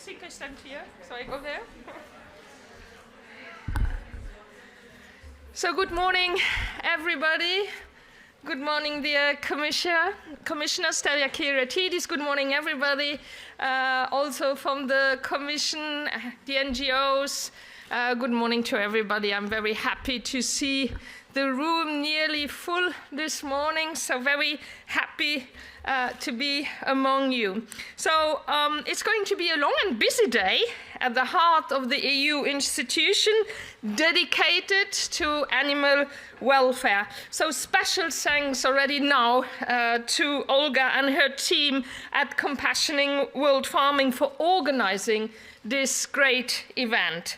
think I stand here, so I go there. So good morning, everybody. Good morning, dear Commissioner Stylianides. Good morning, everybody. Also from the Commission, the NGOs. Good morning to everybody. I'm very happy to see the room nearly full this morning, so very happy to be among you. So it's going to be a long and busy day at the heart of the EU institution dedicated to animal welfare. So special thanks already now to Olga and her team at Compassioning World Farming for organizing this great event.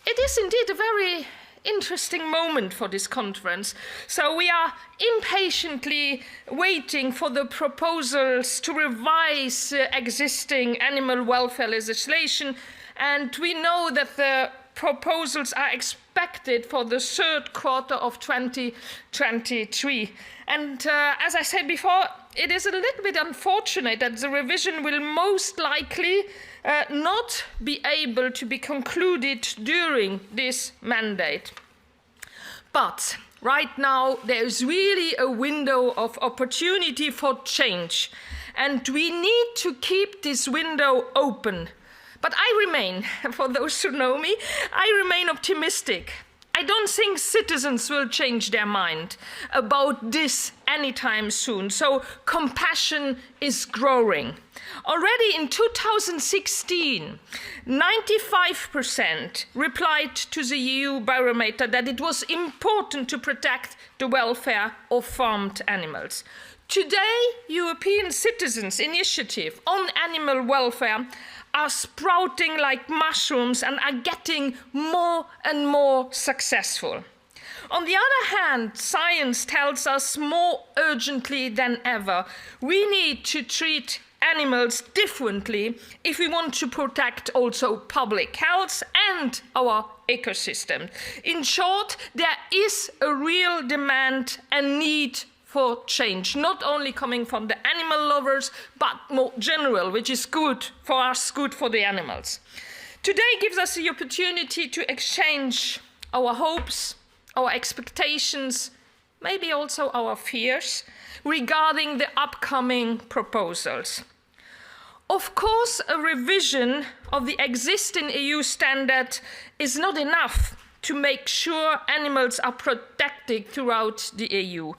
It is indeed a very interesting moment for this conference. So we are impatiently waiting for the proposals to revise existing animal welfare legislation, and we know that the proposals are expected for the third quarter of 2023. And as I said before, it is a little bit unfortunate that the revision will most likely not be able to be concluded during this mandate. But right now, there is really a window of opportunity for change, and we need to keep this window open. But I remain, for those who know me, I remain optimistic. I don't think citizens will change their mind about this anytime soon, so compassion is growing. Already in 2016, 95% replied to the EU barometer that it was important to protect the welfare of farmed animals. Today, European citizens' initiative on animal welfare are sprouting like mushrooms and are getting more and more successful. On the other hand, science tells us more urgently than ever, we need to treat animals differently if we want to protect also public health and our ecosystem. In short, there is a real demand and need for change, not only coming from the animal lovers, but more general, which is good for us, good for the animals. Today gives us the opportunity to exchange our hopes, our expectations, maybe also our fears regarding the upcoming proposals. Of course, a revision of the existing EU standard is not enough to make sure animals are protected throughout the EU.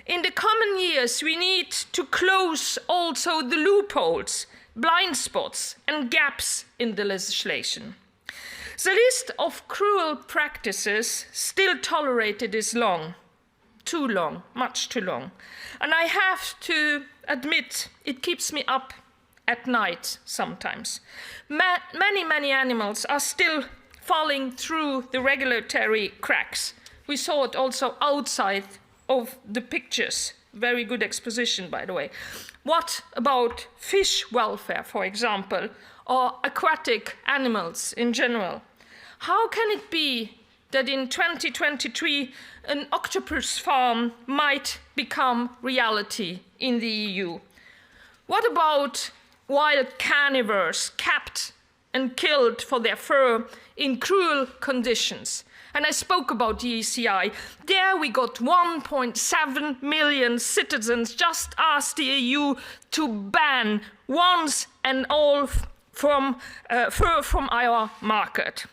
In the coming years, we need to close also the loopholes, blind spots, and gaps in the legislation. The list of cruel practices still tolerated is long, too long, much too long. And I have to admit, it keeps me up at night sometimes. Many animals are still falling through the regulatory cracks. We saw it also outside of the pictures. Very good exposition, by the way. What about fish welfare, for example, or aquatic animals in general? How can it be that in 2023 an octopus farm might become reality in the EU? What about wild carnivores kept and killed for their fur in cruel conditions? And I spoke about the ECI. There we got 1.7 million citizens just asked the EU to ban once and all from fur from our market.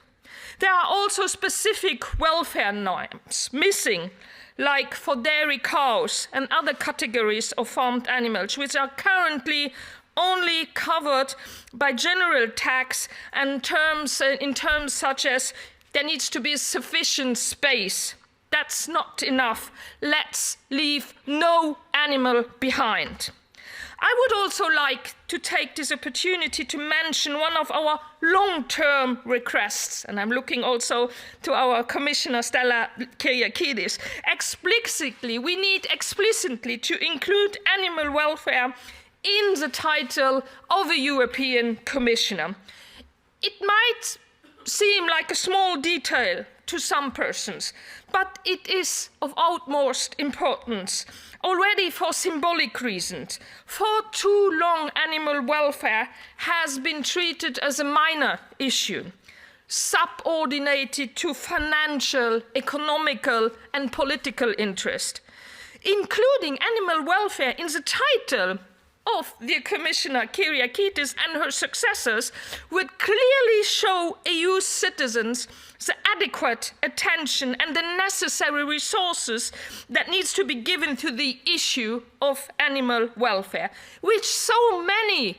There are also specific welfare norms missing, like for dairy cows and other categories of farmed animals, which are currently only covered by general tax and in terms such as there needs to be sufficient space. That's not enough. Let's leave no animal behind. I would also like to take this opportunity to mention one of our long-term requests, and I'm looking also to our Commissioner Stylianides. We need explicitly to include animal welfare in the title of a European Commissioner. It might seem like a small detail to some persons, but it is of utmost importance. Already for symbolic reasons, for too long animal welfare has been treated as a minor issue, subordinated to financial, economical and political interest. Including animal welfare in the title of the Commissioner Kyriakides and her successors would clearly show EU citizens the adequate attention and the necessary resources that needs to be given to the issue of animal welfare, which so many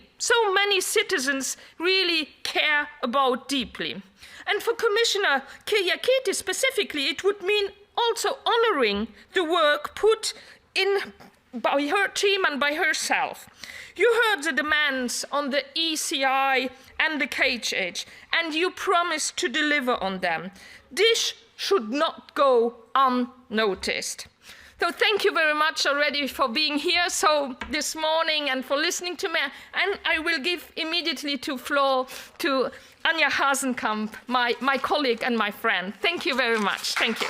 citizens really care about deeply. And for Commissioner Kyriakides specifically, it would mean also honoring the work put in by her team and by herself. You heard the demands on the ECI and the cage age, and you promised to deliver on them. This should not go unnoticed. So thank you very much already for being here this morning and for listening to me. And I will give immediately the floor to Anja Hasenkamp, my colleague and my friend. Thank you very much. Thank you.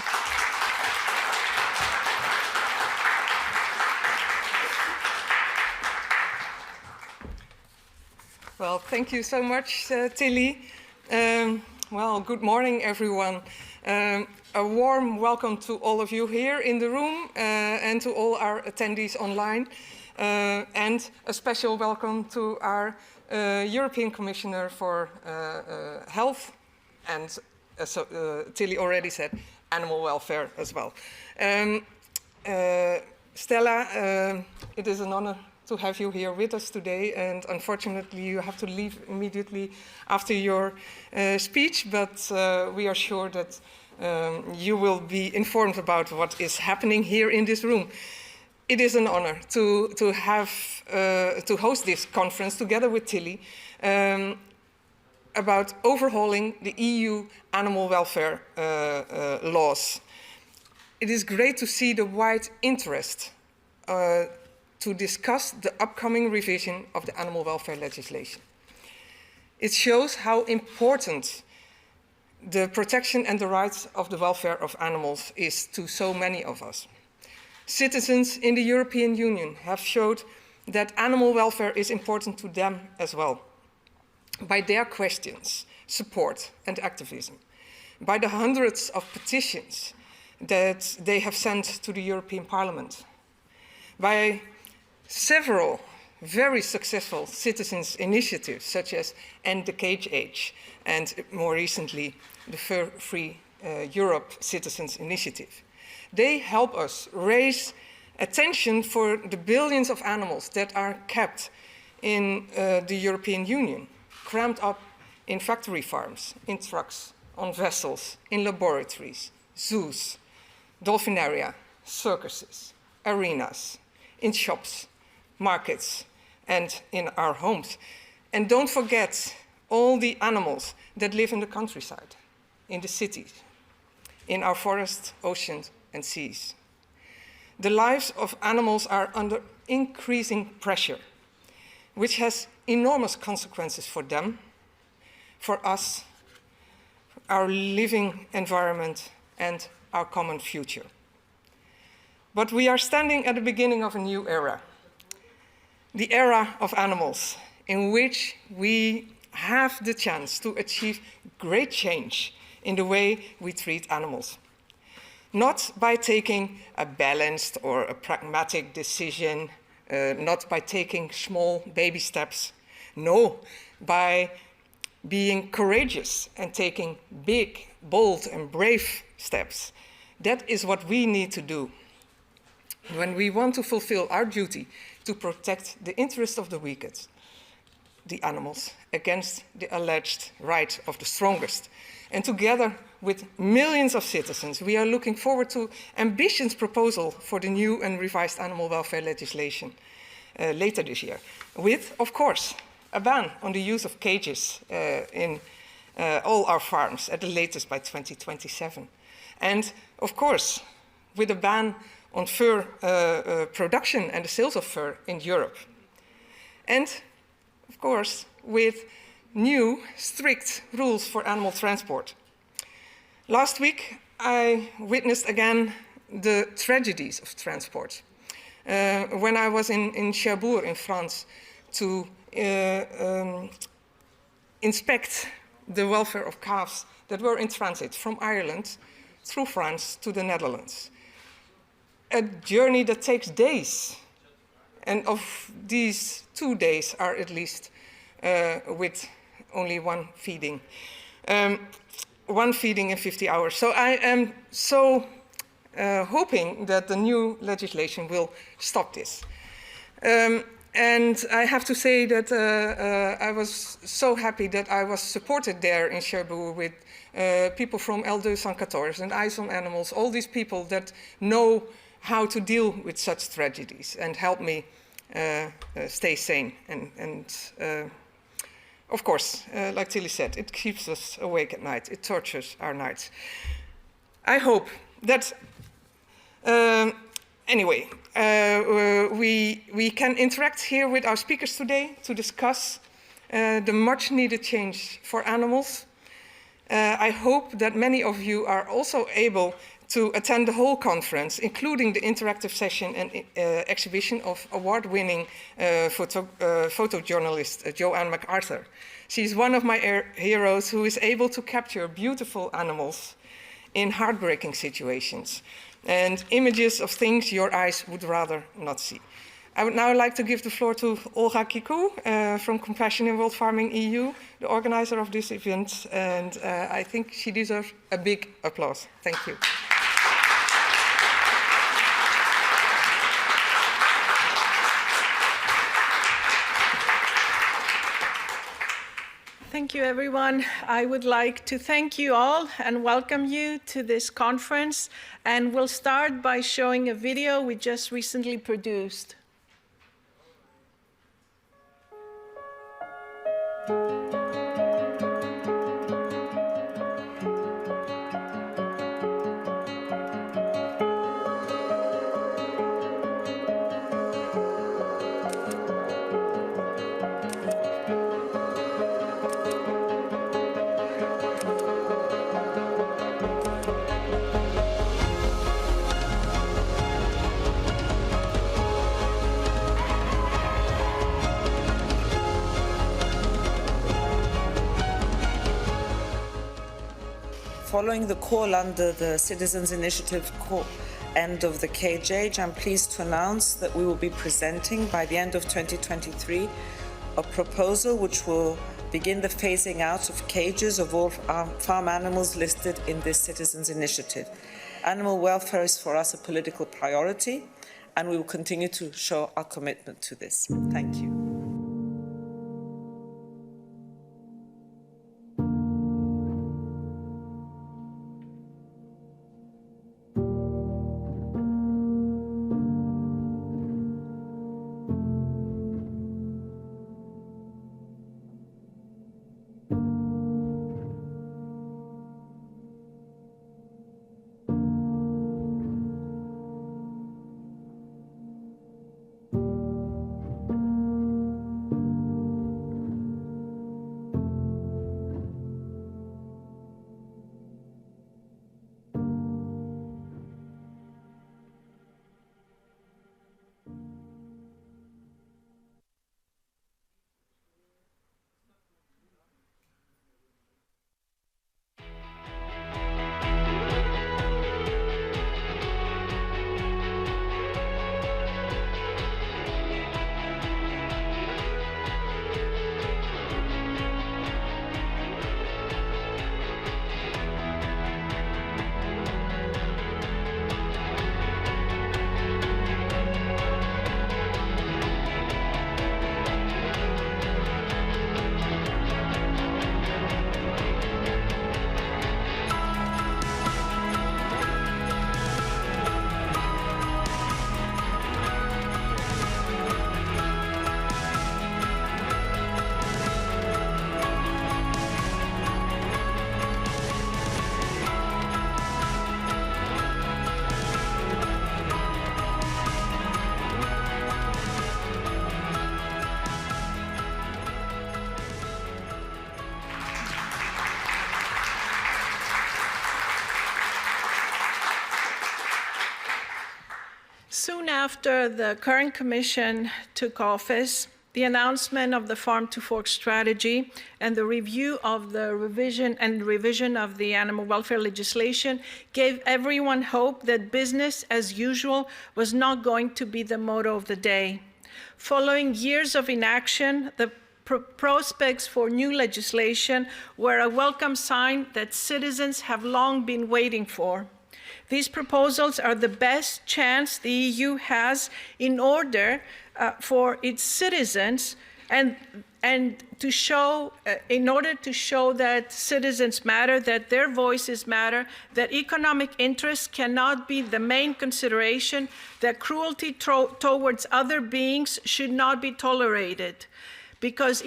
Well, thank you so much, Tilly. Well, good morning, everyone. A warm welcome to all of you here in the room and to all our attendees online. And a special welcome to our European Commissioner for Health and, Tilly already said, animal welfare as well. Stella, it is an honor to have you here with us today, and unfortunately you have to leave immediately after your speech, but we are sure that you will be informed about what is happening here in this room. It is an honor to host this conference together with Tilly about overhauling the EU animal welfare laws. It is great to see the wide interest to discuss the upcoming revision of the animal welfare legislation. It shows how important the protection and the rights of the welfare of animals is to so many of us. Citizens in the European Union have showed that animal welfare is important to them as well, by their questions, support and activism, by the hundreds of petitions that they have sent to the European Parliament, by several very successful citizens' initiatives, such as End the Cage Age, and more recently, the Fur-Free Europe Citizens' Initiative. They help us raise attention for the billions of animals that are kept in the European Union, crammed up in factory farms, in trucks, on vessels, in laboratories, zoos, dolphinaria, circuses, arenas, in shops, markets, and in our homes. And don't forget all the animals that live in the countryside, in the cities, in our forests, oceans, and seas. The lives of animals are under increasing pressure, which has enormous consequences for them, for us, our living environment, and our common future. But we are standing at the beginning of a new era, the era of animals, in which we have the chance to achieve great change in the way we treat animals. Not by taking a balanced or a pragmatic decision, not by taking small baby steps, no, by being courageous and taking big, bold and brave steps. That is what we need to do when we want to fulfill our duty to protect the interests of the weakest, the animals, against the alleged right of the strongest. And together with millions of citizens, we are looking forward to ambitious proposal for the new and revised animal welfare legislation later this year, with, of course, a ban on the use of cages in all our farms, at the latest by 2027. And, of course, with a ban on fur production and the sales of fur in Europe. And, of course, with new, strict rules for animal transport. Last week, I witnessed again the tragedies of transport. When I was in Cherbourg in France to inspect the welfare of calves that were in transit from Ireland through France to the Netherlands. A journey that takes days. And of these 2 days are at least with only one feeding. One feeding in 50 hours. So I am so hoping that the new legislation will stop this. And I have to say that I was so happy that I was supported there in Cherbourg with people from L214 and Eyes on Animals, all these people that know how to deal with such tragedies and help me stay sane. And of course, like Tilly said, it keeps us awake at night. It tortures our nights. I hope that, anyway, we can interact here with our speakers today to discuss the much needed change for animals. I hope that many of you are also able to attend the whole conference, including the interactive session and exhibition of award-winning photojournalist Joanne MacArthur. She's one of my heroes who is able to capture beautiful animals in heartbreaking situations and images of things your eyes would rather not see. I would now like to give the floor to Olga Kikou from Compassion in World Farming EU, the organizer of this event, and I think she deserves a big applause. Thank you. Thank you, everyone. I would like to thank you all and welcome you to this conference. And we'll start by showing a video we just recently produced. Following the call under the Citizens Initiative end of the KJ, I'm pleased to announce that we will be presenting by the end of 2023 a proposal which will begin the phasing out of cages of all farm animals listed in this Citizens Initiative. Animal welfare is for us a political priority, and we will continue to show our commitment to this. Thank you. after the current Commission took office, the announcement of the Farm to Fork strategy and the review of the revision of the animal welfare legislation gave everyone hope that business as usual was not going to be the motto of the day. Following years of inaction, the prospects for new legislation were a welcome sign that citizens have long been waiting for. These proposals are the best chance the EU has in order for its citizens and to show, in order to show that citizens matter, that their voices matter, that economic interests cannot be the main consideration, that cruelty towards other beings should not be tolerated, because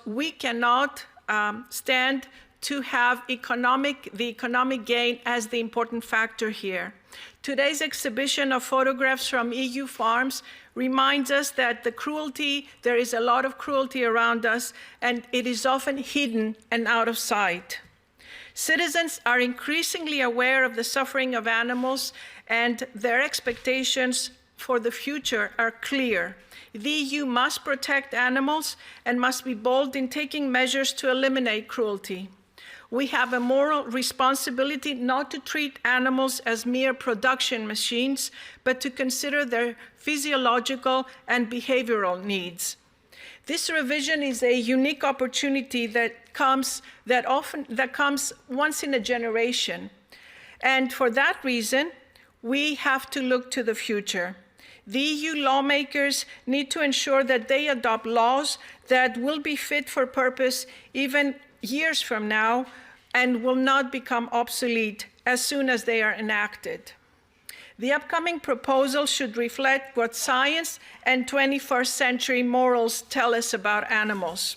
we cannot stand to have the economic gain as the important factor here. Today's exhibition of photographs from EU farms reminds us that there is a lot of cruelty around us, and it is often hidden and out of sight. Citizens are increasingly aware of the suffering of animals, and their expectations for the future are clear. The EU must protect animals and must be bold in taking measures to eliminate cruelty. We have a moral responsibility not to treat animals as mere production machines, but to consider their physiological and behavioral needs. This revision is a unique opportunity that comes once in a generation. And for that reason, we have to look to the future. The EU lawmakers need to ensure that they adopt laws that will be fit for purpose even years from now and will not become obsolete as soon as they are enacted. The upcoming proposal should reflect what science and 21st century morals tell us about animals.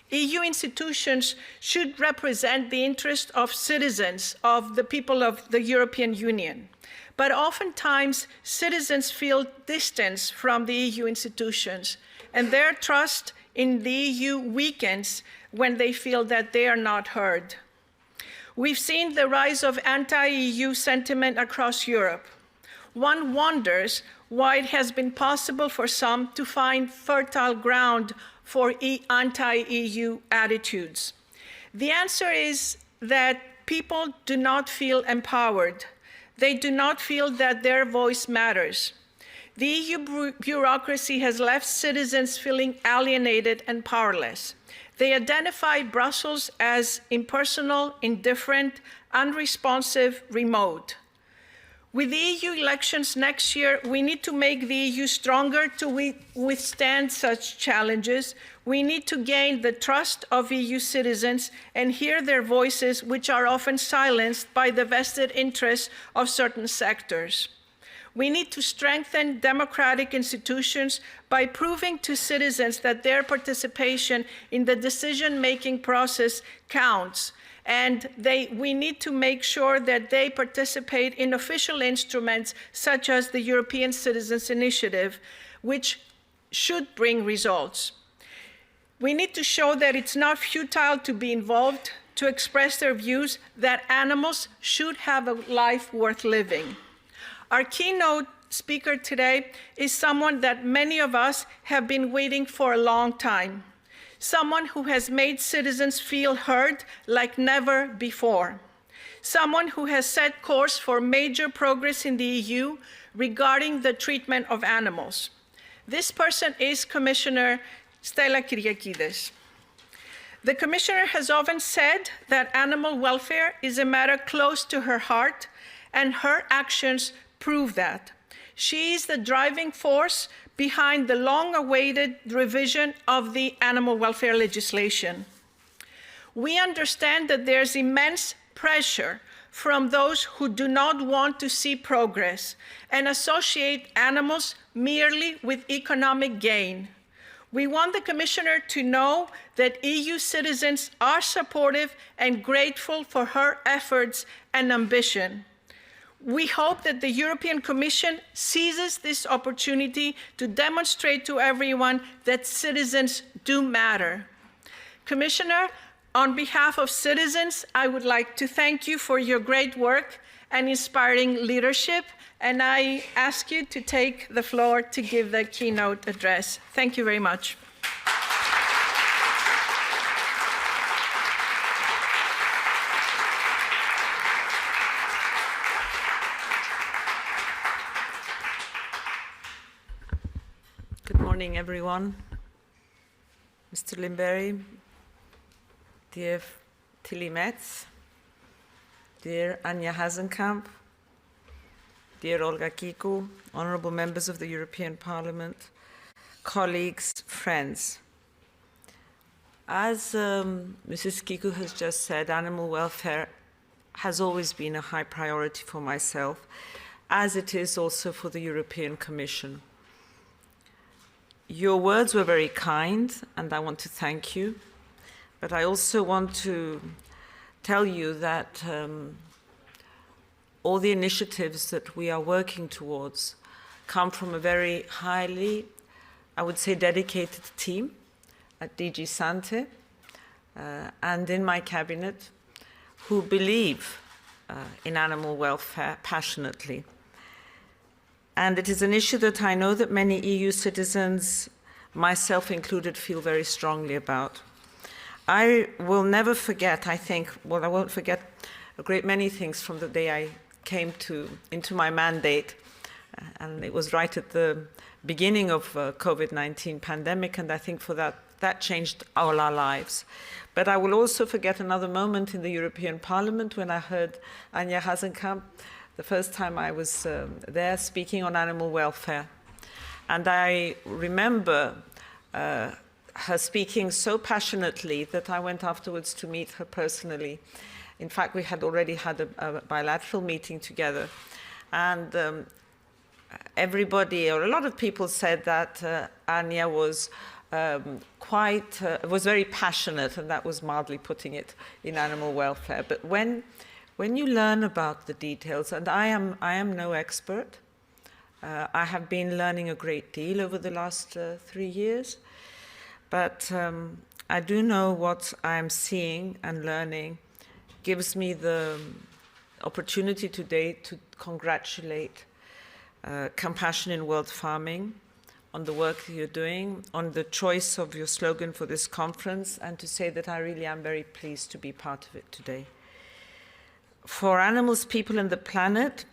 EU institutions should represent the interest of citizens, of the people of the European Union. But oftentimes, citizens feel distance from the EU institutions, and their trust in the EU weakens when they feel that they are not heard. We've seen the rise of anti-EU sentiment across Europe. One wonders why it has been possible for some to find fertile ground for anti-EU attitudes. The answer is that people do not feel empowered. They do not feel that their voice matters. The EU bureaucracy has left citizens feeling alienated and powerless. They identify Brussels as impersonal, indifferent, unresponsive, remote. With the EU elections next year, we need to make the EU stronger to withstand such challenges. We need to gain the trust of EU citizens and hear their voices, which are often silenced by the vested interests of certain sectors. We need to strengthen democratic institutions by proving to citizens that their participation in the decision-making process counts. And we need to make sure that they participate in official instruments such as the European Citizens' Initiative, which should bring results. We need to show that it's not futile to be involved, to express their views, that animals should have a life worth living. Our keynote speaker today is someone that many of us have been waiting for a long time. Someone who has made citizens feel heard like never before. Someone who has set course for major progress in the EU regarding the treatment of animals. This person is Commissioner Stella Kyriakides. The Commissioner has often said that animal welfare is a matter close to her heart, and her actions prove that. She is the driving force behind the long-awaited revision of the animal welfare legislation. We understand that there's immense pressure from those who do not want to see progress and associate animals merely with economic gain. We want the Commissioner to know that EU citizens are supportive and grateful for her efforts and ambition. We hope that the European Commission seizes this opportunity to demonstrate to everyone that citizens do matter. Commissioner, on behalf of citizens, I would like to thank you for your great work and inspiring leadership. And I ask you to take the floor to give the keynote address. Thank you very much. Good morning, everyone. Mr. Limberry, dear Tilly Metz, dear Anja Hasenkamp, dear Olga Kiku, honorable members of the European Parliament, colleagues, friends. As Mrs. Kiku has just said, animal welfare has always been a high priority for myself, as it is also for the European Commission. Your words were very kind, and I want to thank you. But I also want to tell you that all the initiatives that we are working towards come from a very highly, I would say, dedicated team at DG Sante and in my cabinet who believe in animal welfare passionately. And it is an issue that I know that many EU citizens, myself included, feel very strongly about. I will never forget, I won't forget a great many things from the day I came into my mandate. And it was right at the beginning of COVID-19 pandemic, and I think for that changed all our lives. But I will also forget another moment in the European Parliament when I heard Anja Hasenkamp, the first time I was there speaking on animal welfare. And I remember her speaking so passionately that I went afterwards to meet her personally. In fact, we had already had a bilateral meeting together. And everybody, or a lot of people, said that Anja was was very passionate, and that was mildly putting it, in animal welfare. But when you learn about the details, and I am no expert, I have been learning a great deal over the last 3 years, but I do know what I am seeing and learning gives me the opportunity today to congratulate Compassion in World Farming on the work that you're doing, on the choice of your slogan for this conference, and to say that I really am very pleased to be part of it today. For animals, people, and the planet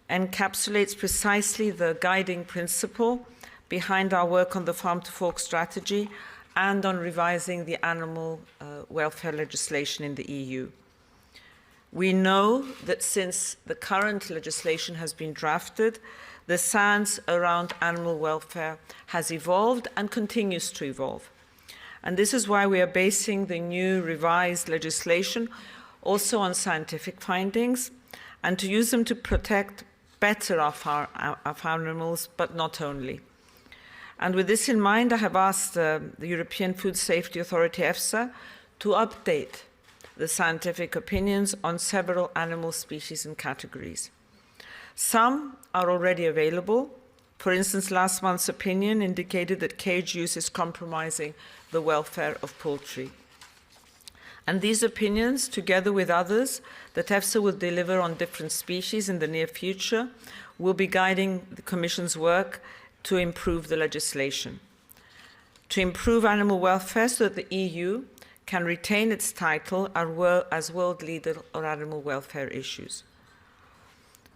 encapsulates precisely the guiding principle behind our work on the farm-to-fork strategy and on revising the animal welfare legislation in the EU. We know that since the current legislation has been drafted, the science around animal welfare has evolved and continues to evolve. And this is why we are basing the new revised legislation also on scientific findings, and to use them to protect better our animals, but not only. And with this in mind, I have asked the European Food Safety Authority, EFSA, to update the scientific opinions on several animal species and categories. Some are already available. For instance, last month's opinion indicated that cage use is compromising the welfare of poultry. And these opinions, together with others that EFSA will deliver on different species in the near future, will be guiding the Commission's work to improve the legislation. To improve animal welfare so that the EU can retain its title as world leader on animal welfare issues.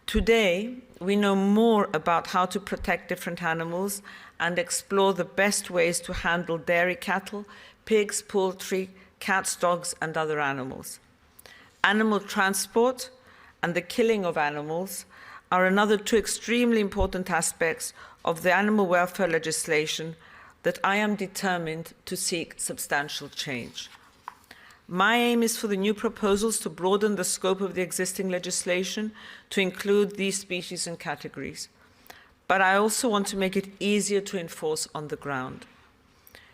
Today, we know more about how to protect different animals and explore the best ways to handle dairy cattle, pigs, poultry, cats, dogs, and other animals. Animal transport and the killing of animals are another two extremely important aspects of the animal welfare legislation that I am determined to seek substantial change. My aim is for the new proposals to broaden the scope of the existing legislation to include these species and categories. But I also want to make it easier to enforce on the ground.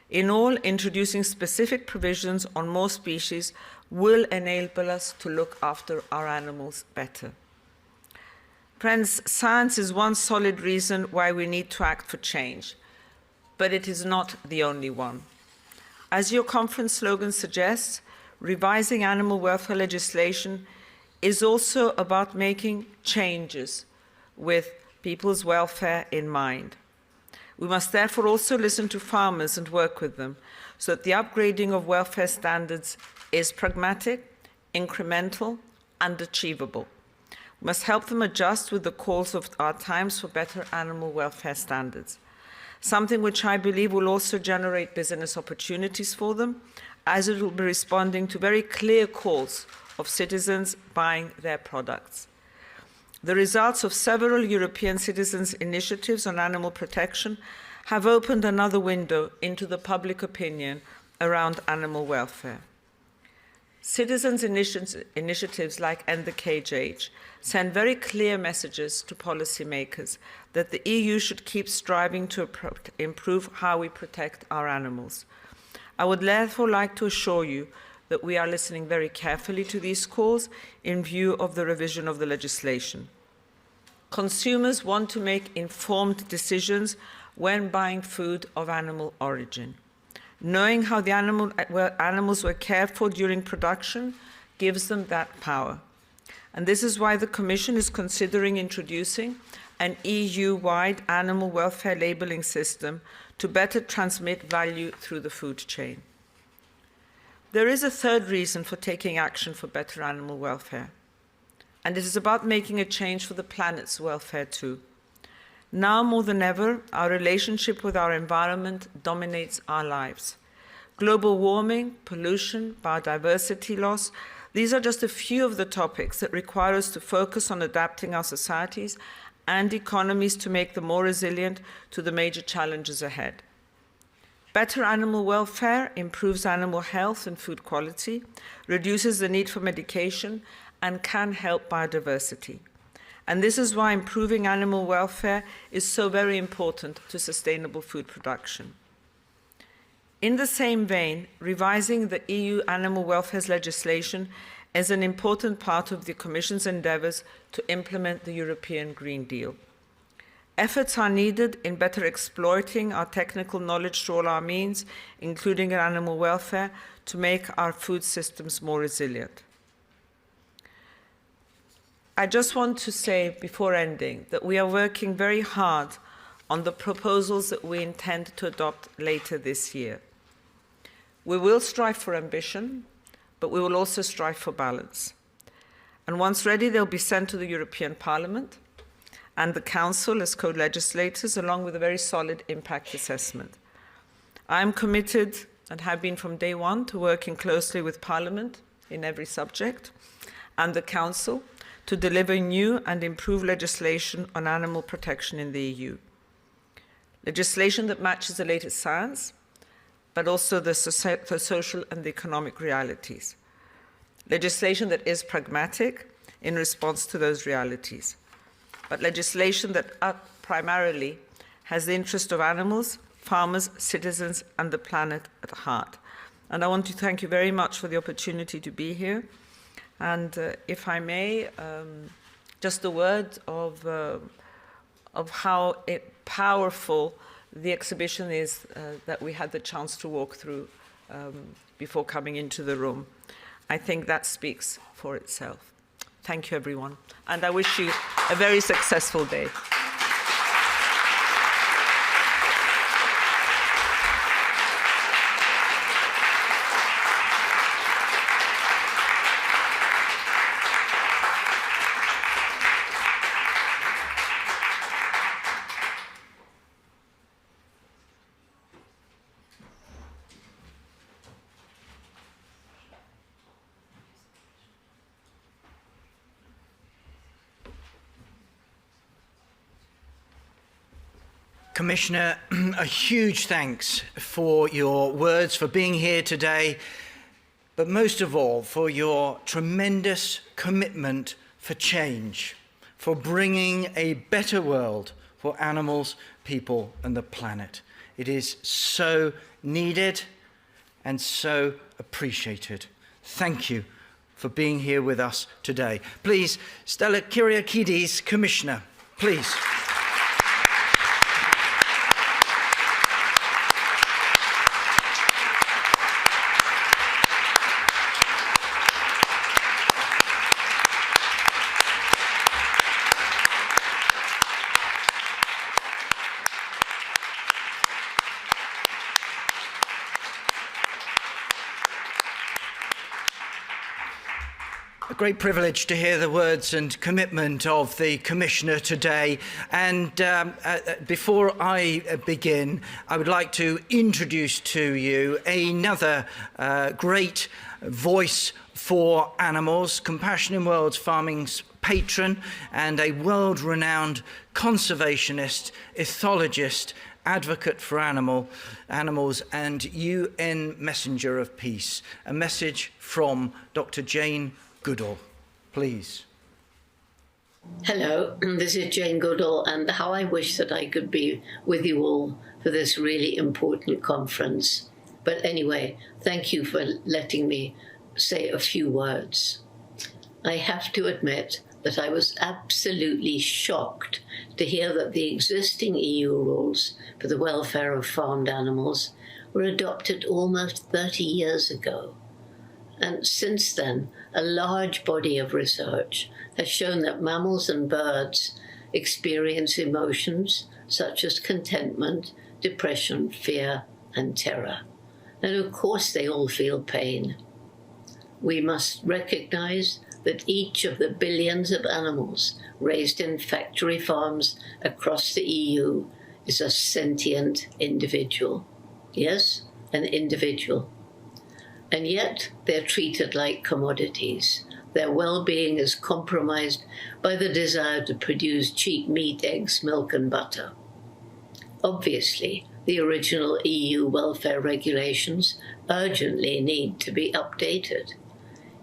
In all, introducing specific provisions on more species will enable us to look after our animals better. Friends, science is one solid reason why we need to act for change, but it is not the only one. As your conference slogan suggests, revising animal welfare legislation is also about making changes with people's welfare in mind. We must therefore also listen to farmers and work with them so that the upgrading of welfare standards is pragmatic, incremental, and achievable. We must help them adjust with the calls of our times for better animal welfare standards, something which I believe will also generate business opportunities for them, as it will be responding to very clear calls of citizens buying their products. The results of several European citizens' initiatives on animal protection have opened another window into the public opinion around animal welfare. Citizens' initiatives like End the Cage send very clear messages to policymakers that the EU should keep striving to improve how we protect our animals. I would therefore like to assure you that we are listening very carefully to these calls in view of the revision of the legislation. Consumers want to make informed decisions when buying food of animal origin. Knowing how the animals were cared for during production gives them that power. And this is why the Commission is considering introducing an EU-wide animal welfare labelling system to better transmit value through the food chain. There is a third reason for taking action for better animal welfare, and it is about making a change for the planet's welfare too. Now more than ever, our relationship with our environment dominates our lives. Global warming, pollution, biodiversity loss, these are just a few of the topics that require us to focus on adapting our societies and economies to make them more resilient to the major challenges ahead. Better animal welfare improves animal health and food quality, reduces the need for medication, and can help biodiversity. And this is why improving animal welfare is so very important to sustainable food production. In the same vein, revising the EU animal welfare legislation is an important part of the Commission's endeavours to implement the European Green Deal. Efforts are needed in better exploiting our technical knowledge through all our means, including in animal welfare, to make our food systems more resilient. I just want to say before ending that we are working very hard on the proposals that we intend to adopt later this year. We will strive for ambition, but we will also strive for balance. And once ready, they'll be sent to the European Parliament and the Council as co-legislators, along with a very solid impact assessment. I am committed, and have been from day one, to working closely with Parliament in every subject and the Council to deliver new and improved legislation on animal protection in the EU. Legislation that matches the latest science, but also the social and the economic realities. Legislation that is pragmatic in response to those realities, but legislation that primarily has the interest of animals, farmers, citizens, and the planet at heart. And I want to thank you very much for the opportunity to be here. And if I may, just a word of how powerful the exhibition is that we had the chance to walk through before coming into the room. I think that speaks for itself. Thank you, everyone. And I wish you a very successful day. Commissioner, a huge thanks for your words, for being here today, but most of all for your tremendous commitment for change, for bringing a better world for animals, people, and the planet. It is so needed and so appreciated. Thank you for being here with us today. Please, Stella Kyriakides, Commissioner, please. A great privilege to hear the words and commitment of the Commissioner today. And before I begin, I would like to introduce to you another great voice for animals, Compassion in World Farming's patron and a world-renowned conservationist, ethologist, advocate for animals and UN Messenger of Peace. A message from Dr. Jane Goodall, please. Hello, this is Jane Goodall, and how I wish that I could be with you all for this really important conference. But anyway, thank you for letting me say a few words. I have to admit that I was absolutely shocked to hear that the existing EU rules for the welfare of farmed animals were adopted almost 30 years ago. And since then, a large body of research has shown that mammals and birds experience emotions such as contentment, depression, fear, and terror. And of course, they all feel pain. We must recognize that each of the billions of animals raised in factory farms across the EU is a sentient individual. Yes, an individual. And yet they're treated like commodities. Their well-being is compromised by the desire to produce cheap meat, eggs, milk, and butter. Obviously, the original EU welfare regulations urgently need to be updated.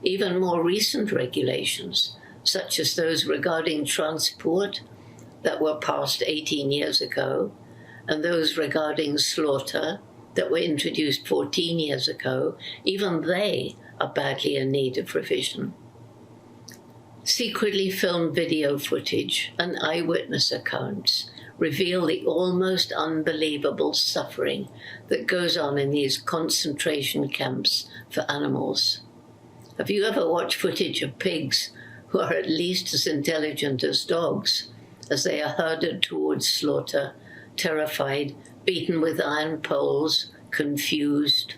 Even more recent regulations, such as those regarding transport that were passed 18 years ago, and those regarding slaughter that were introduced 14 years ago, even they are badly in need of revision. Secretly filmed video footage and eyewitness accounts reveal the almost unbelievable suffering that goes on in these concentration camps for animals. Have you ever watched footage of pigs who are at least as intelligent as dogs as they are herded towards slaughter, terrified, beaten with iron poles, confused?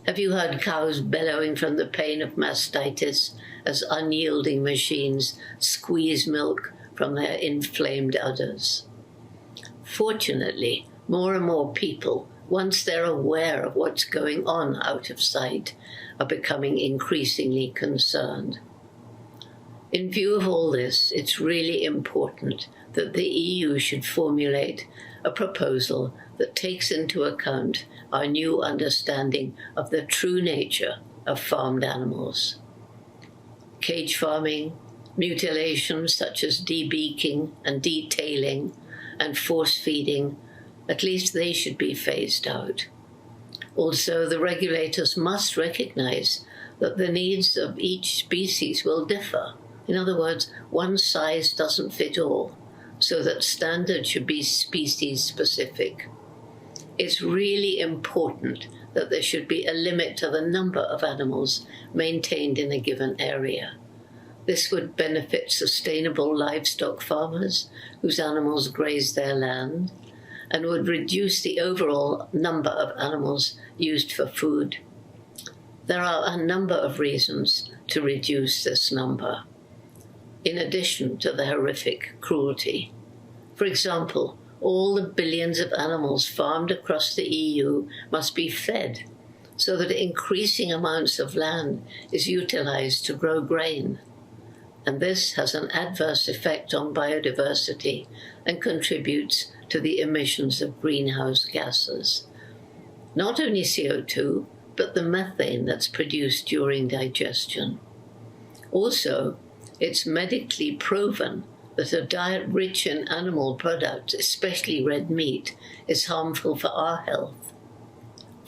Have you heard cows bellowing from the pain of mastitis as unyielding machines squeeze milk from their inflamed udders? Fortunately, more and more people, once they're aware of what's going on out of sight, are becoming increasingly concerned. In view of all this, it's really important that the EU should formulate a proposal that takes into account our new understanding of the true nature of farmed animals. Cage farming, mutilations such as debeaking and detailing, and force feeding, at least they should be phased out. Also, the regulators must recognize that the needs of each species will differ. In other words, one size doesn't fit all, so that standards should be species-specific. It's really important that there should be a limit to the number of animals maintained in a given area. This would benefit sustainable livestock farmers whose animals graze their land, and would reduce the overall number of animals used for food. There are a number of reasons to reduce this number, in addition to the horrific cruelty. For example, all the billions of animals farmed across the EU must be fed so that increasing amounts of land is utilized to grow grain. And this has an adverse effect on biodiversity and contributes to the emissions of greenhouse gases. Not only CO2, but the methane that's produced during digestion. Also, it's medically proven that a diet rich in animal products, especially red meat, is harmful for our health.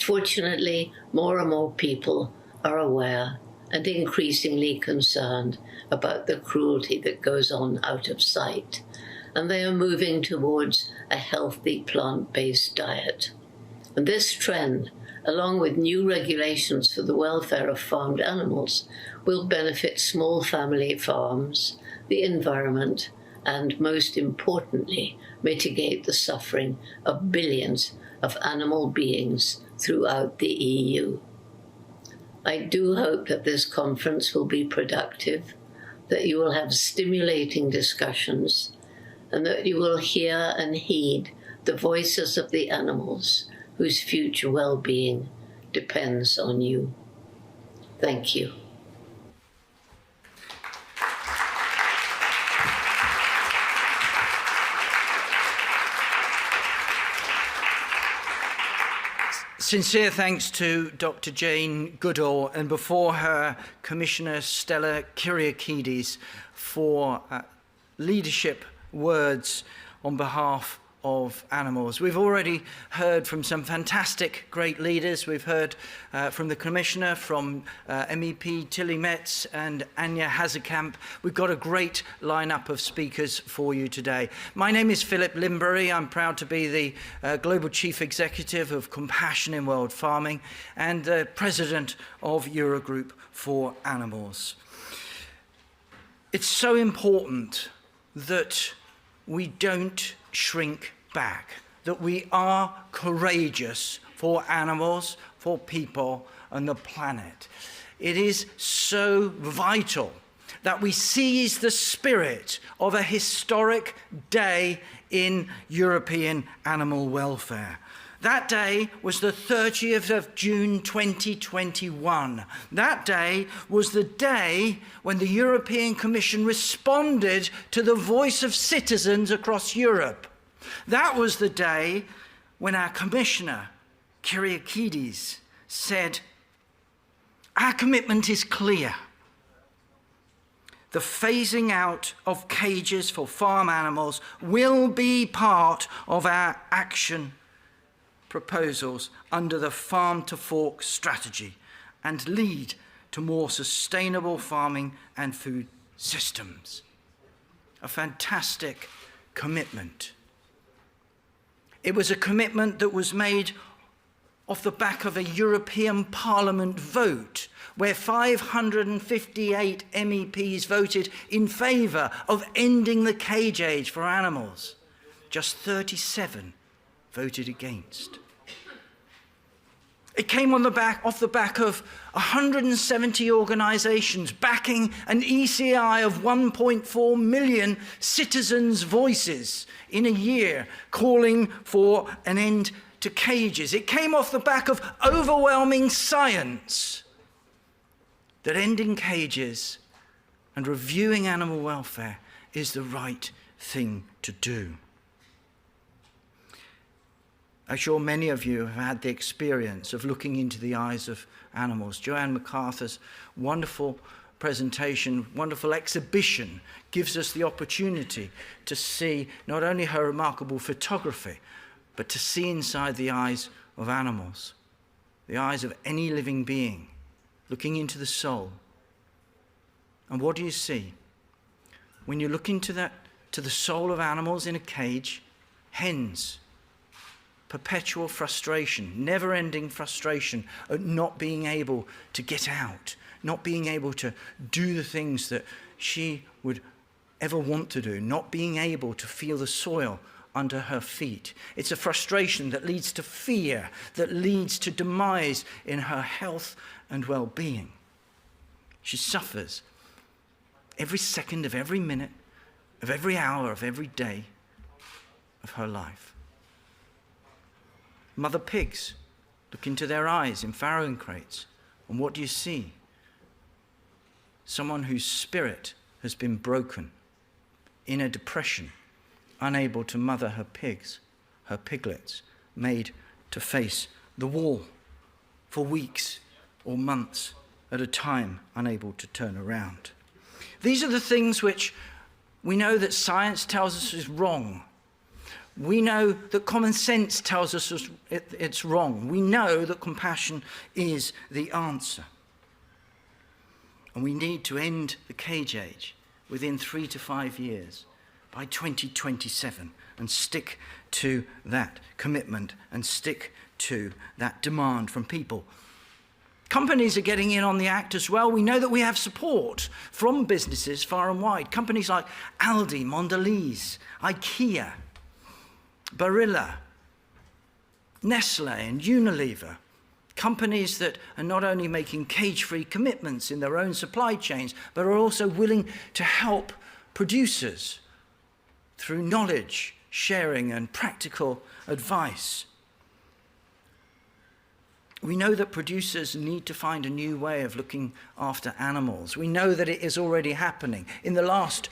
Fortunately, more and more people are aware and increasingly concerned about the cruelty that goes on out of sight, and they are moving towards a healthy plant-based diet. And this trend, along with new regulations for the welfare of farmed animals, will benefit small family farms, the environment, and most importantly, mitigate the suffering of billions of animal beings throughout the EU. I do hope that this conference will be productive, that you will have stimulating discussions, and that you will hear and heed the voices of the animals whose future well-being depends on you. Thank you. Sincere thanks to Dr. Jane Goodall, and before her, Commissioner Stella Kyriakides, for leadership words on behalf of animals. We've already heard from some fantastic great leaders. We've heard from the Commissioner, from MEP Tilly Metz and Anya Hazekamp. We've got a great lineup of speakers for you today. My name is Philip Limbury. I'm proud to be the Global Chief Executive of Compassion in World Farming and the President of Eurogroup for Animals. It's so important that we don't shrink back, that we are courageous for animals, for people, and the planet. It is so vital that we seize the spirit of a historic day in European animal welfare. That day was the 30th of June 2021. That day was the day when the European Commission responded to the voice of citizens across Europe. That was the day when our Commissioner, Kyriakides, said, "Our commitment is clear. The phasing out of cages for farm animals will be part of our action proposals under the Farm to Fork strategy and lead to more sustainable farming and food systems." A fantastic commitment. It was a commitment that was made off the back of a European Parliament vote where 558 MEPs voted in favour of ending the cage age for animals. Just 37 voted against. It came off the back of 170 organisations backing an ECI of 1.4 million citizens' voices in a year calling for an end to cages. It came off the back of overwhelming science that ending cages and reviewing animal welfare is the right thing to do. I'm sure many of you have had the experience of looking into the eyes of animals. Joanne MacArthur's wonderful presentation, wonderful exhibition gives us the opportunity to see not only her remarkable photography, but to see inside the eyes of animals, the eyes of any living being, looking into the soul. And what do you see? When you look into the soul of animals in a cage, hens, perpetual frustration, never-ending frustration at not being able to get out, not being able to do the things that she would ever want to do, not being able to feel the soil under her feet. It's a frustration that leads to fear, that leads to demise in her health and well-being. She suffers every second of every minute, of every hour, of every day of her life. Mother pigs, look into their eyes in farrowing crates, and what do you see? Someone whose spirit has been broken, in a depression, unable to mother her pigs, her piglets, made to face the wall for weeks or months at a time, unable to turn around. These are the things which we know that science tells us is wrong. We know that common sense tells us it's wrong. We know that compassion is the answer. And we need to end the cage age within 3 to 5 years, by 2027, and stick to that commitment and stick to that demand from people. Companies are getting in on the act as well. We know that we have support from businesses far and wide. Companies like Aldi, Mondelez, IKEA, Barilla, Nestle and Unilever Companies that are not only making cage-free commitments in their own supply chains, but are also willing to help producers through knowledge sharing and practical advice. We know that producers need to find a new way of looking after animals. We know that it is already happening. In the last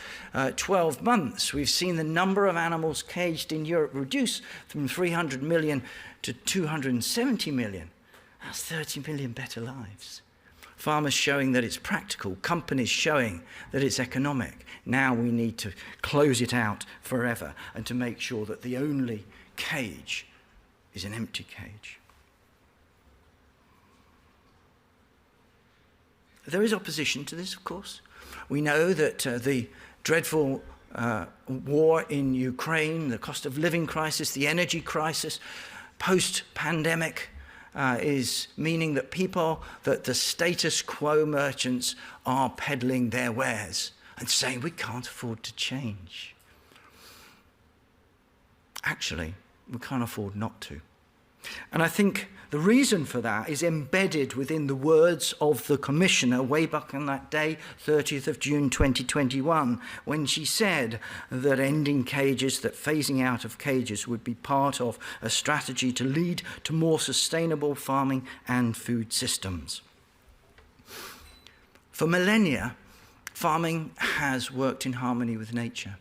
12 months, we've seen the number of animals caged in Europe reduce from 300 million to 270 million. That's 30 million better lives. Farmers showing that it's practical, companies showing that it's economic. Now we need to close it out forever and to make sure that the only cage is an empty cage. There is opposition to this, of course. We know that the dreadful war in Ukraine, the cost of living crisis, the energy crisis, post-pandemic is meaning that that the status quo merchants are peddling their wares and saying we can't afford to change. Actually, we can't afford not to. And I think the reason for that is embedded within the words of the Commissioner way back on that day, 30th of June 2021, when she said that ending cages, that phasing out of cages would be part of a strategy to lead to more sustainable farming and food systems. For millennia, farming has worked in harmony with nature.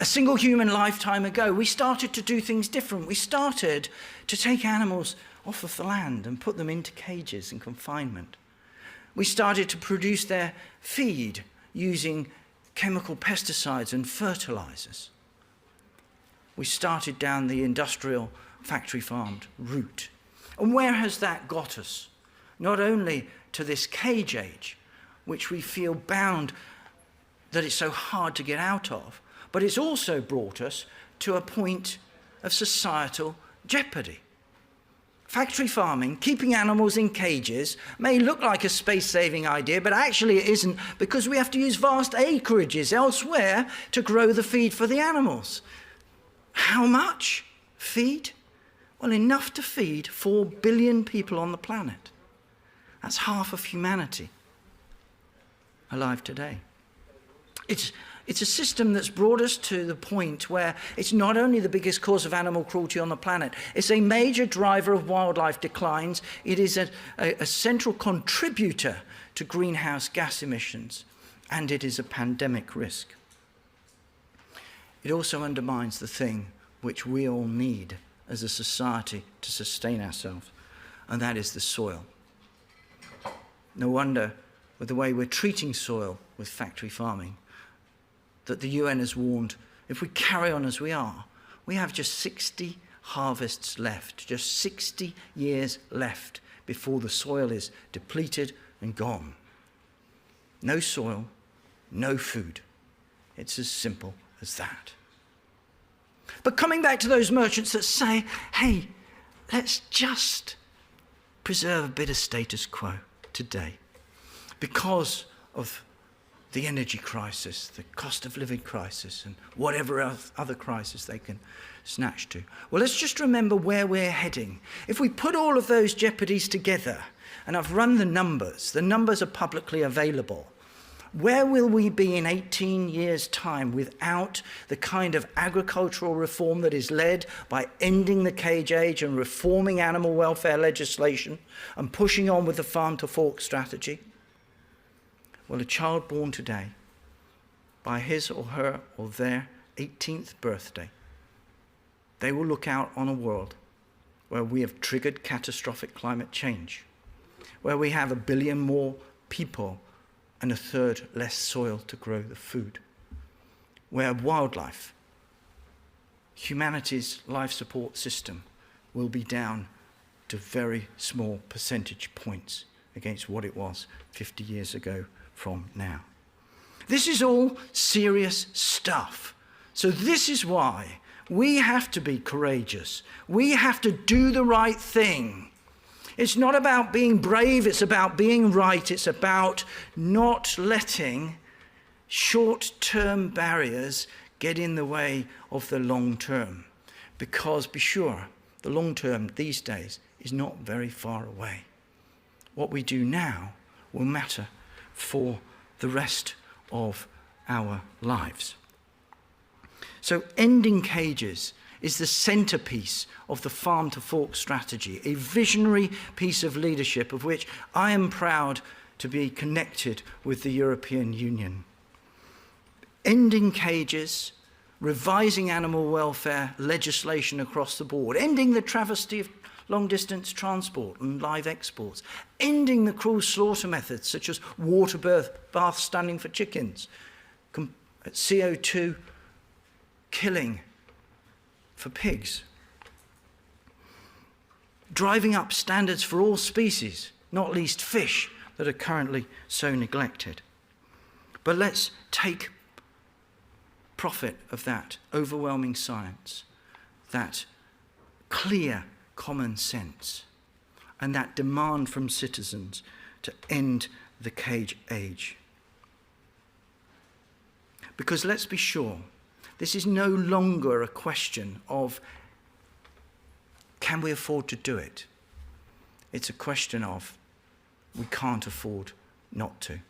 A single human lifetime ago, we started to do things different. We started to take animals off of the land and put them into cages and confinement. We started to produce their feed using chemical pesticides and fertilizers. We started down the industrial factory-farmed route. And where has that got us? Not only to this cage age, which we feel bound that it's so hard to get out of, but it's also brought us to a point of societal jeopardy. Factory farming, keeping animals in cages, may look like a space-saving idea, but actually it isn't, because we have to use vast acreages elsewhere to grow the feed for the animals. How much feed? Well, enough to feed 4 billion people on the planet. That's half of humanity alive today. It's a system that's brought us to the point where it's not only the biggest cause of animal cruelty on the planet, it's a major driver of wildlife declines. It is a central contributor to greenhouse gas emissions, and it is a pandemic risk. It also undermines the thing which we all need as a society to sustain ourselves, and that is the soil. No wonder, with the way we're treating soil with factory farming, that the UN has warned, if we carry on as we are, we have just 60 harvests left, just 60 years left before the soil is depleted and gone. No soil, no food. It's as simple as that. But coming back to those merchants that say, hey, let's just preserve a bit of status quo today because of the energy crisis, the cost of living crisis, and whatever else, other crisis they can snatch to. Well, let's just remember where we're heading. If we put all of those jeopardies together, and I've run the numbers are publicly available, where will we be in 18 years' time without the kind of agricultural reform that is led by ending the cage age and reforming animal welfare legislation and pushing on with the farm-to-fork strategy? Well, a child born today, by his or her or their 18th birthday, they will look out on a world where we have triggered catastrophic climate change, where we have 1 billion more people and 1/3 less soil to grow the food, where wildlife, humanity's life support system, will be down to very small percentage points against what it was 50 years ago from now. This is all serious stuff. So this is why we have to be courageous. We have to do the right thing. It's not about being brave, it's about being right. It's about not letting short-term barriers get in the way of the long term. Because be sure, the long term these days is not very far away. What we do now will matter for the rest of our lives. So ending cages is the centrepiece of the Farm to Fork strategy, a visionary piece of leadership of which I am proud to be connected with the European Union. Ending cages, revising animal welfare legislation across the board, ending the travesty of long-distance transport and live exports, ending the cruel slaughter methods such as water bath stunning for chickens, CO2 killing for pigs, driving up standards for all species, not least fish, that are currently so neglected. But let's take profit of that overwhelming science, that clear common sense, and that demand from citizens to end the cage age. Because let's be sure, this is no longer a question of can we afford to do it? It's a question of we can't afford not to.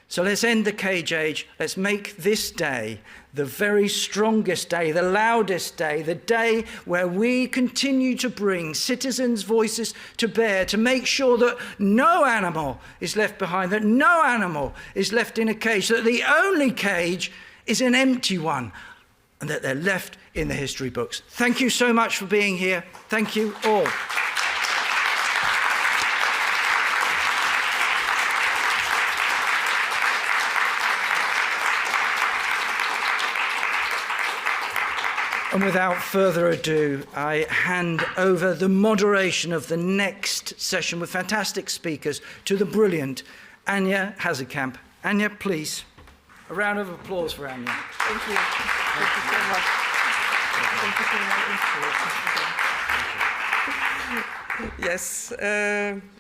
So let's end the cage age. Let's make this day the very strongest day, the loudest day, the day where we continue to bring citizens' voices to bear to make sure that no animal is left behind, that no animal is left in a cage, that the only cage is an empty one, and that they're left in the history books. Thank you so much for being here. Thank you all. And without further ado, I hand over the moderation of the next session with fantastic speakers to the brilliant Anja Hazekamp. Anja, please. A round of applause for Anja. Thank you. Thank you so much. Thank you so much. Yes.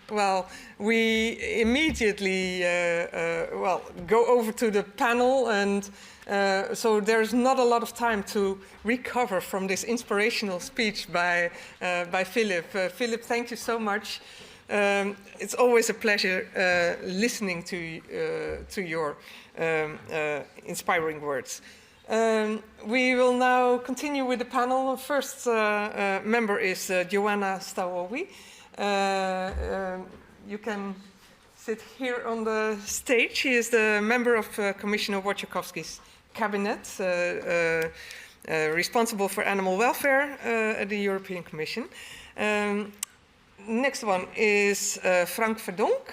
Well, we immediately go over to the panel, and so there's not a lot of time to recover from this inspirational speech by Philip. Philip, thank you so much. It's always a pleasure listening to your inspiring words. We will now continue with the panel. First member is Joanna Stawowi. You can sit here on the stage. She is the member of Commissioner Wojciechowski's cabinet, responsible for animal welfare at the European Commission. Next one is Frank Verdonk.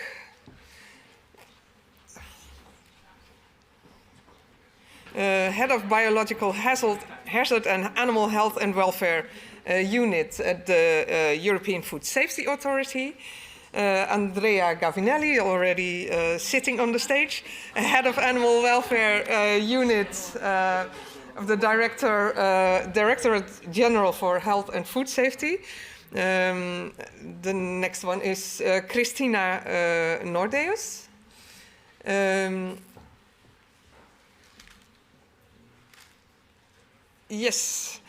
Head of Biological Hazard and Animal Health and Welfare Unit at the European Food Safety Authority. Andrea Gavinelli, already sitting on the stage, Head of Animal Welfare Unit of the Directorate General for Health and Food Safety. The next one is Christina Nordeus. Yes,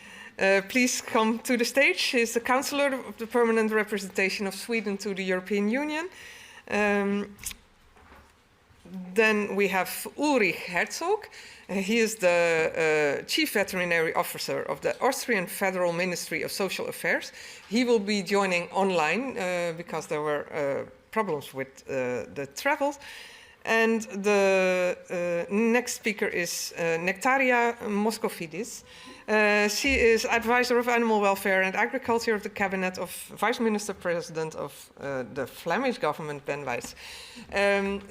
please come to the stage. She's the Councillor of the Permanent Representation of Sweden to the European Union. Then we have Ulrich Herzog. He is the Chief Veterinary Officer of the Austrian Federal Ministry of Social Affairs. He will be joining online because there were problems with the travels. And the next speaker is Nectaria Moscovidis. She is Advisor of Animal Welfare and Agriculture of the Cabinet of Vice Minister President of the Flemish government, Ben Wijs.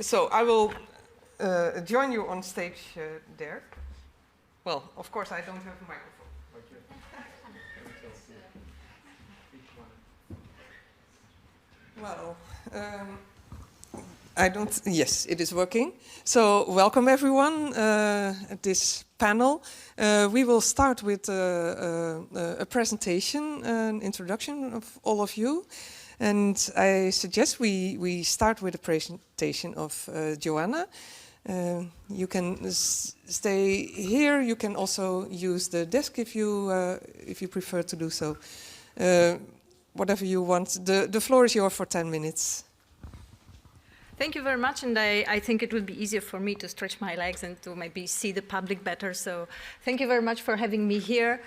So I will join you on stage there. Well, of course, I don't have a microphone. Well, I don't. Yes, it is working. So welcome everyone at this panel. We will start with a presentation, an introduction of all of you. And I suggest we start with a presentation of Joanna. You can stay here. You can also use the desk if you prefer to do so. whatever you want. The floor is yours for 10 minutes. Thank you very much, and I think it will be easier for me to stretch my legs and to maybe see the public better. So thank you very much for having me here.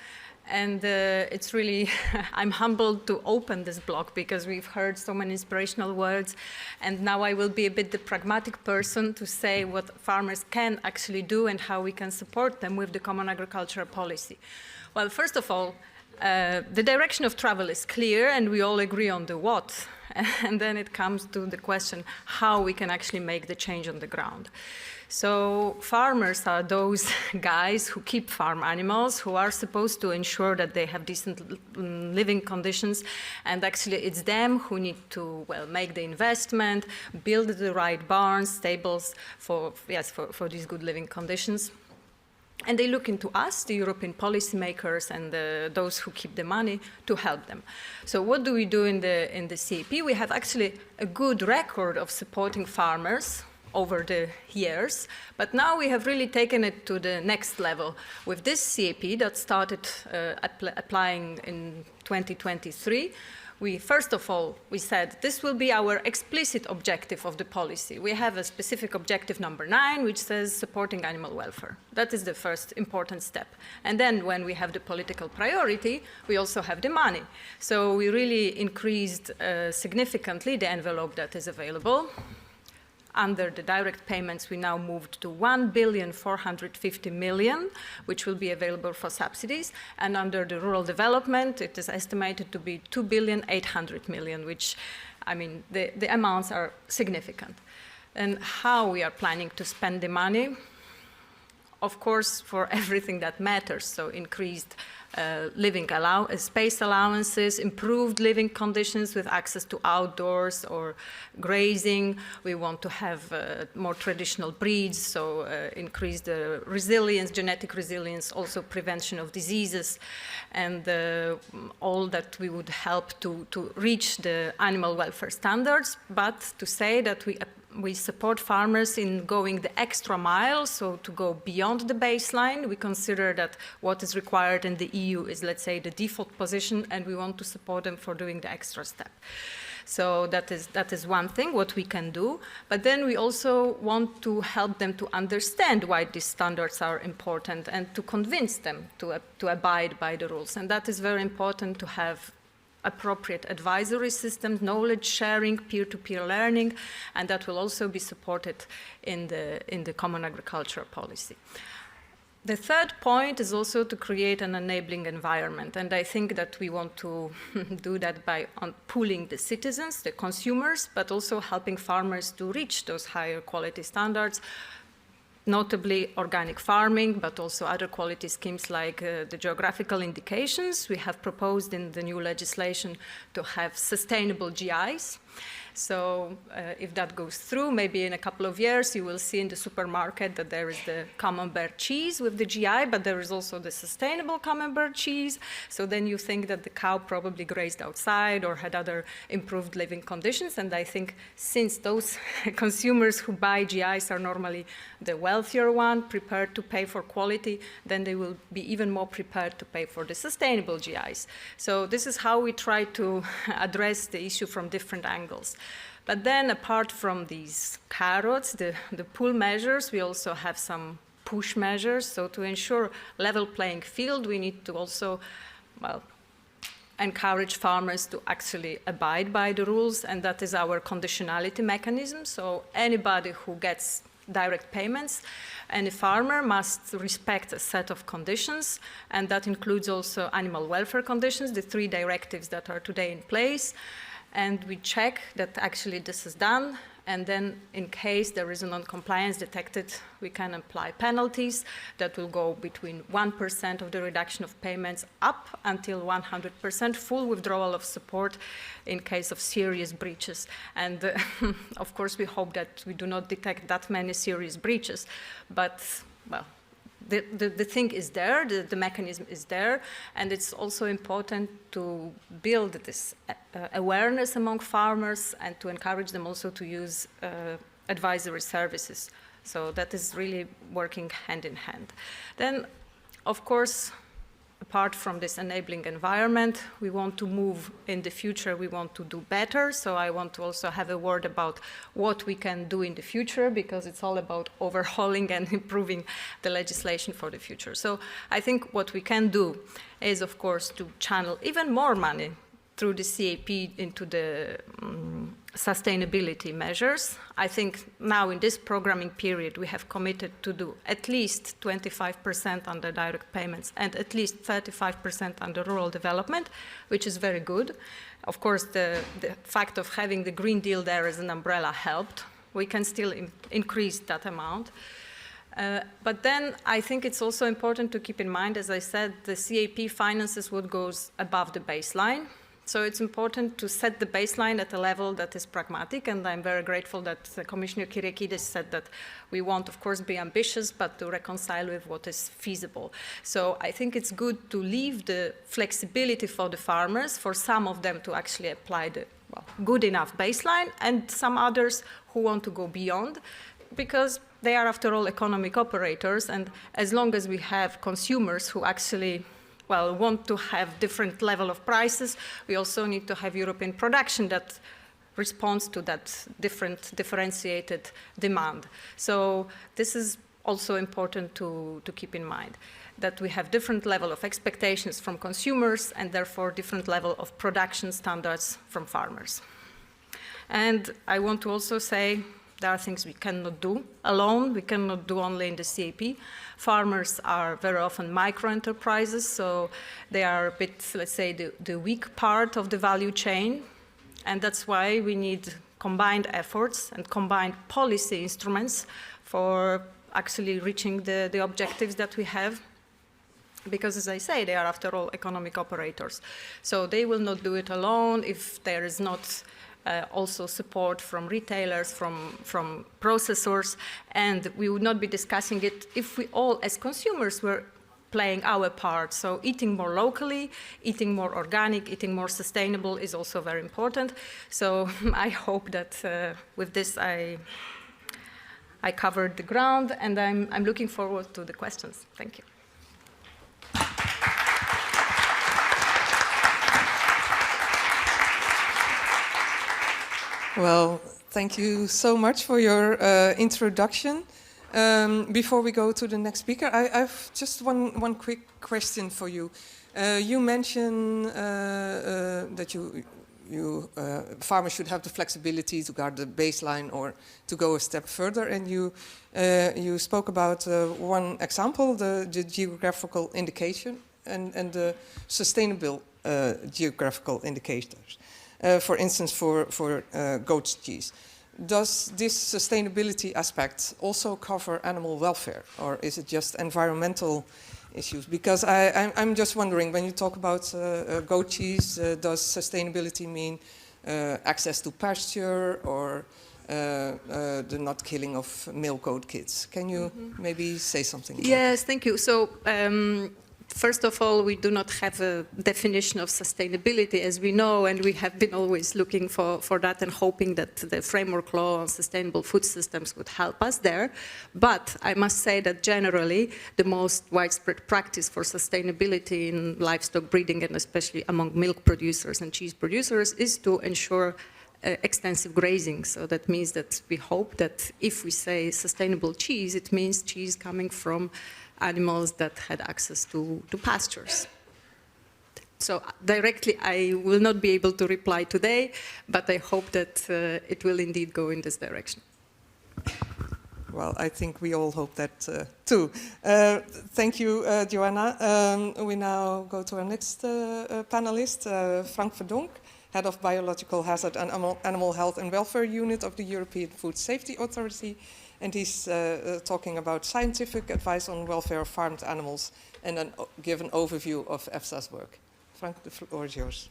And it's really, I'm humbled to open this blog because we've heard so many inspirational words. And now I will be a bit the pragmatic person to say what farmers can actually do and how we can support them with the Common Agricultural Policy. Well, first of all, the direction of travel is clear and we all agree on the what. And then it comes to the question how we can actually make the change on the ground. So farmers are those guys who keep farm animals, who are supposed to ensure that they have decent living conditions. And actually it's them who need to, well, make the investment, build the right barns, stables for these good living conditions. And they look into us, the European policymakers and those who keep the money, to help them. So what do we do in the CAP? We have actually a good record of supporting farmers over the years, but now we have really taken it to the next level with this CAP that started applying in 2023. First of all, we said this will be our explicit objective of the policy. We have a specific objective number 9, which says supporting animal welfare. That is the first important step. And then when we have the political priority, we also have the money. So we really increased significantly the envelope that is available. Under the direct payments, we now moved to 1,450 million, which will be available for subsidies. And under the rural development, it is estimated to be 2,800 million, which, I mean, the amounts are significant. And how we are planning to spend the money? Of course, for everything that matters, so increased space allowances, improved living conditions with access to outdoors or grazing. We want to have more traditional breeds, so increase the resilience, genetic resilience, also prevention of diseases, and all that we would help to reach the animal welfare standards, but to say that we support farmers in going the extra mile, so to go beyond the baseline. We consider that what is required in the EU is, let's say, the default position, and we want to support them for doing the extra step. So that is one thing, what we can do. But then we also want to help them to understand why these standards are important and to convince them to abide by the rules. And that is very important to have appropriate advisory systems, knowledge sharing, peer-to-peer learning, and that will also be supported in the Common Agricultural Policy. The third point is also to create an enabling environment, and I think that we want to do that by pooling the citizens, the consumers, but also helping farmers to reach those higher quality standards, notably organic farming, but also other quality schemes like the geographical indications. We have proposed in the new legislation to have sustainable GIs. So if that goes through, maybe in a couple of years, you will see in the supermarket that there is the camembert cheese with the GI, but there is also the sustainable camembert cheese. So then you think that the cow probably grazed outside or had other improved living conditions. And I think since those consumers who buy GIs are normally the wealthier one, prepared to pay for quality, then they will be even more prepared to pay for the sustainable GIs. So this is how we try to address the issue from different angles. But then apart from these carrots, the pull measures, we also have some push measures. So to ensure level playing field, we need to also, well, encourage farmers to actually abide by the rules, and that is our conditionality mechanism. So anybody who gets direct payments, any farmer must respect a set of conditions, and that includes also animal welfare conditions, the 3 directives that are today in place. And we check that actually this is done, and then in case there is a non-compliance detected, we can apply penalties that will go between 1% of the reduction of payments up until 100% full withdrawal of support in case of serious breaches. And of course, we hope that we do not detect that many serious breaches, but, well, the thing is there, the mechanism is there, and it's also important to build this awareness among farmers and to encourage them also to use advisory services. So that is really working hand in hand. Then, of course, apart from this enabling environment, we want to move in the future, we want to do better. So I want to also have a word about what we can do in the future, because it's all about overhauling and improving the legislation for the future. So I think what we can do is, of course, to channel even more money through the CAP into the sustainability measures. I think now in this programming period, we have committed to do at least 25% under direct payments and at least 35% under rural development, which is very good. Of course, the fact of having the Green Deal there as an umbrella helped. We can still increase that amount. But then I think it's also important to keep in mind, as I said, the CAP finances what goes above the baseline. So it's important to set the baseline at a level that is pragmatic, and I'm very grateful that Commissioner Kyriakides said that we want, of course, be ambitious, but to reconcile with what is feasible. So I think it's good to leave the flexibility for the farmers, for some of them to actually apply the good enough baseline, and some others who want to go beyond, because they are, after all, economic operators, and as long as we have consumers who actually want to have different level of prices, we also need to have European production that responds to that differentiated demand. So this is also important to keep in mind, that we have different level of expectations from consumers and therefore different level of production standards from farmers. And I want to also say there are things we cannot do alone. We cannot do only in the CAP. Farmers are very often micro-enterprises, so they are a bit, let's say, the weak part of the value chain. And that's why we need combined efforts and combined policy instruments for actually reaching the objectives that we have. Because, as I say, they are, after all, economic operators. So they will not do it alone if there is not also support from retailers, from processors, and we would not be discussing it if we all, as consumers, were playing our part. So eating more locally, eating more organic, eating more sustainable is also very important. So I hope that with this I covered the ground, and I'm looking forward to the questions. Thank you. Well, thank you so much for your introduction. Before we go to the next speaker, I've just one quick question for you. You mentioned that farmers should have the flexibility to guard the baseline or to go a step further, and you spoke about one example, the geographical indication and the sustainable geographical indicators. For instance, for goat's cheese. Does this sustainability aspect also cover animal welfare, or is it just environmental issues? Because I'm just wondering, when you talk about goat cheese, does sustainability mean access to pasture or the not killing of male goat kids? Can you maybe say something about Yes, thank you. So, first of all, we do not have a definition of sustainability, as we know, and we have been always looking for that and hoping that the framework law on sustainable food systems would help us there. But I must say that generally, the most widespread practice for sustainability in livestock breeding, and especially among milk producers and cheese producers, is to ensure extensive grazing. So that means that we hope that if we say sustainable cheese, it means cheese coming from animals that had access to pastures. So directly, I will not be able to reply today, but I hope that it will indeed go in this direction. Well, I think we all hope that too. Thank you, Joanna. We now go to our next panelist, Frank Verdonk, Head of Biological Hazard and Animal Health and Welfare Unit of the European Food Safety Authority. And he's talking about scientific advice on welfare of farmed animals and then give an overview of EFSA's work. Frank, the floor is yours.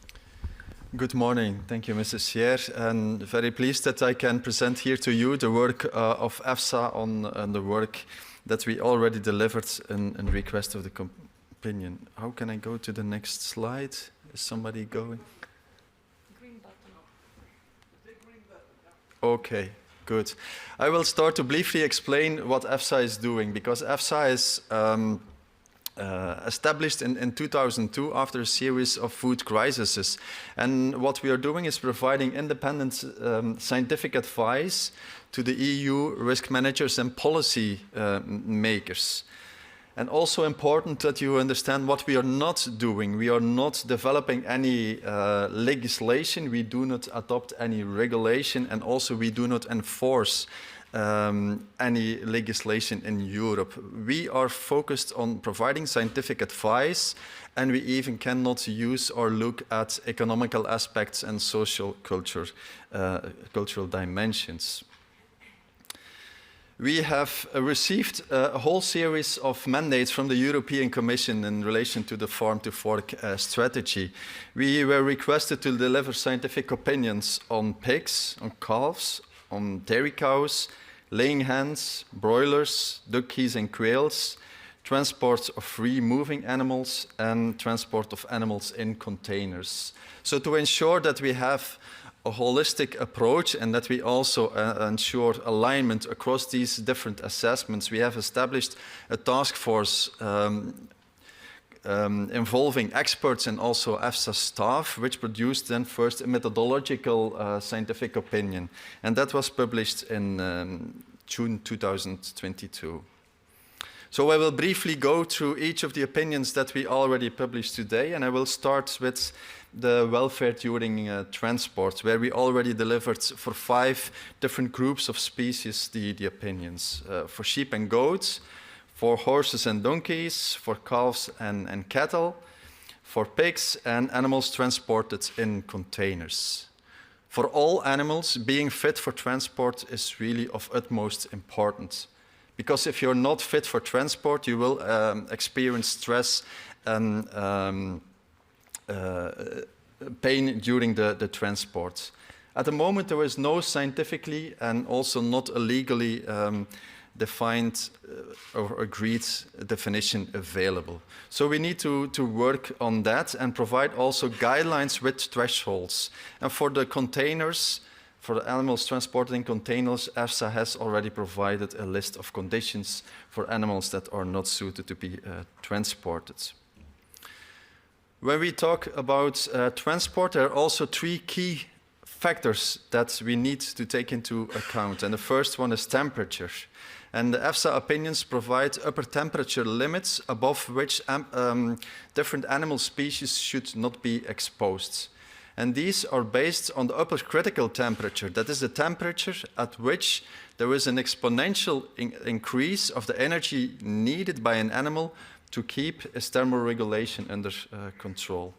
Good morning. Thank you, Mrs. Scheer. And very pleased that I can present here to you the work of EFSA on the work that we already delivered in request of the opinion. How can I go to the next slide? Is somebody going? Green button. The green button. Okay. Good. I will start to briefly explain what EFSA is doing, because EFSA is established in 2002 after a series of food crises. And what we are doing is providing independent scientific advice to the EU risk managers and policy makers. And also important that you understand what we are not doing. We are not developing any legislation, we do not adopt any regulation, and also we do not enforce any legislation in Europe. We are focused on providing scientific advice, and we even cannot use or look at economical aspects and social cultural dimensions. We have received a whole series of mandates from the European Commission in relation to the Farm to Fork strategy. We were requested to deliver scientific opinions on pigs, on calves, on dairy cows, laying hens, broilers, duckies and quails, transport of free-moving animals, and transport of animals in containers. So to ensure that we have a holistic approach and that we also ensure alignment across these different assessments, we have established a task force involving experts and also EFSA staff, which produced then first a methodological scientific opinion. And that was published in June 2022. So I will briefly go through each of the opinions that we already published today, and I will start with the welfare during transport, where we already delivered for 5 different groups of species the opinions. For sheep and goats, for horses and donkeys, for calves and cattle, for pigs and animals transported in containers. For all animals, being fit for transport is really of utmost importance. Because if you're not fit for transport, you will experience stress and pain during the transport. At the moment, there is no scientifically and also not a legally defined or agreed definition available. So we need to work on that and provide also guidelines with thresholds. And for the containers, for the animals transported in containers, EFSA has already provided a list of conditions for animals that are not suited to be transported. When we talk about transport, there are also 3 key factors that we need to take into account. And the first one is temperature. And the EFSA opinions provide upper temperature limits above which different animal species should not be exposed. And these are based on the upper critical temperature. That is the temperature at which there is an exponential increase of the energy needed by an animal to keep its thermoregulation under control.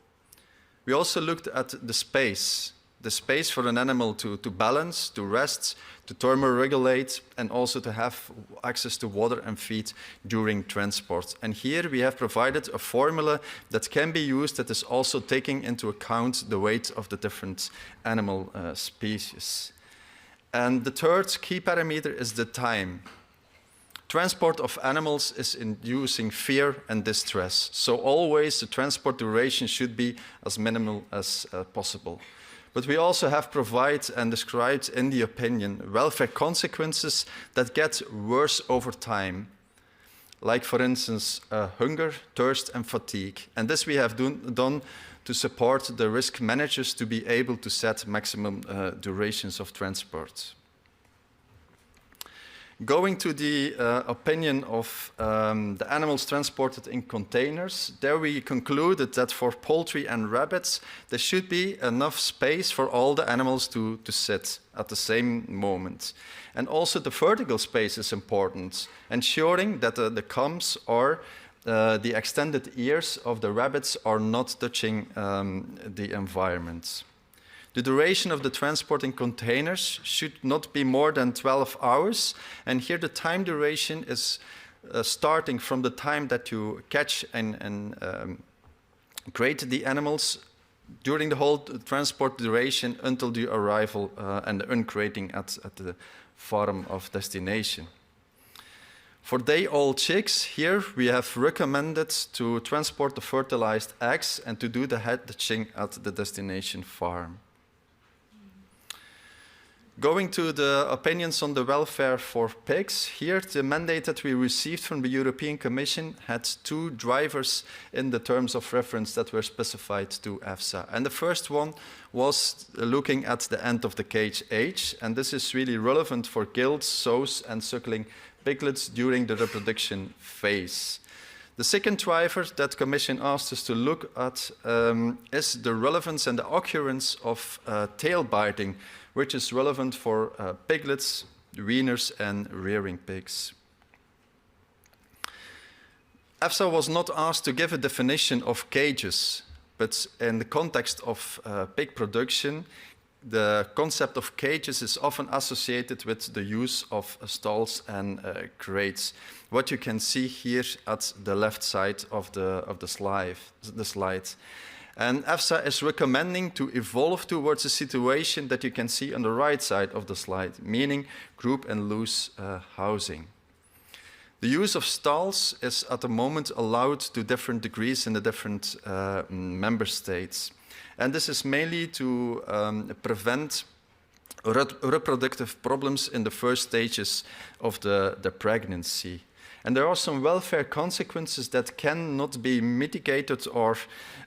We also looked at the space for an animal to balance, to rest, to thermoregulate, and also to have access to water and feed during transport. And here we have provided a formula that can be used that is also taking into account the weight of the different animal species. And the third key parameter is the time. Transport of animals is inducing fear and distress. So always the transport duration should be as minimal as possible. But we also have provided and described in the opinion welfare consequences that get worse over time, like for instance hunger, thirst and fatigue. And this we have done to support the risk managers to be able to set maximum durations of transport. Going to the opinion of the animals transported in containers, there we concluded that for poultry and rabbits, there should be enough space for all the animals to sit at the same moment. And also the vertical space is important, ensuring that the combs or the extended ears of the rabbits are not touching the environment. The duration of the transport in containers should not be more than 12 hours. And here the time duration is starting from the time that you catch and crate the animals during the whole transport duration until the arrival and the uncrating at the farm of destination. For day-old chicks, here we have recommended to transport the fertilized eggs and to do the hatching at the destination farm. Going to the opinions on the welfare for pigs, here the mandate that we received from the European Commission had two drivers in the terms of reference that were specified to EFSA. And the first one was looking at the end of the cage age, and this is really relevant for gilts, sows and suckling piglets during the reproduction phase. The second driver that Commission asked us to look at is the relevance and the occurrence of tail biting, which is relevant for piglets, weaners and rearing pigs. EFSA was not asked to give a definition of cages, but in the context of pig production, the concept of cages is often associated with the use of stalls and crates. What you can see here at the left side of the slide. And EFSA is recommending to evolve towards a situation that you can see on the right side of the slide, meaning group and loose housing. The use of stalls is at the moment allowed to different degrees in the different member states. And this is mainly to prevent reproductive problems in the first stages of the pregnancy. And there are some welfare consequences that cannot be mitigated or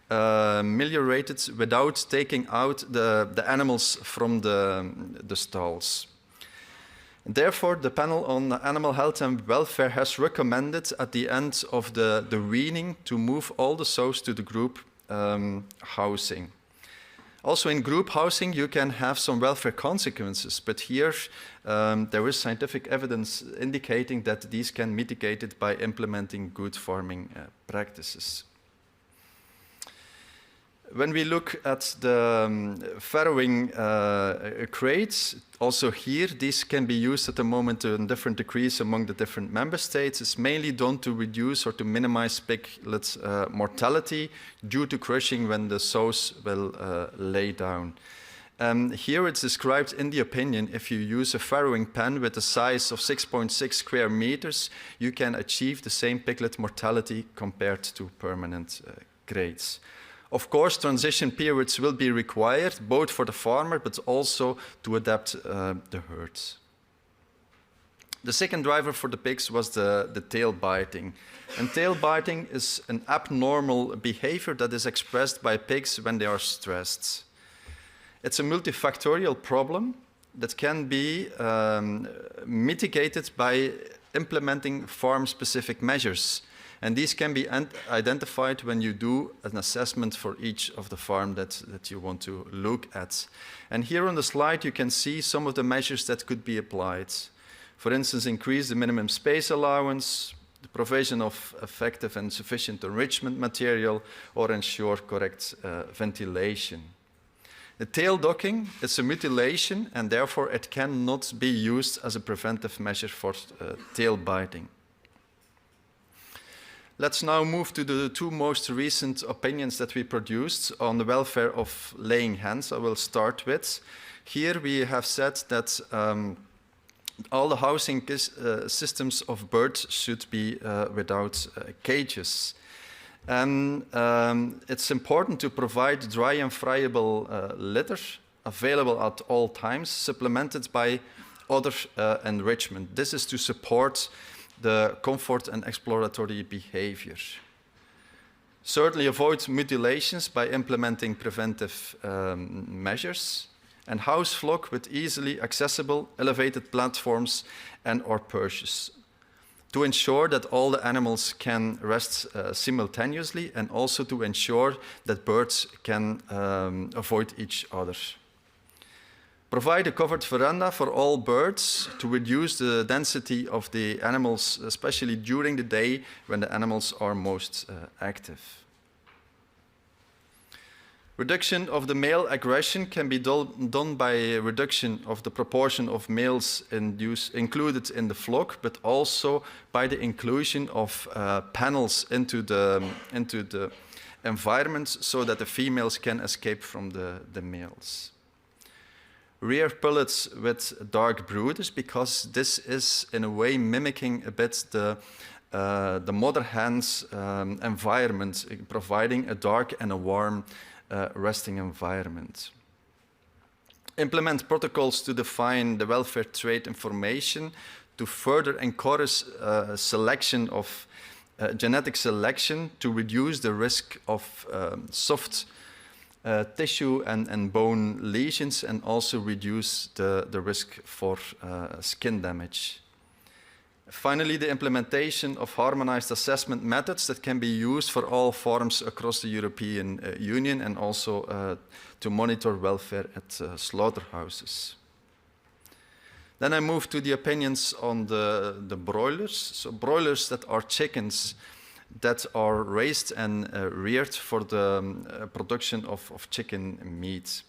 ameliorated without taking out the animals from the stalls. Therefore, the panel on animal health and welfare has recommended at the end of the weaning to move all the sows to the group housing. Also in group housing you can have some welfare consequences, but here there is scientific evidence indicating that these can be mitigated by implementing good farming practices. When we look at the farrowing crates, also here these can be used at the moment in different degrees among the different member states. It's mainly done to reduce or to minimize piglet mortality due to crushing when the sows will lay down. Here it's described in the opinion, if you use a farrowing pen with a size of 6.6 square meters, you can achieve the same piglet mortality compared to permanent crates. Of course, transition periods will be required, both for the farmer, but also to adapt the herds. The second driver for the pigs was the tail biting. And tail biting is an abnormal behavior that is expressed by pigs when they are stressed. It's a multifactorial problem that can be mitigated by implementing farm-specific measures. And these can be identified when you do an assessment for each of the farm that you want to look at. And here on the slide you can see some of the measures that could be applied. For instance, increase the minimum space allowance, the provision of effective and sufficient enrichment material, or ensure correct ventilation. The tail docking is a mutilation and therefore it cannot be used as a preventive measure for tail biting. Let's now move to the two most recent opinions that we produced on the welfare of laying hens. I will start with. Here we have said that all the housing systems of birds should be without cages. And it's important to provide dry and friable litter available at all times, supplemented by other enrichment. This is to support the comfort and exploratory behavior. Certainly avoid mutilations by implementing preventive measures, and house flock with easily accessible elevated platforms and or perches to ensure that all the animals can rest simultaneously, and also to ensure that birds can avoid each other. Provide a covered veranda for all birds to reduce the density of the animals, especially during the day when the animals are most active. Reduction of the male aggression can be done by a reduction of the proportion of males included in the flock, but also by the inclusion of panels into the environment so that the females can escape from the males. Rear pullets with dark brooders, because this is in a way mimicking a bit the mother hen's environment, providing a dark and a warm resting environment. implement protocols to define the welfare trait information, to further encourage selection of genetic selection to reduce the risk of soft tissue and bone lesions, and also reduce the risk for skin damage. Finally, the implementation of harmonized assessment methods that can be used for all farms across the European Union, and also to monitor welfare at slaughterhouses. Then I move to the opinions on the broilers. So broilers that are chickens that are raised and reared for the production of chicken meat.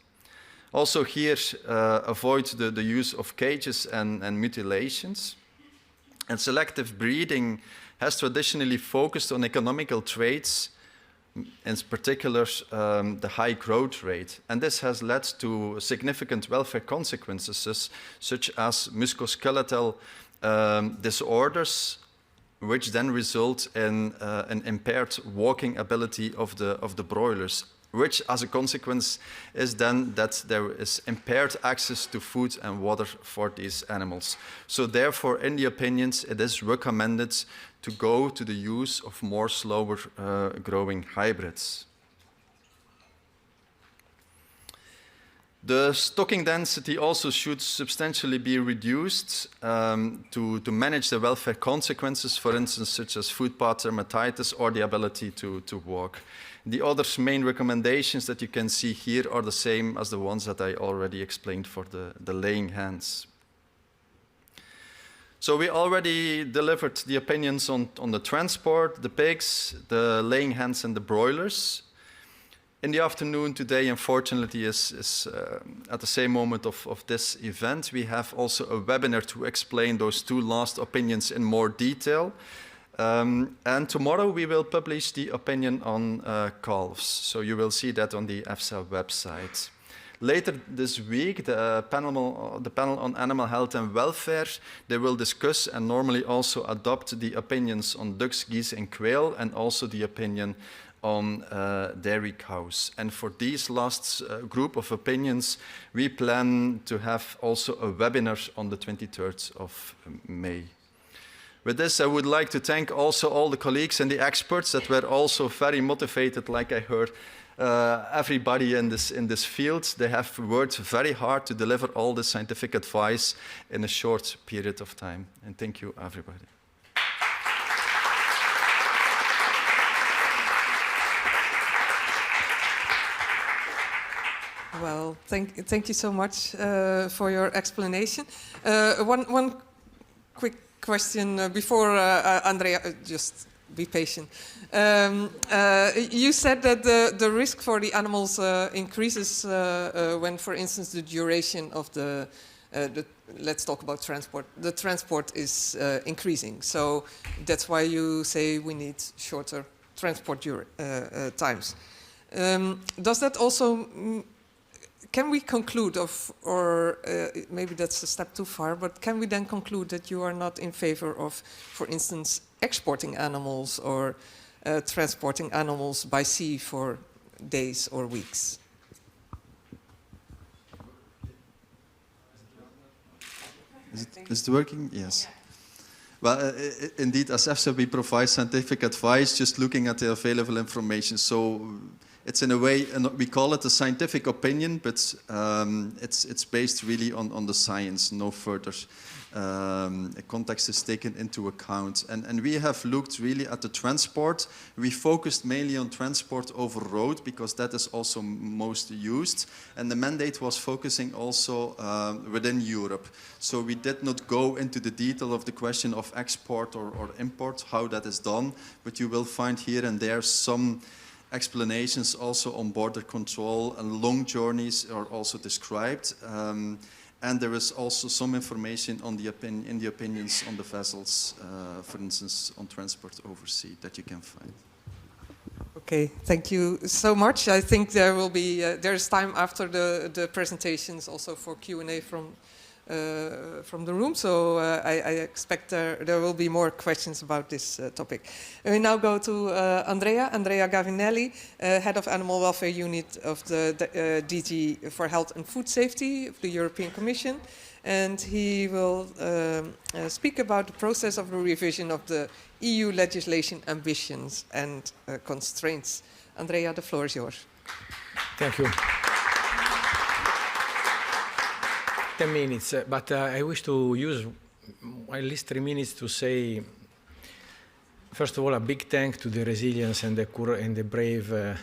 Also here, avoid the use of cages and mutilations. And selective breeding has traditionally focused on economical traits, in particular the high growth rate. And this has led to significant welfare consequences, such as musculoskeletal disorders, which then result in an impaired walking ability of the broilers, which as a consequence is then that there is impaired access to food and water for these animals. So therefore, in the opinions, it is recommended to go to the use of more slower growing hybrids. The stocking density also should substantially be reduced to manage the welfare consequences, for instance, such as foot path dermatitis or the ability to walk. The other main recommendations that you can see here are the same as the ones that I already explained for the laying hens. So we already delivered the opinions on the transport, the pigs, the laying hens and the broilers. In the afternoon today, unfortunately, is at the same moment of this event, we have also a webinar to explain those two last opinions in more detail. And tomorrow we will publish the opinion on calves. So you will see that on the EFSA website. Later this week, the panel on animal health and welfare, they will discuss and normally also adopt the opinions on ducks, geese and quail, and also the opinion on dairy cows. And for these last group of opinions, we plan to have also a webinar on the 23rd of May. With this, I would like to thank also all the colleagues and the experts that were also very motivated, like I heard everybody in this field. They have worked very hard to deliver all the scientific advice in a short period of time. And thank you, everybody. Well, thank you so much for your explanation. One quick question before Andrea, just be patient. You said that the risk for the animals increases when, for instance, the duration of let's talk about transport. The transport is increasing, so that's why you say we need shorter transport times. Does that also can we conclude or maybe that's a step too far, but can we then conclude that you are not in favor of, for instance, exporting animals or transporting animals by sea for days or weeks? Is it working? Yes. Well, indeed, as EFSA, we provide scientific advice just looking at the available information. So it's in a way, we call it a scientific opinion, but it's based really on the science. No further context is taken into account. And we have looked really at the transport. We focused mainly on transport over road because that is also most used. And the mandate was focusing also within Europe. So we did not go into the detail of the question of export or import, how that is done. But you will find here and there some explanations also on border control, and long journeys are also described. And there is also some information on in the opinions on the vessels, for instance, on transport overseas that you can find. Okay, thank you so much. I think there will be there's time after the presentations also for Q&A from the room, so I expect there will be more questions about this topic. We now go to Andrea Gavinelli, Head of Animal Welfare Unit of the DG for Health and Food Safety of the European Commission. And he will speak about the process of the revision of the EU legislation ambitions and constraints. Andrea, the floor is yours. Thank you. 10 minutes, but I wish to use at least 3 minutes to say, first of all, a big thank to the resilience and the brave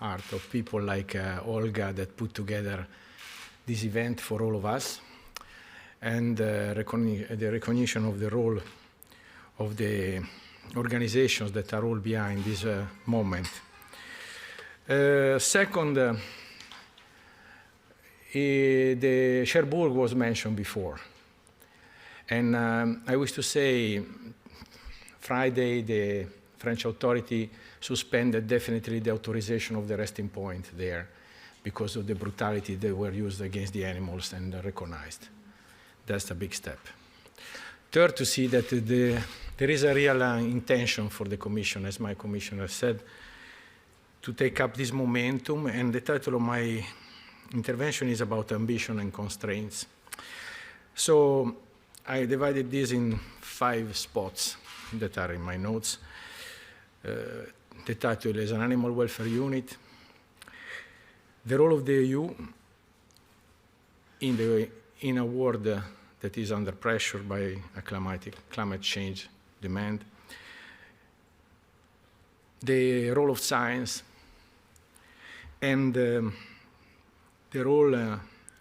heart of people like Olga that put together this event for all of us, and the recognition of the role of the organizations that are all behind this moment. Second, the Cherbourg was mentioned before. And I wish to say, Friday, the French authority suspended definitely the authorization of the resting point there because of the brutality that were used against the animals and recognized. That's a big step. Third, to see that there is a real intention for the Commission, as my Commissioner said, to take up this momentum, and the title of my intervention is about ambition and constraints. So I divided this in 5 spots that are in my notes. The title is an animal welfare unit, the role of the EU in a world that is under pressure by a climate change demand, the role of science, and the role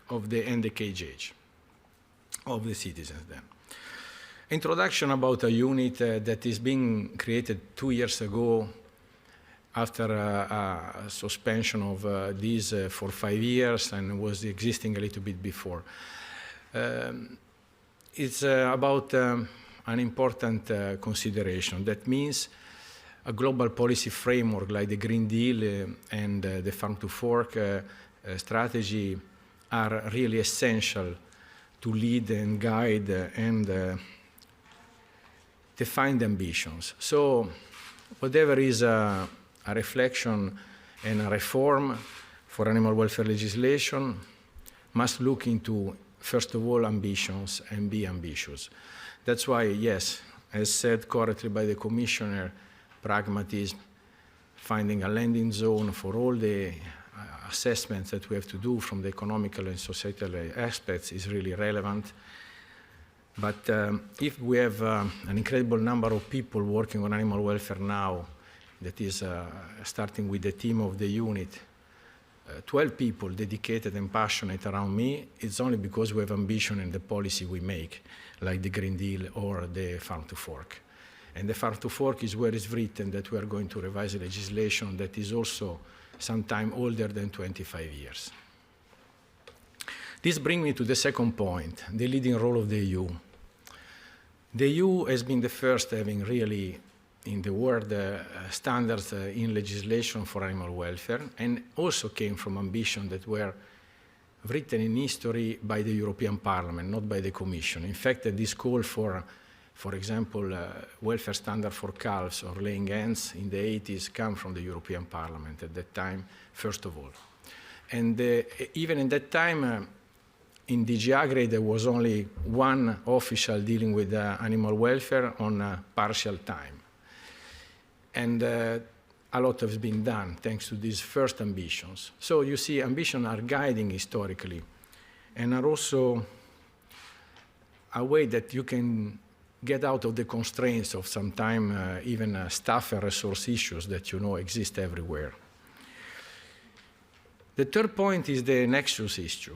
of the KJ, of the citizens then. Introduction about a unit that is being created 2 years ago after a suspension of this for 5 years and was existing a little bit before. It's about an important consideration. That means a global policy framework like the Green Deal and the Farm to Fork strategy are really essential to lead and guide and define the ambitions. So whatever is a reflection and a reform for animal welfare legislation must look into, first of all, ambitions and be ambitious. That's why, yes, as said correctly by the Commissioner, pragmatism, finding a landing zone for all the assessments that we have to do from the economical and societal aspects is really relevant. But if we have an incredible number of people working on animal welfare now, that is starting with the team of the unit, 12 people dedicated and passionate around me, it's only because we have ambition in the policy we make, like the Green Deal or the Farm to Fork. And the Farm to Fork is where it's written that we are going to revise legislation that is also sometime older than 25 years. This brings me to the second point, the leading role of the EU. The EU has been the first having really in the world standards in legislation for animal welfare, and also came from ambition that were written in history by the European Parliament, not by the Commission. In fact, this call for example, welfare standard for calves or laying hens in the 80s come from the European Parliament at that time, first of all. And even in that time, in DG Agri, there was only one official dealing with animal welfare on partial time. And a lot has been done thanks to these first ambitions. So you see, ambitions are guiding historically and are also a way that you can get out of the constraints of sometimes even staff and resource issues that you know exist everywhere. The third point is the nexus issue.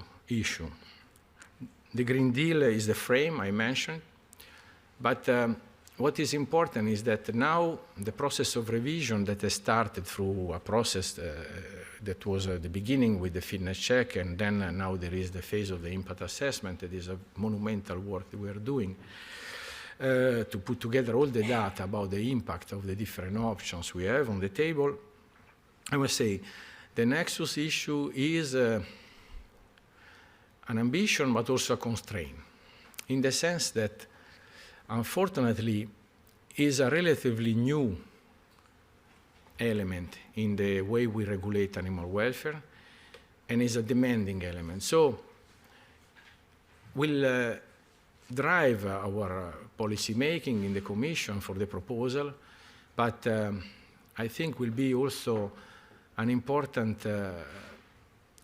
The Green Deal is the frame I mentioned, but what is important is that now the process of revision that has started through a process that was at the beginning with the fitness check, and then now there is the phase of the impact assessment. That is a monumental work that we are doing to put together all the data about the impact of the different options we have on the table. I must say the nexus issue is an ambition, but also a constraint, in the sense that, unfortunately, is a relatively new element in the way we regulate animal welfare, and is a demanding element. So we'll drive our policy making in the Commission for the proposal, but I think will be also an important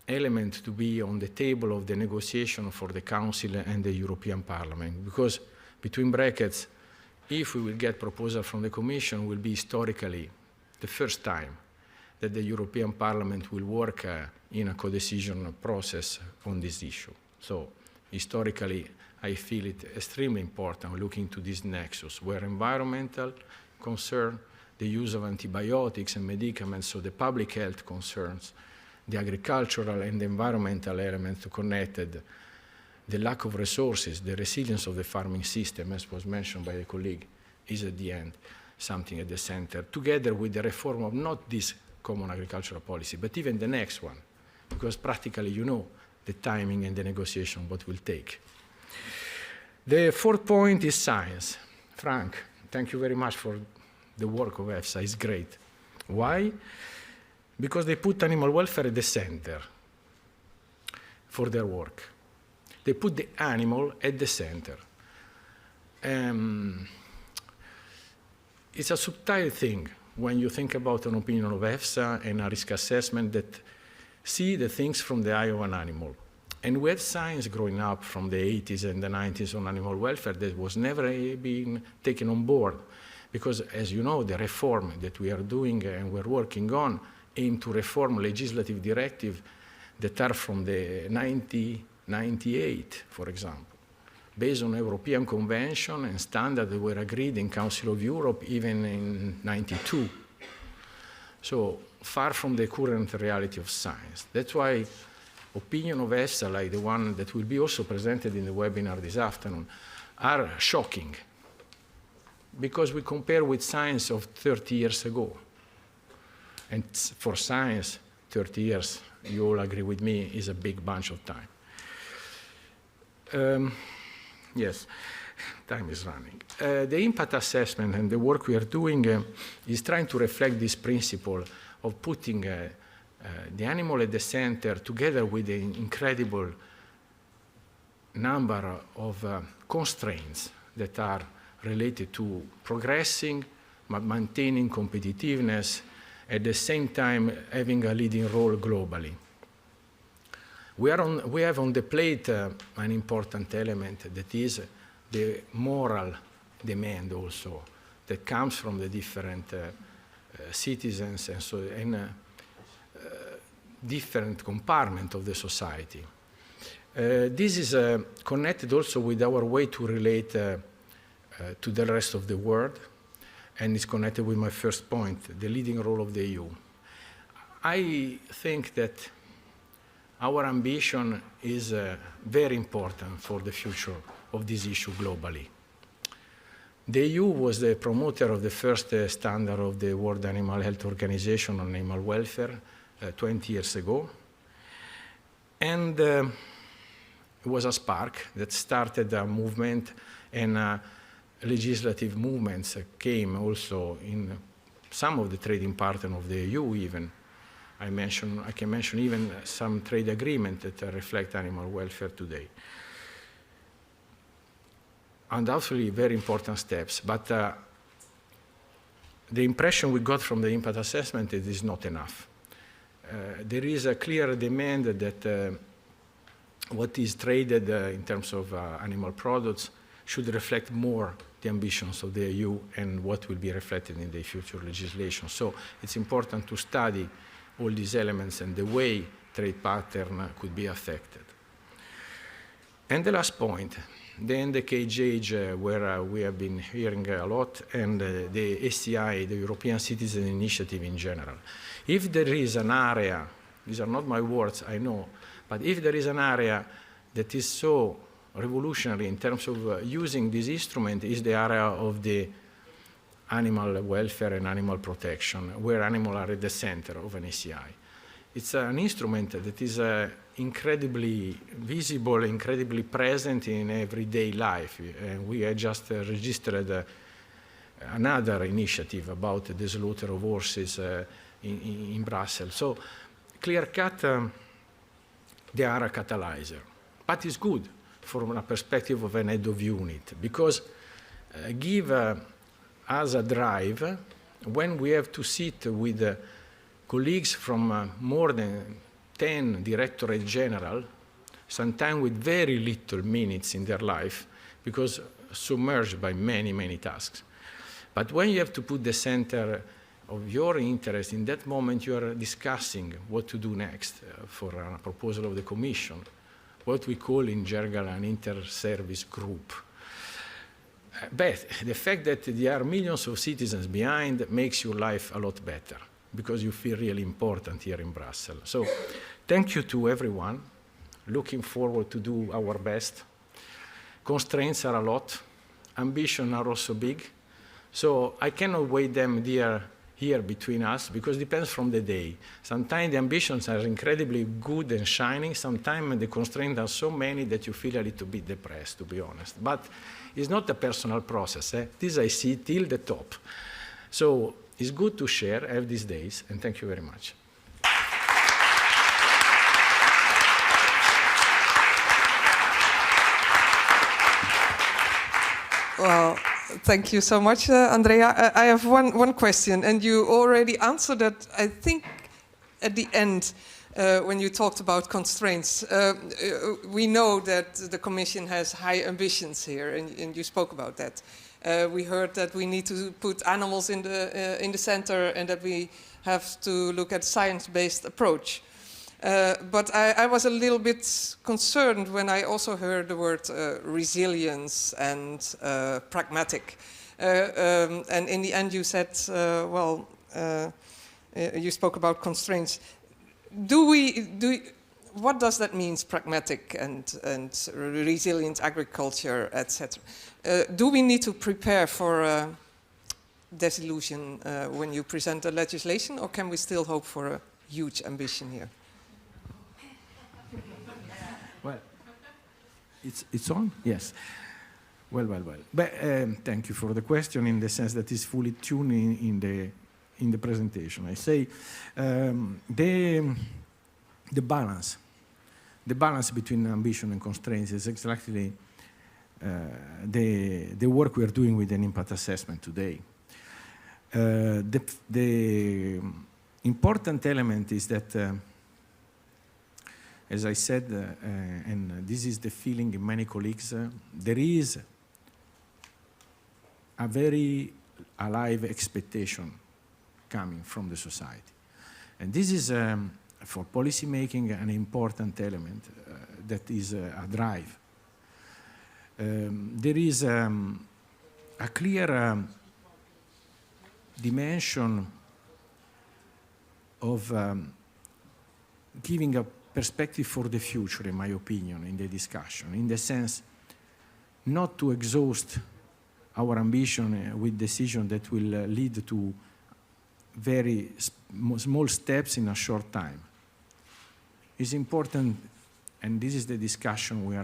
element to be on the table of the negotiation for the Council and the European Parliament, because, between brackets, if we will get proposal from the Commission, will be historically the first time that the European Parliament will work in a co-decision process on this issue. So historically, I feel it extremely important looking to this nexus where environmental concern, the use of antibiotics and medicaments, so the public health concerns, the agricultural and the environmental elements connected, the lack of resources, the resilience of the farming system, as was mentioned by a colleague, is at the end something at the center, together with the reform of not this common agricultural policy, but even the next one, because practically you know the timing and the negotiation what will take. The fourth point is science. Frank, thank you very much for the work of EFSA, it's great. Why? Because they put animal welfare at the center for their work. They put the animal at the center. It's a subtle thing when you think about an opinion of EFSA and a risk assessment that see the things from the eye of an animal. And we had science growing up from the 80s and the 90s on animal welfare that was never being taken on board. Because, as you know, the reform that we are doing and we're working on aim to reform legislative directives that are from the 1998, for example, based on European Convention and standards that were agreed in Council of Europe even in 92. So far from the current reality of science. That's why opinion of EFSA, like the one that will be also presented in the webinar this afternoon, are shocking, because we compare with science of 30 years ago. And for science, 30 years, you all agree with me, is a big bunch of time. Yes, time is running. The impact assessment and the work we are doing is trying to reflect this principle of putting the animal at the center together with the incredible number of constraints that are related to progressing, but maintaining competitiveness, at the same time having a leading role globally. We have on the plate an important element that is the moral demand also that comes from the different citizens and so different compartment of the society. This is connected also with our way to relate to the rest of the world, and it's connected with my first point, the leading role of the EU. I think that our ambition is very important for the future of this issue globally. The EU was the promoter of the first standard of the World Animal Health Organization on animal welfare 20 years ago. And it was a spark that started a movement, and legislative movements came also in some of the trading partners of the EU even. I can mention even some trade agreements that reflect animal welfare today. Undoubtedly very important steps, but the impression we got from the impact assessment is it is not enough. There is a clear demand that what is traded in terms of animal products should reflect more the ambitions of the EU and what will be reflected in the future legislation. So it's important to study all these elements and the way trade pattern could be affected. And the last point, the NDK age where we have been hearing a lot, and the SCI, the European Citizen Initiative in general. If there is an area, these are not my words, I know, but if there is an area that is so revolutionary in terms of using this instrument, is the area of the animal welfare and animal protection, where animals are at the center of an SCI. It's an instrument that is incredibly visible, incredibly present in everyday life. We had just registered another initiative about the slaughter of horses in Brussels. So clear-cut, they are a catalyzer. But it's good from a perspective of an head of unit, because give us a drive when we have to sit with colleagues from more than 10 directorate general, sometimes with very little minutes in their life, because submerged by many, many tasks. But when you have to put the center of your interest, in that moment you are discussing what to do next for a proposal of the Commission, what we call in jargon an inter-service group. But the fact that there are millions of citizens behind makes your life a lot better, because you feel really important here in Brussels. So thank you to everyone. Looking forward to do our best. Constraints are a lot. Ambitions are also big. So I cannot weigh them here between us, because it depends from the day. Sometimes the ambitions are incredibly good and shining. Sometimes the constraints are so many that you feel a little bit depressed, to be honest. But it's not a personal process. This I see till the top. So it's good to share, have these days, and thank you very much. Well, thank you so much, Andrea. I have one question, and you already answered that, I think, at the end, when you talked about constraints. We know that the Commission has high ambitions here, and you spoke about that. We heard that we need to put animals in the center, and that we have to look at science-based approach. But I was a little bit concerned when I also heard the word resilience and pragmatic. And in the end you said, you spoke about constraints. What does that mean, pragmatic and resilient agriculture, etc.? Do we need to prepare for disillusion when you present the legislation, or can we still hope for a huge ambition here? Well, it's on? Yes. Well. But thank you for the question, in the sense that it's fully tuned in the presentation. I say the balance between ambition and constraints is exactly the work we are doing with an impact assessment today. The important element is that, as I said, and this is the feeling in many colleagues, there is a very alive expectation coming from the society. And this is, for policy making, an important element that is a drive. There is a clear dimension of giving a perspective for the future, in my opinion, in the discussion, in the sense not to exhaust our ambition with decisions that will lead to very small steps in a short time. It's important, and this is the discussion we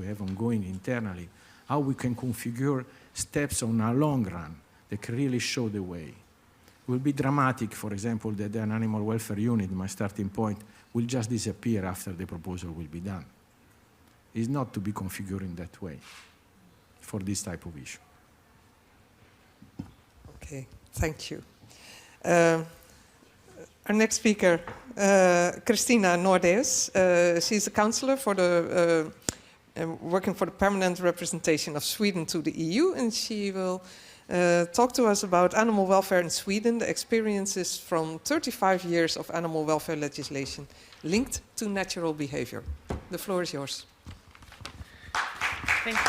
have ongoing internally, how we can configure steps on a long run that can really show the way. It will be dramatic, for example, that an animal welfare unit, my starting point, will just disappear after the proposal will be done. It's not to be configured in that way for this type of issue. Okay, thank you. Our next speaker, Christina Nordeus. She's a councillor for the working for the permanent representation of Sweden to the EU, and she will talk to us about animal welfare in Sweden, the experiences from 35 years of animal welfare legislation linked to natural behavior. The floor is yours. Thank you.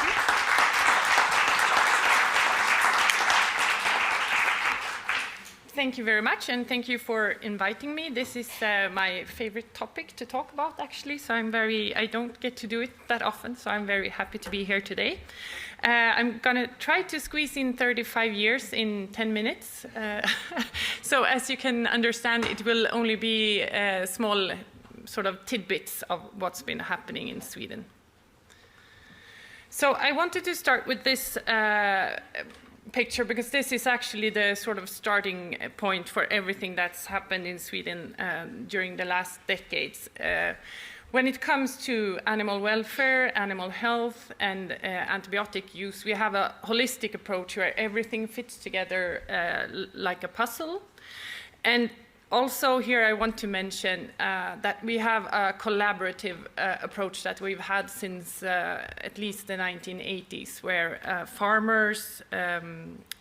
Thank you very much, and thank you for inviting me. This is my favorite topic to talk about, actually, so I don't get to do it that often, so I'm very happy to be here today. I'm going to try to squeeze in 35 years in 10 minutes. So as you can understand, it will only be small sort of tidbits of what's been happening in Sweden. So I wanted to start with this picture because this is actually the sort of starting point for everything that's happened in Sweden during the last decades. When it comes to animal welfare, animal health, and antibiotic use, we have a holistic approach where everything fits together like a puzzle. And also here I want to mention that we have a collaborative approach that we've had since at least the 1980s, where farmers,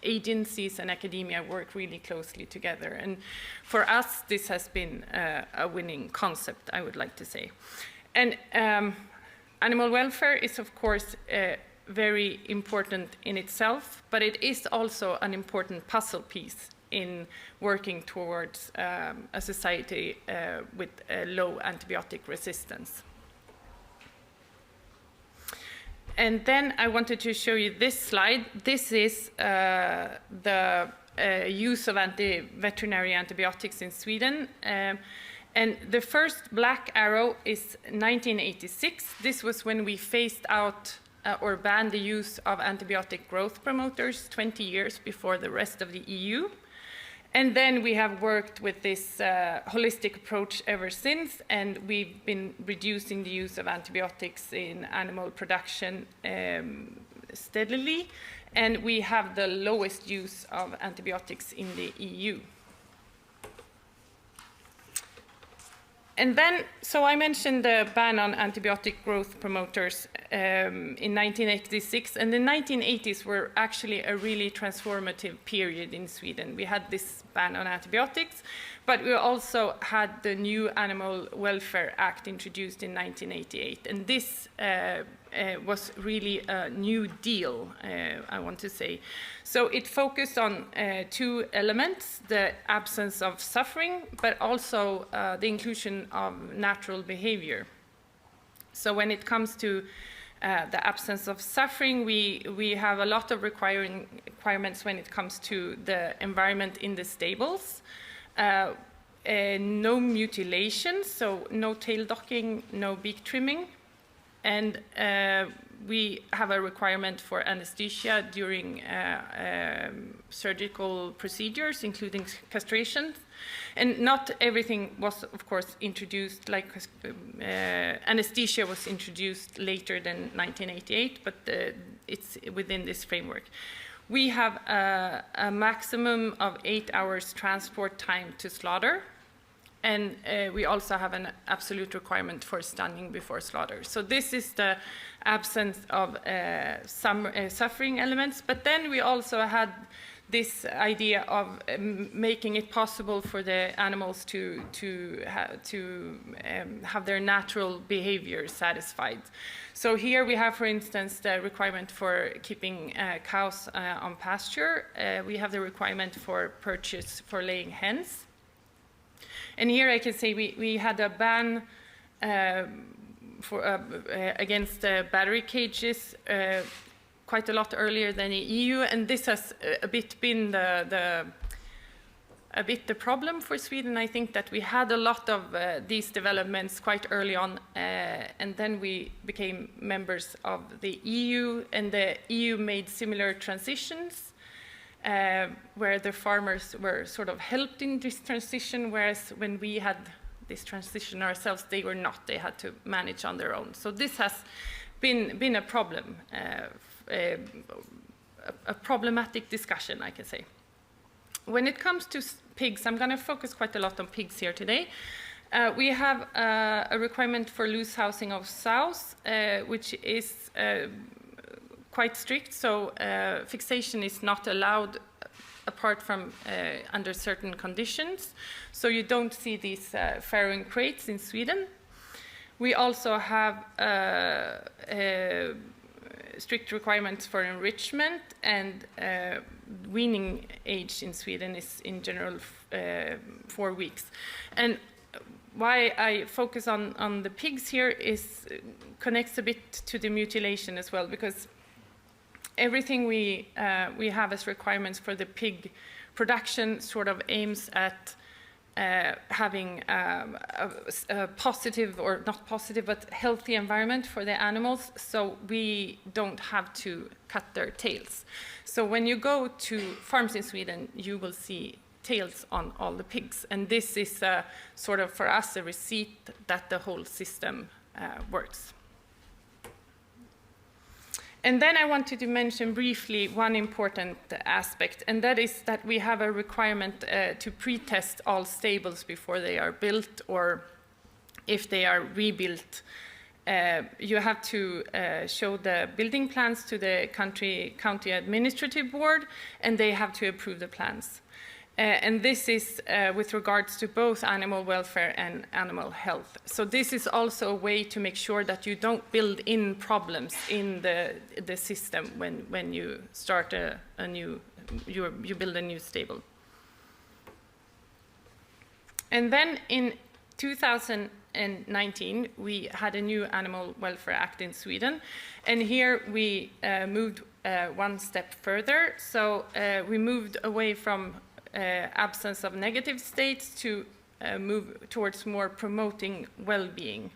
agencies and academia work really closely together. And for us, this has been a winning concept, I would like to say. And animal welfare is, of course, very important in itself, but it is also an important puzzle piece in working towards a society with low antibiotic resistance. And then I wanted to show you this slide. This is the use of veterinary antibiotics in Sweden. And the first black arrow is 1986. This was when we phased out or banned the use of antibiotic growth promoters 20 years before the rest of the EU. And then we have worked with this holistic approach ever since, and we've been reducing the use of antibiotics in animal production steadily, and we have the lowest use of antibiotics in the EU. And then, so I mentioned the ban on antibiotic growth promoters in 1986, and the 1980s were actually a really transformative period in Sweden. We had this ban on antibiotics, but we also had the new Animal Welfare Act introduced in 1988, and this was really a new deal, I want to say. So it focused on two elements, the absence of suffering, but also the inclusion of natural behavior. So when it comes to the absence of suffering, we have a lot of requirements when it comes to the environment in the stables. No mutilations, so no tail docking, no beak trimming. And we have a requirement for anesthesia during surgical procedures, including castration. And not everything was, of course, introduced, like anesthesia was introduced later than 1988, but it's within this framework. We have a maximum of 8 hours transport time to slaughter. And we also have an absolute requirement for stunning before slaughter. So this is the absence of some suffering elements. But then we also had this idea of making it possible for the animals to have their natural behavior satisfied. So here we have, for instance, the requirement for keeping cows on pasture. We have the requirement for purchase for laying hens. And here I can say we had a ban against battery cages quite a lot earlier than the EU, and this has a bit been the problem for Sweden. I think that we had a lot of these developments quite early on, and then we became members of the EU, and the EU made similar transitions. Where the farmers were sort of helped in this transition, whereas when we had this transition ourselves, they were not. They had to manage on their own. So this has been a problem, a problematic discussion, I can say. When it comes to pigs, I'm going to focus quite a lot on pigs here today. We have a requirement for loose housing of sows, which is quite strict, so fixation is not allowed apart from under certain conditions. So you don't see these farrowing crates in Sweden. We also have strict requirements for enrichment, and weaning age in Sweden is in general 4 weeks. And why I focus on the pigs here is connects a bit to the mutilation as well, because everything we have as requirements for the pig production sort of aims at having a positive, or not positive, but healthy environment for the animals, so we don't have to cut their tails. So when you go to farms in Sweden, you will see tails on all the pigs. And this is sort of, for us, a receipt that the whole system works. And then I wanted to mention briefly one important aspect, and that is that we have a requirement to pre-test all stables before they are built, or if they are rebuilt. You have to show the building plans to the county administrative board, and they have to approve the plans. And this is with regards to both animal welfare and animal health. So this is also a way to make sure that you don't build in problems in the system when you start you build a new stable. And then in 2019, we had a new Animal Welfare Act in Sweden. And here we moved one step further. So we moved away from absence of negative states to move towards more promoting well-being.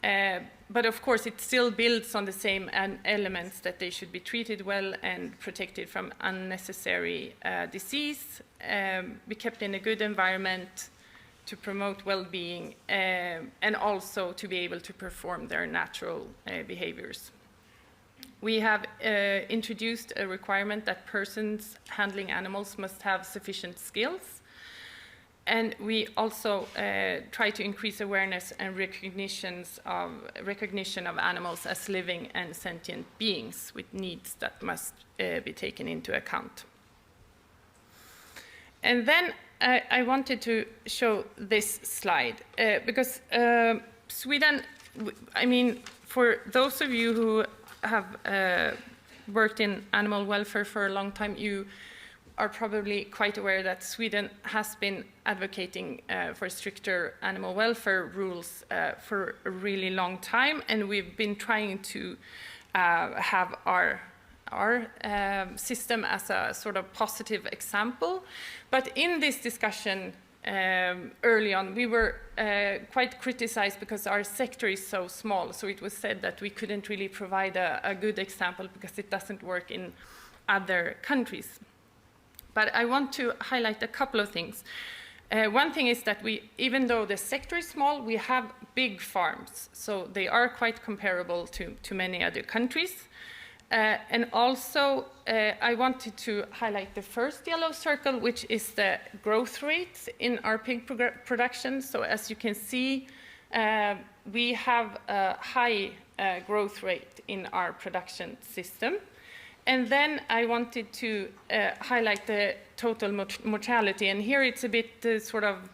But of course, it still builds on the same elements, that they should be treated well and protected from unnecessary disease, be kept in a good environment, to promote well-being, and also to be able to perform their natural behaviors. We have introduced a requirement that persons handling animals must have sufficient skills. And we also try to increase awareness and recognition of animals as living and sentient beings with needs that must be taken into account. And then I wanted to show this slide because Sweden, I mean, for those of you who have worked in animal welfare for a long time, you are probably quite aware that Sweden has been advocating for stricter animal welfare rules for a really long time, and we've been trying to have our system as a sort of positive example. But in this discussion early on, we were quite criticized because our sector is so small. So it was said that we couldn't really provide a good example because it doesn't work in other countries. But I want to highlight a couple of things. One thing is that even though the sector is small, we have big farms. So they are quite comparable to many other countries. And also, I wanted to highlight the first yellow circle, which is the growth rate in our pig production. So as you can see, we have a high growth rate in our production system. And then I wanted to highlight the total mortality. And here it's a bit sort of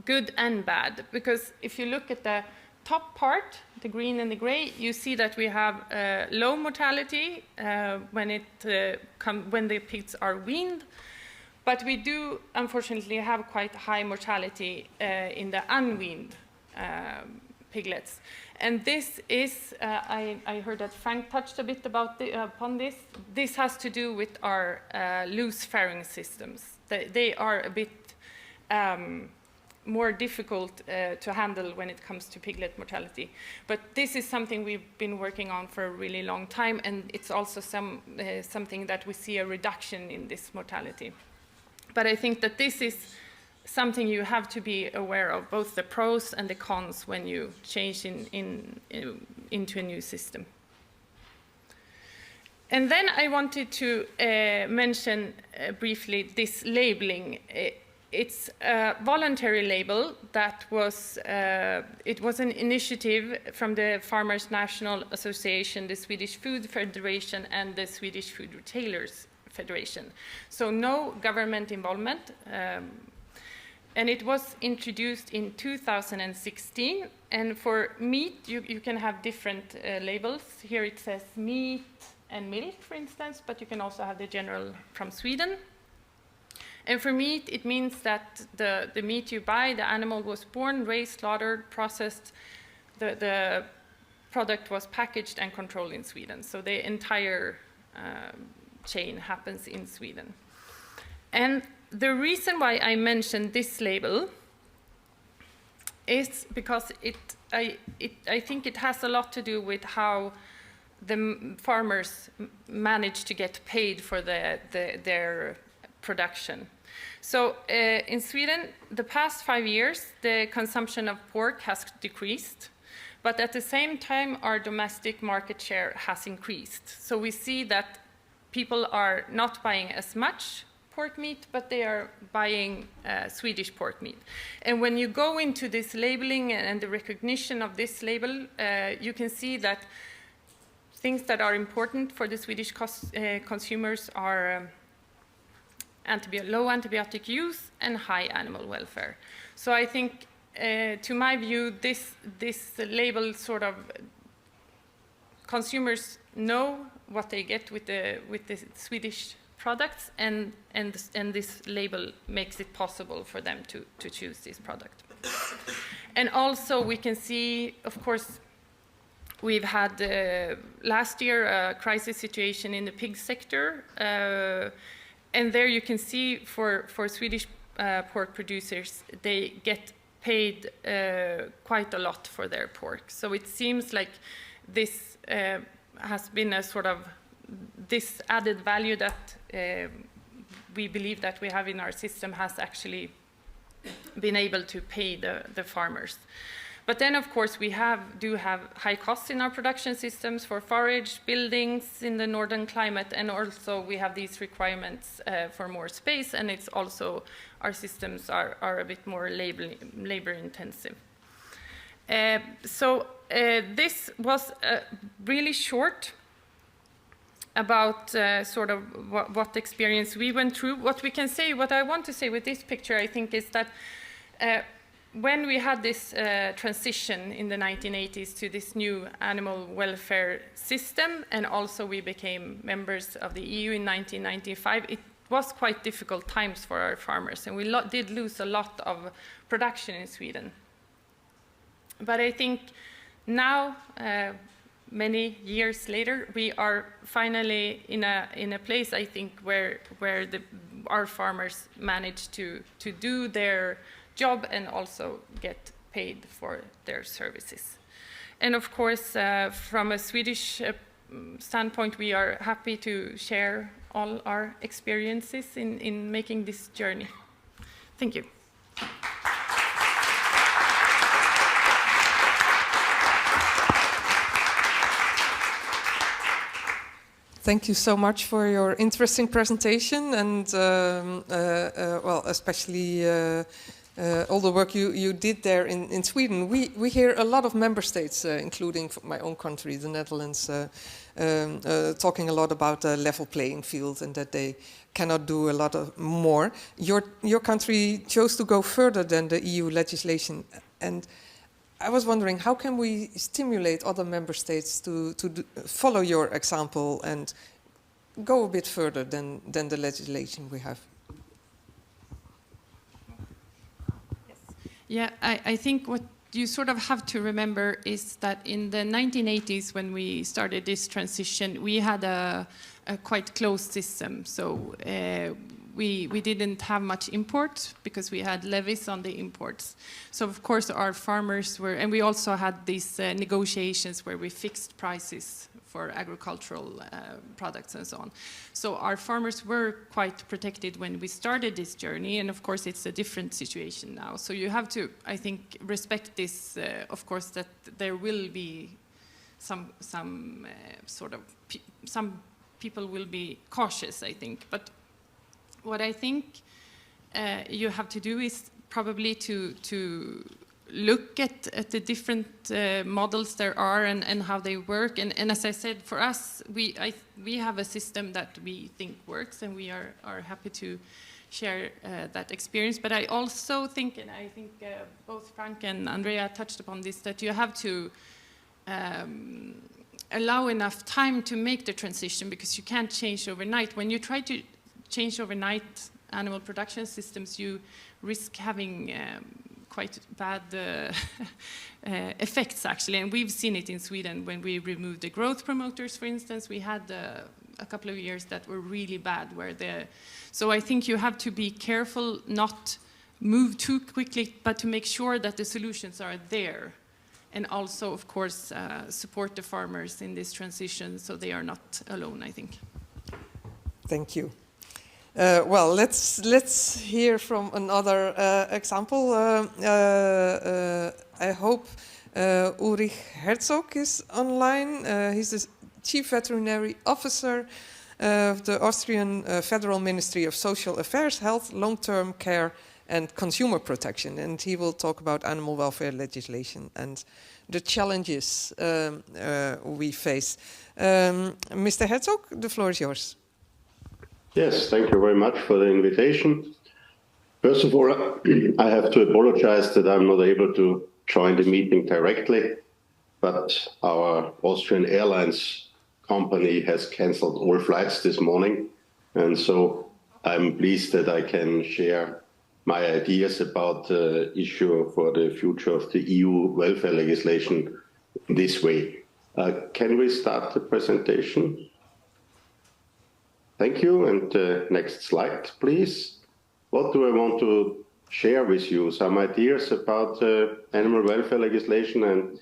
good and bad, because if you look at the top part, the green and the gray, you see that we have low mortality when the pigs are weaned, but we do unfortunately have quite high mortality in the unweaned piglets. And this is, I heard that Frank touched a bit upon this. This has to do with our loose farrowing systems. They are a bit more difficult to handle when it comes to piglet mortality. But this is something we've been working on for a really long time, and it's also something that we see a reduction in this mortality. But I think that this is something you have to be aware of, both the pros and the cons when you change into a new system. And then I wanted to mention briefly this labeling. It's a voluntary label that was, it was an initiative from the Farmers National Association, the Swedish Food Federation, and the Swedish Food Retailers Federation. So no government involvement. And it was introduced in 2016. And for meat, you can have different labels. Here it says meat and milk, for instance, but you can also have the general from Sweden. And for meat, it means that the meat you buy, the animal was born, raised, slaughtered, processed, the product was packaged and controlled in Sweden. So the entire chain happens in Sweden. And the reason why I mentioned this label is because I think it has a lot to do with how the farmers manage to get paid for their production. So in Sweden, the past 5 years, the consumption of pork has decreased, but at the same time, our domestic market share has increased. So we see that people are not buying as much pork meat, but they are buying Swedish pork meat. And when you go into this labeling and the recognition of this label, you can see that things that are important for the Swedish consumers are low antibiotic use and high animal welfare. So I think, to my view, this label sort of, consumers know what they get with the Swedish products, and this label makes it possible for them to choose this product. And also we can see, of course, we've had last year a crisis situation in the pig sector, and there you can see for Swedish pork producers, they get paid quite a lot for their pork. So it seems like this has been a sort of this added value that we believe that we have in our system has actually been able to pay the farmers. But then, of course, we do have high costs in our production systems for forage, buildings in the northern climate, and also we have these requirements for more space, and it's also, our systems are a bit more labor intensive. So this was really short about sort of what experience we went through. What we can say, what I want to say with this picture, I think, is that when we had this transition in the 1980s to this new animal welfare system, and also we became members of the EU in 1995, it was quite difficult times for our farmers, and we did lose a lot of production in Sweden. But I think now, many years later, we are finally in a place, I think, where our farmers manage to do their job and also get paid for their services. And of course, from a Swedish standpoint, we are happy to share all our experiences in making this journey. Thank you. Thank you so much for your interesting presentation, and well, especially all the work you did there in Sweden. We hear a lot of member states, including my own country, the Netherlands, talking a lot about a level playing field and that they cannot do a lot more. Your country chose to go further than the EU legislation, and I was wondering, how can we stimulate other member states to follow your example and go a bit further than the legislation we have? Yeah, I think what you sort of have to remember is that in the 1980s, when we started this transition, we had a quite closed system. So we didn't have much import because we had levies on the imports. So of course our farmers were, and we also had these negotiations where we fixed prices for agricultural products and so on. So our farmers were quite protected when we started this journey, and of course it's a different situation now. So you have to, I think, respect this, of course, that there will be some people will be cautious, I think. But what I think you have to do is probably to look at the different models there are and how they work. And as I said, for us, we have a system that we think works, and we are happy to share that experience. But I also think, and I think both Frank and Andrea touched upon this, that you have to allow enough time to make the transition, because you can't change overnight. When you try to change overnight animal production systems, you risk having quite bad effects, actually. And we've seen it in Sweden when we removed the growth promoters, for instance. We had a couple of years that were really bad. So I think you have to be careful not move too quickly, but to make sure that the solutions are there. And also, of course, support the farmers in this transition so they are not alone, I think. Thank you. Well, let's hear from another example. I hope Ulrich Herzog is online. He's the Chief Veterinary Officer of the Austrian Federal Ministry of Social Affairs, Health, Long-Term Care and Consumer Protection. And he will talk about animal welfare legislation and the challenges we face. Mr. Herzog, the floor is yours. Yes, thank you very much for the invitation. First of all, I have to apologize that I'm not able to join the meeting directly, but our Austrian Airlines company has cancelled all flights this morning, and so I'm pleased that I can share my ideas about the issue for the future of the EU welfare legislation in this way. Can we start the presentation? Thank you, and next slide, please. What do I want to share with you? Some ideas about animal welfare legislation, and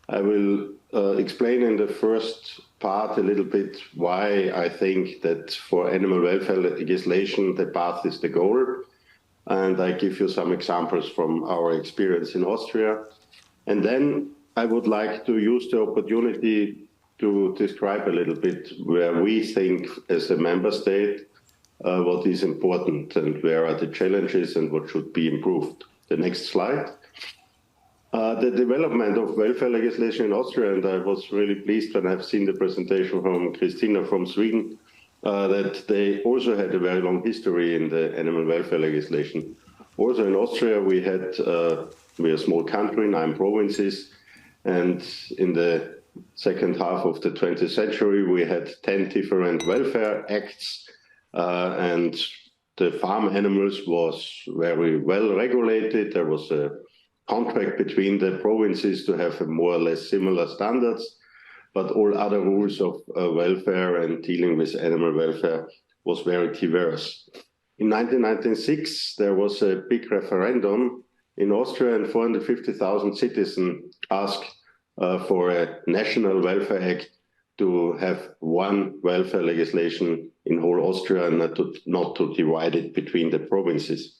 I will explain in the first part a little bit why I think that for animal welfare legislation, the path is the goal. And I give you some examples from our experience in Austria. And then I would like to use the opportunity to describe a little bit where we think as a member state what is important and where are the challenges and what should be improved. The next slide. The development of welfare legislation in Austria, and I was really pleased when I've seen the presentation from Christina from Sweden, that they also had a very long history in the animal welfare legislation. Also in Austria, we're a small country, 9 provinces, and in the second half of the 20th century, we had 10 different welfare acts, and the farm animals was very well regulated. There was a contract between the provinces to have a more or less similar standards, but all other rules of welfare and dealing with animal welfare was very diverse. In 1996, there was a big referendum in Austria, and 450,000 citizens asked for a national welfare act to have one welfare legislation in whole Austria and not to divide it between the provinces.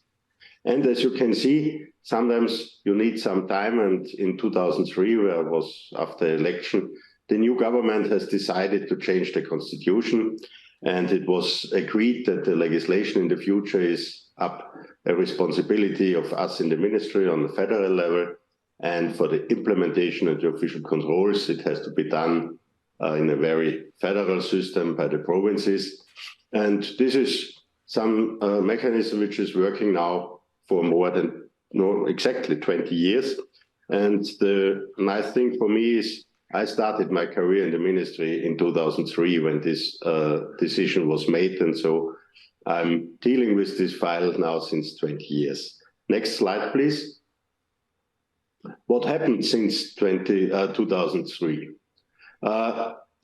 And as you can see, sometimes you need some time, and in 2003, where it was after election, the new government has decided to change the constitution, and it was agreed that the legislation in the future is up a responsibility of us in the ministry on the federal level, and for the implementation and the official controls, it has to be done in a very federal system by the provinces. And this is some mechanism which is working now for more than exactly 20 years. And the nice thing for me is I started my career in the ministry in 2003 when this decision was made. And so I'm dealing with this file now since 20 years. Next slide, please. What happened since 2003?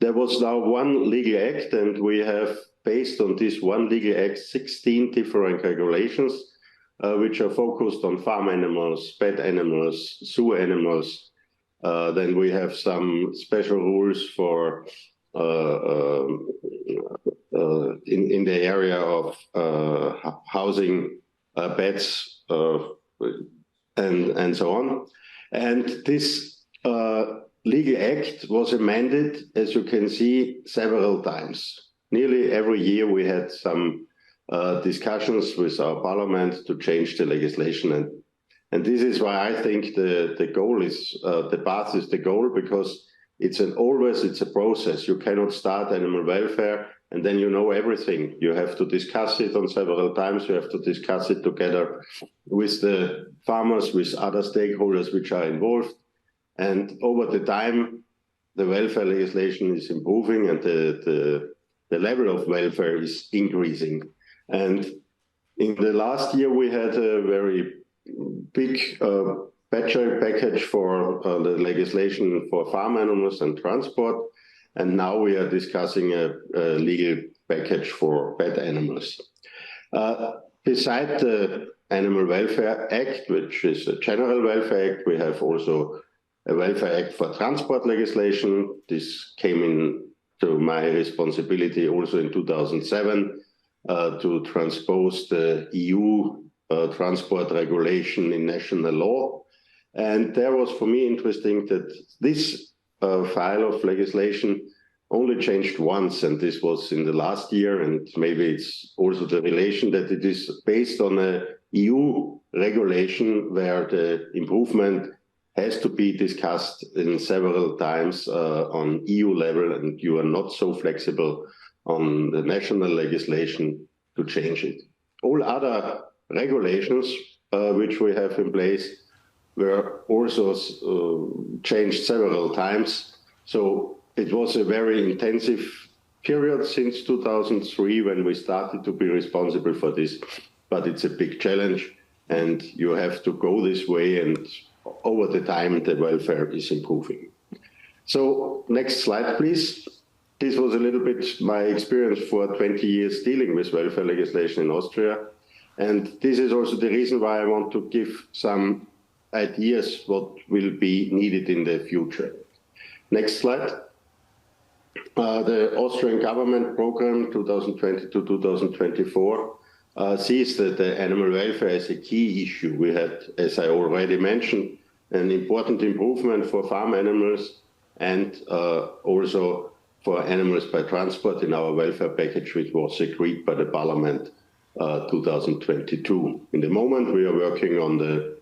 There was now one legal act, and we have, based on this one legal act, 16 different regulations, which are focused on farm animals, pet animals, zoo animals. Then we have some special rules for in the area of housing pets and so on. And this legal act was amended, as you can see, several times. Nearly every year we had some discussions with our parliament to change the legislation. And this is why I think the goal is, the path is the goal, because it's a process. You cannot start animal welfare and then you know everything. You have to discuss it on several times. You have to discuss it together with the farmers, with other stakeholders which are involved. And over the time, the welfare legislation is improving and the level of welfare is increasing. And in the last year, we had a very big package for the legislation for farm animals and transport. and now we are discussing a legal package for pet animals. Beside the Animal Welfare Act, which is a general welfare act, we have also a welfare act for transport legislation. This came into my responsibility also in 2007 to transpose the EU transport regulation in national law. And there was for me interesting that this file of legislation only changed once, and this was in the last year, and maybe it's also the relation that it is based on a EU regulation where the improvement has to be discussed in several times on EU level, and you are not so flexible on the national legislation to change it. All other regulations which we have in place were also changed several times. So it was a very intensive period since 2003 when we started to be responsible for this, but it's a big challenge and you have to go this way, and over the time the welfare is improving. So next slide, please. This was a little bit my experience for 20 years dealing with welfare legislation in Austria. And this is also the reason why I want to give some ideas what will be needed in the future. Next slide. The Austrian government program 2020 to 2024 sees that the animal welfare is a key issue. We had, as I already mentioned, an important improvement for farm animals and also for animals by transport in our welfare package, which was agreed by the Parliament 2022. In the moment, we are working on the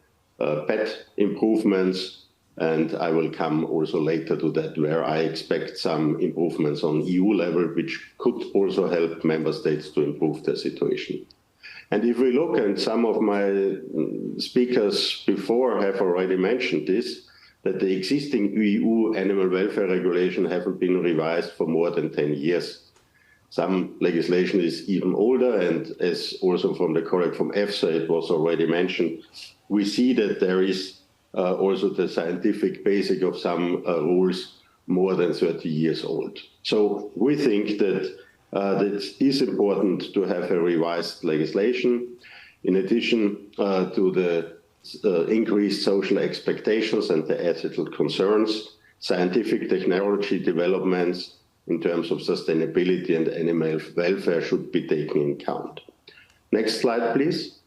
pet improvements, and I will come also later to that, where I expect some improvements on EU level, which could also help member states to improve their situation. And if we look, and some of my speakers before have already mentioned this, that the existing EU animal welfare regulation haven't been revised for more than 10 years. Some legislation is even older, and as also from the colleague from EFSA, it was already mentioned, we see that there is also the scientific basic of some rules more than 30 years old. So we think that it is important to have a revised legislation. In addition to the increased social expectations and the ethical concerns, scientific technology developments in terms of sustainability and animal welfare should be taken in account. Next slide, please.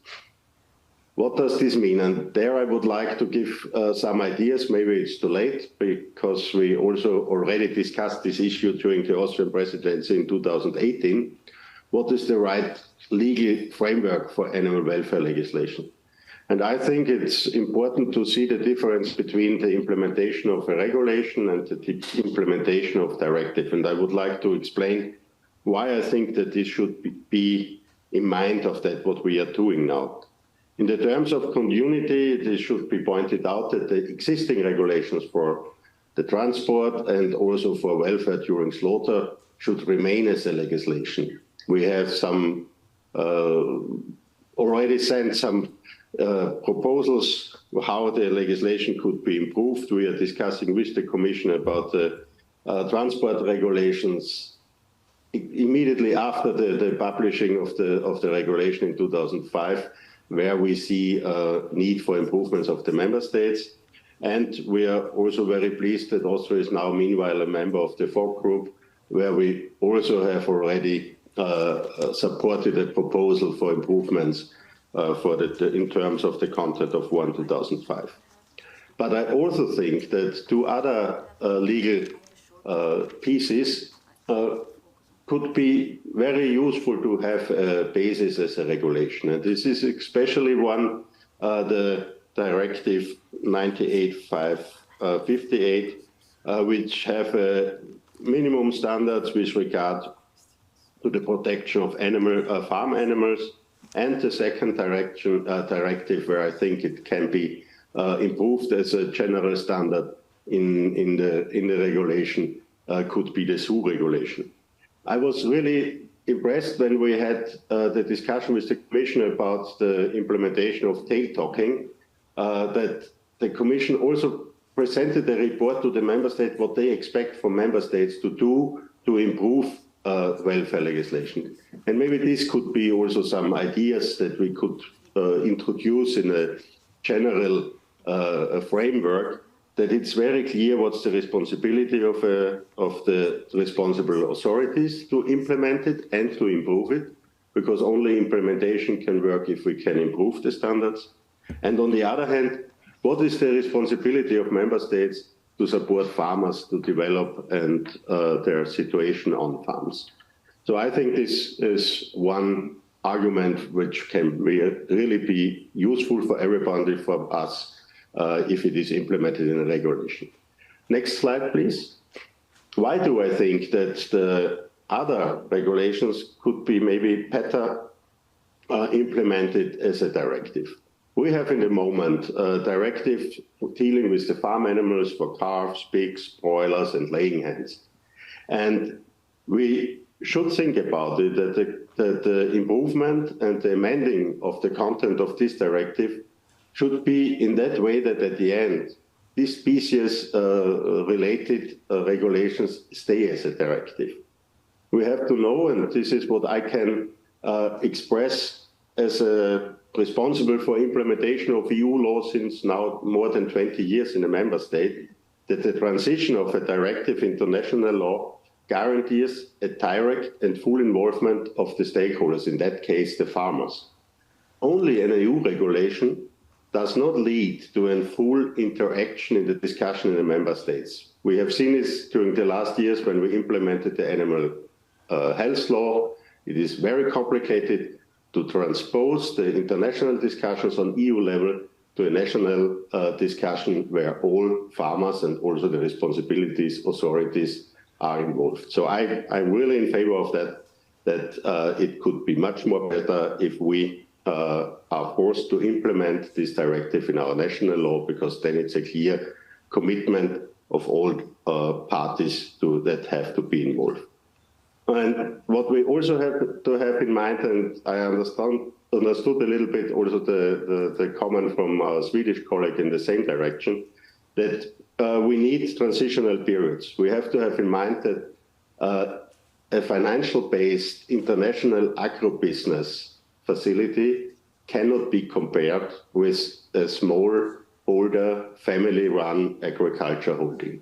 What does this mean? And there I would like to give some ideas. Maybe it's too late, because we also already discussed this issue during the Austrian presidency in 2018. What is the right legal framework for animal welfare legislation? And I think it's important to see the difference between the implementation of a regulation and the implementation of directive. And I would like to explain why I think that this should be in mind of that what we are doing now. In the terms of community, it should be pointed out that the existing regulations for the transport and also for welfare during slaughter should remain as a legislation. We have some already sent some proposals how the legislation could be improved. We are discussing with the Commission about the transport regulations immediately after the publishing of the regulation in 2005, where we see a need for improvements of the member states. And we are also very pleased that Austria is now meanwhile a member of the FOC group, where we also have already supported a proposal for improvements in terms of the content of 2005. But I also think that two other legal pieces could be very useful to have a basis as a regulation. And this is especially one, the Directive 98/558, which have minimum standards with regard to the protection of farm animals, and the second directive where I think it can be improved as a general standard in the regulation could be the zoo regulation. I was really impressed when we had the discussion with the Commission about the implementation of tail talking, that the Commission also presented a report to the member states what they expect from member states to do to improve welfare legislation. And maybe this could be also some ideas that we could introduce in a general framework, that it's very clear what's the responsibility of the responsible authorities to implement it and to improve it, because only implementation can work if we can improve the standards. And on the other hand, what is the responsibility of member states to support farmers to develop and their situation on farms? So I think this is one argument which can really be useful for everybody, for us, if it is implemented in a regulation. Next slide, please. Why do I think that the other regulations could be maybe better implemented as a directive? We have in the moment a directive dealing with the farm animals for calves, pigs, broilers, and laying hens. And we should think about it that the improvement and the amending of the content of this directive should be in that way that at the end, these species-related regulations stay as a directive. We have to know, and this is what I can express as a responsible for implementation of EU law since now more than 20 years in a member state, that the transition of a directive into national law guarantees a direct and full involvement of the stakeholders, in that case, the farmers. Only an EU regulation does not lead to a full interaction in the discussion in the member states. We have seen this during the last years when we implemented the animal health law. It is very complicated to transpose the international discussions on EU level to a national discussion where all farmers and also the responsibilities authorities are involved. So I'm really in favor of that it could be much more better if we are forced to implement this directive in our national law, because then it's a clear commitment of all parties that have to be involved. And what we also have to have in mind, and I understood a little bit also the comment from our Swedish colleague in the same direction, that we need transitional periods. We have to have in mind that a financial-based international agribusiness facility cannot be compared with a small, older, family-run agriculture holding.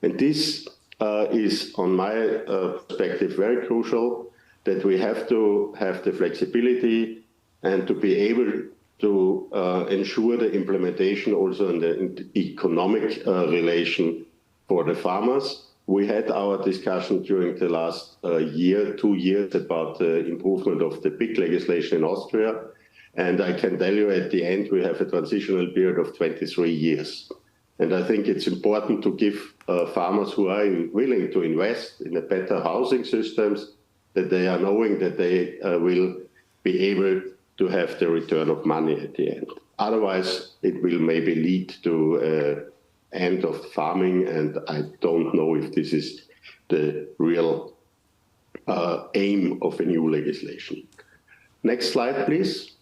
And this is, on my perspective, very crucial, that we have to have the flexibility and to be able to ensure the implementation also in the economic relation for the farmers. We had our discussion during the last 2 years, about the improvement of the pig legislation in Austria. And I can tell you at the end, we have a transitional period of 23 years. And I think it's important to give farmers who are willing to invest in a better housing systems, that they are knowing that they will be able to have the return of money at the end. Otherwise, it will maybe lead to end of farming, and I don't know if this is the real aim of a new legislation. Next slide, please.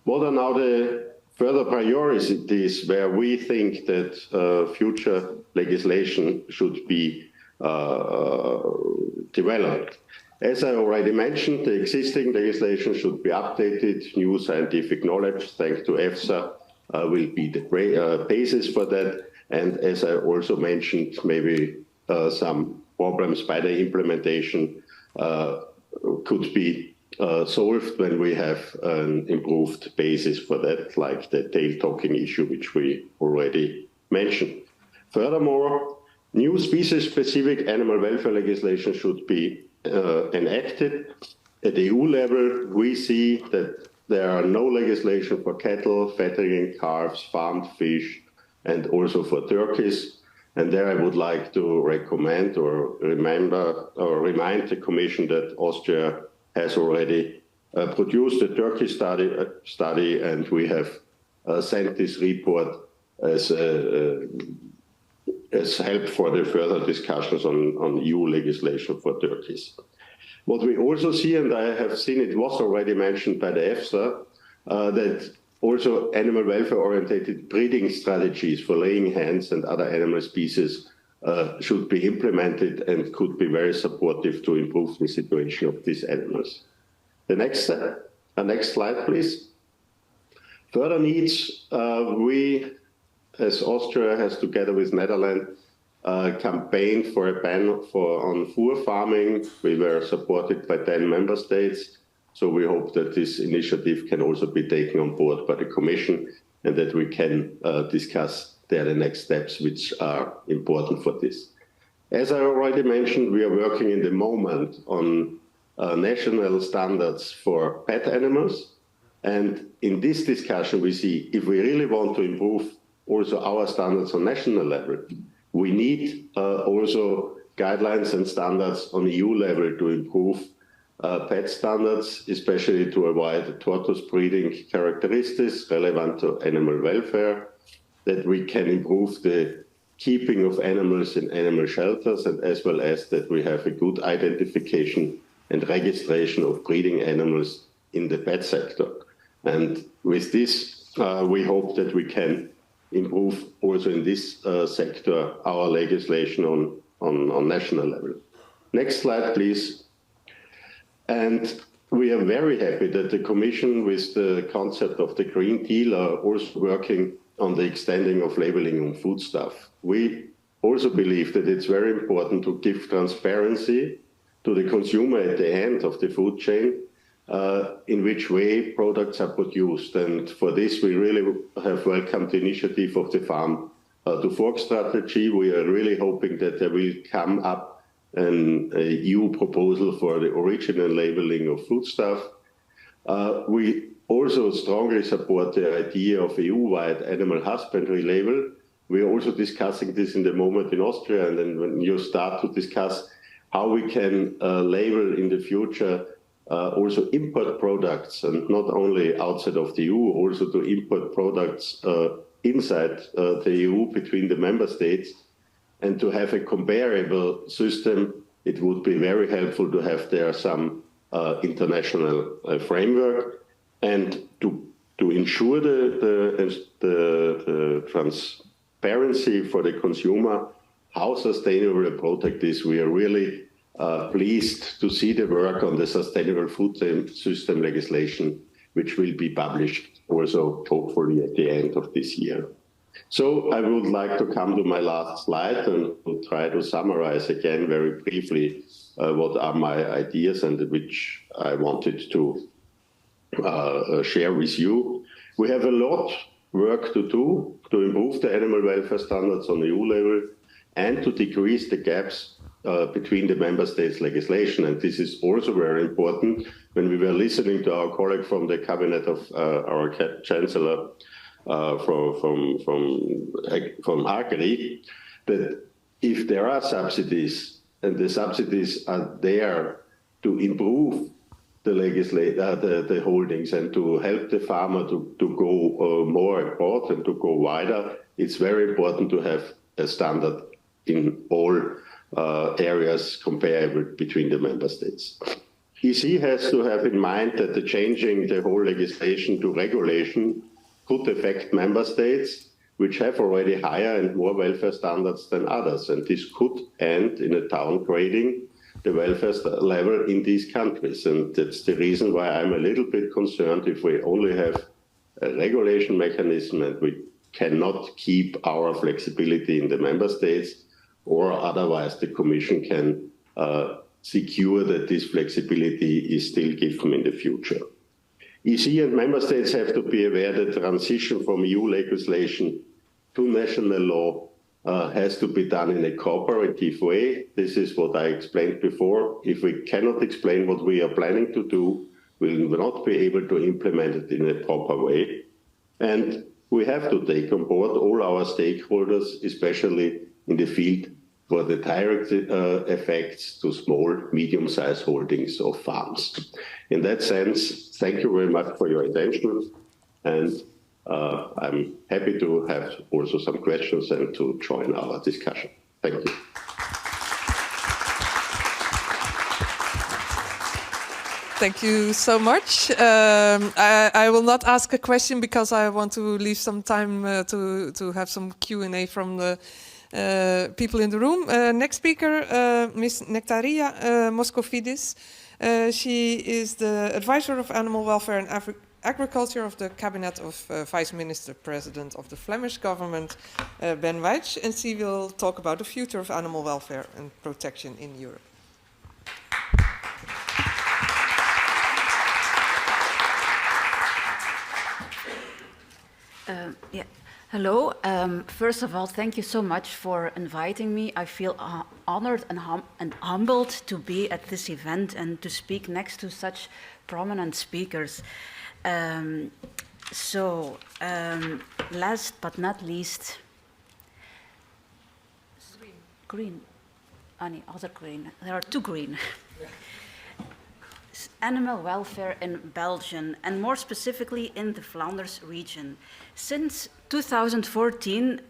What are now the further priorities where we think that future legislation should be developed? As I already mentioned, the existing legislation should be updated. New scientific knowledge, thanks to EFSA, will be the basis for that. And as I also mentioned, maybe some problems by the implementation could be solved when we have an improved basis for that, like the tail-talking issue, which we already mentioned. Furthermore, new species-specific animal welfare legislation should be enacted. At the EU level, we see that there are no legislation for cattle, fattening calves, farmed fish, and also for turkeys. And there I would like to recommend or remind the Commission that Austria has already produced a turkey study, and we have sent this report as help for the further discussions on EU legislation for turkeys. What we also see, and I have seen it was already mentioned by the EFSA, that also animal welfare-oriented breeding strategies for laying hens and other animal species should be implemented and could be very supportive to improve the situation of these animals. The next slide, please. Further needs, we, as Austria has together with Netherlands, campaigned for a ban on fur farming. We were supported by 10 member states. So we hope that this initiative can also be taken on board by the Commission and that we can discuss there the next steps which are important for this. As I already mentioned, we are working in the moment on national standards for pet animals. And in this discussion, we see if we really want to improve also our standards on national level, we need also guidelines and standards on EU level to improve pet standards, especially to avoid tortoise breeding characteristics relevant to animal welfare, that we can improve the keeping of animals in animal shelters, and as well as that we have a good identification and registration of breeding animals in the pet sector. And with this, we hope that we can improve also in this sector our legislation on national level. Next slide, please. And we are very happy that the Commission, with the concept of the Green Deal, are also working on the extending of labeling on foodstuff. We also believe that it's very important to give transparency to the consumer at the end of the food chain, in which way products are produced. And for this, we really have welcomed the initiative of the Farm to Fork strategy. We are really hoping that there will come up an EU proposal for the original labeling of foodstuff. We also strongly support the idea of EU-wide animal husbandry label. We are also discussing this in the moment in Austria, and then when you start to discuss how we can label in the future also import products, and not only outside of the EU, also to import products inside the EU between the member states, and to have a comparable system, it would be very helpful to have there some international framework, and to ensure the transparency for the consumer, how sustainable a product is. We are really pleased to see the work on the sustainable food system legislation, which will be published also hopefully at the end of this year. So I would like to come to my last slide and try to summarize again very briefly what are my ideas and which I wanted to share with you. We have a lot of work to do to improve the animal welfare standards on EU level and to decrease the gaps between the member states' legislation. And this is also very important when we were listening to our colleague from the cabinet of our chancellor from Agri, that if there are subsidies and the subsidies are there to improve the holdings and to help the farmer to go more abroad and to go wider, it's very important to have a standard in all areas comparable between the member states. EC has to have in mind that the changing the whole legislation to regulation could affect member states which have already higher and more welfare standards than others, and this could end in a downgrading the welfare level in these countries. And that's the reason why I'm a little bit concerned if we only have a regulation mechanism and we cannot keep our flexibility in the member states, or otherwise the Commission can secure that this flexibility is still given in the future. EC and member states have to be aware that transition from EU legislation to national law has to be done in a cooperative way. This is what I explained before. If we cannot explain what we are planning to do, we will not be able to implement it in a proper way. And we have to take on board all our stakeholders, especially in the field for the direct effects to small, medium-sized holdings of farms. In that sense, thank you very much for your attention, and I'm happy to have also some questions and to join our discussion. Thank you. Thank you so much. I will not ask a question because I want to leave some time to have some Q&A from the people in the room. Next speaker, Ms. Nectaria Moscovidis. She is the advisor of animal welfare and agriculture of the cabinet of Vice Minister President of the Flemish government, Ben Weitsch, and she will talk about the future of animal welfare and protection in Europe. Yeah. Hello. First of all, thank you so much for inviting me. I feel honored and humbled to be at this event and to speak next to such prominent speakers. Last but not least, green. Any other green? There are two green. Animal welfare in Belgium, and more specifically in the Flanders region. Since 2014,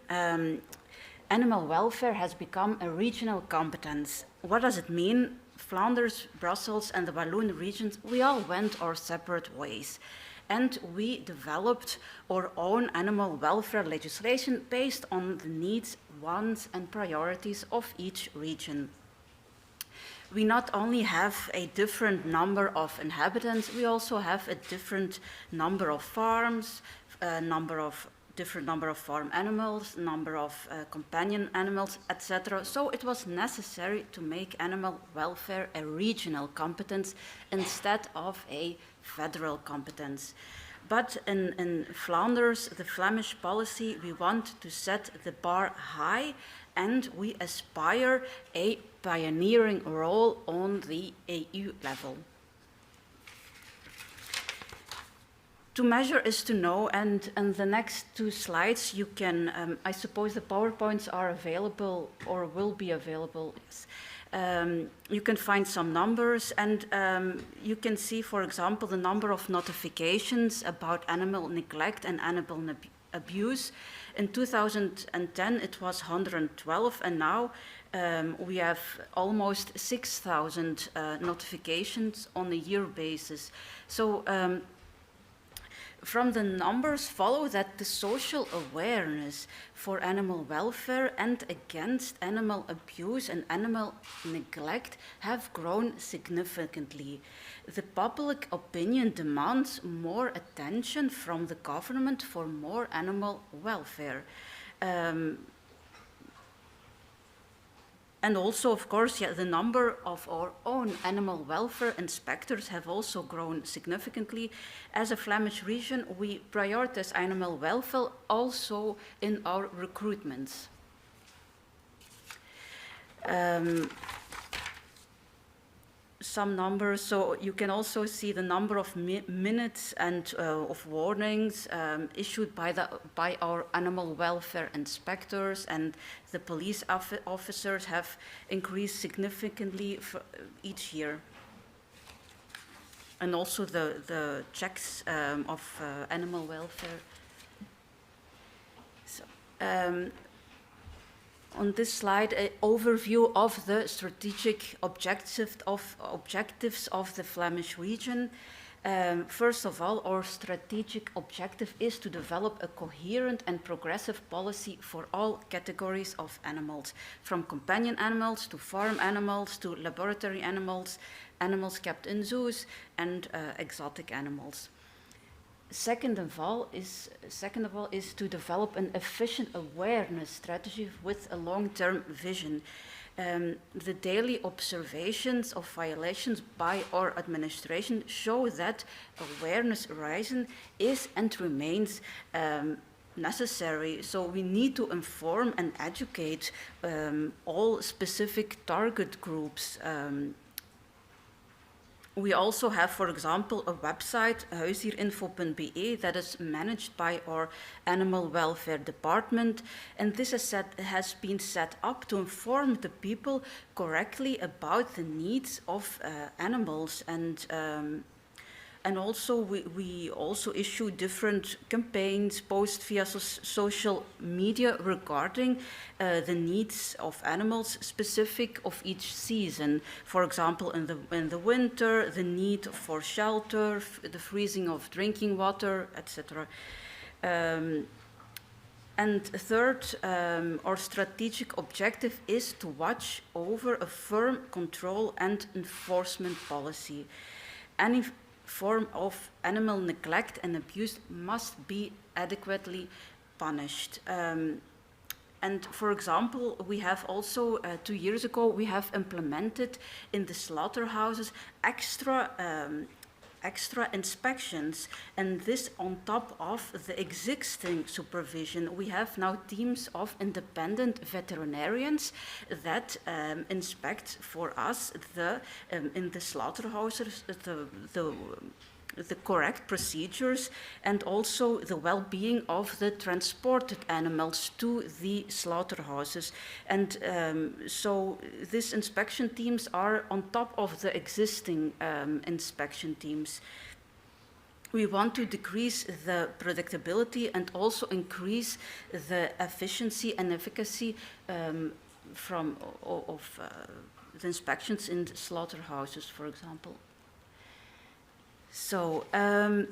animal welfare has become a regional competence. What does it mean? Flanders, Brussels, and the Walloon regions, we all went our separate ways. And we developed our own animal welfare legislation based on the needs, wants, and priorities of each region. We not only have a different number of inhabitants, we also have a different number of farms, different number of farm animals, number of companion animals, etc. So it was necessary to make animal welfare a regional competence instead of a federal competence. But in Flanders, the Flemish policy, we want to set the bar high, and we aspire a pioneering role on the EU level. To measure is to know, and in the next two slides you can, I suppose the PowerPoints are available or will be available. Yes. You can find some numbers, and you can see, for example, the number of notifications about animal neglect and animal abuse. In 2010 it was 112, and now we have almost 6,000 notifications on a year basis. So from the numbers follow that the social awareness for animal welfare and against animal abuse and animal neglect have grown significantly. The public opinion demands more attention from the government for more animal welfare. And also, of course, the number of our own animal welfare inspectors have also grown significantly. As a Flemish region, we prioritize animal welfare also in our recruitments. Some numbers, so you can also see the number of minutes and of warnings issued by our animal welfare inspectors, and the police officers have increased significantly for each year. And also the checks of animal welfare. So, on this slide, an overview of the strategic objectives of the Flemish region. First of all, our strategic objective is to develop a coherent and progressive policy for all categories of animals, from companion animals to farm animals to laboratory animals, animals kept in zoos, and exotic animals. Second of all is to develop an efficient awareness strategy with a long-term vision. The daily observations of violations by our administration show that awareness rising is and remains necessary. So we need to inform and educate all specific target groups. We also have, for example, a website, huisdierinfo.be, that is managed by our animal welfare department. And this has been set up to inform the people correctly about the needs of animals. And And also, we also issue different campaigns, posts via social media regarding the needs of animals specific of each season. For example, in the winter, the need for shelter, the freezing of drinking water, etc. And third, our strategic objective is to watch over a firm control and enforcement policy. Any form of animal neglect and abuse must be adequately punished. And for example, we have also, 2 years ago, we have implemented in the slaughterhouses extra inspections, and this on top of the existing supervision. We have now teams of independent veterinarians that inspect for us in the slaughterhouses the correct procedures and also the well-being of the transported animals to the slaughterhouses. And so these inspection teams are on top of the existing inspection teams. We want to decrease the predictability and also increase the efficiency and efficacy of the inspections in the slaughterhouses, for example. So, in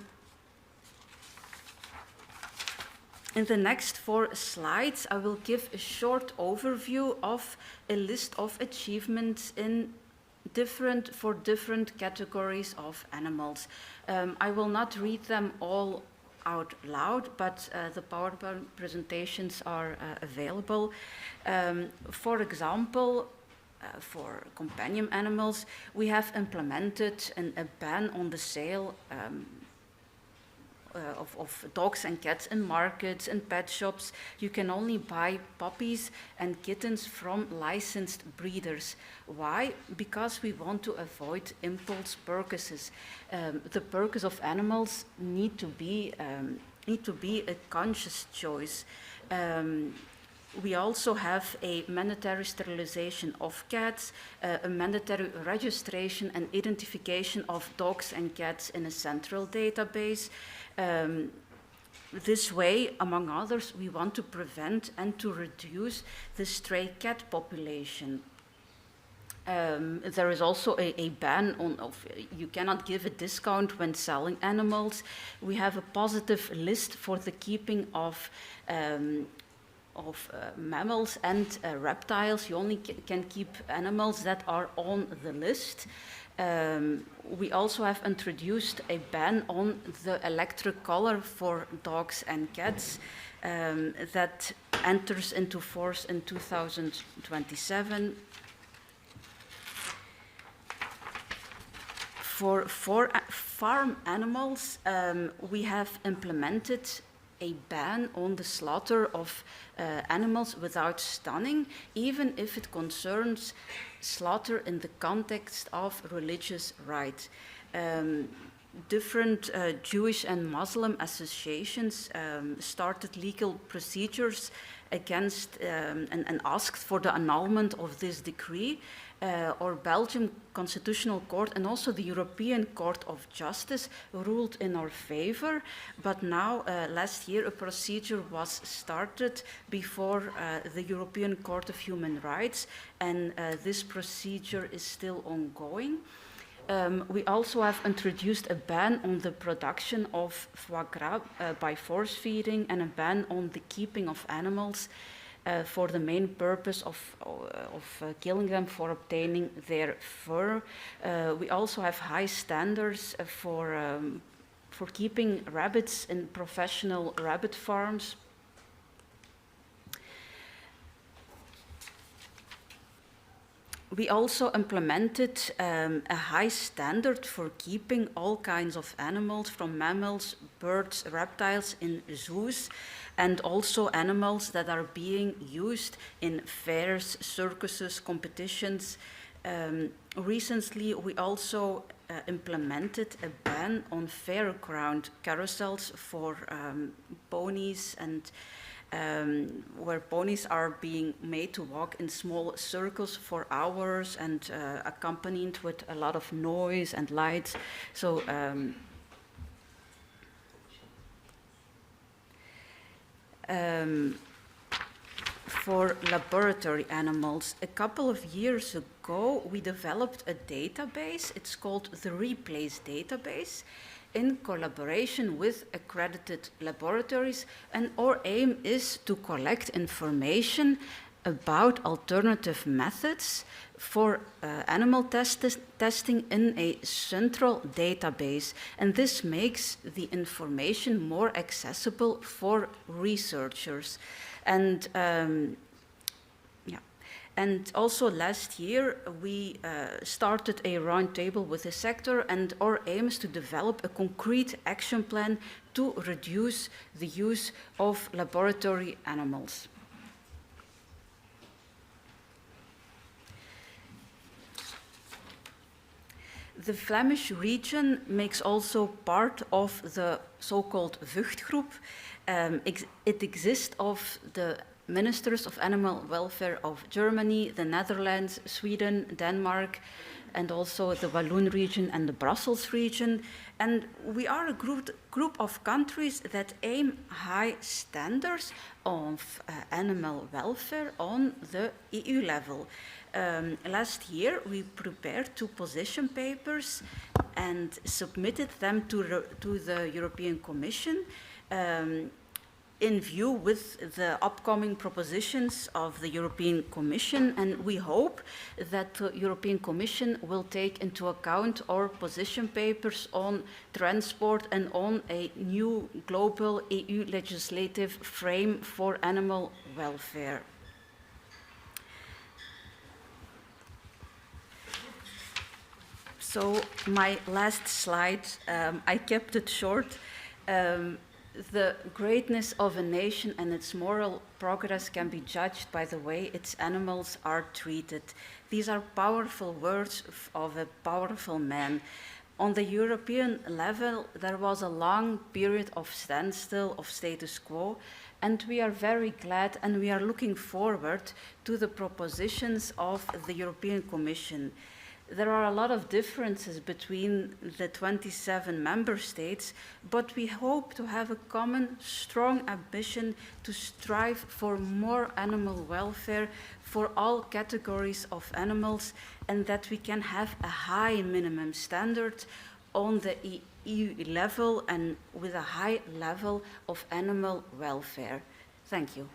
the next 4 slides, I will give a short overview of a list of achievements for different categories of animals. I will not read them all out loud, but the PowerPoint presentations are available. For example, for companion animals, we have implemented a ban on the sale of dogs and cats in markets and pet shops. You can only buy puppies and kittens from licensed breeders. Why? Because we want to avoid impulse purchases. The purchase of animals need to be a conscious choice. We also have a mandatory sterilization of cats, a mandatory registration and identification of dogs and cats in a central database. This way, among others, we want to prevent and to reduce the stray cat population. There is also a ban on you cannot give a discount when selling animals. We have a positive list for the keeping of mammals and reptiles. You only can keep animals that are on the list. We also have introduced a ban on the electric collar for dogs and cats that enters into force in 2027. For farm animals, we have implemented a ban on the slaughter of animals without stunning, even if it concerns slaughter in the context of religious rite. Different Jewish and Muslim associations started legal procedures against and asked for the annulment of this decree. Our Belgian Constitutional Court and also the European Court of Justice ruled in our favor, but now last year a procedure was started before the European Court of Human Rights, and this procedure is still ongoing. We also have introduced a ban on the production of foie gras by force feeding and a ban on the keeping of animals for the main purpose of killing them for obtaining their fur. We also have high standards for keeping rabbits in professional rabbit farms. We also implemented a high standard for keeping all kinds of animals, from mammals, birds, reptiles, in zoos, and also animals that are being used in fairs, circuses, competitions. Recently, we also implemented a ban on fairground carousels for ponies and where ponies are being made to walk in small circles for hours and accompanied with a lot of noise and lights. So for laboratory animals. A couple of years ago, we developed a database. It's called the Replace database, in collaboration with accredited laboratories, and our aim is to collect information about alternative methods for animal testing in a central database, and this makes the information more accessible for researchers. And and also last year we started a roundtable with the sector, and our aim is to develop a concrete action plan to reduce the use of laboratory animals. The Flemish region makes also part of the so-called Vuchtgroep. It exists of the ministers of animal welfare of Germany, the Netherlands, Sweden, Denmark, and also the Walloon region and the Brussels region. And we are a group of countries that aim high standards of animal welfare on the EU level. Last year, we prepared 2 position papers and submitted them to the European Commission in view with the upcoming propositions of the European Commission, and we hope that the European Commission will take into account our position papers on transport and on a new global EU legislative frame for animal welfare. So my last slide, I kept it short. The greatness of a nation and its moral progress can be judged by the way its animals are treated. These are powerful words of a powerful man. On the European level, there was a long period of standstill, of status quo, and we are very glad and we are looking forward to the propositions of the European Commission. There are a lot of differences between the 27 member states, but we hope to have a common, strong ambition to strive for more animal welfare for all categories of animals, and that we can have a high minimum standard on the EU level and with a high level of animal welfare. Thank you.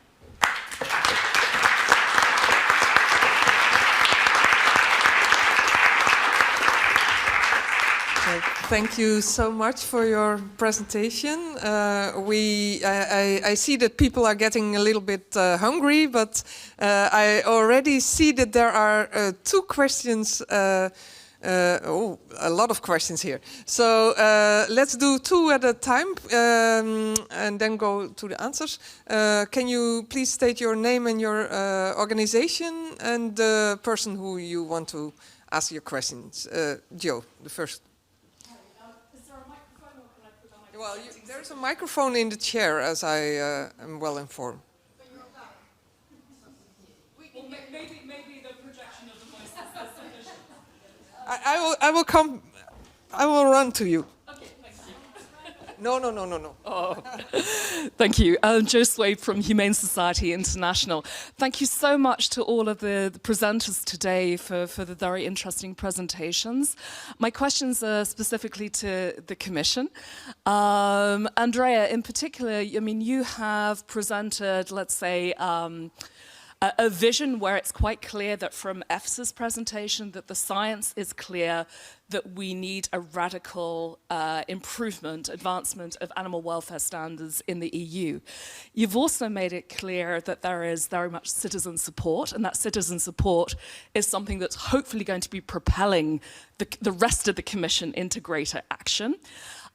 Thank you so much for your presentation. I see that people are getting a little bit hungry, but I already see that there are 2 questions. A lot of questions here. So let's do 2 at a time and then go to the answers. Can you please state your name and your organization and the person who you want to ask your questions? Joe, the first. Well, there's a microphone in the chair, as I am well informed. Maybe the projection of the voice is sufficient. I will run to you. Okay, thank you. No. Oh. Thank you. Jo Swade from Humane Society International. Thank you so much to all of the presenters today for the very interesting presentations. My questions are specifically to the Commission. Andrea, in particular, I mean, you have presented, let's say, a vision where it's quite clear that from EFSA's presentation that the science is clear that we need a radical advancement of animal welfare standards in the EU. You've also made it clear that there is very much citizen support, and that citizen support is something that's hopefully going to be propelling the rest of the Commission into greater action.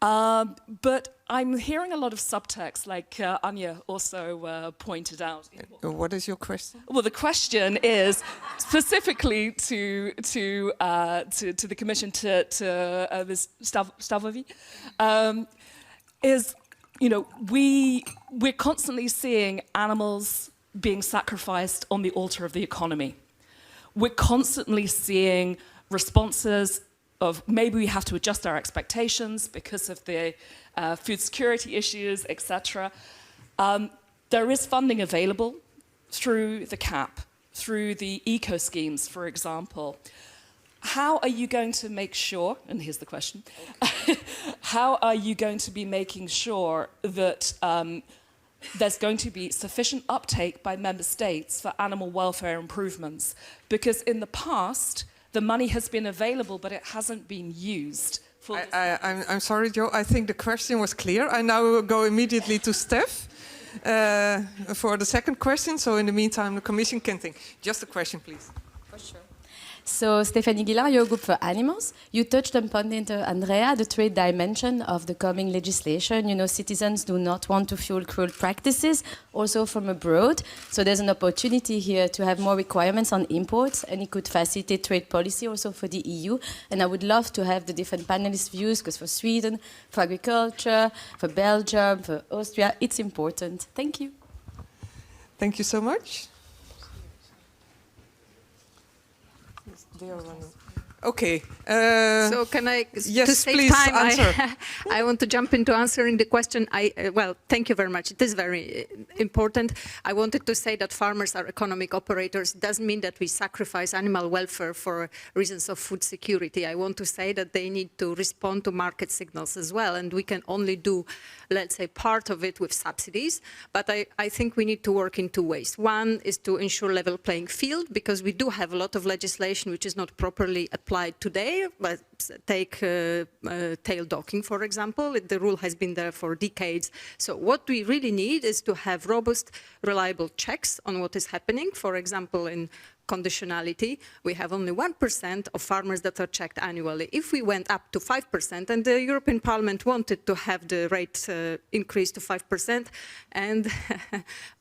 But I'm hearing a lot of subtext, like Anya also pointed out. What is your question? Well, the question is specifically to the Commission, to Ms. Stavovi, is, you know, we're constantly seeing animals being sacrificed on the altar of the economy. We're constantly seeing responses of maybe we have to adjust our expectations because of the food security issues, etc. There is funding available through the CAP, through the eco schemes, for example. How are you going to make sure, and here's the question, how are you going to be making sure that there's going to be sufficient uptake by member states for animal welfare improvements? Because in the past, the money has been available, but it hasn't been used. I'm sorry, Joe. I think the question was clear. I now will go immediately to Steph for the second question. So in the meantime, the Commission can think. Just a question, please. For sure. So, Stephanie Guillard, your group for animals. You touched upon it, Andrea, the trade dimension of the coming legislation. You know, citizens do not want to fuel cruel practices, also from abroad. So there's an opportunity here to have more requirements on imports, and it could facilitate trade policy also for the EU. And I would love to have the different panelists' views, because for Sweden, for agriculture, for Belgium, for Austria, it's important. Thank you. Thank you so much. Okay. So can I, yes, to save please time, answer. I want to jump into answering the question. Well, thank you very much. It is very important. I wanted to say that farmers are economic operators. It doesn't mean that we sacrifice animal welfare for reasons of food security. I want to say that they need to respond to market signals as well. And we can only do, let's say, part of it with subsidies. But I think we need to work in two ways. One is to ensure level playing field, because we do have a lot of legislation which is not properly applied today. But take tail docking, for example. The rule has been there for decades. So what we really need is to have robust, reliable checks on what is happening. For example, in conditionality, we have only 1% of farmers that are checked annually. If we went up to 5%, and the European Parliament wanted to have the rate increased to 5%, and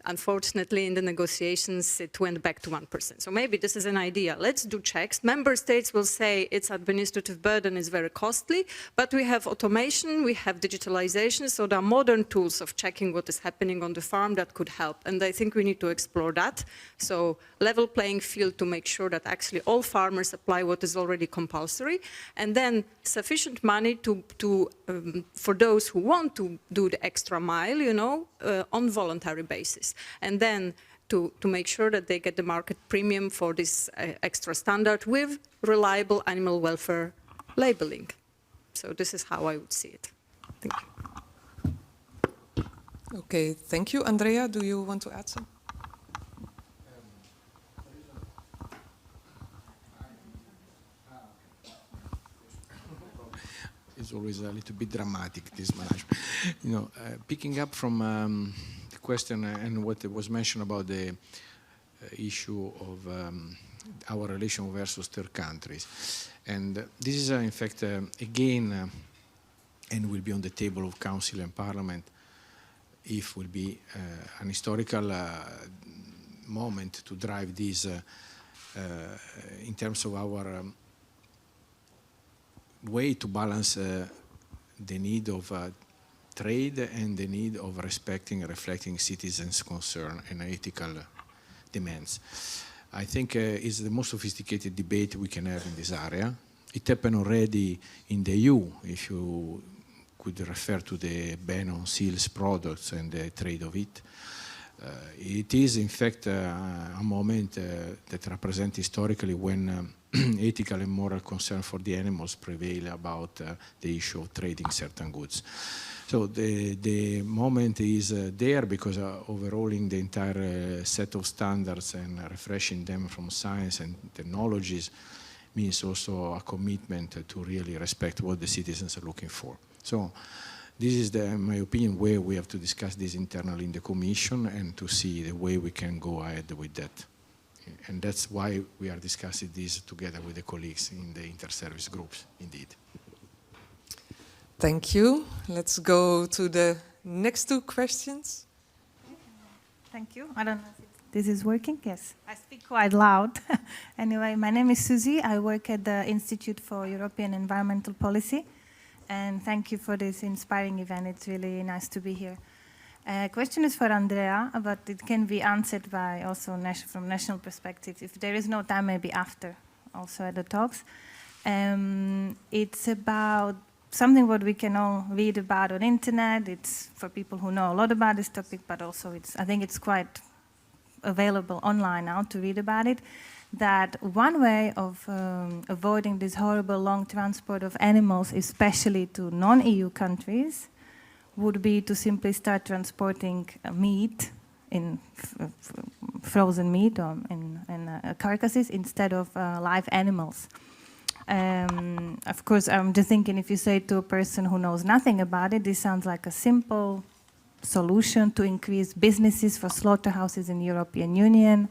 unfortunately in the negotiations it went back to 1%. So maybe this is an idea. Let's do checks. Member states will say its administrative burden is very costly, but we have automation, we have digitalization, so there are modern tools of checking what is happening on the farm that could help. And I think we need to explore that. So level playing field to make sure that actually all farmers apply what is already compulsory, and then sufficient money for those who want to do the extra mile, you know, on voluntary basis. And then to make sure that they get the market premium for this extra standard with reliable animal welfare labeling. So this is how I would see it. Thank you. Okay, thank you. Andrea, do you want to add something? It's always a little bit dramatic, this management. You know, picking up from the question and what was mentioned about the issue of our relation versus third countries. And this is, in fact, again, and will be on the table of Council and Parliament, if will be an historical moment to drive this in terms of our way to balance the need of trade and the need of respecting and reflecting citizens' concern and ethical demands. I think it's the most sophisticated debate we can have in this area. It happened already in the EU, if you could refer to the ban on seals products and the trade of it. It is, in fact, a moment that represents historically when ethical and moral concern for the animals prevail about the issue of trading certain goods. So the moment is there because overhauling the entire set of standards and refreshing them from science and technologies means also a commitment to really respect what the citizens are looking for. So this is, in my opinion, where we have to discuss this internally in the Commission and to see the way we can go ahead with that. And that's why we are discussing this together with the colleagues in the inter-service groups, indeed. Thank you. Let's go to the next two questions. Thank you. I don't know if this is working. Yes, I speak quite loud. Anyway, my name is Suzy. I work at the Institute for European Environmental Policy. And thank you for this inspiring event. It's really nice to be here. Question is for Andrea, but it can be answered by also from national perspective. If there is no time, maybe after, also at the talks. It's about something what we can all read about on internet. It's for people who know a lot about this topic, but also I think it's quite available online now to read about it, that one way of avoiding this horrible long transport of animals, especially to non-EU countries, would be to simply start transporting meat in frozen meat or in carcasses instead of live animals. Of course, I'm just thinking, if you say to a person who knows nothing about it, this sounds like a simple solution to increase businesses for slaughterhouses in the European Union,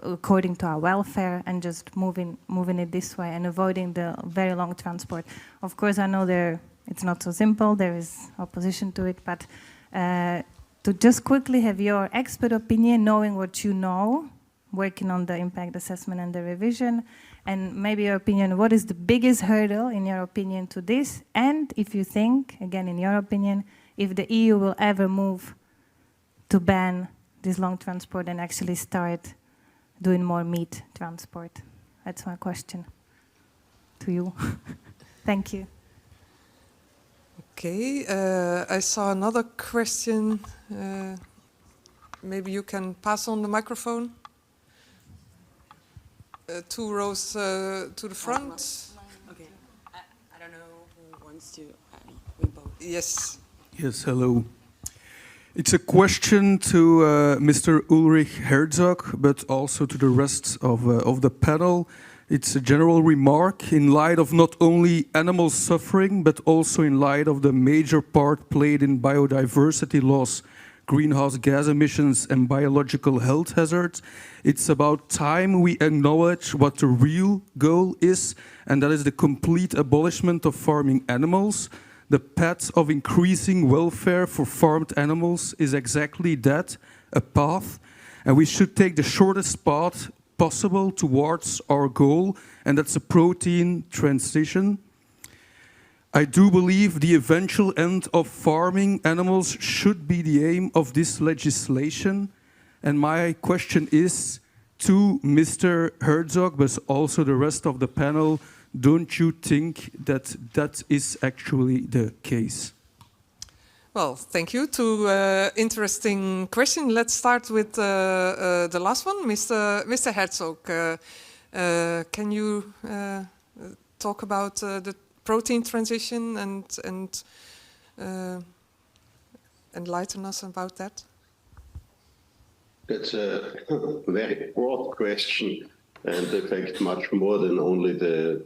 according to our welfare, and just moving it this way and avoiding the very long transport. Of course, I know it's not so simple, there is opposition to it, but to just quickly have your expert opinion, knowing what you know, working on the impact assessment and the revision, and maybe your opinion, what is the biggest hurdle, in your opinion, to this? And if you think, again, in your opinion, if the EU will ever move to ban this long transport and actually start doing more meat transport. That's my question to you. Thank you. Okay, I saw another question. Maybe you can pass on the microphone. 2 rows to the front. Okay, I don't know who wants to. We both. Yes. Yes, hello. It's a question to Mr. Ulrich Herzog, but also to the rest of the panel. It's a general remark in light of not only animal suffering, but also in light of the major part played in biodiversity loss, greenhouse gas emissions, and biological health hazards. It's about time we acknowledge what the real goal is, and that is the complete abolishment of farming animals. The path of increasing welfare for farmed animals is exactly that, a path, and we should take the shortest path possible towards our goal, and that's a protein transition. I do believe the eventual end of farming animals should be the aim of this legislation, and my question is to Mr. Herzog, but also the rest of the panel, don't you think that that is actually the case? Well, thank you. 2 interesting questions. Let's start with the last one, Mr. Herzog. Can you talk about the protein transition and enlighten us about that? That's a very broad question and affects much more than only the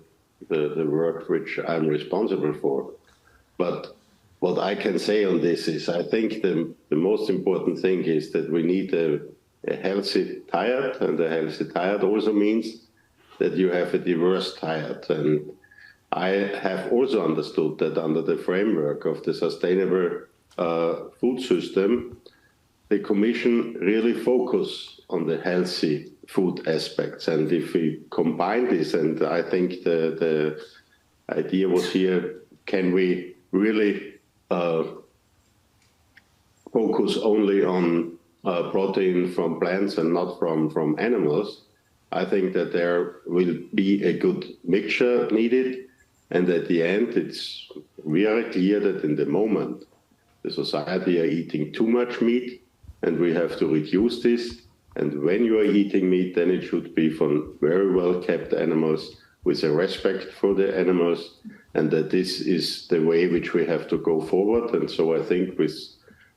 work which I'm responsible for. But what I can say on this is I think the most important thing is that we need a healthy diet, and a healthy diet also means that you have a diverse diet. And I have also understood that under the framework of the sustainable food system, the Commission really focus on the healthy food aspects. And if we combine this, and I think the idea was here, can we really focus only on protein from plants and not from animals? I think that there will be a good mixture needed. And at the end, it's very clear that in the moment, the society are eating too much meat, and we have to reduce this. And when you are eating meat, then it should be from very well-kept animals with a respect for the animals, and that this is the way which we have to go forward. And so I think with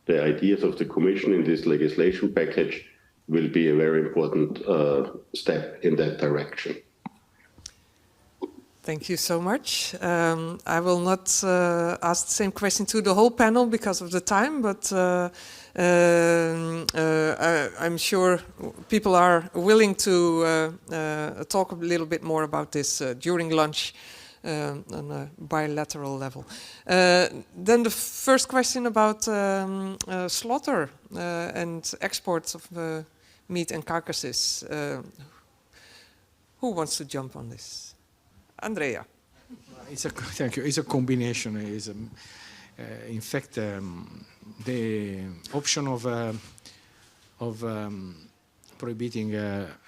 the ideas of the Commission in this legislation package will be a very important step in that direction. Thank you so much. I will not ask the same question to the whole panel because of the time, but I'm sure people are willing to talk a little bit more about this during lunch on a bilateral level. Then the first question about slaughter and exports of meat and carcasses. Who wants to jump on this? Andrea. Thank you. It's a combination. In fact, the option of prohibiting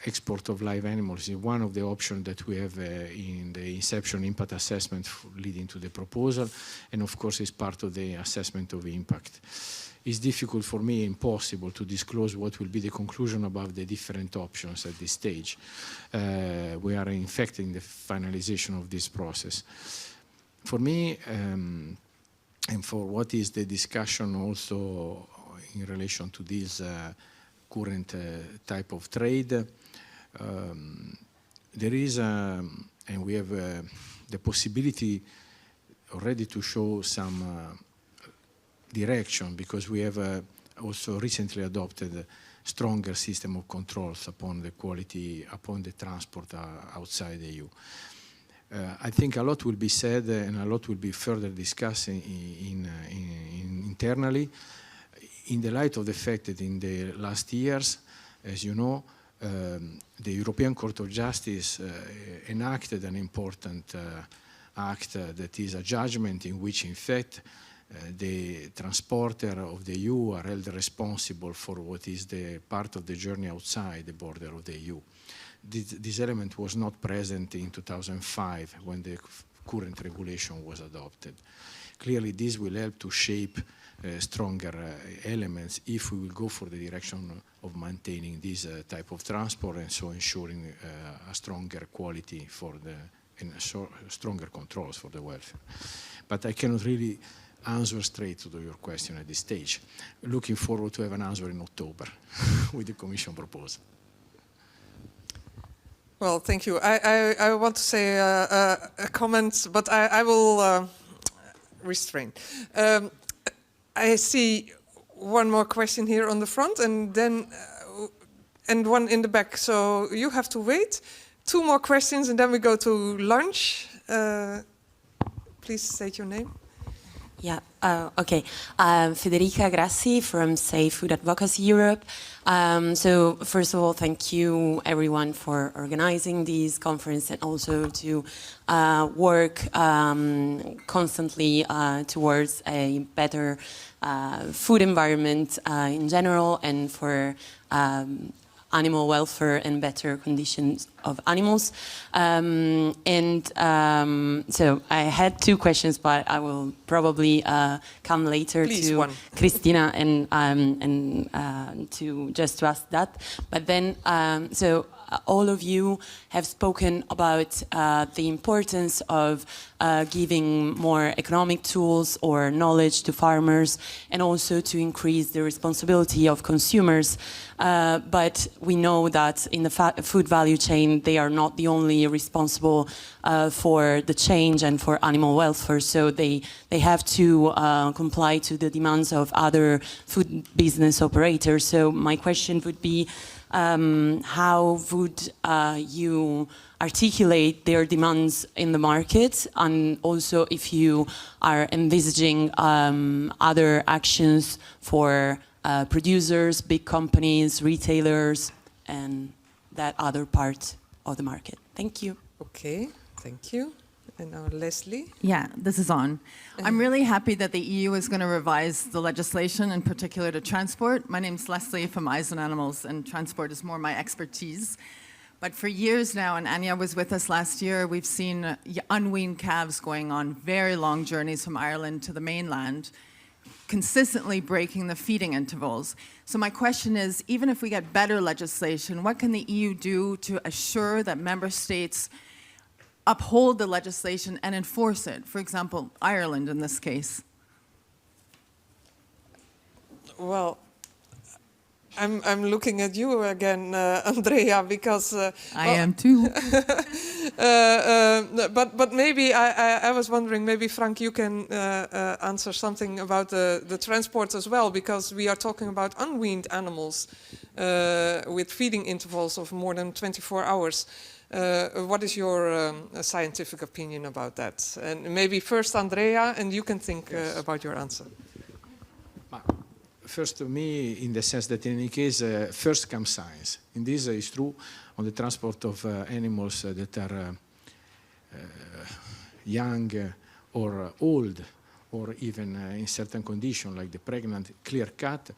export of live animals is one of the options that we have in the inception impact assessment leading to the proposal, and of course is part of the assessment of impact. It's difficult for me, impossible, to disclose what will be the conclusion about the different options at this stage. We are in fact in the finalization of this process. For me, and for what is the discussion also in relation to this current type of trade, there is, and we have the possibility already to show some direction, because we have also recently adopted a stronger system of controls upon the quality, upon the transport outside the EU. I think a lot will be said and a lot will be further discussed internally, in the light of the fact that in the last years, as you know, the European Court of Justice enacted an important act that is a judgment in which, in fact, the transporter of the EU are held responsible for what is the part of the journey outside the border of the EU. This element was not present in 2005 when the current regulation was adopted. Clearly, this will help to shape stronger elements if we will go for the direction of maintaining this type of transport, and so ensuring a stronger quality for the and stronger controls for the welfare. But I cannot really answer straight to your question at this stage. Looking forward to have an answer in October with the Commission proposal. Well, thank you. I want to say a comment, but I will restrain. I see one more question here on the front, and then and one in the back. So you have to wait. 2 more questions, and then we go to lunch. Please state your name. Yeah, okay. Federica Grassi from Safe Food Advocacy Europe. So first of all, thank you everyone for organizing this conference, and also to work constantly towards a better food environment in general, and for animal welfare and better conditions of animals. So I had 2 questions, but I will probably come later. Please, to one. Christina and to just ask that. But then, so all of you have spoken about the importance of giving more economic tools or knowledge to farmers, and also to increase the responsibility of consumers. But we know that in the food value chain, they are not the only responsible for the change and for animal welfare. So they have to comply to the demands of other food business operators. So my question would be, how would you articulate their demands in the market, and also if you are envisaging other actions for producers, big companies, retailers, and that other part of the market? Thank you. Okay, thank you. And now Leslie. Yeah, this is on. I'm really happy that the EU is going to revise the legislation, in particular to transport. My name's Leslie from Eyes on Animals, and transport is more my expertise. But for years now, and Anya was with us last year, we've seen unweaned calves going on very long journeys from Ireland to the mainland, consistently breaking the feeding intervals. So my question is, even if we get better legislation, what can the EU do to assure that member states uphold the legislation and enforce it? For example, Ireland in this case. Well, I'm looking at you again, Andrea, because I am too. But maybe I was wondering, maybe Frank, you can answer something about the transport as well, because we are talking about unweaned animals with feeding intervals of more than 24 hours. What is your scientific opinion about that? And maybe first Andrea, and you can think about your answer. First, to me, in the sense that in any case, first comes science. And this is true on the transport of animals that are young or old, or even in certain conditions, like the pregnant, clear cut.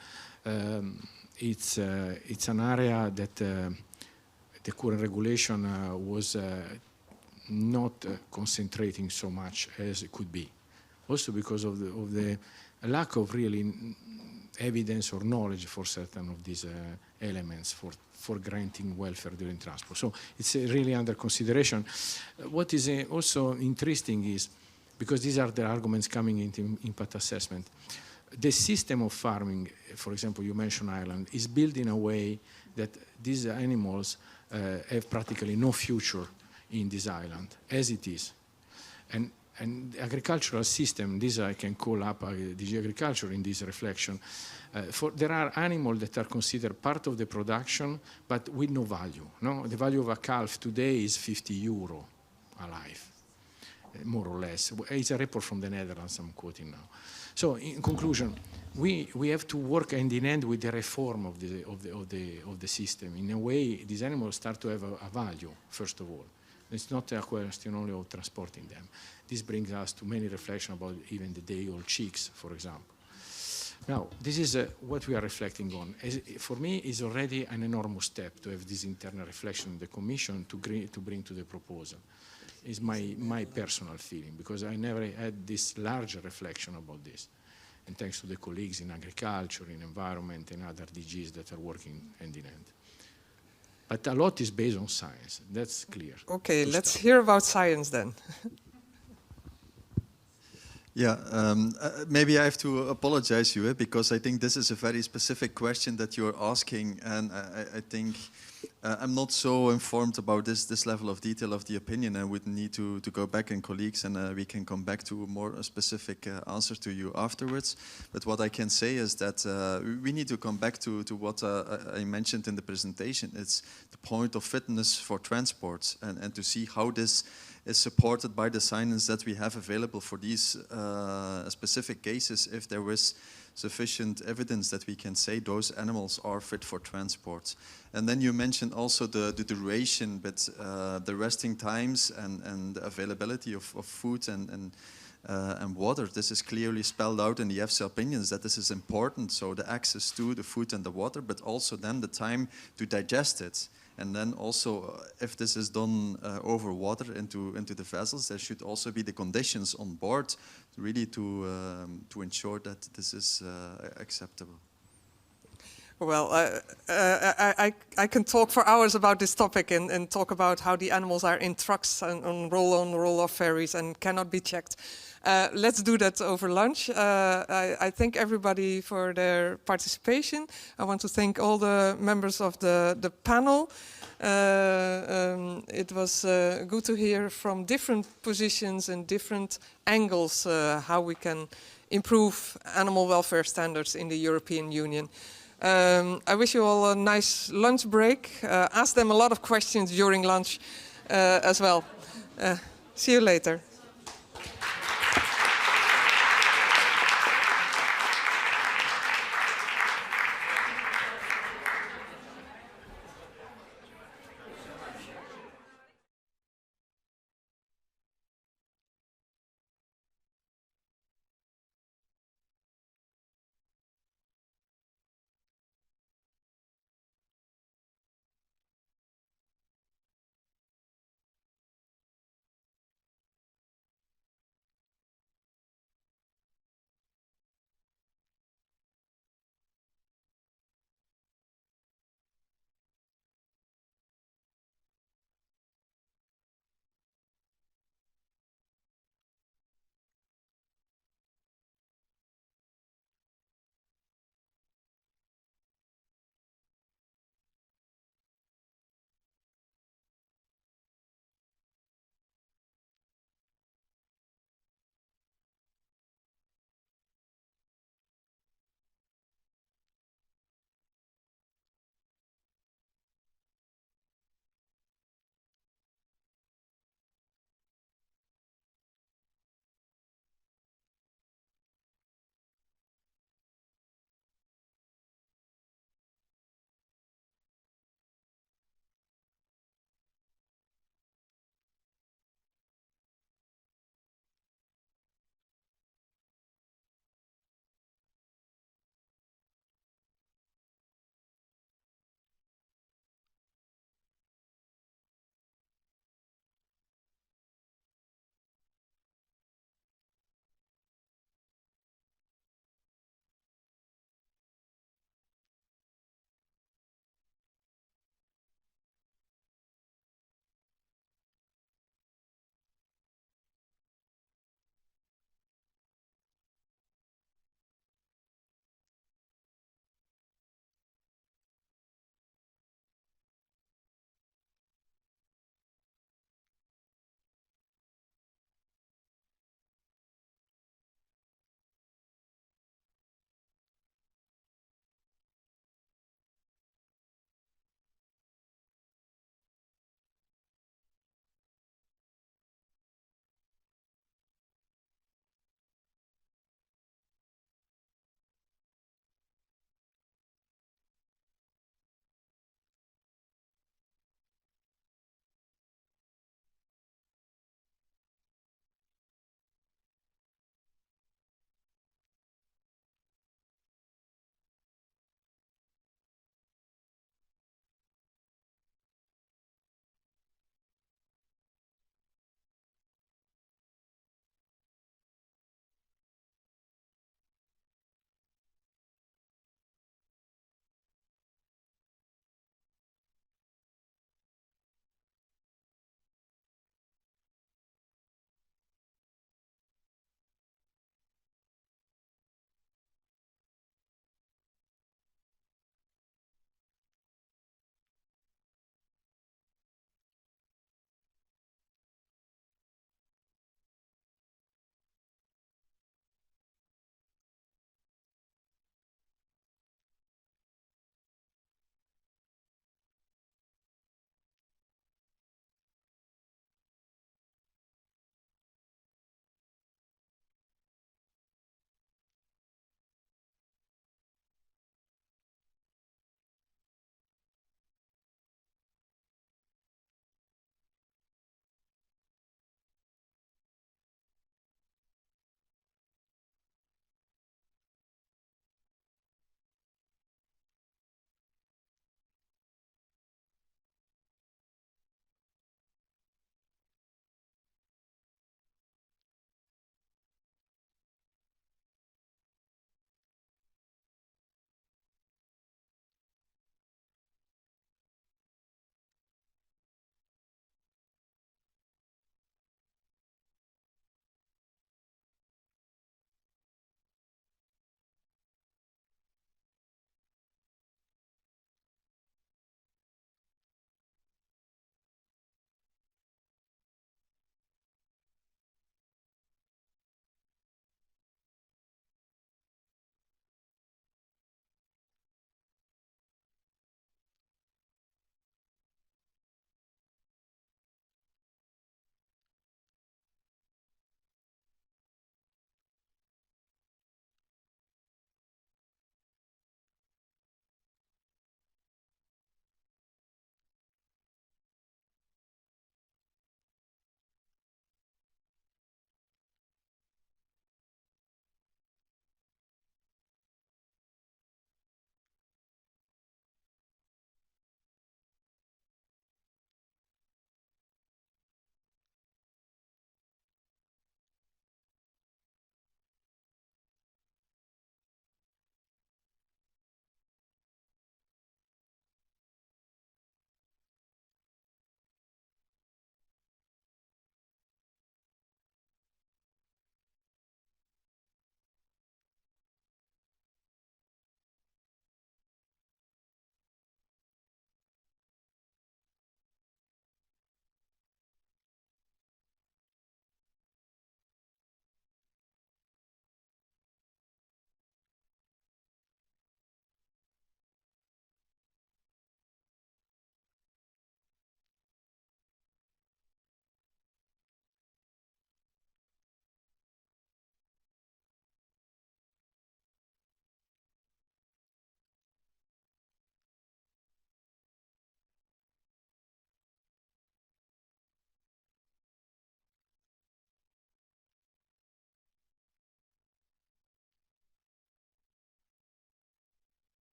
it's an area that the current regulation was not concentrating so much as it could be. Also because of the lack of really evidence or knowledge for certain of these elements for granting welfare during transport. So it's really under consideration. What is also interesting is, because these are the arguments coming into impact assessment, the system of farming, for example, you mentioned Ireland, is built in a way that these animals have practically no future in this island, as it is. And the agricultural system, this I can call up DG Agriculture in this reflection, there are animals that are considered part of the production, but with no value. No? The value of a calf today is 50 euro alive, more or less. It's a report from the Netherlands I'm quoting now. So in conclusion, we have to work hand in hand with the reform of the system. In a way, these animals start to have a value, first of all. It's not a question only of transporting them. This brings us to many reflections about even the day-old chicks, for example. Now, this is what we are reflecting on. For me, it's already an enormous step to have this internal reflection in the Commission to bring to the proposal. It's my personal feeling, because I never had this larger reflection about this. And thanks to the colleagues in agriculture, in environment, and other DGs that are working hand in hand. But a lot is based on science, that's clear. Okay, let's hear about science then. Yeah, maybe I have to apologize you, because I think this is a very specific question that you're asking, and I think I'm not so informed about this level of detail of the opinion. I would need to go back and colleagues, and we can come back to a more specific answer to you afterwards. But what I can say is that we need to come back to what I mentioned in the presentation. It's the point of fitness for transport, and to see how this is supported by the science that we have available for these specific cases, if there is sufficient evidence that we can say those animals are fit for transport. And then you mentioned also the duration, but the resting times and the availability of food and water. This is clearly spelled out in the EFSA opinions that this is important. So the access to the food and the water, but also then the time to digest it. And then also, if this is done over water into the vessels, there should also be the conditions on board really to ensure that this is acceptable. Well, I can talk for hours about this topic and talk about how the animals are in trucks and on roll-on, roll-off ferries and cannot be checked. Let's do that over lunch. I thank everybody for their participation. I want to thank all the members of the panel. It was good to hear from different positions and different angles how we can improve animal welfare standards in the European Union. I wish you all a nice lunch break. Ask them a lot of questions during lunch as well. See you later.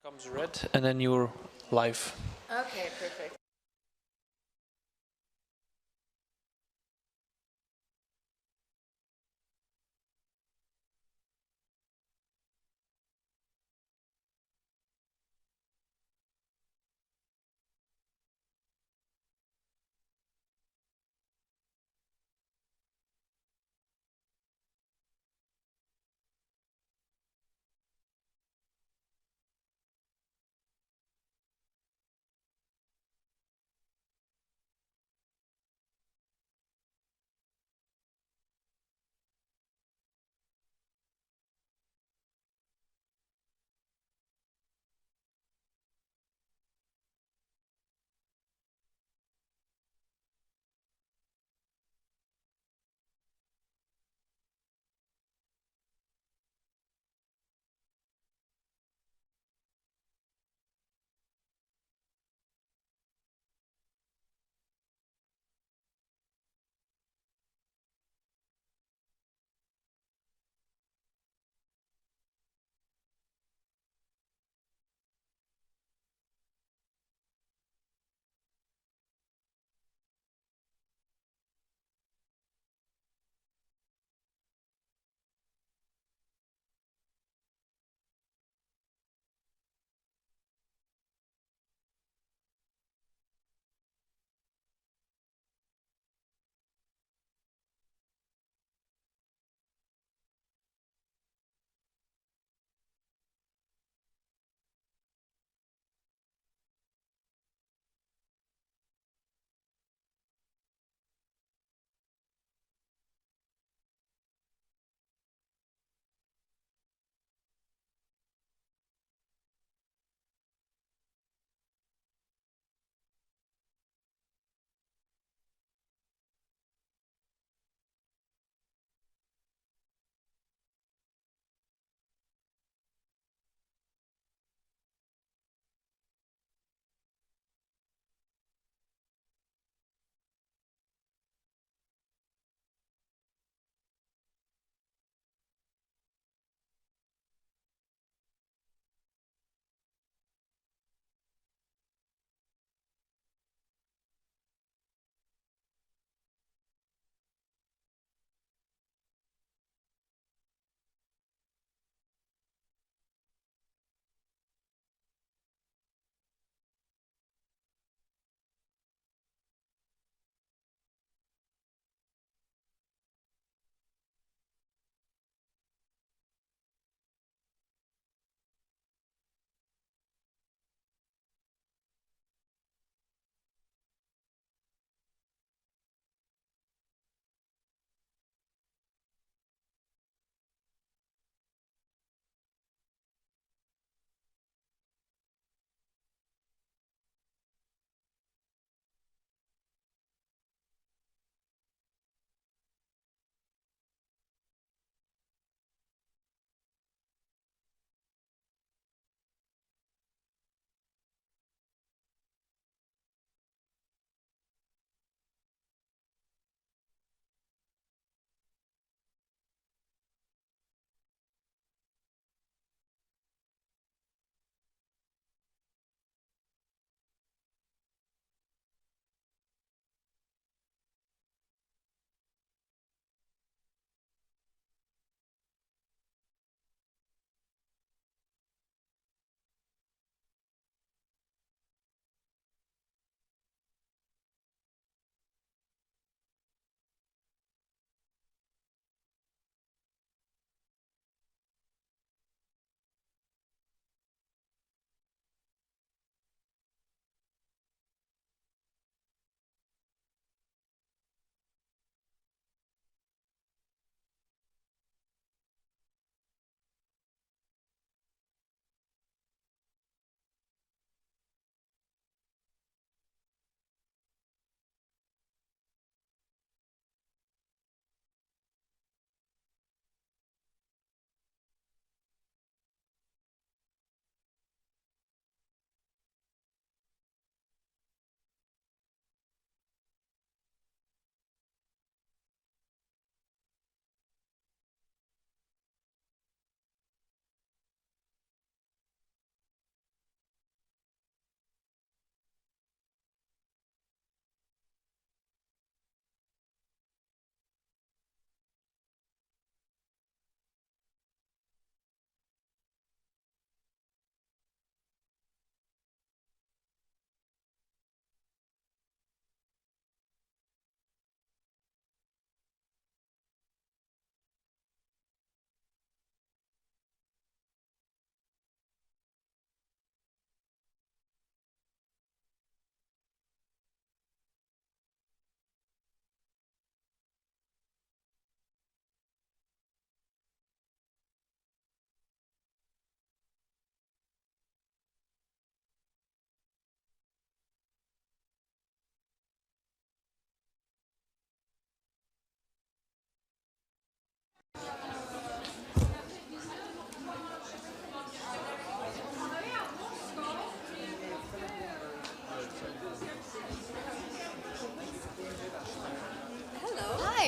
Comes red, and then you're live. Okay, perfect.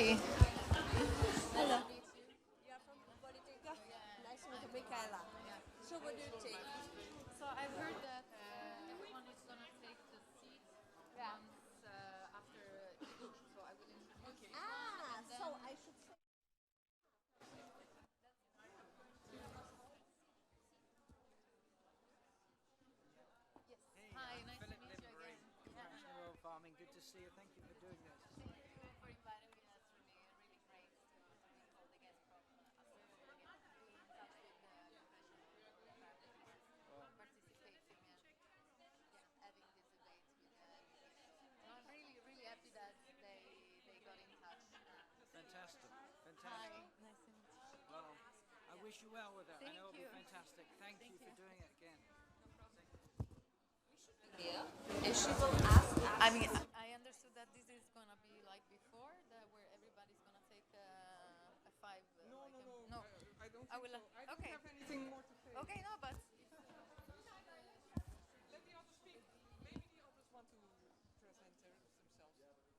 Hi. Hello. You are from Politica? Nice to meet you, Michaela. So what do you think? So I've heard that everyone is going to take the seat once after each, so I will introduce one, and then... So I should say... Hi, nice to meet you again. International Farming, good to see you. Thank you for doing this. Thank you for inviting me. That's really great to be called a guest from Australia again, be in touch with the professional participating and having this debate with the I'm really happy that they got in touch. Fantastic. Hi, nice to meet you. Well, I wish you well with that. I know it'll be fantastic. Thank you for doing it again. And she will ask us. I mean, I understood that this is going to be like before, where everybody's going to take a five. No. I don't I will. think so. I don't have anything more to say. Okay, no, but. Let the others speak. Maybe the others want to present themselves.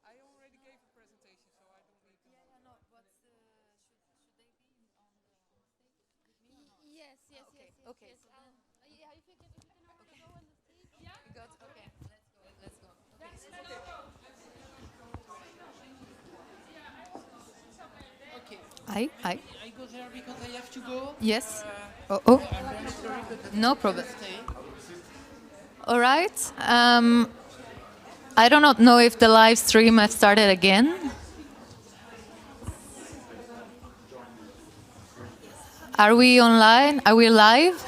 I already gave a presentation, so I don't need to. Yeah, no, but should they be on the stage with me or not? Yes. Okay. Yes. Yeah, if you can already go on the stage. Yeah. Good. Okay. Let's go. Okay. Hi. I go there because I have to go. Yes. I'm Oh. very sorry, but No problem. stay. All right. I do not know if the live stream has started again. Are we online? Are we live?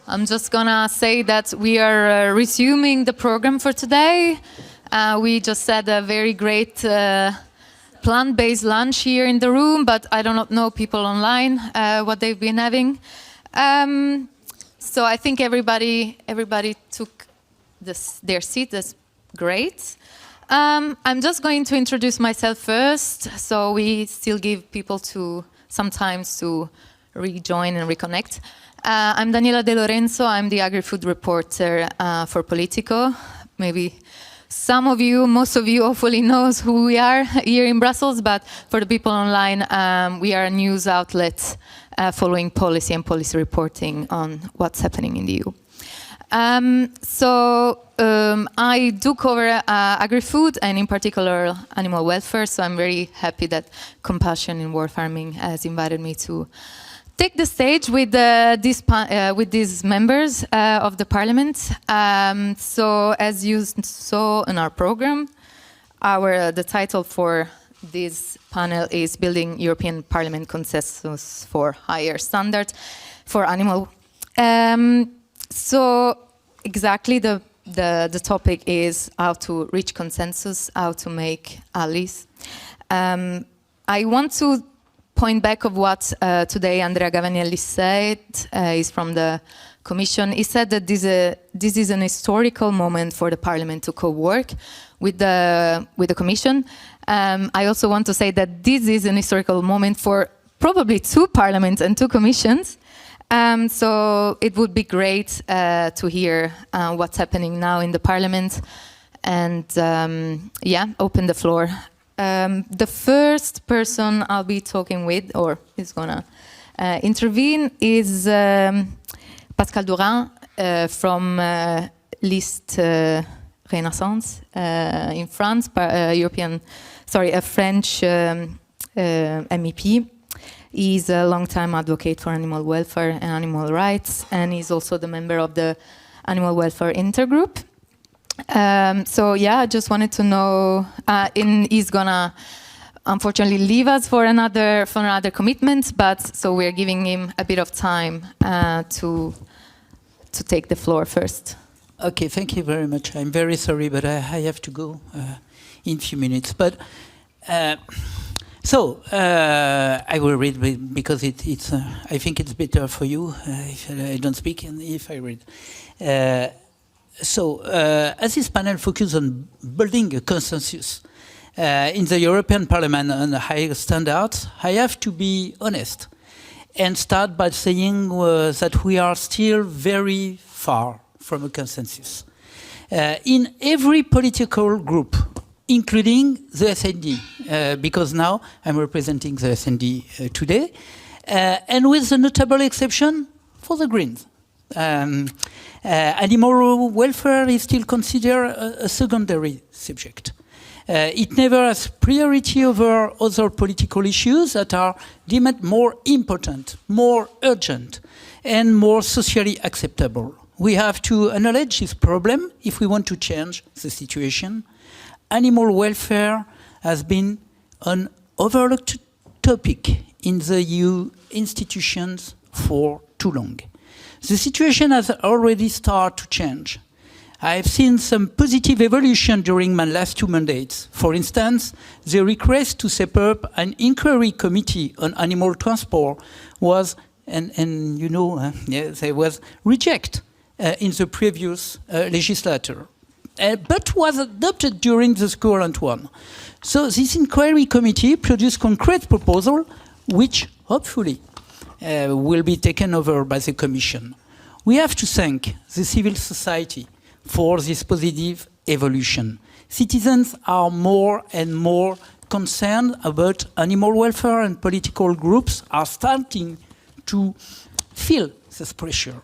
I'm just gonna say that we are resuming the program for today. We just had a very great plant-based lunch here in the room, but I do not know people online what they've been having. So I think everybody took their seat. That's great. I'm just going to introduce myself first, so we still give people sometimes to rejoin and reconnect. I'm Daniela De Lorenzo. I'm the agri-food reporter for Politico. Maybe some of you, most of you hopefully knows who we are here in Brussels, but for the people online, we are a news outlet following policy and policy reporting on what's happening in the EU. I do cover agri-food and in particular animal welfare, so I'm very happy that Compassion in War Farming has invited me to take the stage with these members of the parliament. So as you saw in our program, the title for this panel is Building European Parliament Consensus for Higher Standards for Animal. So exactly the topic is how to reach consensus, how to make allies. I want to point back of what today Andrea Gavagnelli said. He's from the Commission. He said that this is an historical moment for the Parliament to co-work with the Commission. I also want to say that this is an historical moment for probably two Parliaments and two Commissions. So it would be great to hear what's happening now in the Parliament and open the floor. The first person I'll be talking with, or is gonna intervene, is Pascal Dourin from Liste Renaissance in France, a French MEP. He's a long-time advocate for animal welfare and animal rights, and he's also the member of the Animal Welfare Intergroup. I just wanted to know, he's gonna unfortunately leave us for another commitment, but so we're giving him a bit of time to take the floor first. Okay, thank you very much. I'm very sorry, but I have to go in a few minutes. But I will read because it's. I think it's better for you if I don't speak and if I read. As this panel focuses on building a consensus in the European Parliament on higher standards, I have to be honest and start by saying that we are still very far from a consensus. In every political group including the SND, because now I'm representing the SND today, and with a notable exception for the Greens. Animal welfare is still considered a secondary subject. It never has priority over other political issues that are deemed more important, more urgent, and more socially acceptable. We have to acknowledge this problem if we want to change the situation. Animal welfare has been an overlooked topic in the EU institutions for too long. The situation has already started to change. I've seen some positive evolution during my last 2 mandates. For instance, the request to set up an inquiry committee on animal transport was, they was rejected in the previous legislature, but was adopted during the current one. So this inquiry committee produced concrete proposals, which hopefully will be taken over by the Commission. We have to thank the civil society for this positive evolution. Citizens are more and more concerned about animal welfare, and political groups are starting to feel this pressure.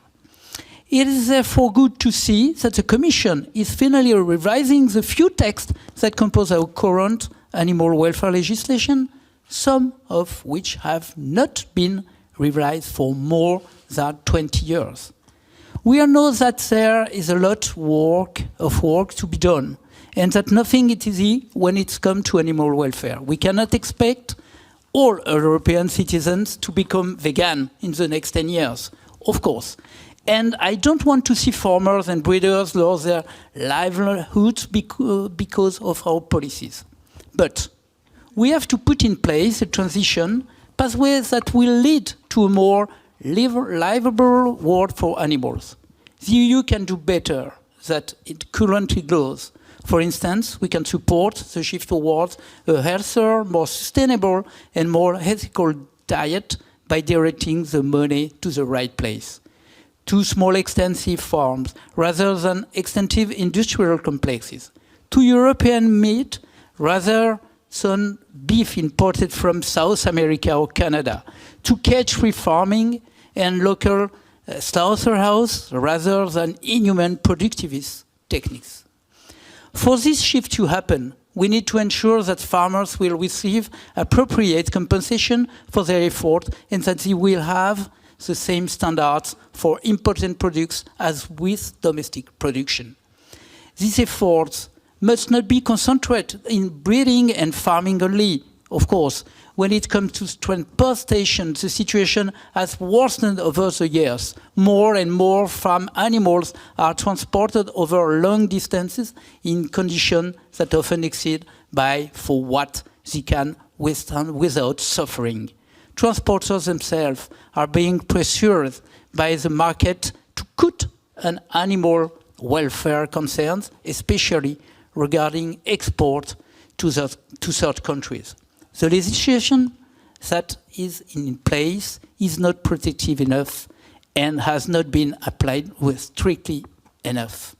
It is therefore good to see that the Commission is finally revising the few texts that compose our current animal welfare legislation, some of which have not been revised for more than 20 years. We all know that there is a lot of work to be done, and that nothing is easy when it comes to animal welfare. We cannot expect all European citizens to become vegan in the next 10 years, of course. And I don't want to see farmers and breeders lose their livelihoods because of our policies. But we have to put in place a transition pathway that will lead to a more livable world for animals. The EU can do better than it currently does. For instance, we can support the shift towards a healthier, more sustainable and more ethical diet by directing the money to the right place. To small extensive farms rather than extensive industrial complexes. To European meat rather than beef imported from South America or Canada. To cage-free farming and local slaughterhouse rather than inhuman productivist techniques. For this shift to happen, we need to ensure that farmers will receive appropriate compensation for their effort and that they will have the same standards for imported products as with domestic production. These efforts must not be concentrated in breeding and farming only. Of course, when it comes to transportation, the situation has worsened over the years. More and more farm animals are transported over long distances in conditions that often exceed for what they can withstand without suffering. Transporters themselves are being pressured by the market to cut on animal welfare concerns, especially regarding export to third countries. The legislation that is in place is not protective enough and has not been applied strictly enough.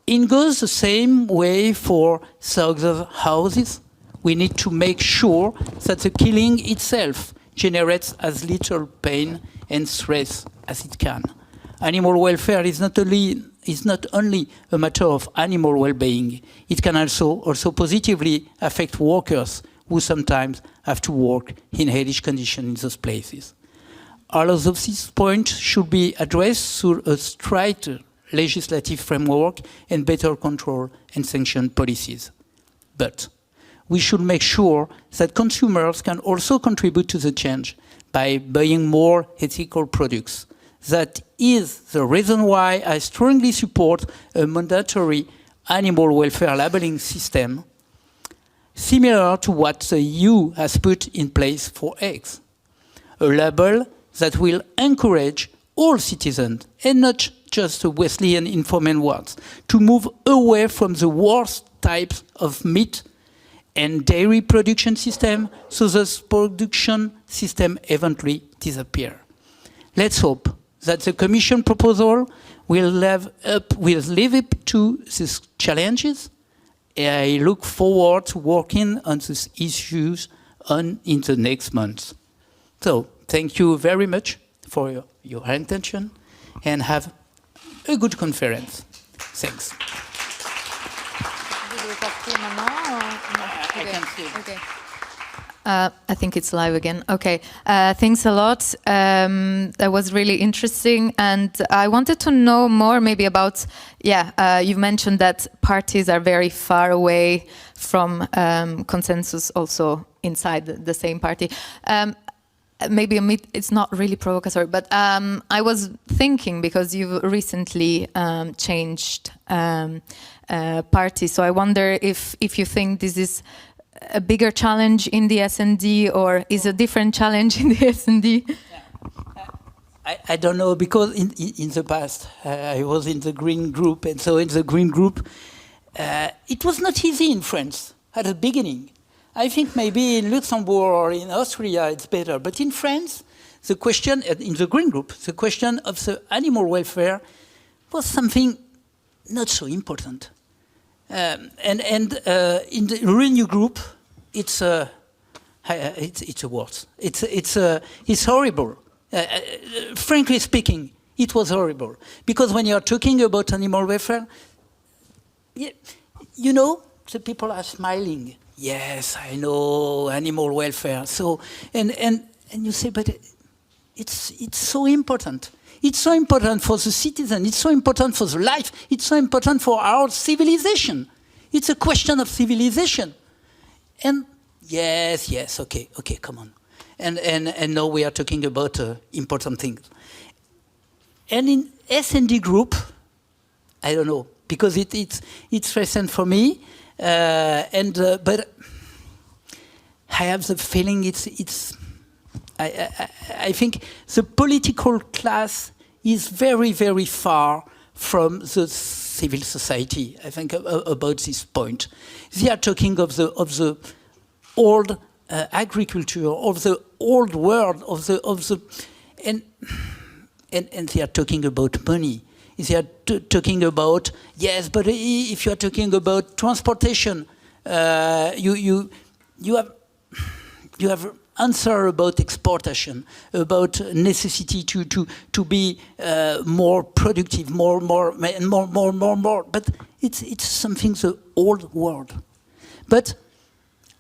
It goes the same way for slaughterhouses. We need to make sure that the killing itself generates as little pain and stress as it can. Animal welfare is not only a matter of animal well-being. It can also positively affect workers who sometimes have to work in hellish conditions in those places. All of these points should be addressed through a straight legislative framework and better control and sanction policies. But we should make sure that consumers can also contribute to the change by buying more ethical products. That is the reason why I strongly support a mandatory animal welfare labeling system similar to what the EU has put in place for eggs. A label that will encourage all citizens, and not just the Wesleyan informal ones, to move away from the worst types of meat and dairy production system, so this production system eventually disappear. Let's hope that the Commission proposal will live up to these challenges I look forward to working on these issues in the next months. So thank you very much for your attention, and have a good conference. Thanks. I think it's live again. Okay, thanks a lot. That was really interesting, and I wanted to know more maybe about, you mentioned that parties are very far away from consensus also inside the same party. Maybe it's not really provocatory, but I was thinking, because you've recently changed party, so I wonder if you think this is a bigger challenge in the S&D, or is a different challenge in the S&D? I don't know, because in the past I was in the Green Group, and so in the Green Group it was not easy in France at the beginning. I think maybe in Luxembourg or in Austria it's better, but in France, the question, in the Green Group, the question of the animal welfare was something not so important. In the Renew Group, it's a worse. It's horrible. Frankly speaking, it was horrible, because when you are talking about animal welfare, you know, the people are smiling. Yes, I know animal welfare. So and you say, but it's so important. It's so important for the citizen. It's so important for the life. It's so important for our civilization. It's a question of civilization. And yes, okay, come on. And now we are talking about important things. And in S&D Group, I don't know, because it's recent for me. But I have the feeling I think the political class is very, very far from the civil society. I think about this point. They are talking of the old agriculture, of the old world, and they are talking about money. They are talking about, yes, but if you are talking about transportation, you have answer about exportation, about necessity to be more productive, more. But it's something the old world. But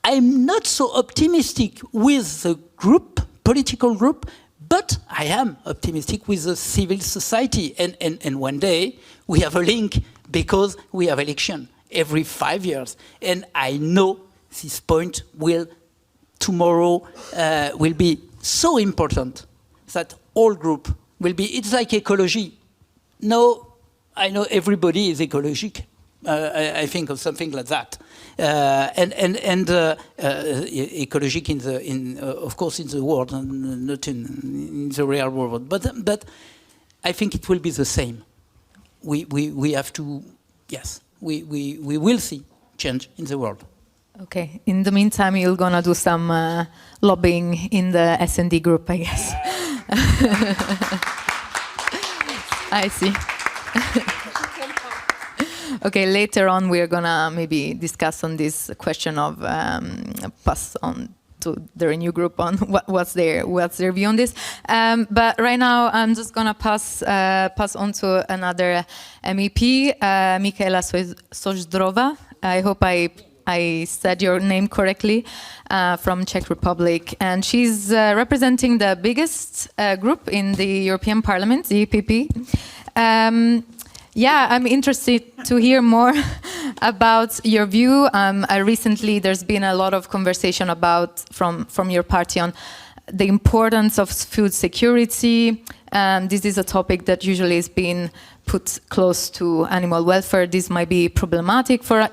I'm not so optimistic with the group, political group. But I am optimistic with the civil society, and one day we have a link, because we have election every 5 years, and I know this point tomorrow will be so important that all group will be. It's like ecology. No, I know everybody is ecologic. I think of something like that, ecologic of course in the world, and not in the real world. But I think it will be the same. We have to, yes, we will see change in the world. Okay. In the meantime, you're gonna do some lobbying in the S&D Group, I guess. I see. Okay, later on we're gonna maybe discuss on this question of pass on to the Renew Group on what's their view on this. But right now I'm just gonna pass on to another MEP, Michaela Sojdrova. I hope I said your name correctly, from Czech Republic, and she's representing the biggest group in the European Parliament, the EPP. Yeah, I'm interested to hear more about your view. Recently, there's been a lot of conversation from your party on the importance of food security. This is a topic that usually is being put close to animal welfare. This might be problematic for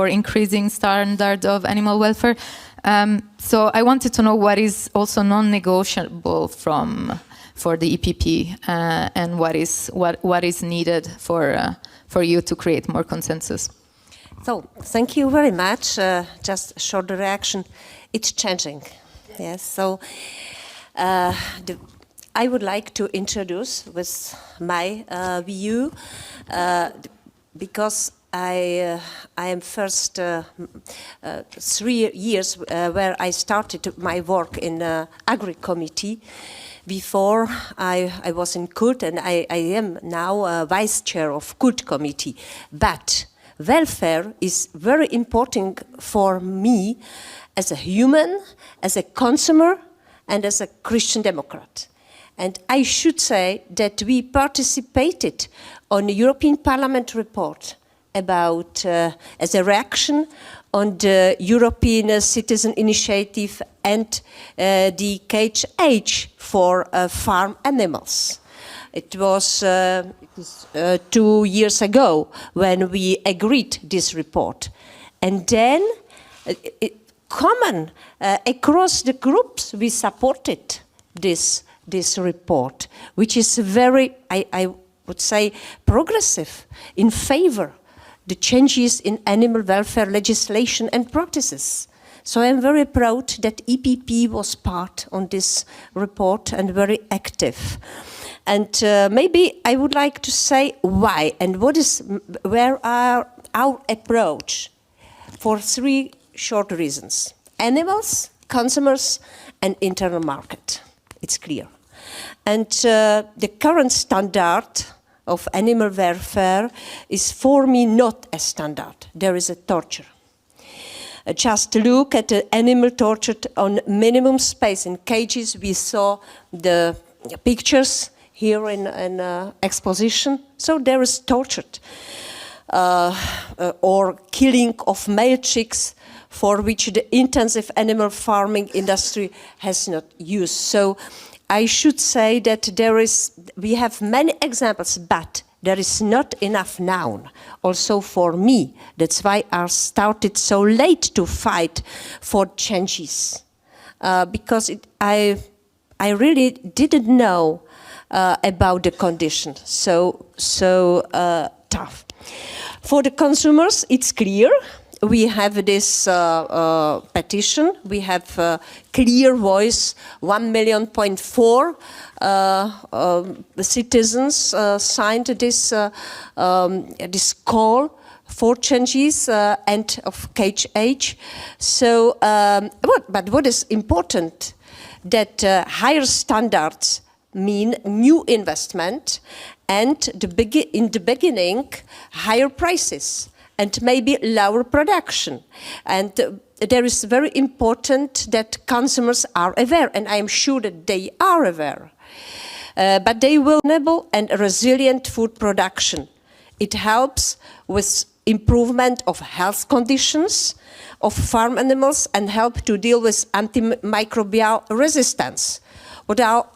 increasing standard of animal welfare. So I wanted to know what is also non-negotiable for the EPP, and what is needed for you to create more consensus. So thank you very much. Just a short reaction. It's changing. Yes. So I would like to introduce with my view, because I am first 3 years where I started my work in Agri Committee. Before I was in Cult, and I am now vice chair of Cult Committee. But welfare is very important for me as a human, as a consumer, and as a Christian Democrat. And I should say that we participated on the European Parliament report about, as a reaction on the European Citizen Initiative and the cage age for farm animals. It was 2 years ago when we agreed this report. And then, common, across the groups, we supported this report, which is very, I would say, progressive, in favor the changes in animal welfare legislation and practices. So I'm very proud that EPP was part on this report and very active. And maybe I would like to say why and where are our approach for 3 short reasons: animals, consumers, and internal market. It's clear. And the current standard of animal welfare is for me not a standard. There is a torture. Just look at the animal tortured on minimum space in cages. We saw the pictures here in exposition. So there is tortured. Or killing of male chicks for which the intensive animal farming industry has not used. So I should say that we have many examples, but there is not enough now. Also for me, that's why I started so late to fight for changes, because I really didn't know about the condition, so tough. For the consumers, it's clear. We have this petition. We have clear voice. 1.4 million citizens signed this call for changes and of cage age. So, but what is important that higher standards mean new investment and in the beginning higher prices and maybe lower production. And there is very important that consumers are aware, and I am sure that they are aware. But they will enable and resilient food production. It helps with improvement of health conditions of farm animals and help to deal with antimicrobial resistance. What are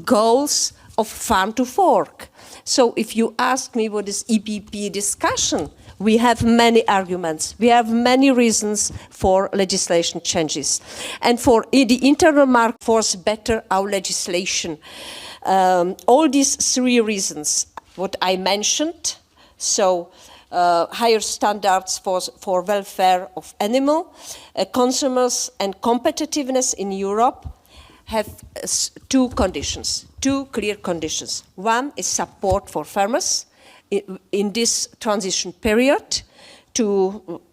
goals of farm to fork? So if you ask me what is EPP discussion, we have many arguments. We have many reasons for legislation changes. And for the internal market, force better our legislation. All these 3 reasons, what I mentioned, so higher standards for welfare of animal, consumers and competitiveness in Europe have 2 conditions, 2 clear conditions. One is support for farmers in this transition period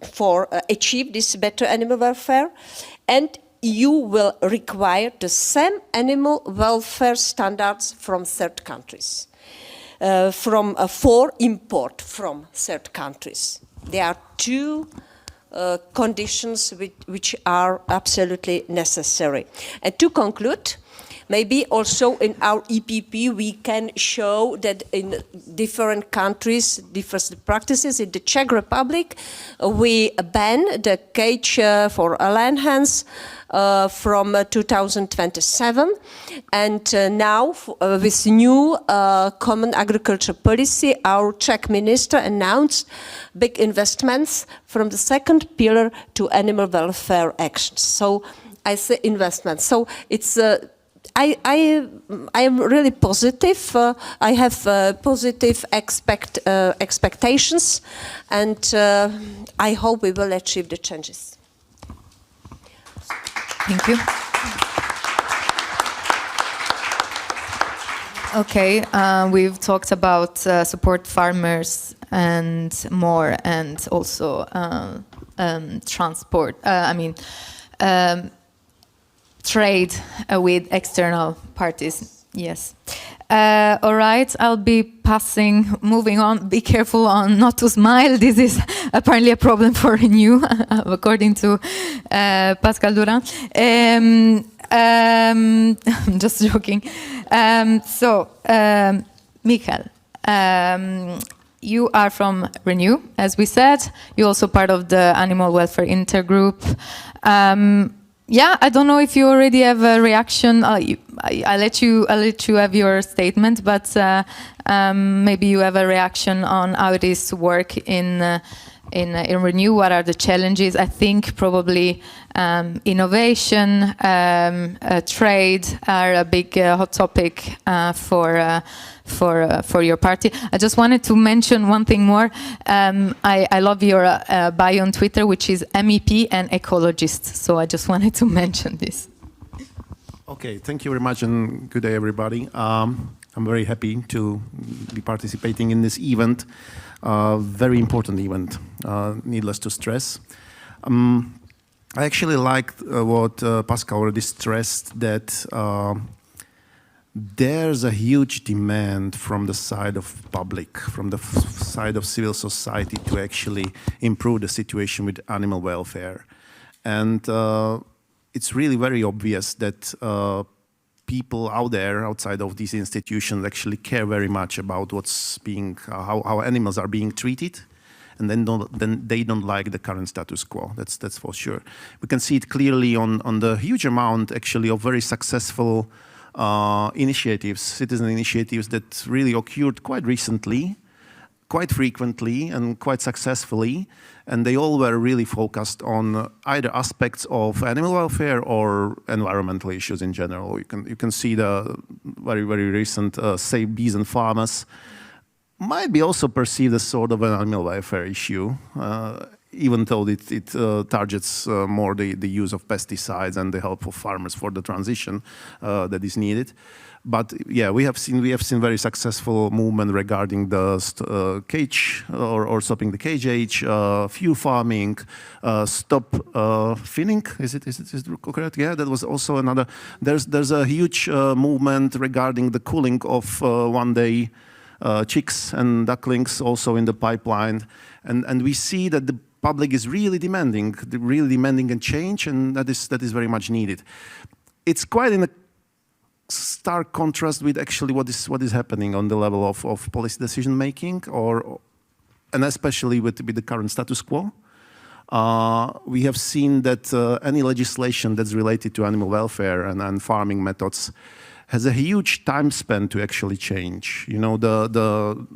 for achieve this better animal welfare, and EU will require the same animal welfare standards from third countries, for import from third countries. There are 2 conditions which are absolutely necessary. And to conclude, maybe also in our EPP we can show that in different countries, different practices. In the Czech Republic, we ban the cage for land hens from 2027. And now with new common agriculture policy, our Czech minister announced big investments from the 2nd pillar to animal welfare actions. So I say investments. So it's I am really positive. I have positive expectations, and I hope we will achieve the changes. Thank you. Okay, we've talked about support farmers and more, and also transport. Trade with external parties. Yes. All right, I'll be moving on. Be careful on not to smile. This is apparently a problem for Renew, according to Pascal Durand. I'm just joking. Michael, you are from Renew, as we said. You're also part of the Animal Welfare Intergroup. Yeah, I don't know if you already have a reaction. I'll let you have your statement, but maybe you have a reaction on how it is to work in Renew. What are the challenges? I think probably innovation, trade are a big hot topic for your party. I just wanted to mention one thing more. I love your bio on Twitter, which is MEP and ecologist. So I just wanted to mention this. Okay, thank you very much, and good day, everybody. I'm very happy to be participating in this event. Very important event, needless to stress. I actually liked what Pascal already stressed, that there's a huge demand from the side of public, from the side of civil society, to actually improve the situation with animal welfare. And it's really very obvious that people out there, outside of these institutions, actually care very much about what's being, how animals are being treated, and then they don't like the current status quo. That's for sure. We can see it clearly on the huge amount, actually, of very successful initiatives, citizen initiatives that really occurred quite recently, quite frequently, and quite successfully. And they all were really focused on either aspects of animal welfare or environmental issues in general. You can see the very, very recent Save Bees and Farmers might be also perceived as sort of an animal welfare issue, even though it targets more the use of pesticides and the help of farmers for the transition that is needed. But yeah, we have seen very successful movement regarding the cage or stopping the cage age, few farming, stop finning. Is it correct? Yeah, that was also another. There's a huge movement regarding the cooling of one-day chicks and ducklings also in the pipeline, and we see that the public is really demanding a change, and that is very much needed. It's quite in a stark contrast with actually what is happening on the level of policy decision making, and especially with the current status quo. We have seen that any legislation that's related to animal welfare and farming methods has a huge time span to actually change. You know, the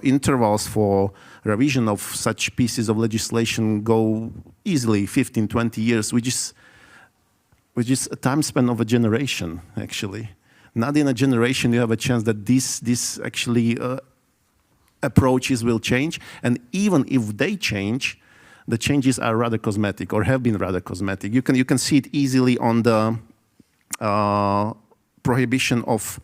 intervals for revision of such pieces of legislation go easily 15, 20 years, which is a time span of a generation, actually. Not in a generation you have a chance that this actually approaches will change, and even if they change, the changes are rather cosmetic or have been rather cosmetic. You can see it easily on the prohibition of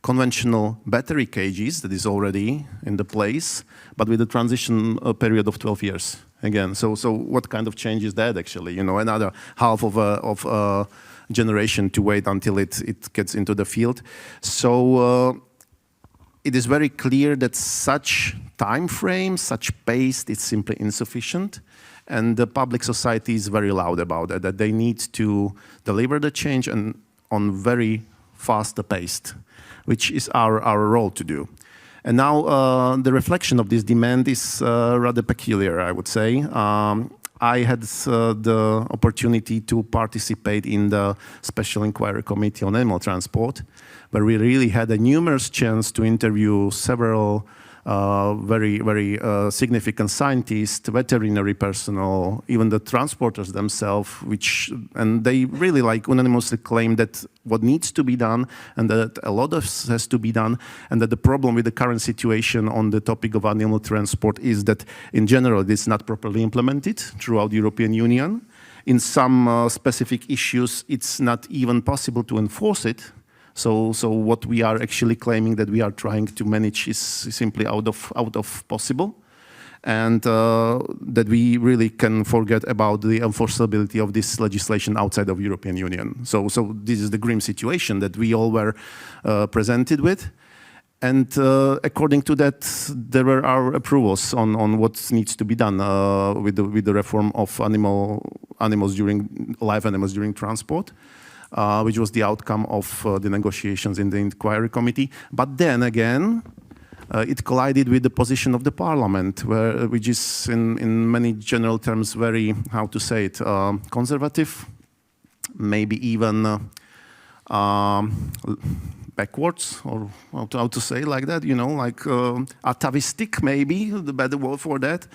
conventional battery cages that is already in the place, but with a transition period of 12 years. Again, so what kind of change is that actually? You know, another half of a generation to wait until it gets into the field. So it is very clear that such time frame, such pace, is simply insufficient. And the public society is very loud about it, that they need to deliver the change and on very faster paced, which is our role to do. And now the reflection of this demand is rather peculiar, I would say. I had the opportunity to participate in the Special Inquiry Committee on Animal Transport, where we really had a numerous chance to interview several very, very significant scientists, veterinary personnel, even the transporters themselves, and they really unanimously claim that what needs to be done and that a lot has to be done, and that the problem with the current situation on the topic of animal transport is that in general it is not properly implemented throughout the European Union. In some specific issues it's not even possible to enforce it. So what we are actually claiming that we are trying to manage is simply out of possible. And that we really can forget about the enforceability of this legislation outside of European Union. So this is the grim situation that we all were presented with. And according to that, there were our approvals on what needs to be done with the reform of live animals during transport, which was the outcome of the negotiations in the inquiry committee. But then again, it collided with the position of the parliament, which is in many general terms very, how to say it, conservative, maybe even backwards, or how to say like that, you know, like atavistic, maybe the better word for that.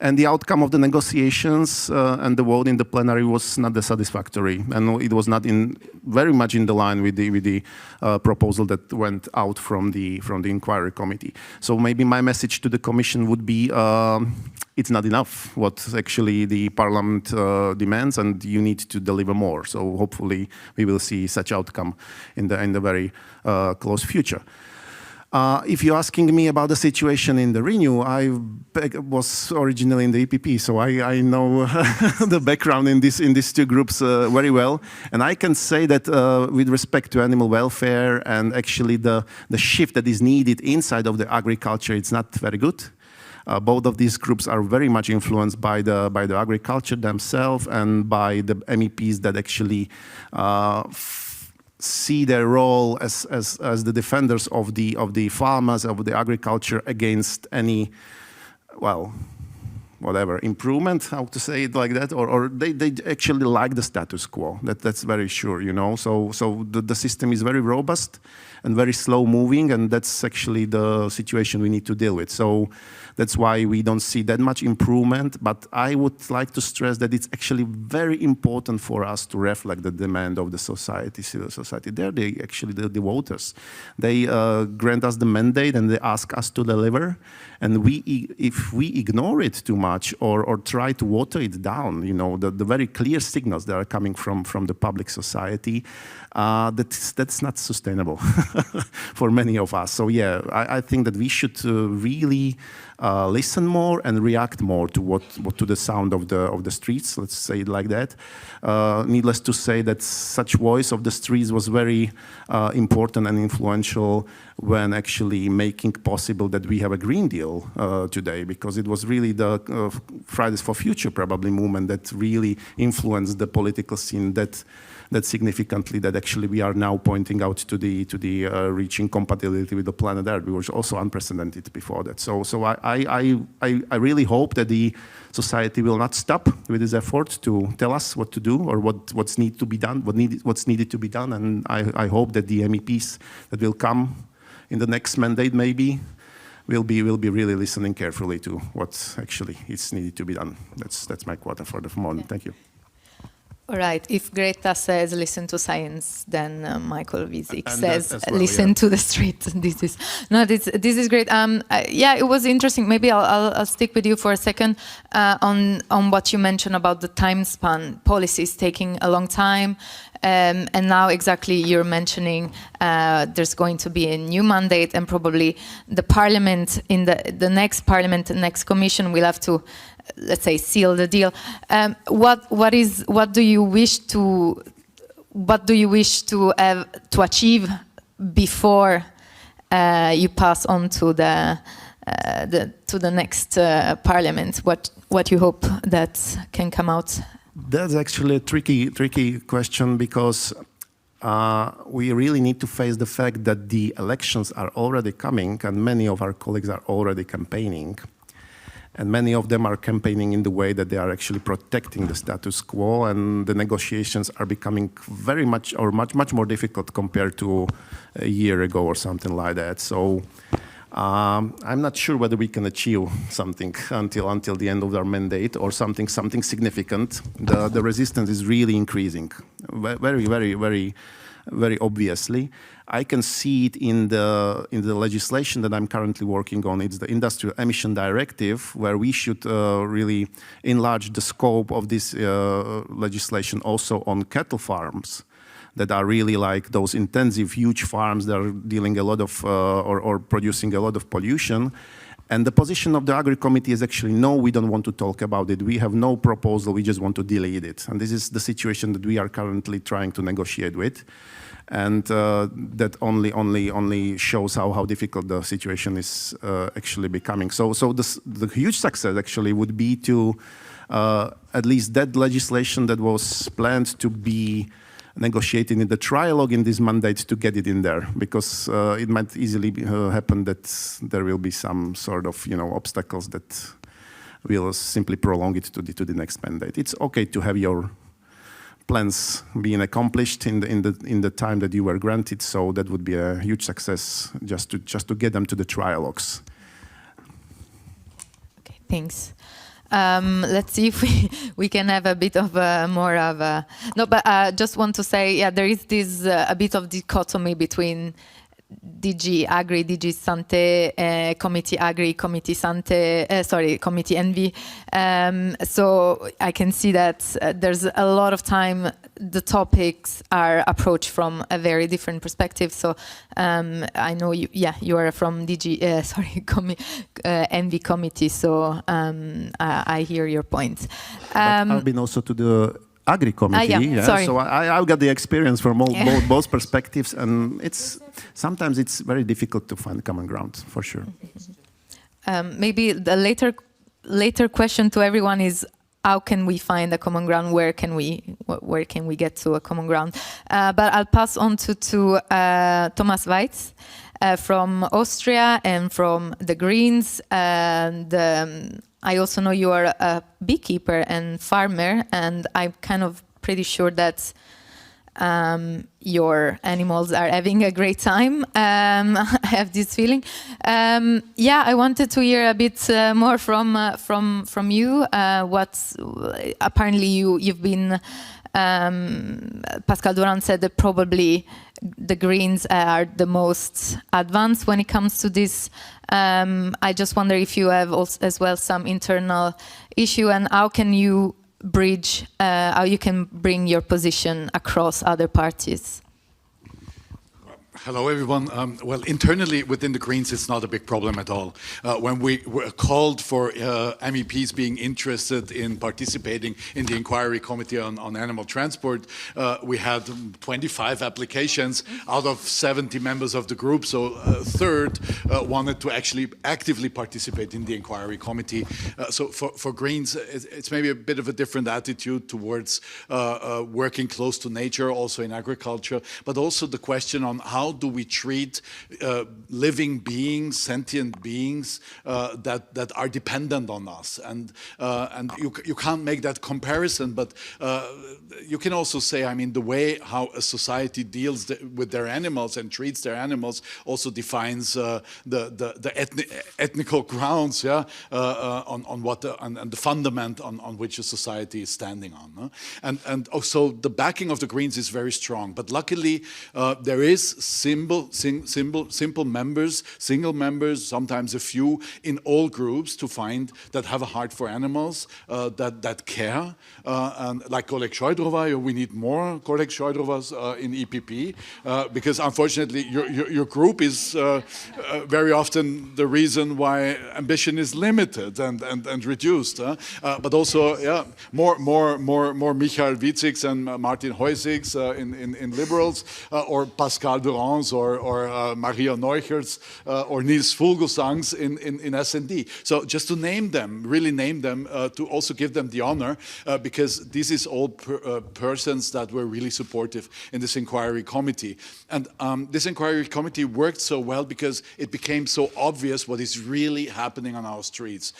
And the outcome of the negotiations and the vote in the plenary was not satisfactory, and it was not very much in the line with the proposal that went out from the inquiry committee. So maybe my message to the Commission would be: it's not enough what actually the Parliament demands, and you need to deliver more. So hopefully we will see such outcome in the very close future. If you're asking me about the situation in the Renew, I was originally in the EPP, so I know the background in these two groups very well. And I can say that with respect to animal welfare and actually the shift that is needed inside of the agriculture, it's not very good. Both of these groups are very much influenced by the agriculture themselves and by the MEPs that actually see their role as the defenders of the farmers, of the agriculture against any, well, whatever, improvement, how to say it like that, or they actually like the status quo. That's very sure, you know. So the system is very robust and very slow moving, and that's actually the situation we need to deal with. So that's why we don't see that much improvement, but I would like to stress that it's actually very important for us to reflect the demand of the society, civil society. They're actually the voters. They grant us the mandate and they ask us to deliver, and if we ignore it too much or try to water it down, you know, the very clear signals that are coming from the public society, that's not sustainable for many of us. So yeah, I think that we should really listen more and react more to the sound of the streets. Let's say it like that. Needless to say that such voice of the streets was very important and influential when actually making possible that we have a Green Deal today, because it was really the Fridays for Future probably movement that really influenced the political scene that significantly, that actually we are now pointing out to the reaching compatibility with the planet Earth, which was also unprecedented before that. So I really hope that the society will not stop with this effort to tell us what to do or what's needed to be done, what's needed to be done, and I hope that the MEPs that will come in the next mandate maybe will be really listening carefully to what actually is needed to be done. That's my quota for the moment. Thank you. All right. If Greta says listen to science, then Michael Wiesik says listen to the street. This is great. Yeah, it was interesting. Maybe I'll stick with you for a second on what you mentioned about the time span. Policies taking a long time, and now exactly you're mentioning there's going to be a new mandate, and probably the Parliament in the next Parliament, the next Commission will have to, let's say, seal the deal. What do you wish to achieve before you pass on to the next Parliament? What you hope that can come out? That's actually a tricky question, because we really need to face the fact that the elections are already coming, and many of our colleagues are already campaigning. And many of them are campaigning in the way that they are actually protecting the status quo, and the negotiations are becoming very much more difficult compared to a year ago or something like that. So I'm not sure whether we can achieve something until the end of our mandate, or something significant. The resistance is really increasing, very obviously. I can see it in the legislation that I'm currently working on. It's the Industrial Emission Directive, where we should really enlarge the scope of this legislation also on cattle farms, that are really like those intensive, huge farms that are dealing a lot of, or producing a lot of pollution. And the position of the Agri Committee is actually, no, we don't want to talk about it. We have no proposal, we just want to delete it. And this is the situation that we are currently trying to negotiate with. And that only shows how difficult the situation is actually becoming. So the huge success actually would be to, at least that legislation that was planned to be negotiated in the trialogue in this mandate, to get it in there, because it might easily happen that there will be some sort of obstacles that will simply prolong it to the next mandate. It's okay to have your plans being accomplished in the time that you were granted, so that would be a huge success just to get them to the trialogues. Okay, thanks. Let's see if we can have a bit of more of a... No, but I just want to say, yeah, there is this a bit of dichotomy between DG Agri, DG Sante, Committee Agri, Committee Sante, Committee Envy. So I can see that there's a lot of time the topics are approached from a very different perspective. So I know you are from DG, Envy Committee. So I hear your point. I've been also to the Agri Committee, so I've got the experience from both perspectives, and sometimes it's very difficult to find common ground, for sure. Maybe the later question to everyone is, how can we find a common ground? Where can we get to a common ground? But I'll pass on to Thomas Weitz from Austria and from the Greens. And I also know you are a beekeeper and farmer, and I'm kind of pretty sure that your animals are having a great time. I have this feeling. I wanted to hear a bit more from you. Apparently you've been. Pascal Durand said that probably the Greens are the most advanced when it comes to this. I just wonder if you have also, as well, some internal issue, and how can you bridge, how you can bring your position across other parties? Hello, everyone. Well, internally within the Greens, it's not a big problem at all. When we were called for MEPs being interested in participating in the inquiry committee on animal transport, we had 25 applications out of 70 members of the group. So a third wanted to actually actively participate in the inquiry committee. So for Greens, it's maybe a bit of a different attitude towards working close to nature, also in agriculture, but also the question on how do we treat living beings, sentient beings that are dependent on us, and you can't make that comparison, but you can also say, I mean, the way how a society deals with their animals and treats their animals also defines the ethnical grounds, on what and the fundament on which a society is standing on, and also the backing of the Greens is very strong. But luckily, there is simple members, single members, sometimes a few in all groups to find that have a heart for animals, that care, and like colleague Šojdrová, we need more colleague Šojdrovas in EPP, because unfortunately your group is very often the reason why ambition is limited and reduced, but also more Michael Witzigs and Martin Heusigs in Liberals, or Pascal Durands, or Maria Neucherts, or Niels Fuglsangs in SND. So just to name them, really name them, to also give them the honor, because this is all persons that were really supportive in this inquiry committee. And this inquiry committee worked so well because it became so obvious what is really happening on our streets.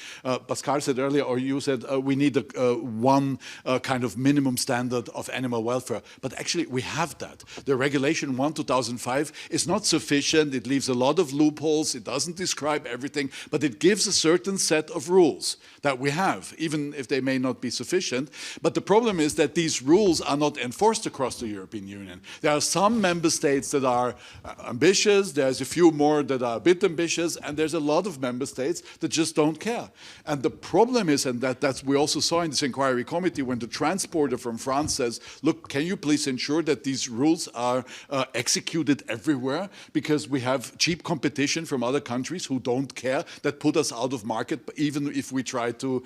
Pascal said earlier, or you said, we need one kind of minimum standard of animal welfare. But actually, we have that. The Regulation 1/2005 5 is not sufficient. It leaves a lot of loopholes. It doesn't describe everything, but it gives a certain set of rules that we have, even if they may not be sufficient. But the problem is that these rules are not enforced across the European Union. There are some member states that are ambitious, there's a few more that are a bit ambitious, and there's a lot of member states that just don't care. And the problem is, and that's we also saw in this inquiry committee, when the transporter from France says, look, can you please ensure that these rules are executed everywhere, because we have cheap competition from other countries who don't care, that put us out of market, even if we try to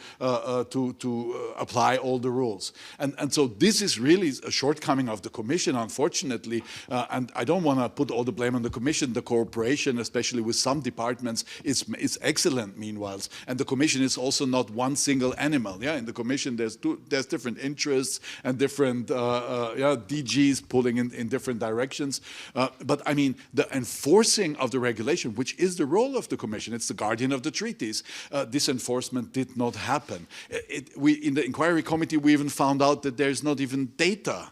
apply all the rules. And so this is really a shortcoming of the Commission, unfortunately, and I don't want to put all the blame on the Commission. The cooperation, especially with some departments, is excellent meanwhile, and the Commission is also not one single animal. Yeah, in the Commission there's different interests and different DGs pulling in different directions. But I mean, the enforcing of the regulation, which is the role of the Commission, it's the guardian of the treaties, this enforcement did not happen. In the inquiry committee, we even found out that there's not even data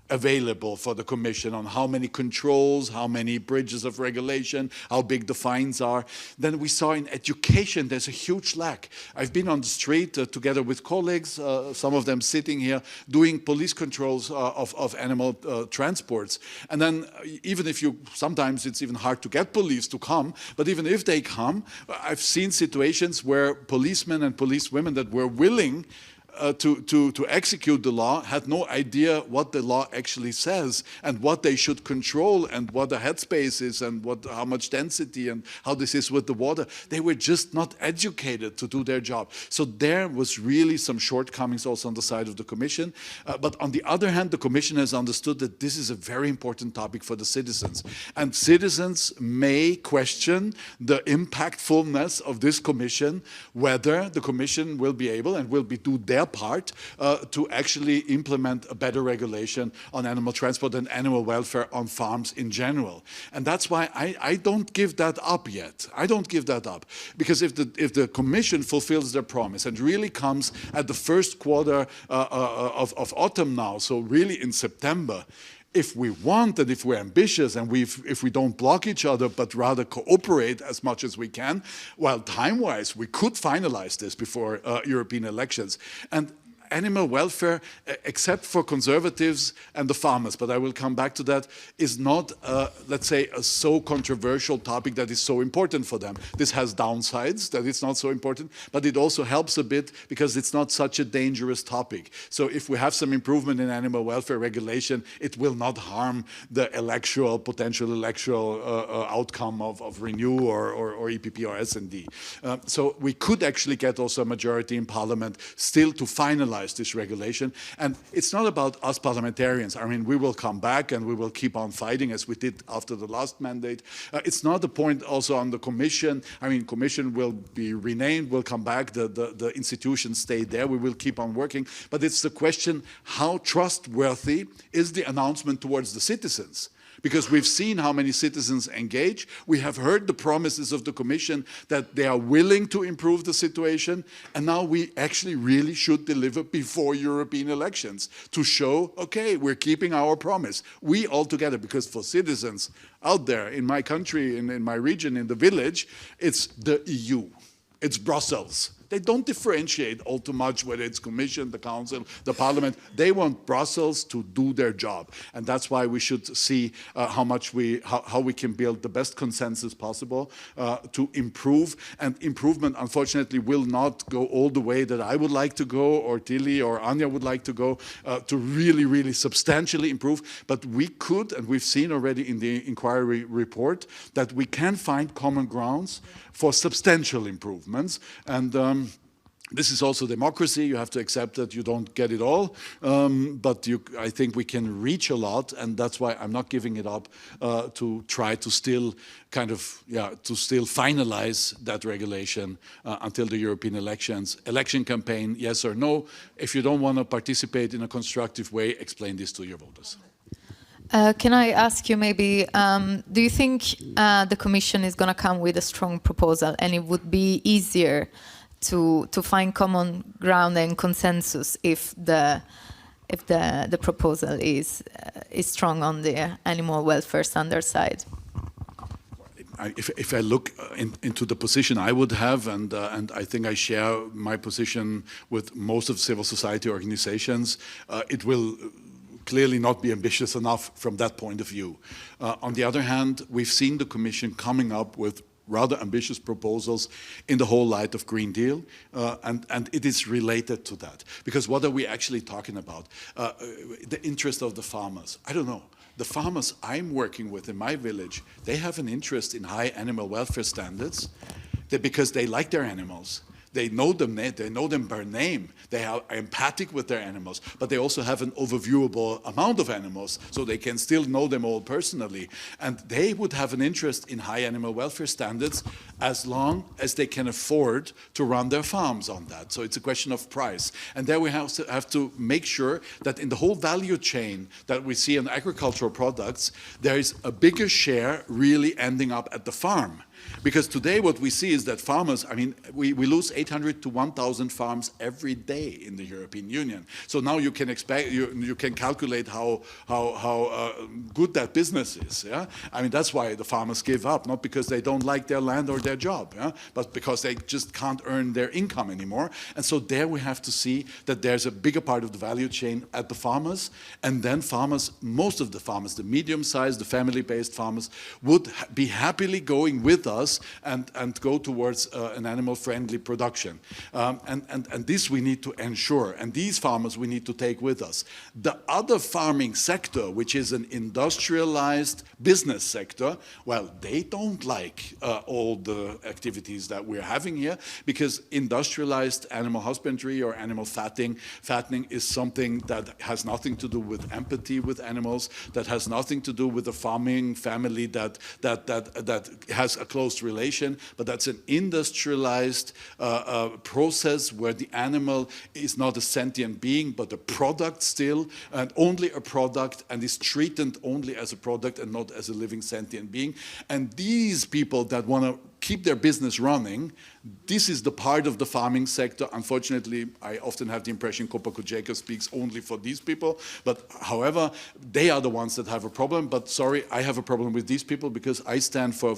available for the Commission on how many controls, how many bridges of regulation, how big the fines are. Then we saw in education there's a huge lack. I've been on the street together with colleagues, some of them sitting here, doing police controls of animal transports. And then even if sometimes it's even hard to get police to come, but even if they come, I've seen situations where policemen and policewomen that were willing to execute the law had no idea what the law actually says and what they should control and what the headspace is and how much density and how this is with the water. They were just not educated to do their job. So there was really some shortcomings also on the side of the Commission. But on the other hand, the Commission has understood that this is a very important topic for the citizens. And citizens may question the impactfulness of this Commission, whether the Commission will be able and will do their part to actually implement a better regulation on animal transport and animal welfare on farms in general. And that's why I don't give that up yet. I don't give that up. Because if the Commission fulfills their promise and really comes at the first quarter of autumn now, so really in September, if we want and if we're ambitious and if we don't block each other but rather cooperate as much as we can, well, time-wise, we could finalize this before European elections. And animal welfare, except for conservatives and the farmers, but I will come back to that, is not, let's say, a so controversial topic that is so important for them. This has downsides, that it's not so important, but it also helps a bit because it's not such a dangerous topic. So if we have some improvement in animal welfare regulation, it will not harm the potential electoral outcome of Renew or EPP or SD. So we could actually get also a majority in Parliament still to finalize this regulation. And it's not about us parliamentarians. I mean, we will come back and we will keep on fighting as we did after the last mandate. It's not the point also on the Commission. I mean, Commission will be renamed, will come back, the institutions stay there, we will keep on working. But it's the question, how trustworthy is the announcement towards the citizens? Because we've seen how many citizens engage. We have heard the promises of the Commission that they are willing to improve the situation. And now we actually really should deliver before European elections to show, okay, we're keeping our promise. We all together, because for citizens out there in my country, in my region, in the village, it's the EU. It's Brussels. They don't differentiate all too much whether it's Commission, the Council, the Parliament. They want Brussels to do their job. And that's why we should see how we can build the best consensus possible to improve. And improvement, unfortunately, will not go all the way that I would like to go, or Tilly or Anja would like to go, to really, really substantially improve. But we could, and we've seen already in the inquiry report, that we can find common grounds for substantial improvements. And this is also democracy. You have to accept that you don't get it all, but I think we can reach a lot, and that's why I'm not giving it up to try to still to still finalize that regulation until the European elections. Election campaign, yes or no. If you don't want to participate in a constructive way, explain this to your voters. Can I ask you maybe, do you think the Commission is going to come with a strong proposal and it would be easier to find common ground and consensus if the the proposal is strong on the animal welfare standard side. If I look into the position I would have, and I think I share my position with most of civil society organizations, it will clearly not be ambitious enough from that point of view. On the other hand, we've seen the Commission coming up with rather ambitious proposals in the whole light of Green Deal, and it is related to that. Because what are we actually talking about? The interest of the farmers. I don't know. The farmers I'm working with in my village, they have an interest in high animal welfare standards because they like their animals. They know them by name. They are empathic with their animals, but they also have an overviewable amount of animals, so they can still know them all personally. And they would have an interest in high animal welfare standards as long as they can afford to run their farms on that. So it's a question of price. And there we have to make sure that in the whole value chain that we see in agricultural products, there is a bigger share really ending up at the farm. Because today what we see is that farmers, I mean, we lose 800 to 1,000 farms every day in the European Union. So now you can expect, you can calculate how good that business is. Yeah? I mean, that's why the farmers give up, not because they don't like their land or their job, yeah? But because they just can't earn their income anymore. And so there we have to see that there's a bigger part of the value chain at the farmers, and then farmers, most of the farmers, the medium-sized, the family-based farmers, would be happily going with us and go towards an animal-friendly production. And this we need to ensure, and these farmers we need to take with us. The other farming sector, which is an industrialized business sector, well, they don't like all the activities that we're having here, because industrialized animal husbandry or animal fattening is something that has nothing to do with empathy with animals, that has nothing to do with a farming family that has a close relation, but that's an industrialized process where the animal is not a sentient being, but a product still, and only a product, and is treated only as a product and not as a living sentient being. And these people that want to keep their business running, this is the part of the farming sector. Unfortunately, I often have the impression Kopa Kujeka speaks only for these people, but however, they are the ones that have a problem. But sorry, I have a problem with these people because I stand for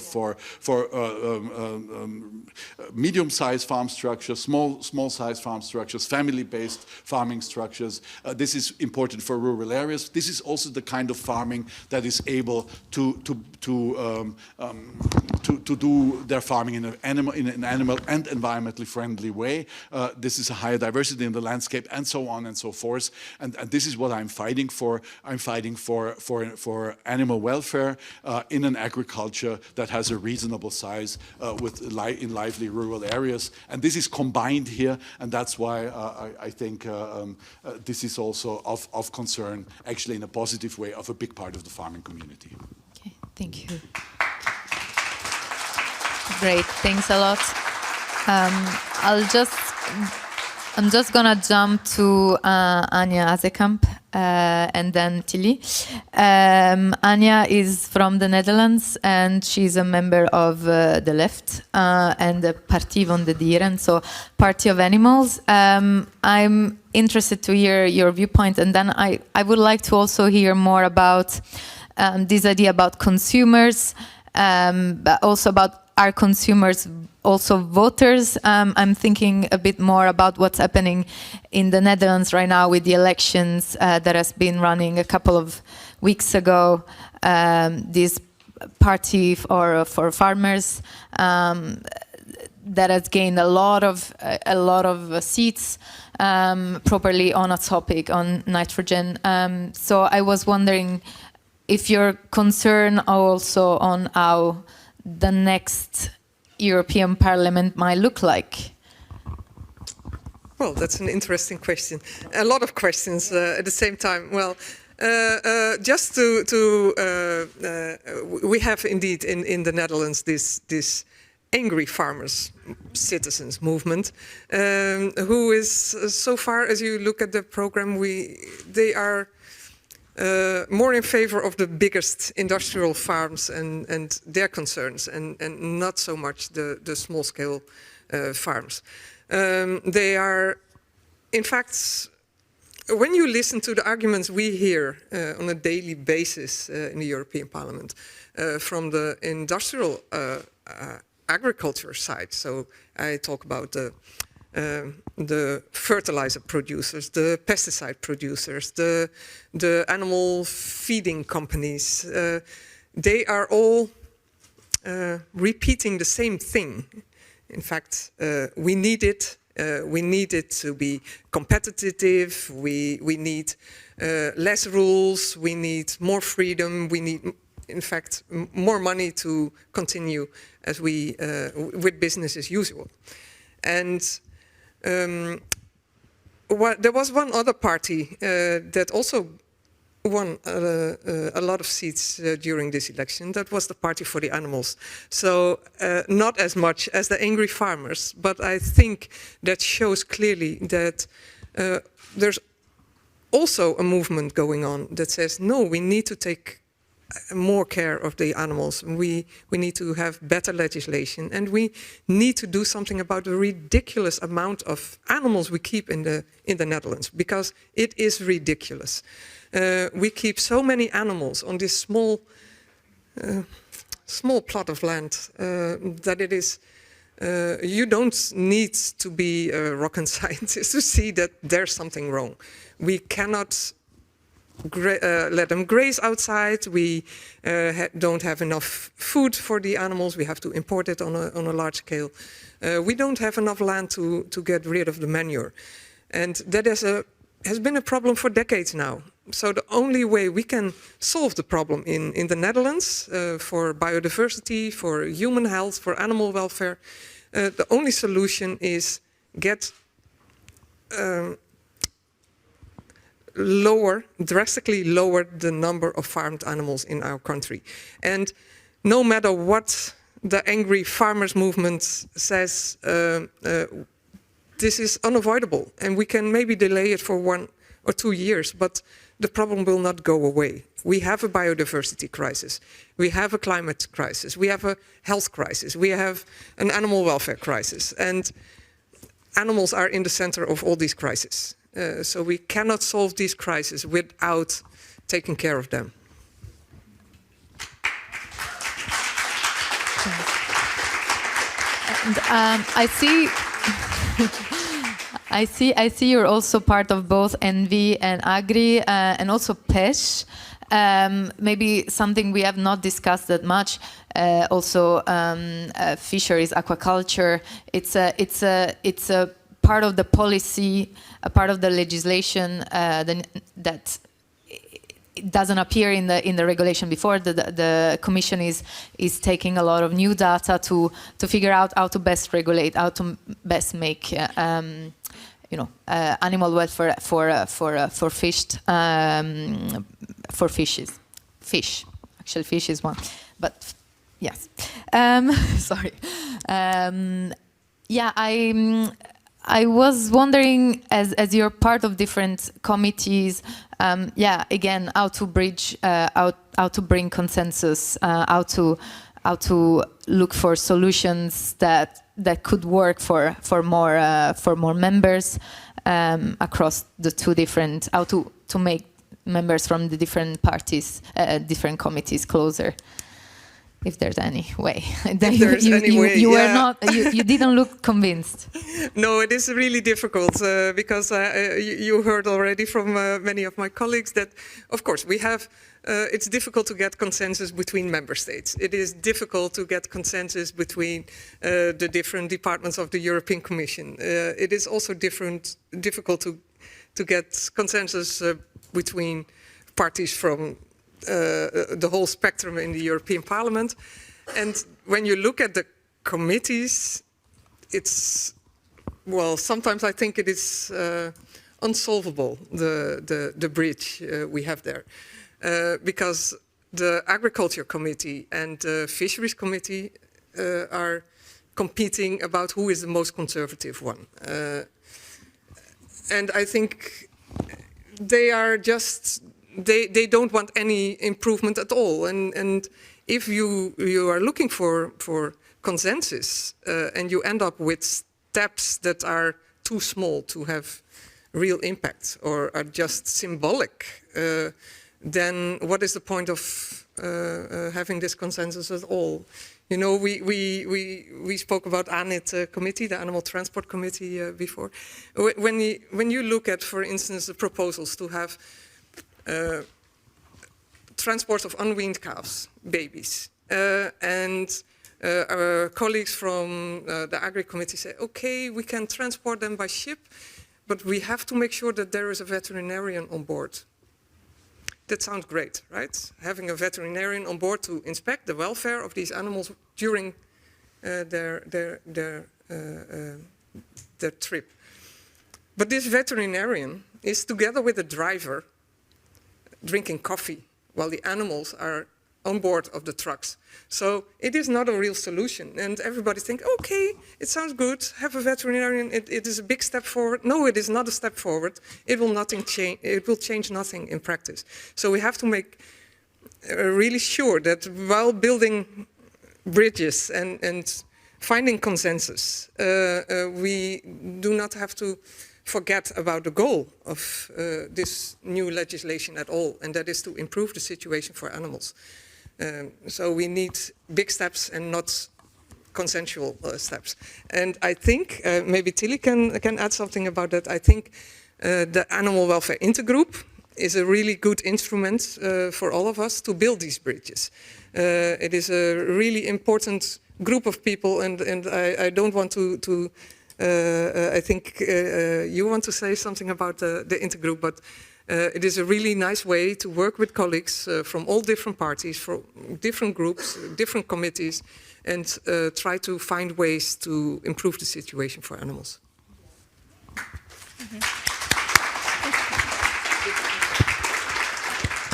medium-sized farm structures, small-sized farm structures, family-based farming structures. This is important for rural areas. This is also the kind of farming that is able to do their farming in an animal and environmentally friendly way. This is a higher diversity in the landscape, and so on and so forth. And this is what I'm fighting for. I'm fighting for animal welfare in an agriculture that has a reasonable size in lively rural areas. And this is combined here, and that's why I think this is also of concern, actually in a positive way, of a big part of the farming community. Okay, thank you. Great, thanks a lot. I'm just gonna jump to Anja Azekamp and then Tilly. Anja is from the Netherlands and she's a member of the Left and the Parti van de Dieren, so Party of Animals. I'm interested to hear your viewpoint, and then I would like to also hear more about this idea about consumers, but also about are consumers also voters? I'm thinking a bit more about what's happening in the Netherlands right now with the elections that has been running a couple of weeks ago. This party for farmers that has gained a lot of seats, properly on a topic on nitrogen. So I was wondering if you're concerned also on how the next European Parliament might look like? Well, that's an interesting question. A lot of questions at the same time. Well, just we have indeed in the Netherlands this angry farmers citizens movement, who is, so far as you look at the program, they are more in favor of the biggest industrial farms and their concerns, and not so much the small-scale farms. They are, in fact, when you listen to the arguments we hear on a daily basis in the European Parliament from the industrial agriculture side, so I talk about the fertilizer producers, the pesticide producers, the animal feeding companies, they are all repeating the same thing. In fact, we need it. We need it to be competitive. We need less rules. We need more freedom. We need, in fact, more money to continue as we with business as usual. And there was one other party that also won a lot of seats during this election. That was the Party for the Animals. So not as much as the angry farmers, but I think that shows clearly that there's also a movement going on that says, no, we need to take more care of the animals. We need to have better legislation, and we need to do something about the ridiculous amount of animals we keep in the Netherlands, because it is ridiculous. We keep so many animals on this small plot of land that it is. You don't need to be a rocket scientist to see that there's something wrong. We cannot let them graze outside. We don't have enough food for the animals. We have to import it on a large scale. We don't have enough land to get rid of the manure, and that has been a problem for decades now. So the only way we can solve the problem in the Netherlands for biodiversity, for human health, for animal welfare, the only solution is get drastically lower the number of farmed animals in our country. And no matter what the angry farmers movement says, this is unavoidable, and we can maybe delay it for 1 or 2 years, but the problem will not go away. We have a biodiversity crisis. We have a climate crisis. We have a health crisis. We have an animal welfare crisis. And animals are in the center of all these crises. So we cannot solve these crises without taking care of them. And, I see you're also part of both Envy and Agri and also PESH. Maybe something we have not discussed that much. Also, fisheries, aquaculture. It's a part of the policy, a part of the legislation that it doesn't appear in the regulation before. The Commission is taking a lot of new data to figure out how to best regulate, how to best make animal welfare for fish. Actually, fish is one, but yes. Sorry. Yeah, I was wondering, as you're part of different committees, again, how to bridge, how to bring consensus, how to look for solutions that could work for more members across the two different, how to make members from the different parties, different committees closer. If there's any way. You didn't look convinced. No, it is really difficult because you heard already from many of my colleagues that, of course, we have. It's difficult to get consensus between member states. It is difficult to get consensus between the different departments of the European Commission. It is also difficult to get consensus between parties from the whole spectrum in the European Parliament. And when you look at the committees, it's, well, sometimes I think it is unsolvable, the bridge we have there. Because the Agriculture Committee and the Fisheries Committee are competing about who is the most conservative one. And I think they are just, they don't want any improvement at all. And if you are looking for consensus and you end up with steps that are too small to have real impact or are just symbolic, then what is the point of having this consensus at all? You know, we spoke about ANIT committee, the Animal Transport Committee before. When you look at, for instance, the proposals to have transport of unweaned calves, babies, and our colleagues from the Agri Committee say, okay, we can transport them by ship, but we have to make sure that there is a veterinarian on board. That sounds great, right? Having a veterinarian on board to inspect the welfare of these animals during their trip. But this veterinarian is together with the driver drinking coffee while the animals are on board of the trucks. So it is not a real solution. And everybody think, okay, it sounds good, have a veterinarian, it is a big step forward. No, it is not a step forward. It will change nothing in practice. So we have to make really sure that while building bridges and finding consensus, we do not have to forget about the goal of this new legislation at all, and that is to improve the situation for animals. So we need big steps and not consensual steps. And I think, maybe Tilly can add something about that. I think the Animal Welfare Intergroup is a really good instrument for all of us to build these bridges. It is a really important group of people, and I don't want to I think you want to say something about the intergroup, but it is a really nice way to work with colleagues from all different parties, from different groups, different committees, and try to find ways to improve the situation for animals.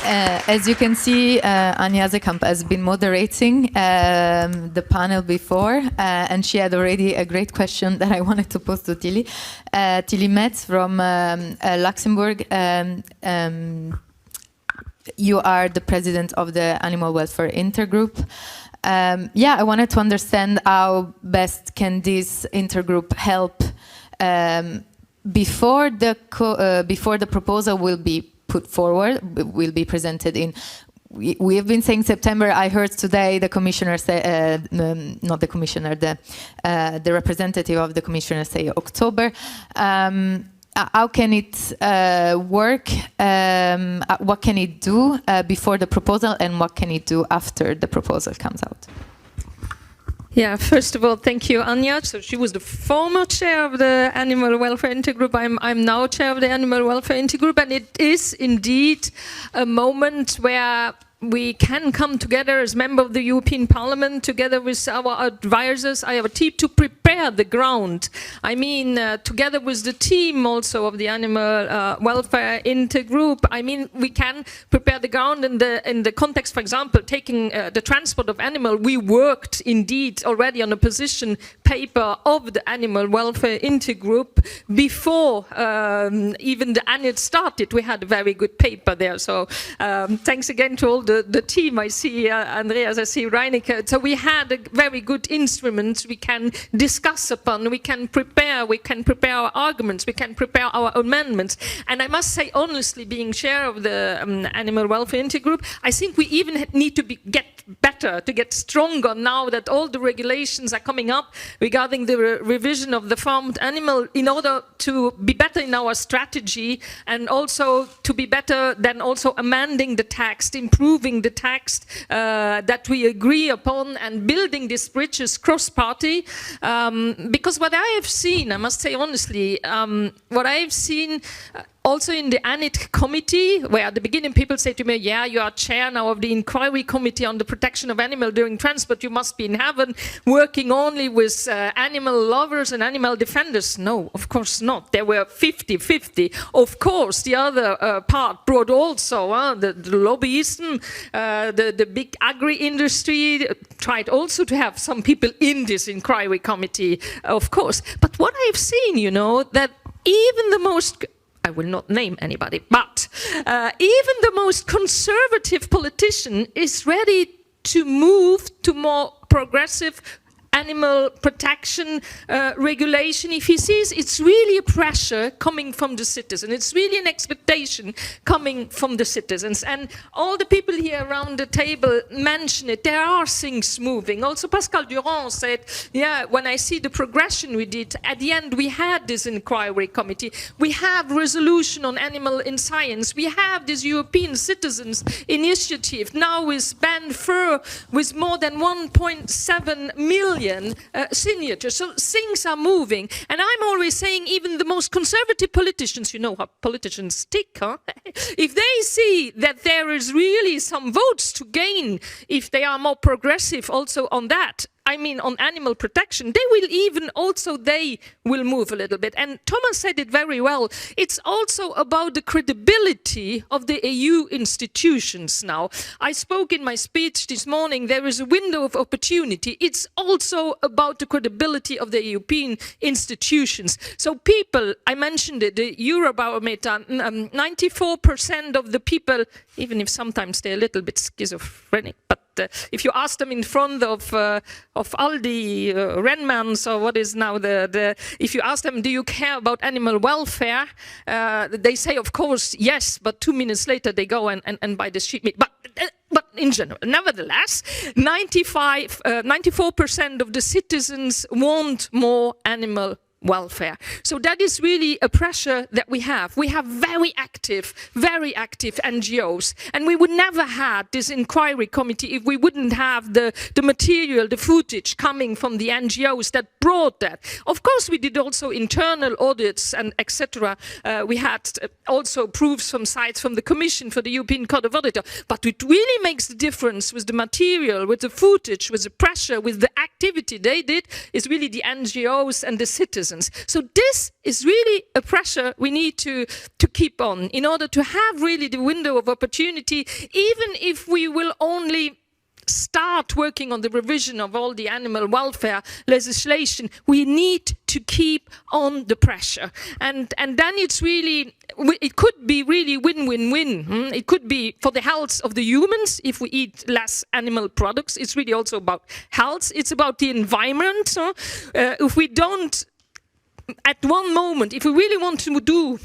As you can see, Anja Zekamp has been moderating the panel before, and she had already a great question that I wanted to pose to Tilly. Tilly Metz from Luxembourg. You are the president of the Animal Welfare Intergroup. I wanted to understand how best can this intergroup help before the proposal will be put forward, will be presented in. We have been saying September. I heard today the commissioner say, not the commissioner, the representative of the commissioner say October. How can it work? What can it do before the proposal, and what can it do after the proposal comes out? Yeah, first of all, thank you, Anja. So she was the former chair of the Animal Welfare Intergroup. I'm now chair of the Animal Welfare Intergroup, and it is indeed a moment where we can come together as members of the European Parliament, together with our advisors, our team, to prepare the ground. I mean, together with the team also of the Animal Welfare Intergroup, I mean, we can prepare the ground in the context, for example, taking the transport of animal. We worked indeed already on a position paper of the Animal Welfare Intergroup before even the ANIT started. We had a very good paper there. So thanks again to all the team. I see Andreas, I see Reineke. So we had a very good instrument we can discuss upon. We can prepare our arguments, we can prepare our amendments. And I must say, honestly, being chair of the Animal Welfare Intergroup, I think we even need to get better, to get stronger now that all the regulations are coming up regarding the revision of the farmed animal, in order to be better in our strategy, and also to be better than also amending the text, improving the text that we agree upon, and building these bridges cross-party. Because what I have seen, I must say honestly, what I have seen also in the ANIT committee, where at the beginning people say to me, yeah, you are chair now of the inquiry committee on the protection of animals during transport, you must be in heaven, working only with animal lovers and animal defenders. No, of course not. There were 50-50. Of course, the other part brought also the lobbyism, the big agri-industry tried also to have some people in this inquiry committee, of course. But what I've seen, you know, that even the most, I will not name anybody, but even the most conservative politician is ready to move to more progressive animal protection regulation, if he sees it's really a pressure coming from the citizen, it's really an expectation coming from the citizens. And all the people here around the table mention it. There are things moving. Also, Pascal Durand said, yeah, when I see the progression we did, at the end we had this inquiry committee, we have resolution on animal in science, we have this European Citizens Initiative, now with Ben Fur, with more than 1.7 million signatures. So things are moving. And I'm always saying, even the most conservative politicians, you know how politicians stick, huh? If they see that there is really some votes to gain, if they are more progressive also on that, I mean on animal protection, they will move a little bit. And Thomas said it very well. It's also about the credibility of the EU institutions now. I spoke in my speech this morning, there is a window of opportunity. It's also about the credibility of the European institutions. So people, I mentioned it, the Eurobarometer, 94% of the people, even if sometimes they're a little bit schizophrenic, but if you ask them in front of Aldi, Renmans, or what is now if you ask them, do you care about animal welfare? They say, of course, yes, but 2 minutes later they go and buy the sheep meat. But in general, nevertheless, 94% of the citizens want more animal welfare. So that is really a pressure that we have. We have very active NGOs, and we would never have this inquiry committee if we wouldn't have the material, the footage coming from the NGOs that brought that. Of course, we did also internal audits and etc. We had also proofs from sites from the Commission, for the European Court of Auditors. But it really makes the difference with the material, with the footage, with the pressure, with the activity they did, is really the NGOs and the citizens. So this is really a pressure we need to keep on in order to have really the window of opportunity, even if we will only start working on the revision of all the animal welfare legislation. We need to keep on the pressure. And then it's really, it could be really win-win-win. It could be for the health of the humans if we eat less animal products. It's really also about health. It's about the environment. If we don't, at one moment, if we really want to do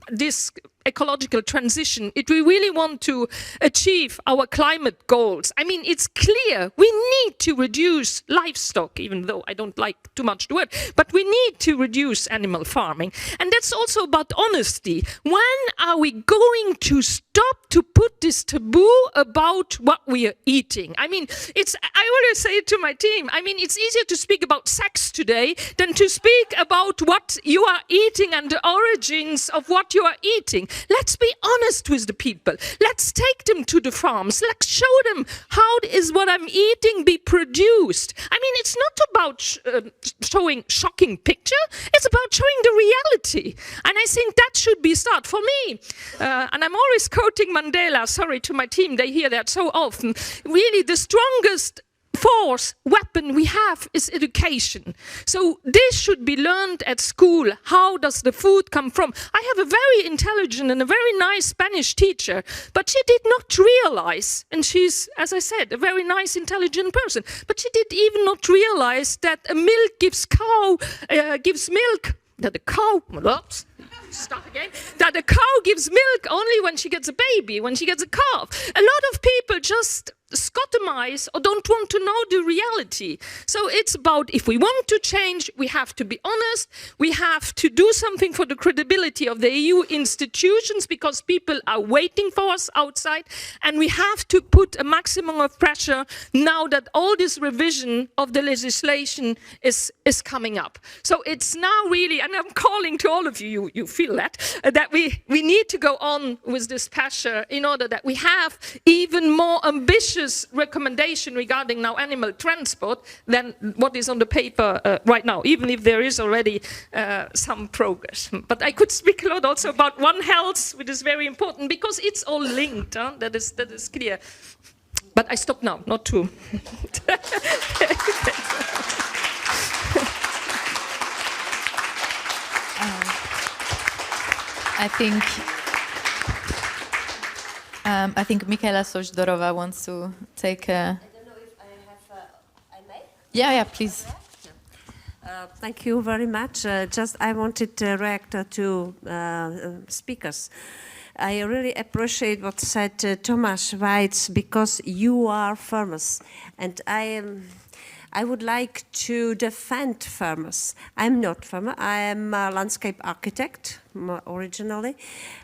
this ecological transition, if we really want to achieve our climate goals, I mean, it's clear we need to reduce livestock, even though I don't like too much the word, but we need to reduce animal farming. And that's also about honesty. When are we going to stop to put this taboo about what we are eating? I mean, I always say it to my team, I mean, it's easier to speak about sex today than to speak about what you are eating and the origins of what you are eating. Let's be honest with the people. Let's take them to the farms. Let's show them how is what I'm eating be produced. I mean, it's not about showing shocking picture. It's about showing the reality. And I think that should be start for me. And I'm always quoting Mandela. Sorry to my team, they hear that so often. Really, the strongest weapon we have is education. So this should be learned at school. How does the food come from? I have a very intelligent and a very nice Spanish teacher, but she did not realize, and she's, as I said, a very nice, intelligent person, but she did even not realize that a milk gives milk, that a cow, start again, that a cow gives milk only when she gets a baby, when she gets a calf. A lot of people just scotomize or don't want to know the reality. So it's about, if we want to change, we have to be honest, we have to do something for the credibility of the EU institutions, because people are waiting for us outside, and we have to put a maximum of pressure now that all this revision of the legislation is coming up. So it's now really, and I'm calling to all of you, you feel that we need to go on with this pressure in order that we have even more ambitious recommendation regarding now animal transport than what is on the paper right now, even if there is already some progress. But I could speak a lot also about One Health, which is very important because it's all linked. That is clear. But I stop now, not to. I think Michaela Sojdorova wants to take a... I don't know if I have... I may? Yeah, please. Thank you very much. Just I wanted to react to speakers. I really appreciate what said Thomas Weitz, because you are farmers, and I would like to defend farmers. I'm not farmer. I am a landscape architect originally,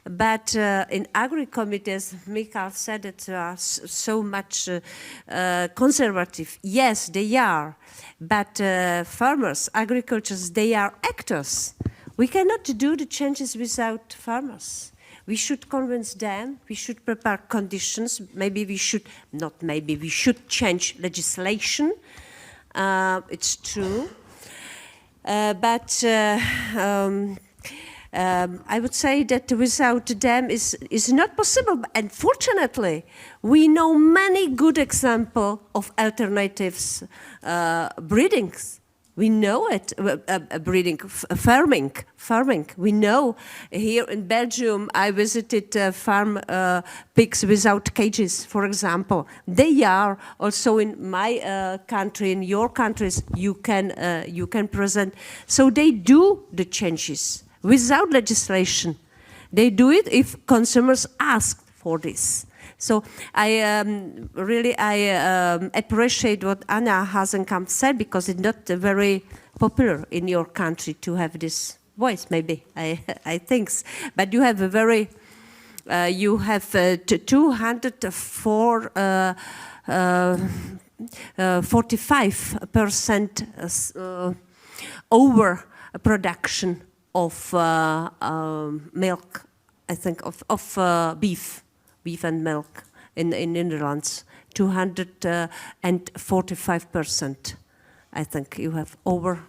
but in agri-committees, Michael said it so much conservative. Yes, they are, but farmers, agriculturists, they are actors. We cannot do the changes without farmers. We should convince them, we should prepare conditions, maybe we should, not maybe, we should change legislation. It's true. But I would say that without them is not possible. And fortunately, we know many good examples of alternatives breedings. We know it, breeding, farming. We know here in Belgium, I visited farm pigs without cages, for example. They are also in my country, in your countries, you can present. So they do the changes without legislation. They do it if consumers ask for this. So I really appreciate what Anna Hasenkamp said, because it's not very popular in your country to have this voice. Maybe I think, but you have a very you have 45% overproduction of milk. I think of beef and milk in Netherlands, 245%. I think you have over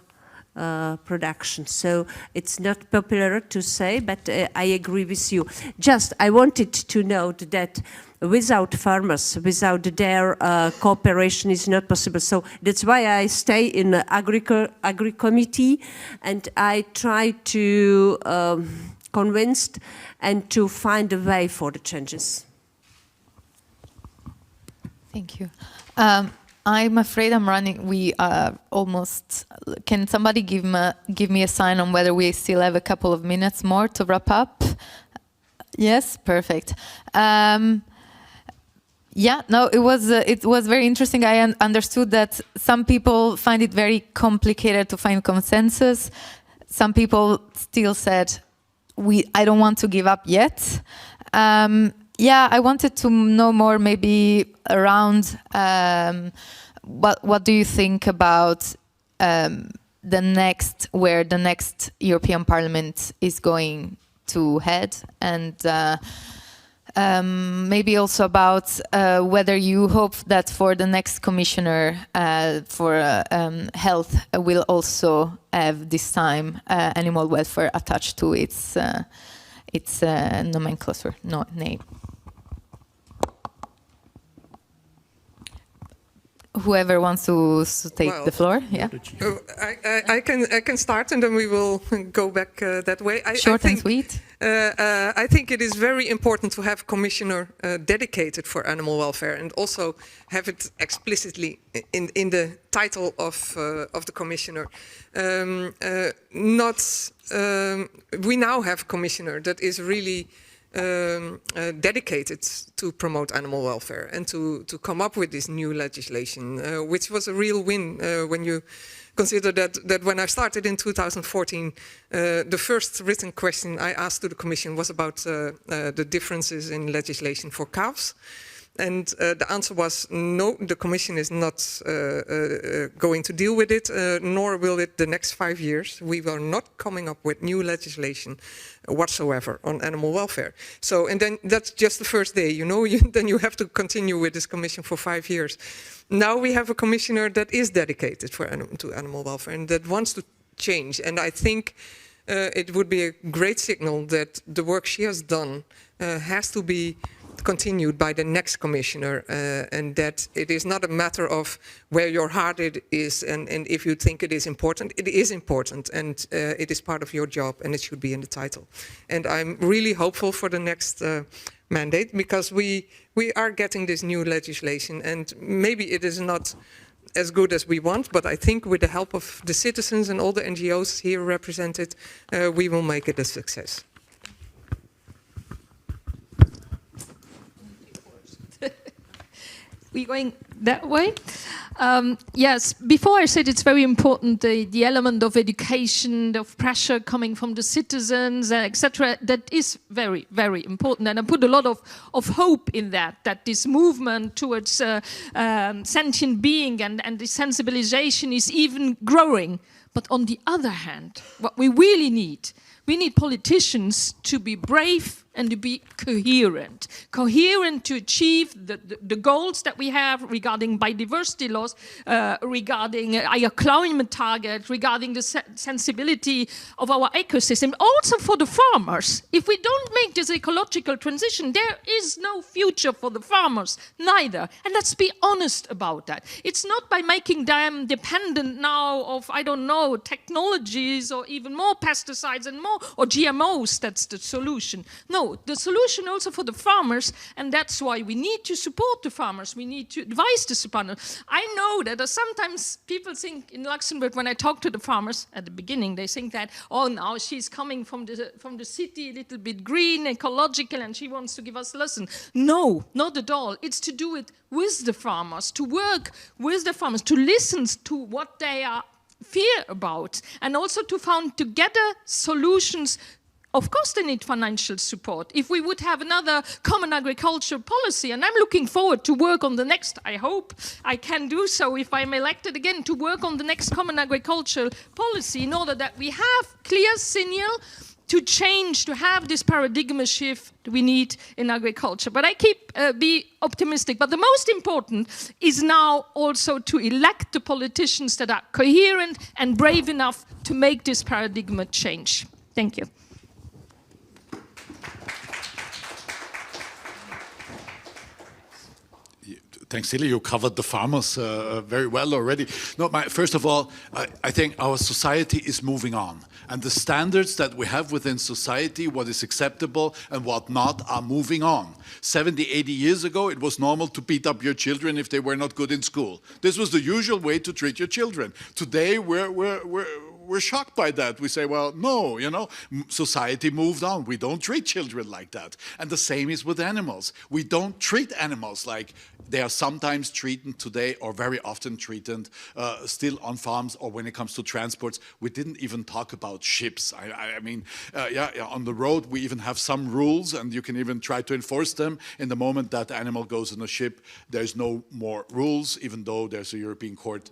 production. So it's not popular to say, but I agree with you. Just I wanted to note that without farmers, without their cooperation is not possible. So that's why I stay in the agri committee, and I try to convince and to find a way for the changes. Thank you. I'm afraid I'm running. We are almost. Can somebody give me a sign on whether we still have a couple of minutes more to wrap up? Yes, perfect. Yeah, no, it was very interesting. I understood that some people find it very complicated to find consensus. Some people still said, I don't want to give up yet. Yeah, I wanted to know more maybe around what do you think about where the next European Parliament is going to head, and maybe also about whether you hope that for the next commissioner for health will also have this time animal welfare attached to its nomenclature, name. Whoever wants to take the floor, yeah. I can start, and then we will go back that way. Short and sweet. I think it is very important to have a commissioner dedicated for animal welfare, and also have it explicitly in the title of the commissioner. We now have a commissioner that is really dedicated to promote animal welfare and to come up with this new legislation, which was a real win when you consider that when I started in 2014, the first written question I asked to the Commission was about the differences in legislation for calves. And the answer was no, the Commission is not going to deal with it, nor will it the next 5 years. We are not coming up with new legislation whatsoever on animal welfare. So, and then that's just the first day, you know, then you have to continue with this Commission for 5 years. Now we have a commissioner that is dedicated to animal welfare and that wants to change. And I think it would be a great signal that the work she has done has to be continued by the next commissioner, and that it is not a matter of where your heart is and if you think it is important, and it is part of your job and it should be in the title. And I'm really hopeful for the next mandate, because we are getting this new legislation, and maybe it is not as good as we want, but I think with the help of the citizens and all the NGOs here represented, we will make it a success. We're going that way. Yes, before I said it's very important, the element of education, of pressure coming from the citizens, etc., that is very, very important. And I put a lot of hope in that this movement towards sentient being and the sensibilization is even growing. But on the other hand, what we really need, we need politicians to be brave and to be coherent to achieve the goals that we have regarding biodiversity loss, regarding our climate target, regarding the sensibility of our ecosystem, also for the farmers. If we don't make this ecological transition, there is no future for the farmers, neither. And let's be honest about that. It's not by making them dependent now of, I don't know, technologies or even more pesticides and more, or GMOs, that's the solution. No, the solution also for the farmers, and that's why we need to support the farmers. We need to advise the farmers. I know that sometimes people think in Luxembourg, when I talk to the farmers at the beginning, they think that, oh, now she's coming from the city, a little bit green, ecological, and she wants to give us a lesson. No, not at all. It's to do it with the farmers, to work with the farmers, to listen to what they are fear about, and also to find together solutions. Of course they need financial support. If we would have another common agriculture policy, and I'm looking forward to work on the next, I hope I can do so if I'm elected again, to work on the next common agricultural policy in order that we have clear signal to change, to have this paradigm shift we need in agriculture. But I keep be optimistic. But the most important is now also to elect the politicians that are coherent and brave enough to make this paradigm change. Thank you. Thanks, Celia. You covered the farmers very well already. No, first of all, I think our society is moving on. And the standards that we have within society, what is acceptable and what not, are moving on. 70, 80 years ago, it was normal to beat up your children if they were not good in school. This was the usual way to treat your children. Today, we're shocked by that. We say, well, no, you know, society moved on. We don't treat children like that. And the same is with animals. We don't treat animals like they are sometimes treated today, or very often treated still on farms, or when it comes to transports. We didn't even talk about ships. I mean, on the road, we even have some rules, and you can even try to enforce them. In the moment that animal goes on a ship, there's no more rules, even though there's a European court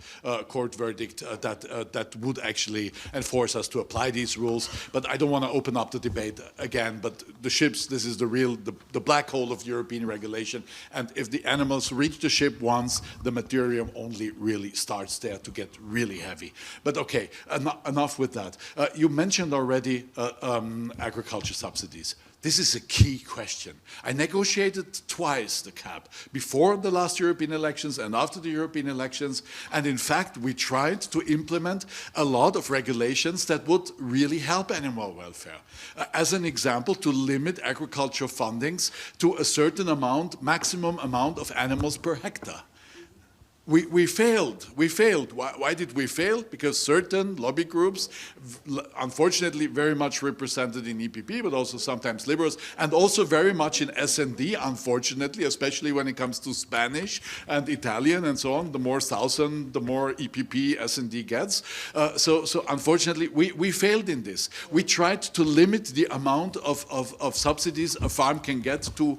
verdict that would actually enforce us to apply these rules. But I don't want to open up the debate again. But the ships, this is the black hole of European regulation. And if the animals reach the ship once, the material only really starts there to get really heavy. But okay, enough with that. You mentioned already agriculture subsidies. This is a key question. I negotiated twice the CAP, before the last European elections and after the European elections. And in fact, we tried to implement a lot of regulations that would really help animal welfare. As an example, to limit agriculture fundings to a certain amount, maximum amount of animals per hectare. We failed. We failed. Why did we fail? Because certain lobby groups, unfortunately very much represented in EPP, but also sometimes liberals, and also very much in SD, unfortunately, especially when it comes to Spanish and Italian and so on. The more southern, the more EPP SD gets. So unfortunately, we failed in this. We tried to limit the amount of subsidies a farm can get to.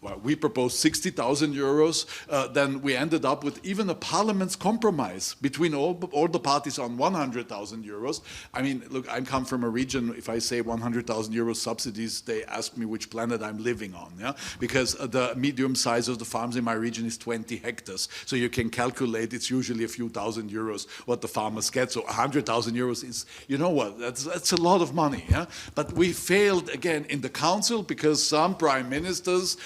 Well, we proposed 60,000 euros. Then we ended up with even a parliament's compromise between all the parties on 100,000 euros. I mean, look, I come from a region, if I say 100,000 euros subsidies, they ask me which planet I'm living on, yeah? Because the medium size of the farms in my region is 20 hectares. So you can calculate it's usually a few thousand euros what the farmers get. So 100,000 euros is, you know what, that's a lot of money, yeah? But we failed again in the council because some prime ministers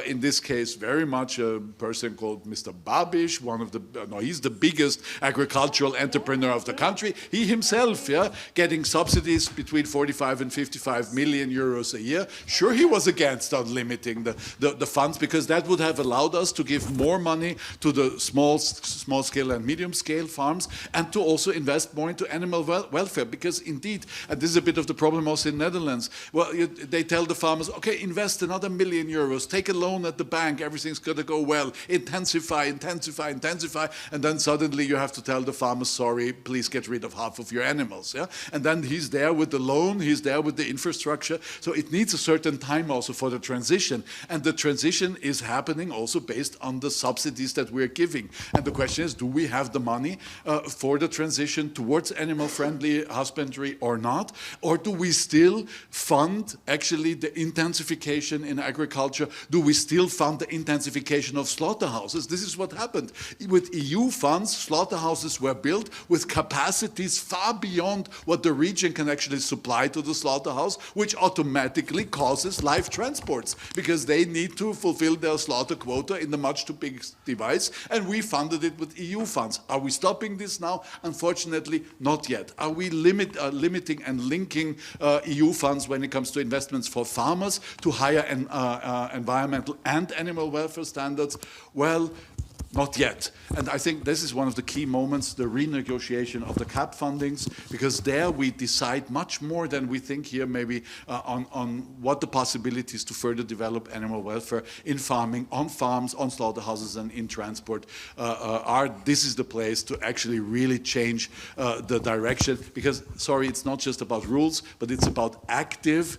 in this case very much a person called Mr. Babiš, he's the biggest agricultural entrepreneur of the country. He himself, getting subsidies between 45 and 55 million euros a year. Sure, he was against limiting the funds, because that would have allowed us to give more money to the small scale and medium scale farms, and to also invest more into animal welfare, because indeed, and this is a bit of the problem also in Netherlands, well, they tell the farmers, okay, invest another €1 million, take a loan at the bank, everything's going to go well, intensify, and then suddenly you have to tell the farmers, sorry, please get rid of half of your animals. And then he's there with the loan, he's there with the infrastructure, so it needs a certain time also for the transition, and the transition is happening also based on the subsidies that we're giving. And the question is, do we have the money for the transition towards animal-friendly husbandry or not? Or do we still fund actually the intensification in agriculture? Do we still fund the intensification of slaughterhouses? This is what happened. With EU funds, slaughterhouses were built with capacities far beyond what the region can actually supply to the slaughterhouse, which automatically causes live transports, because they need to fulfill their slaughter quota in a much too big device, and we funded it with EU funds. Are we stopping this now? Unfortunately, not yet. Are we limiting and linking EU funds when it comes to investments for farmers to higher environmental and animal welfare standards? Well, not yet. And I think this is one of the key moments, the renegotiation of the CAP fundings, because there we decide much more than we think here maybe on what the possibilities to further develop animal welfare in farming, on farms, on slaughterhouses, and in transport are. This is the place to actually really change the direction, because, sorry, it's not just about rules, but it's about active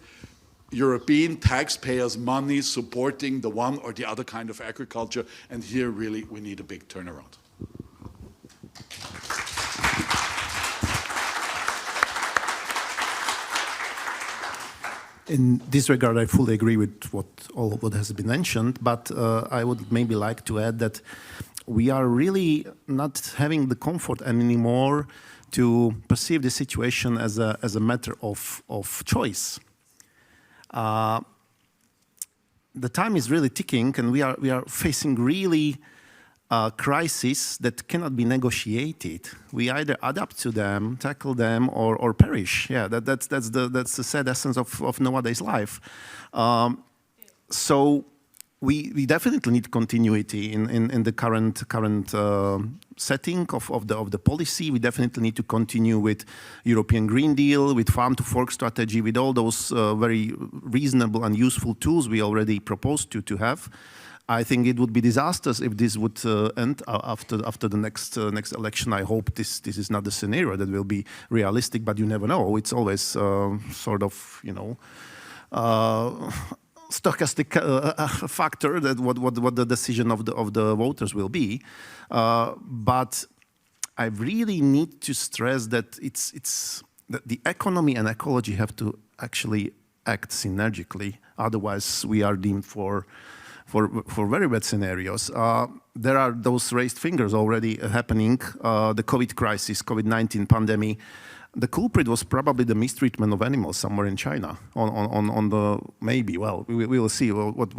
European taxpayers' money supporting the one or the other kind of agriculture, and here really we need a big turnaround. In this regard, I fully agree with what has been mentioned, but I would maybe like to add that we are really not having the comfort anymore to perceive the situation as a matter of choice. The time is really ticking, and we are facing really crises that cannot be negotiated. We either adapt to them, tackle them, or perish. Yeah, that's the sad essence of nowadays life. So we definitely need continuity in the current setting of the policy. We definitely need to continue with European Green Deal, with farm to fork strategy, with all those very reasonable and useful tools we already proposed to have. I think it would be disastrous if this would end after the next election. I hope this is not the scenario that will be realistic, but you never know. It's always sort of, stochastic factor that what the decision of the voters will be, but I really need to stress that that the economy and ecology have to actually act synergically. Otherwise, we are deemed for very bad scenarios. There are those raised fingers already happening. The COVID crisis, COVID-19 pandemic. The culprit was probably the mistreatment of animals somewhere in China. On the maybe, well, we will see what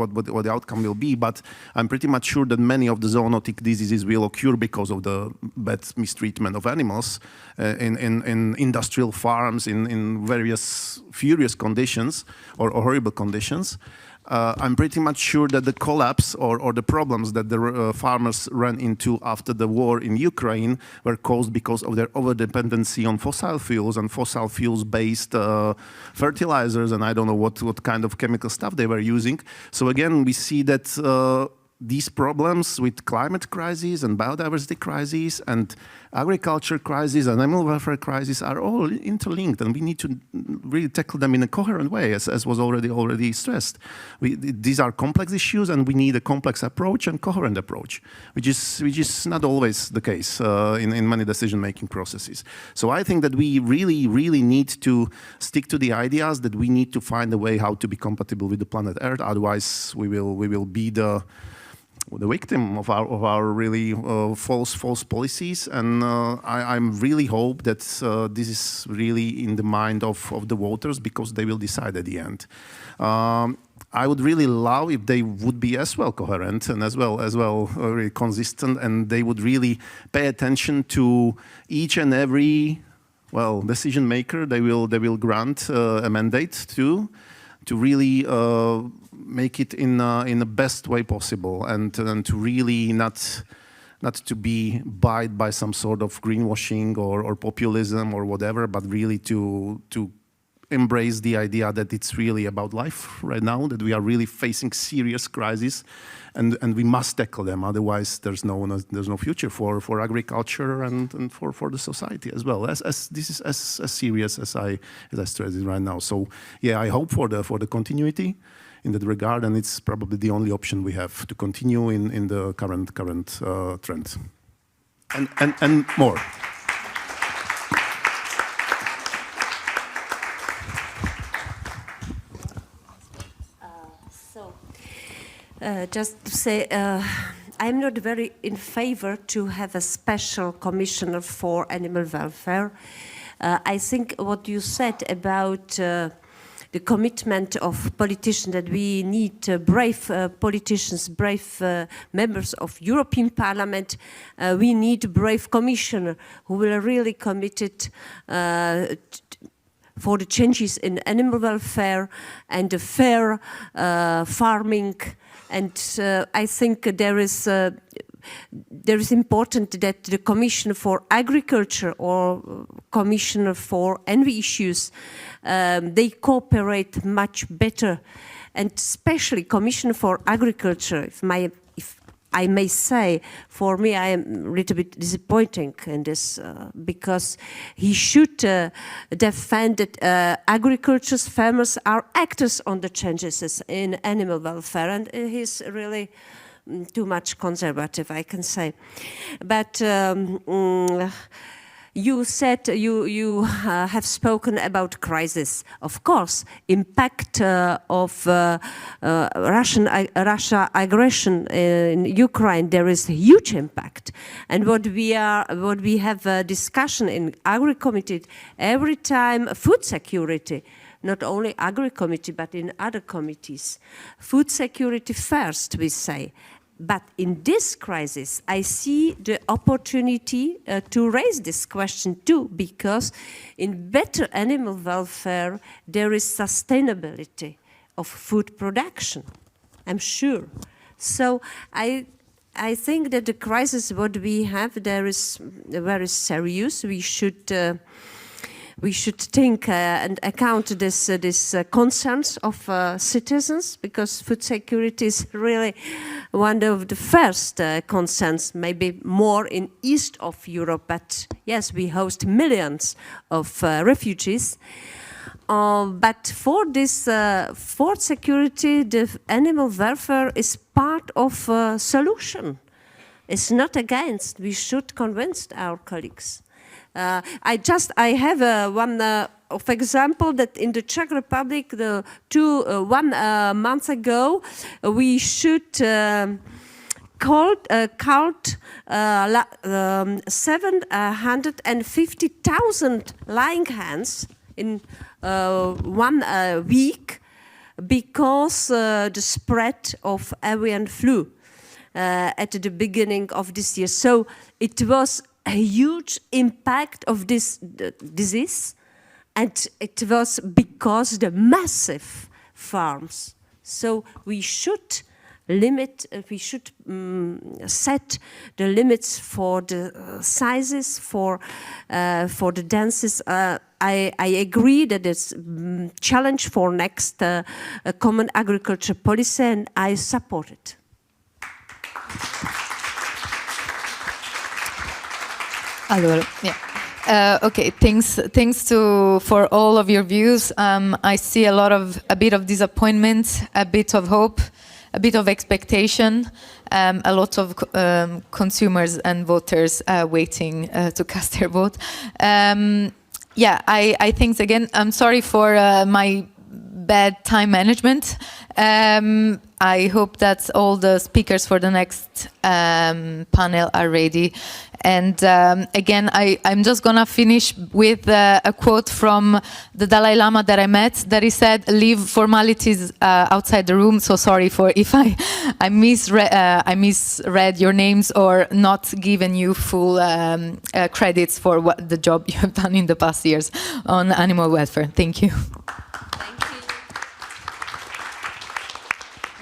the outcome will be. But I'm pretty much sure that many of the zoonotic diseases will occur because of the bad mistreatment of animals in industrial farms, in various furious conditions or horrible conditions. I'm pretty much sure that the collapse or the problems that the farmers ran into after the war in Ukraine were caused because of their over-dependency on fossil fuels and fossil fuels-based fertilizers, and I don't know what kind of chemical stuff they were using. So again, we see that these problems with climate crises and biodiversity crises and agriculture crises and animal welfare crises are all interlinked, and we need to really tackle them in a coherent way, as was already stressed. These are complex issues, and we need a complex approach and coherent approach, which is not always the case in many decision-making processes. So I think that we really need to stick to the ideas that we need to find a way how to be compatible with the planet Earth. Otherwise, we will be the victim of our really false policies, and I'm really hope that this is really in the mind of the voters, because they will decide at the end. I would really love if they would be as well coherent and as well very consistent, and they would really pay attention to each and every decision maker they will grant a mandate to really make it in the best way possible, and to really not to be buyed by some sort of greenwashing or populism or whatever, but really to embrace the idea that it's really about life right now, that we are really facing serious crises, and we must tackle them. Otherwise, there's no future for agriculture and for the society as well. As this is as serious as I stressed it right now. So yeah, I hope for the continuity in that regard, and it's probably the only option we have to continue in the current trend, and more. Just to say, I'm not very in favor to have a special commissioner for animal welfare. I think what you said about the commitment of politicians, that we need brave politicians, brave members of European Parliament. We need a brave commissioner who will really committed for the changes in animal welfare and the fair farming. And I think there is important that the Commissioner for Agriculture or Commissioner for Envy Issues, they cooperate much better, and especially Commissioner for Agriculture, if I may say, for me I am a little bit disappointing in this because he should defend that agriculture's farmers are actors on the changes in animal welfare, and he's really too much conservative, I can say. But you said you have spoken about crisis. Of course, impact of Russia aggression in Ukraine. There is a huge impact, and what we have a discussion in Agri Committee every time: food security. Not only Agri Committee, but in other committees. Food security first, we say. But in this crisis, I see the opportunity to raise this question too, because in better animal welfare, there is sustainability of food production, I'm sure. So I think that the crisis what we have there is very serious. We should think and account this concerns of citizens, because food security is really one of the first concerns, maybe more in east of Europe. But yes, we host millions of refugees. But for this food security, the animal welfare is part of a solution. It's not against. We should convince our colleagues. I have one of example that in the Czech Republic, 1 month ago, we should called 750,000 lying hens in 1 week because the spread of avian flu at the beginning of this year. So it was a huge impact of this disease, and it was because the massive farms. So we should limit, set the limits for the sizes, for the densities. I agree that it's a challenge for next common agriculture policy, and I support it. Okay, thanks for all of your views. I see a bit of disappointment, a bit of hope, a bit of expectation, a lot of consumers and voters waiting to cast their vote. I think again, I'm sorry for my bad time management. I hope that all the speakers for the next panel are ready. And again, I'm just going to finish with a quote from the Dalai Lama that I met, that he said, leave formalities outside the room. So sorry for if I misread your names or not given you full credits for what the job you have done in the past years on animal welfare. Thank you.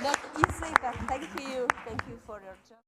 Not easy, but thank you. Thank you for your job.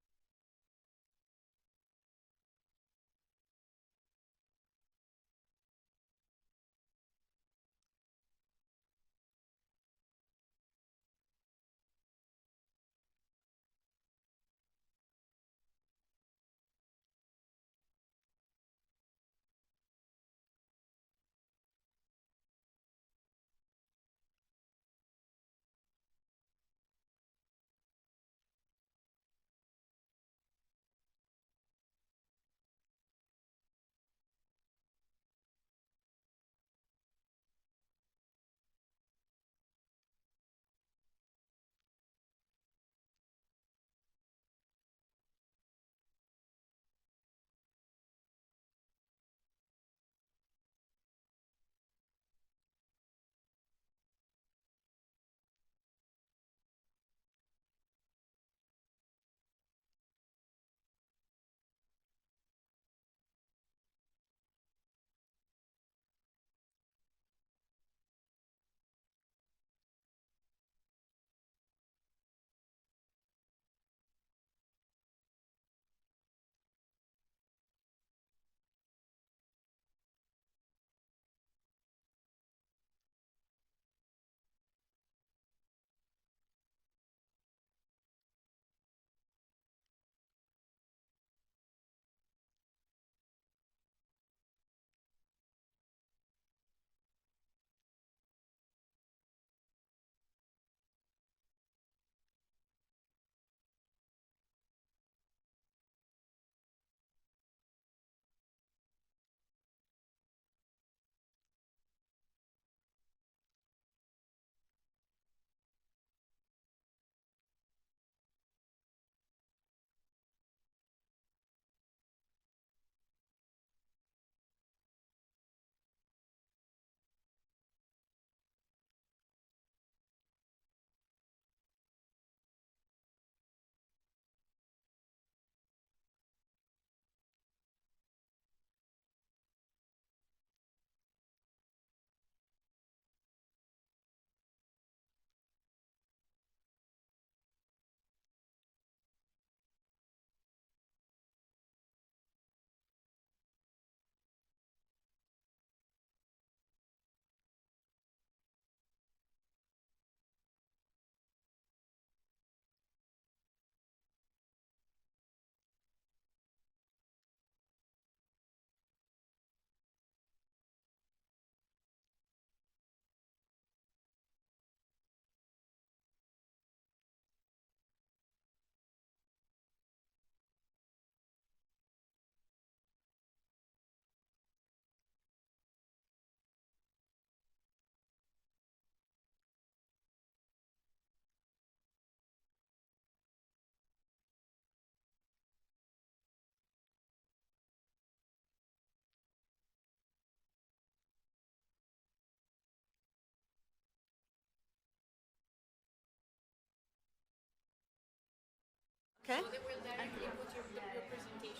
Okay.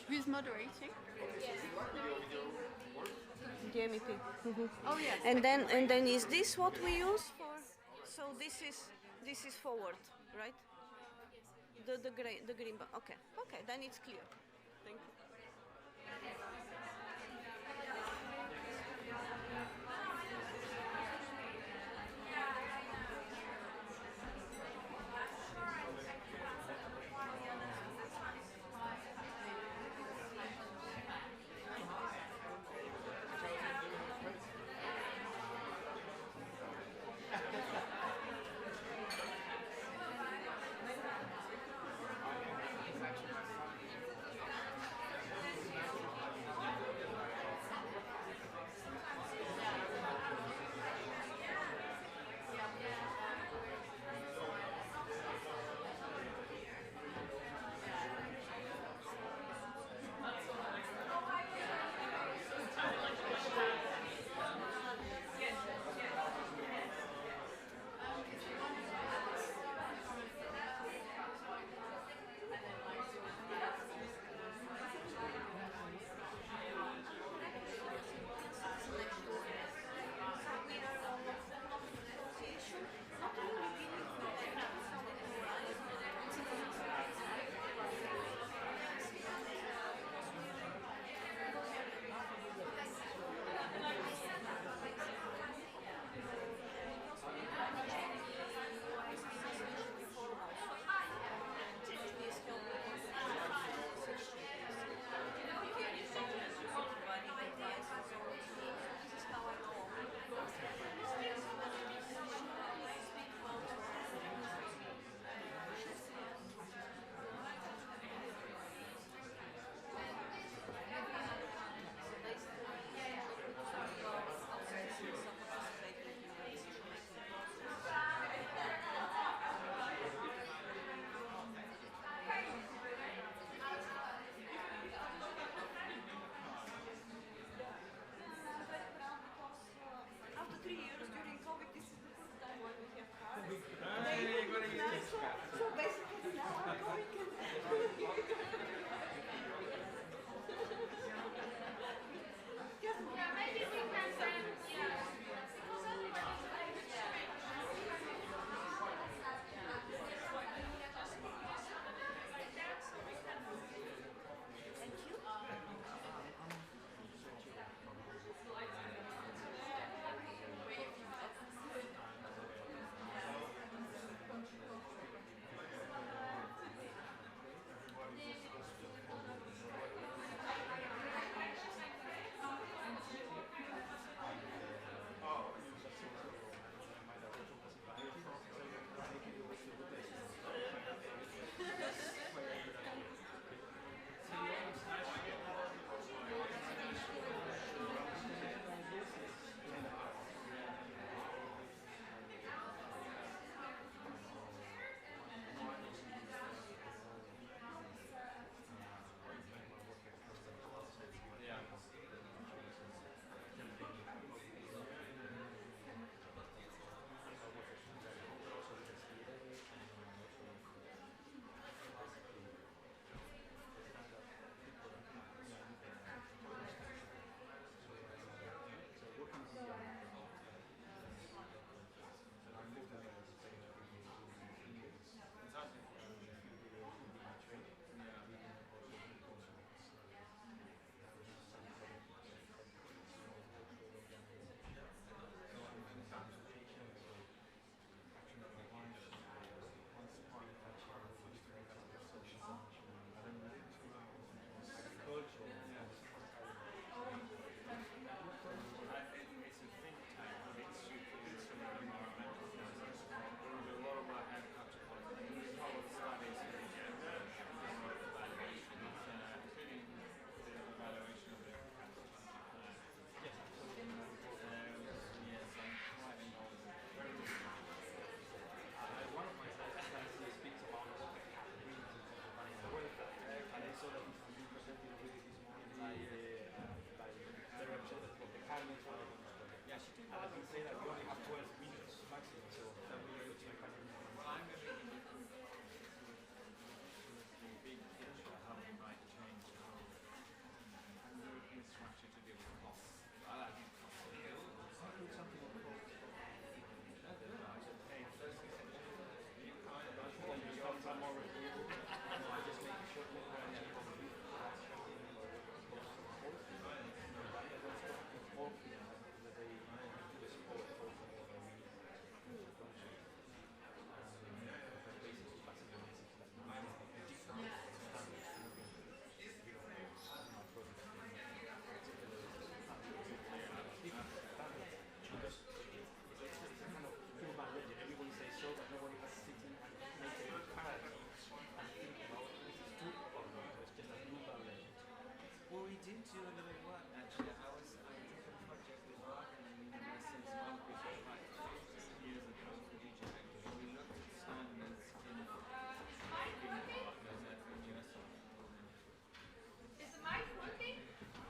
Who's moderating? The MEP. Oh yes. And then is this what we use for? So this is forward, right? The green bar. Okay. Okay, then it's clear. Thank you.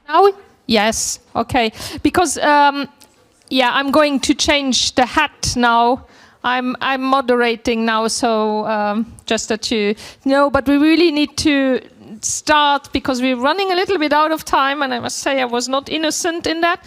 Now? Yes, okay. Because, yeah, I'm going to change the hat now. I'm moderating now, so just that you know, but we really need to start because we're running a little bit out of time, and I must say I was not innocent in that.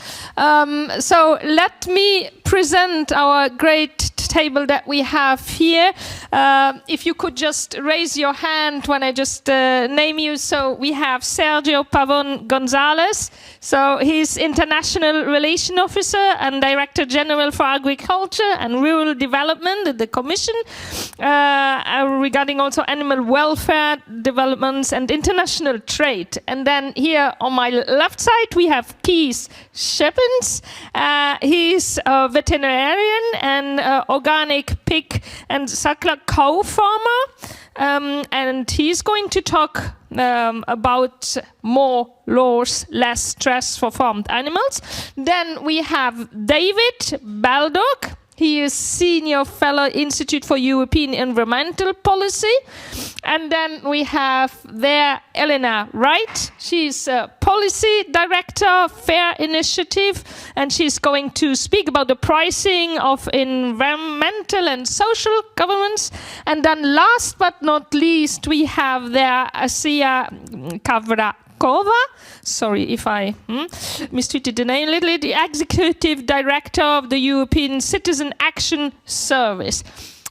So let me present our great table that we have here. If you could just raise your hand when I just name you. So we have Sergio Pavon Gonzalez. So he's International Relation Officer and Director General for Agriculture and Rural Development at the Commission, regarding also animal welfare developments and international trade. And then here on my left side we have Keith Shepins. He's a veterinarian and organic pig and suckler cow farmer, and he's going to talk about more laws, less stress for farmed animals. Then we have David Baldock. He is Senior Fellow Institute for European Environmental Policy. And then we have there Elena Wright. She's a Policy Director, FAIR Initiative, and she's going to speak about the pricing of environmental and social governance. And then last but not least, we have there Asia Kavrakova. Sorry if I mistreated the name a little, the Executive Director of the European Citizen Action Service.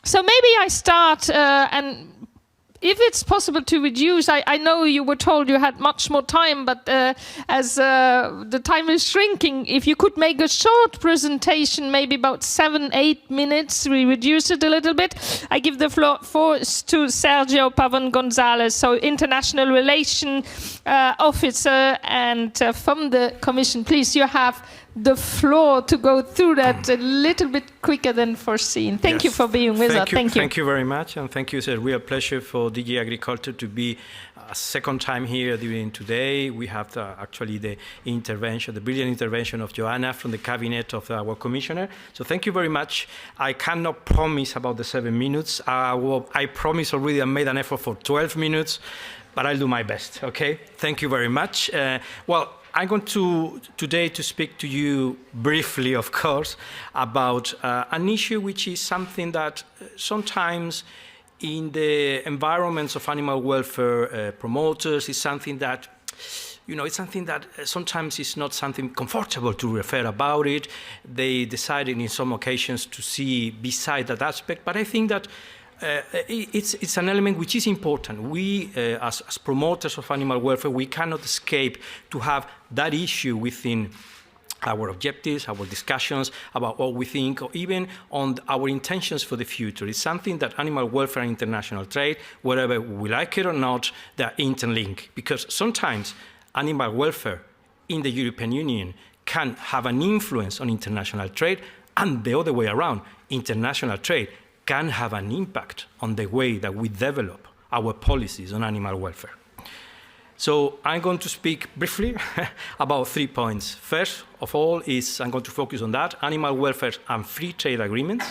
So maybe I start, and if it's possible to reduce, I know you were told you had much more time, but as the time is shrinking, if you could make a short presentation, maybe about 7-8 minutes, we reduce it a little bit. I give the floor first to Sergio Pavon Gonzalez, so International Relation Officer and from the Commission. Please, you have the floor to go through that a little bit quicker than foreseen. Thank you for being with us. Thank you. Thank you very much, and thank you. It's a real pleasure for DG Agriculture to be a second time here during today. We have actually the intervention, the brilliant intervention of Joanna from the cabinet of our commissioner. So thank you very much. I cannot promise about the 7 minutes. I promise already I made an effort for 12 minutes, but I'll do my best, okay? Thank you very much. Well, I'm going today to speak to you briefly, of course, about an issue which is something that sometimes in the environments of animal welfare promoters is something that, you know, it's something that sometimes is not something comfortable to refer about it. They decided in some occasions to see beside that aspect, but I think that it's an element which is important. We, as promoters of animal welfare, we cannot escape to have that issue within our objectives, our discussions about what we think, or even on our intentions for the future. It's something that animal welfare and international trade, whether we like it or not, they're interlinked. Because sometimes animal welfare in the European Union can have an influence on international trade, and the other way around, international trade can have an impact on the way that we develop our policies on animal welfare. So I'm going to speak briefly about 3 points. First of all is I'm going to focus on that, animal welfare and free trade agreements.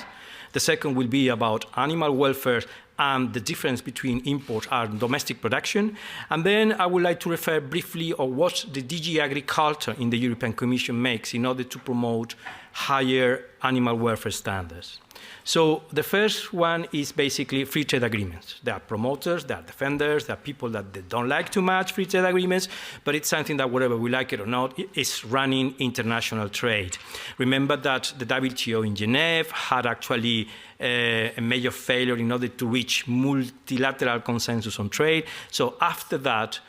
The second will be about animal welfare and the difference between import and domestic production. And then I would like to refer briefly on what the DG Agriculture in the European Commission makes in order to promote higher animal welfare standards. So the first one is basically free trade agreements. There are promoters, there are defenders, there are people that they don't like too much free trade agreements, but it's something that whether we like it or not, is running international trade. Remember that the WTO in Geneva had actually a major failure in order to reach multilateral consensus on trade. So after that,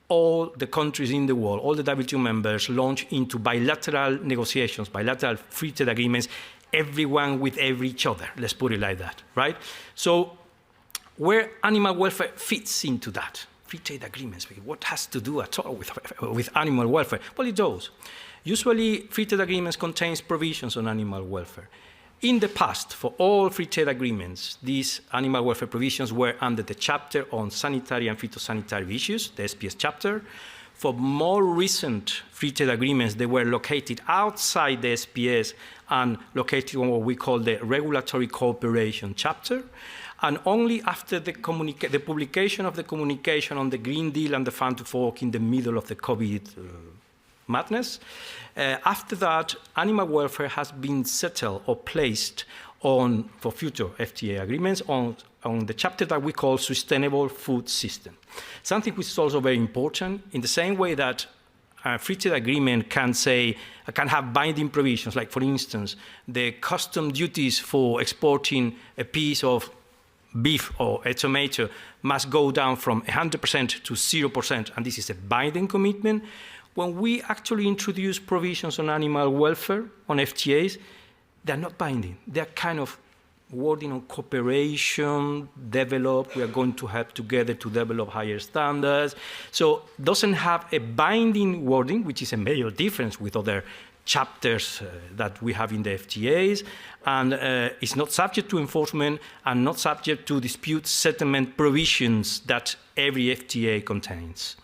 all the countries in the world, all the WTO members launched into bilateral negotiations, bilateral free trade agreements, everyone with each other, let's put it like that, right? So where animal welfare fits into that, free trade agreements, what has to do at all with animal welfare? Well, it does. Usually, free trade agreements contains provisions on animal welfare. In the past, for all free trade agreements, these animal welfare provisions were under the chapter on sanitary and phytosanitary issues, the SPS chapter. for more recent free trade agreements, they were located outside the SPS and located on what we call the regulatory cooperation chapter. And only after the publication of the communication on the Green Deal and the Farm to Fork in the middle of the COVID madness, after that, animal welfare has been settled or placed on, for future FTA agreements, on the chapter that we call Sustainable Food System. Something which is also very important, in the same way that a free trade agreement can have binding provisions, like for instance, the custom duties for exporting a piece of beef or a tomato must go down from 100% to 0%, and this is a binding commitment. When we actually introduce provisions on animal welfare, on FTAs, they're not binding. They're kind of wording on cooperation, develop, we are going to help together to develop higher standards. So it doesn't have a binding wording, which is a major difference with other chapters that we have in the FTAs, and it's not subject to enforcement and not subject to dispute settlement provisions that every FTA contains.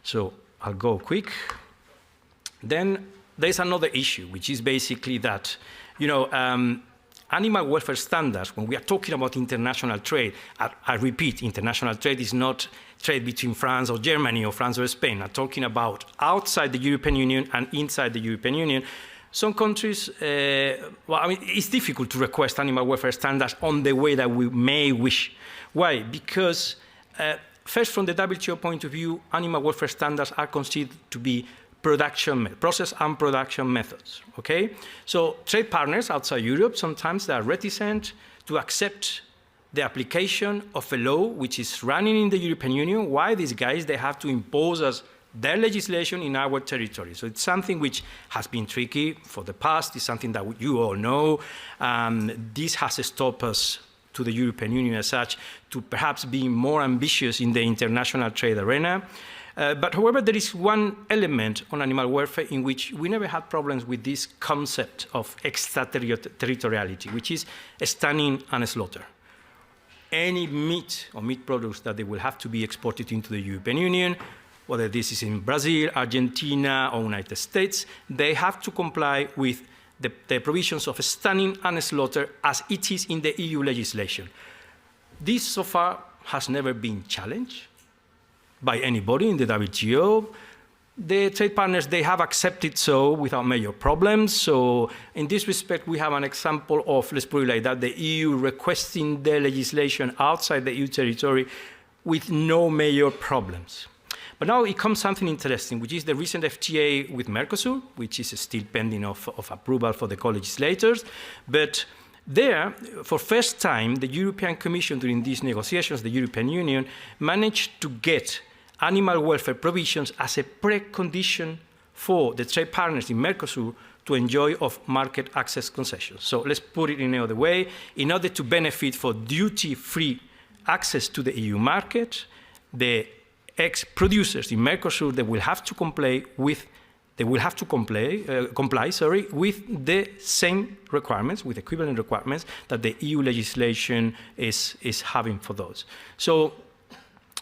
So I'll go quick. Then there's another issue, which is basically that, animal welfare standards, when we are talking about international trade, I repeat, international trade is not trade between France or Germany or France or Spain. I'm talking about outside the European Union and inside the European Union. Some countries, it's difficult to request animal welfare standards on the way that we may wish. Why? Because first, from the WTO point of view, animal welfare standards are considered to be process and production methods, okay? So trade partners outside Europe, sometimes they are reticent to accept the application of a law which is running in the European Union. Why? These guys, they have to impose us their legislation in our territory. So it's something which has been tricky for the past. It's something that you all know. This has stopped us to the European Union as such to perhaps be more ambitious in the international trade arena. But however, there is one element on animal welfare in which we never had problems with this concept of extraterritoriality, which is stunning and slaughter. Any meat or meat products that they will have to be exported into the European Union, whether this is in Brazil, Argentina, or United States, they have to comply with the provisions of stunning and slaughter as it is in the EU legislation. This so far has never been challenged by anybody in the WTO. The trade partners, they have accepted so without major problems. So in this respect, we have an example of, let's put it like that, the EU requesting the legislation outside the EU territory with no major problems. But now it comes something interesting, which is the recent FTA with Mercosur, which is still pending of approval for the co-legislators. But there, for first time, the European Commission during these negotiations, the European Union, managed to get animal welfare provisions as a precondition for the trade partners in Mercosur to enjoy of market access concessions. So let's put it in another way. In order to benefit for duty-free access to the EU market, the ex-producers in Mercosur, they will have to comply with the same requirements, with equivalent requirements that the EU legislation is having for those. So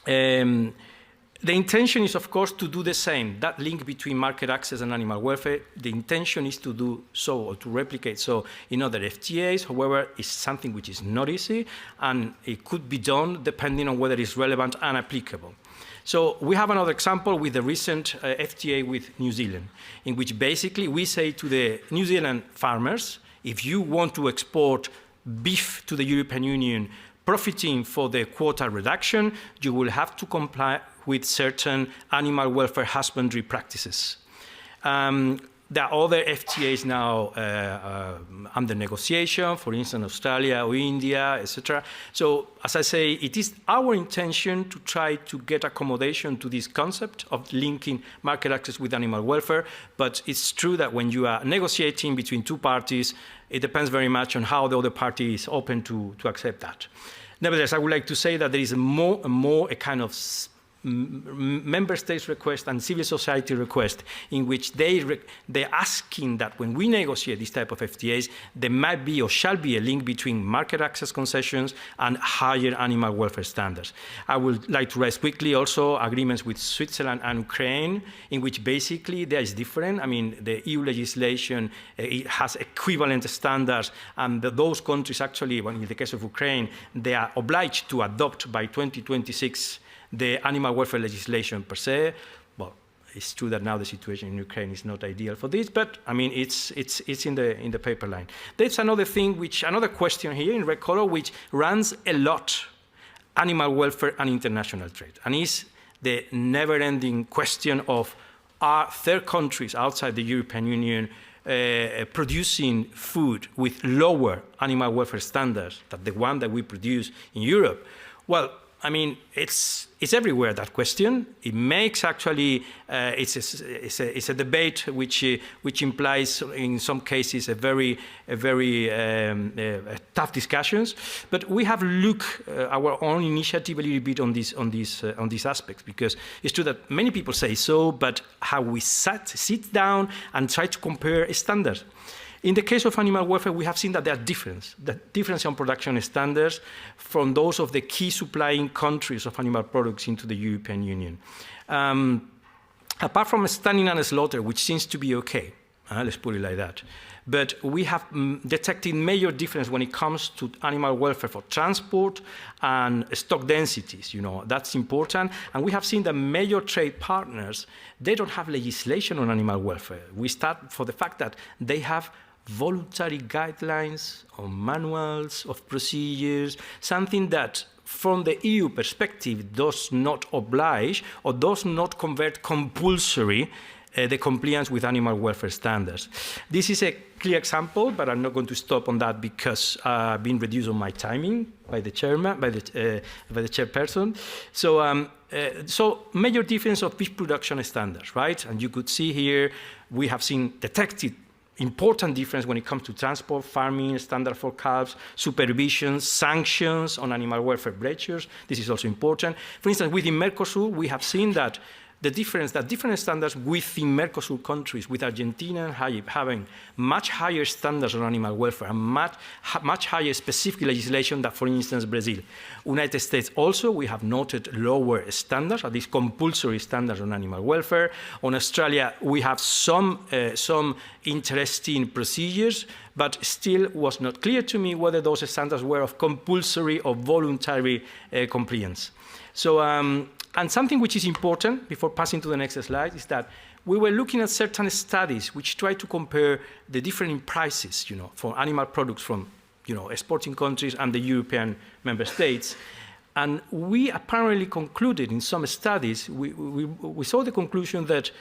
the intention is, of course, to do the same. That link between market access and animal welfare, the intention is to do so or to replicate so in other FTAs. However, it's something which is not easy, and it could be done depending on whether it's relevant and applicable. So we have another example with the recent FTA with New Zealand, in which basically we say to the New Zealand farmers, if you want to export beef to the European Union, profiting for the quota reduction, you will have to comply with certain animal welfare husbandry practices. There are other FTAs now under negotiation, for instance, Australia or India, etc. So, as I say, it is our intention to try to get accommodation to this concept of linking market access with animal welfare, but it's true that when you are negotiating between two parties, it depends very much on how the other party is open to accept that. Nevertheless, I would like to say that there is a kind of member states request and civil society request, in which they're asking that when we negotiate this type of FTAs, there might be or shall be a link between market access concessions and higher animal welfare standards. I would like to raise quickly also agreements with Switzerland and Ukraine, in which basically there is different. I mean, the EU legislation it has equivalent standards, and those countries actually, well, in the case of Ukraine, they are obliged to adopt by 2026 the animal welfare legislation per se. Well, it's true that now the situation in Ukraine is not ideal for this, but I mean, it's in the paper line. There's another thing, another question here in red color, which runs a lot, animal welfare and international trade, and is the never-ending question of, are third countries outside the European Union producing food with lower animal welfare standards than the one that we produce in Europe? Well, I mean, it's everywhere, that question. It makes actually, it's a debate which implies in some cases a very tough discussions. But we have looked our own initiative a little bit on these aspects, because it's true that many people say so, but how we sit down and try to compare standards. In the case of animal welfare, we have seen that there are difference on production standards from those of the key supplying countries of animal products into the European Union. Apart from stunning and slaughter, which seems to be okay, let's put it like that, but we have detected major difference when it comes to animal welfare for transport and stock densities. You know, that's important. And we have seen that major trade partners, they don't have legislation on animal welfare. We start for the fact that they have voluntary guidelines or manuals of procedures, something that from the EU perspective does not oblige or does not convert compulsory the compliance with animal welfare standards. This is a clear example, but I'm not going to stop on that because I've been reduced on my timing by the chairman, by the chairperson. So major difference of beef production standards, right? And you could see here we have detected important difference when it comes to transport, farming, standard for calves, supervision, sanctions on animal welfare breaches. This is also important. For instance, within Mercosur, we have seen that different standards within Mercosur countries, with Argentina having much higher standards on animal welfare and much higher specific legislation than, for instance, Brazil. United States also, we have noted lower standards, at least compulsory standards on animal welfare. On Australia, we have some interesting procedures, but still was not clear to me whether those standards were of compulsory or voluntary compliance. So, and something which is important, before passing to the next slide, is that we were looking at certain studies which try to compare the different prices, you know, for animal products from, you know, exporting countries and the European member states. And we apparently concluded in some studies, we saw the conclusion that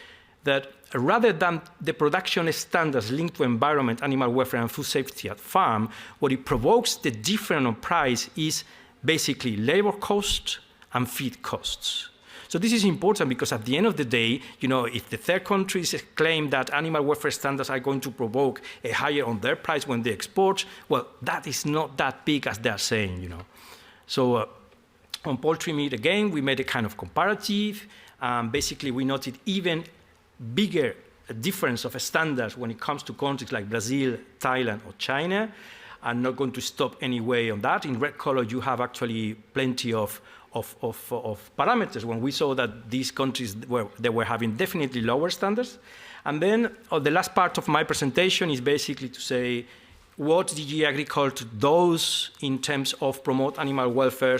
rather than the production standards linked to environment, animal welfare, and food safety at farm, what it provokes the difference on price is basically labor cost and feed costs. So this is important because at the end of the day, you know, if the third countries claim that animal welfare standards are going to provoke a higher on their price when they export, well, that is not that big as they're saying, you know. So on poultry meat, again, we made a kind of comparative. Basically, we noted even bigger difference of standards when it comes to countries like Brazil, Thailand, or China. I'm not going to stop anyway on that. In red color, you have actually plenty of parameters when we saw that these countries were having definitely lower standards. And then the last part of my presentation is basically to say what DG Agriculture does in terms of promote animal welfare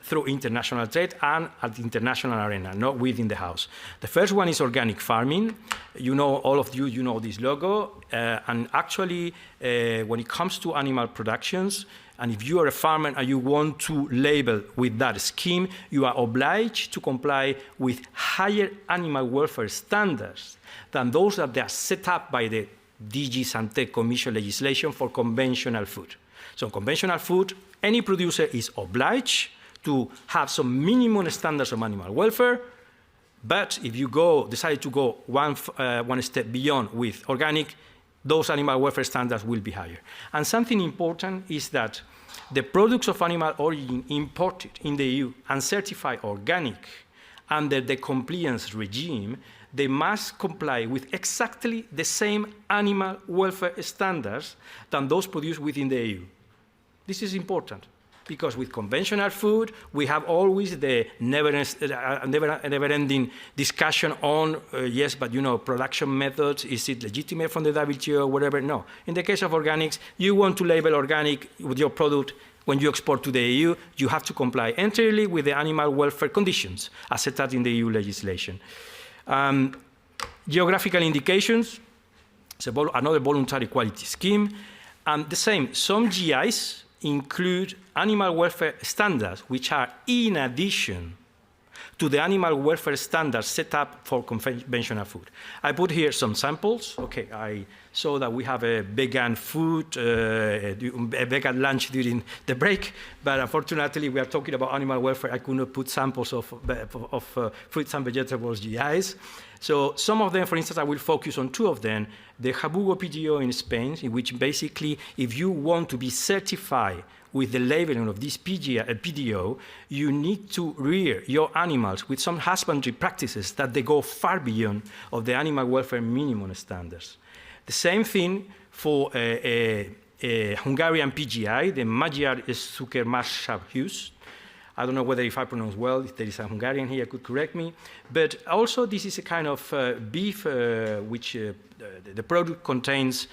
through international trade and at the international arena, not within the house. The first one is organic farming. You know, all of you know this logo. And actually, when it comes to animal productions, and if you are a farmer and you want to label with that scheme, you are obliged to comply with higher animal welfare standards than those that are set up by the DG Santé Commission legislation for conventional food. So conventional food, any producer is obliged to have some minimum standards of animal welfare, but if you decide to go one step beyond with organic, those animal welfare standards will be higher. And something important is that the products of animal origin imported in the EU and certified organic under the compliance regime, they must comply with exactly the same animal welfare standards than those produced within the EU. This is important, because with conventional food, we have always the never-ending discussion on, yes, but production methods, is it legitimate from the WTO or whatever? No. In the case of organics, you want to label organic with your product. When you export to the EU, you have to comply entirely with the animal welfare conditions as set out in the EU legislation. Geographical indications, it's another voluntary quality scheme. And the same, some GIs include animal welfare standards, which are in addition to the animal welfare standards set up for conventional food. I put here some samples. Okay, I saw that we have a vegan food, a vegan lunch during the break, but unfortunately we are talking about animal welfare. I could not put samples of fruits and vegetables GIs. So some of them, for instance, I will focus on two of them. The Jabugo PGO in Spain, in which basically if you want to be certified with the labeling of this PDO, you need to rear your animals with some husbandry practices that they go far beyond of the animal welfare minimum standards. The same thing for a Hungarian PGI, the Magyar Cukermarshab. I don't know whether if I pronounce well, if there is a Hungarian here could correct me. But also this is a kind of beef which the product contains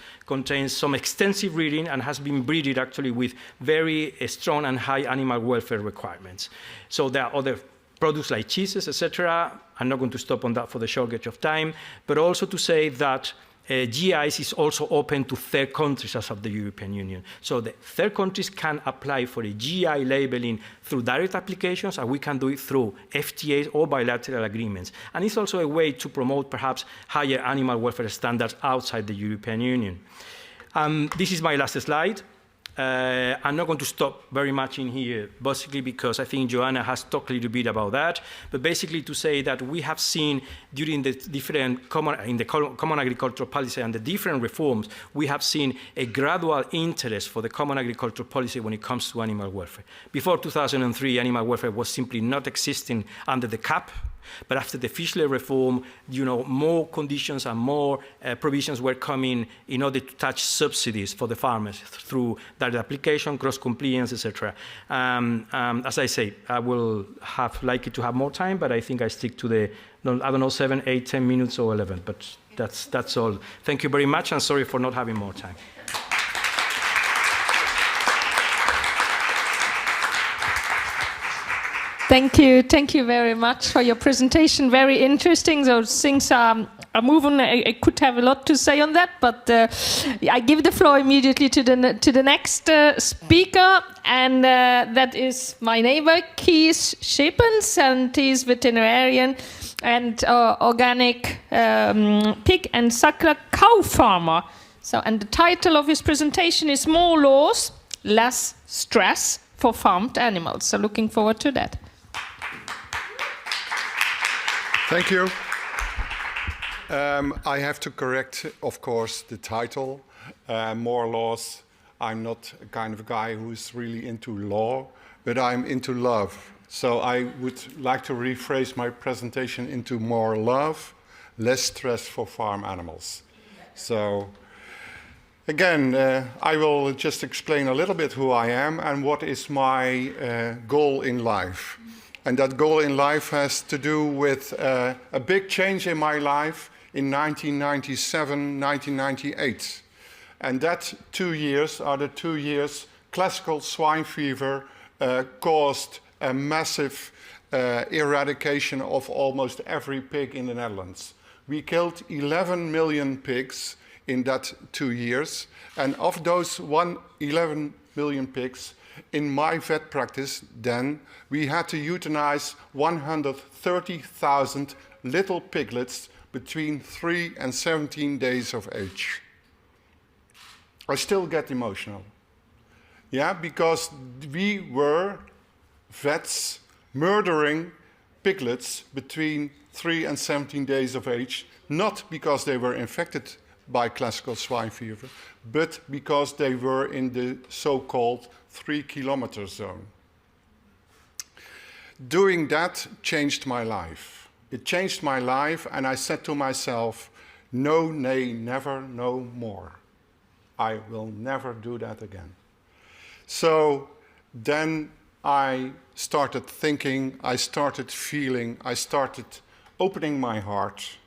some extensive rearing and has been breeded actually with very strong and high animal welfare requirements. So there are other products like cheeses, etc. I'm not going to stop on that for the shortage of time, but also to say that GIs is also open to third countries as of the European Union. So the third countries can apply for a GI labeling through direct applications, and we can do it through FTAs or bilateral agreements. And it's also a way to promote perhaps higher animal welfare standards outside the European Union. This is my last slide. I'm not going to stop very much in here, basically because I think Joanna has talked a little bit about that, but basically to say that we have seen during the different common agricultural policy and the different reforms, we have seen a gradual interest for the common agricultural policy when it comes to animal welfare. Before 2003, animal welfare was simply not existing under the CAP. But after the Fischler reform, more conditions and more provisions were coming in order to touch subsidies for the farmers through direct application, cross-compliance, etc. As I say, I will have likely to have more time, but I think I stick to the, I don't know, 7, 8, 10 minutes or 11, but that's all. Thank you very much, and sorry for not having more time. Thank you very much for your presentation. Very interesting. Those things are moving. I could have a lot to say on that, but I give the floor immediately to the next speaker, and that is my neighbor Kees Schepens, and he's veterinarian and organic pig and suckler cow farmer. So, and the title of his presentation is "More Laws, Less Stress for Farmed Animals." So, looking forward to that. Thank you. I have to correct, of course, the title. More laws. I'm not a kind of guy who is really into law, but I'm into love. So I would like to rephrase my presentation into more love, less stress for farm animals. So again, I will just explain a little bit who I am and what is my goal in life. And that goal in life has to do with a big change in my life in 1997, 1998. And that 2 years are the 2 years classical swine fever caused a massive eradication of almost every pig in the Netherlands. We killed 11 million pigs in that 2 years. And of those 11 million pigs, in my vet practice then, we had to euthanize 130,000 little piglets between 3 and 17 days of age. I still get emotional. Yeah, because we were vets murdering piglets between 3 and 17 days of age, not because they were infected by classical swine fever, but because they were in the so-called 3-kilometer zone. Doing that changed my life. It changed my life, and I said to myself, no, nay, never, no more. I will never do that again. So then I started thinking, I started feeling, I started opening my heart,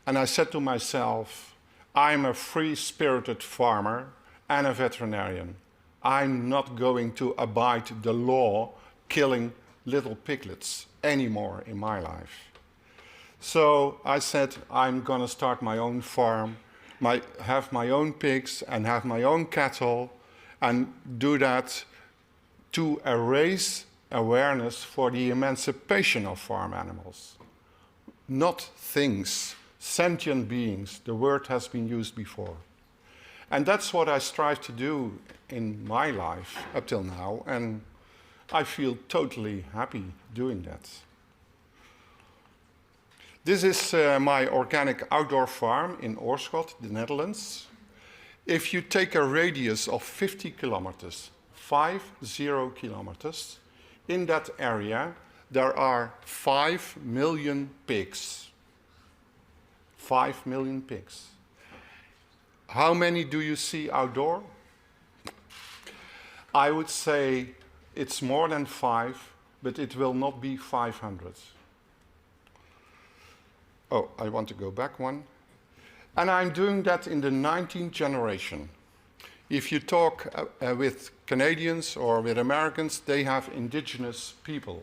and I said to myself, I'm a free-spirited farmer and a veterinarian. I'm not going to abide the law killing little piglets anymore in my life. So I said, I'm going to start my own farm, have my own pigs and have my own cattle, and do that to raise awareness for the emancipation of farm animals. Not things, sentient beings. The word has been used before. And that's what I strive to do in my life up till now, and I feel totally happy doing that. This is my organic outdoor farm in Oorschot, the Netherlands. If you take a radius of 50 kilometers, 50 kilometers, in that area there are 5 million pigs. 5 million pigs. How many do you see outdoor? I would say it's more than 5, but it will not be 500. Oh, I want to go back one. And I'm doing that in the 19th generation. If you talk with Canadians or with Americans, they have indigenous people.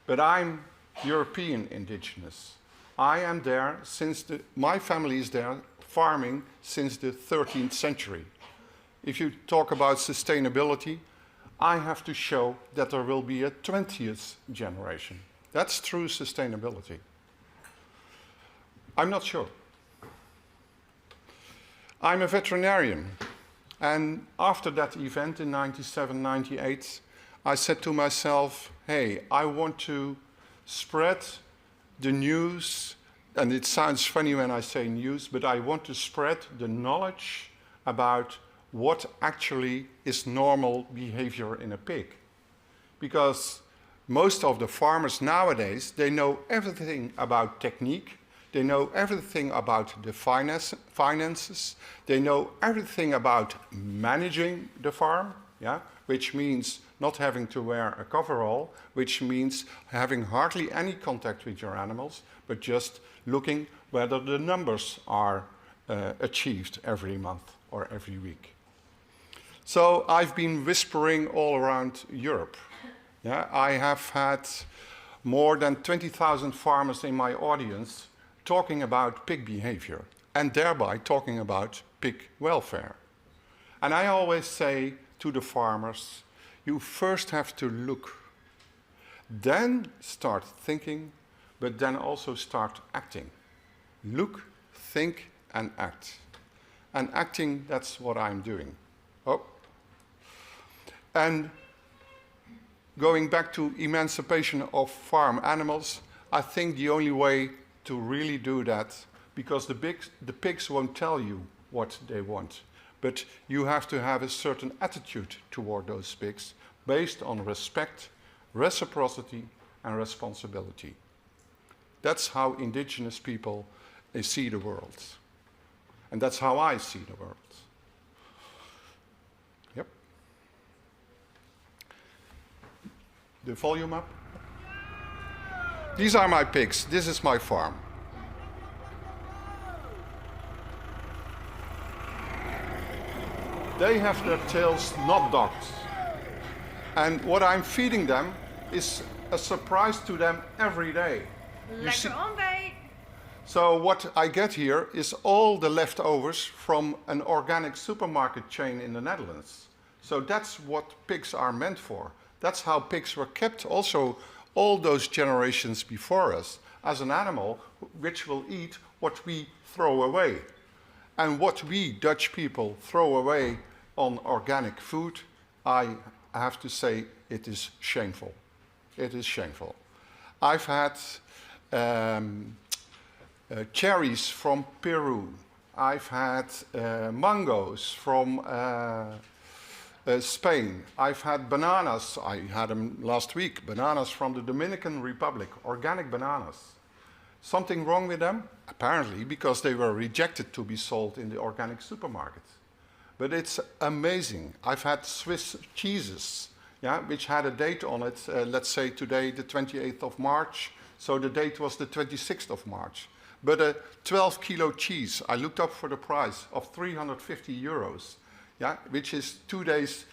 But I'm European indigenous. I am there since my family is there farming since the 13th century. If you talk about sustainability, I have to show that there will be a 20th generation. That's true sustainability. I'm not sure. I'm a veterinarian, and after that event in 97, 98, I said to myself, hey, I want to spread the news, and it sounds funny when I say news, but I want to spread the knowledge about what actually is normal behavior in a pig. Because most of the farmers nowadays, they know everything about technique, they know everything about the finances, they know everything about managing the farm, yeah? Which means not having to wear a coverall, which means having hardly any contact with your animals, but just looking whether the numbers are achieved every month or every week. So I've been whispering all around Europe. Yeah? I have had more than 20,000 farmers in my audience talking about pig behavior and thereby talking about pig welfare. And I always say to the farmers, you first have to look, then start thinking, but then also start acting. Look, think, and act. And acting, that's what I'm doing. Oh. And going back to emancipation of farm animals, I think the only way to really do that, because the pigs won't tell you what they want, but you have to have a certain attitude toward those pigs based on respect, reciprocity, and responsibility. That's how indigenous people see the world. And that's how I see the world. Yep. The volume up. These are my pigs. This is my farm. They have their tails not docked. And what I'm feeding them is a surprise to them every day. Lekker ontbijt. So what I get here is all the leftovers from an organic supermarket chain in the Netherlands. So that's what pigs are meant for. That's how pigs were kept also all those generations before us as an animal which will eat what we throw away. And what we Dutch people throw away on organic food, I have to say it is shameful. It is shameful. I've had cherries from Peru. I've had mangoes from Spain, I've had bananas, I had them last week, bananas from the Dominican Republic, organic bananas. Something wrong with them? Apparently, because they were rejected to be sold in the organic supermarket. But it's amazing. I've had Swiss cheeses, yeah, which had a date on it, let's say today, the 28th of March, so the date was the 26th of March. But a 12-kilo cheese, I looked up for the price of 350 euros, yeah, which is 2 days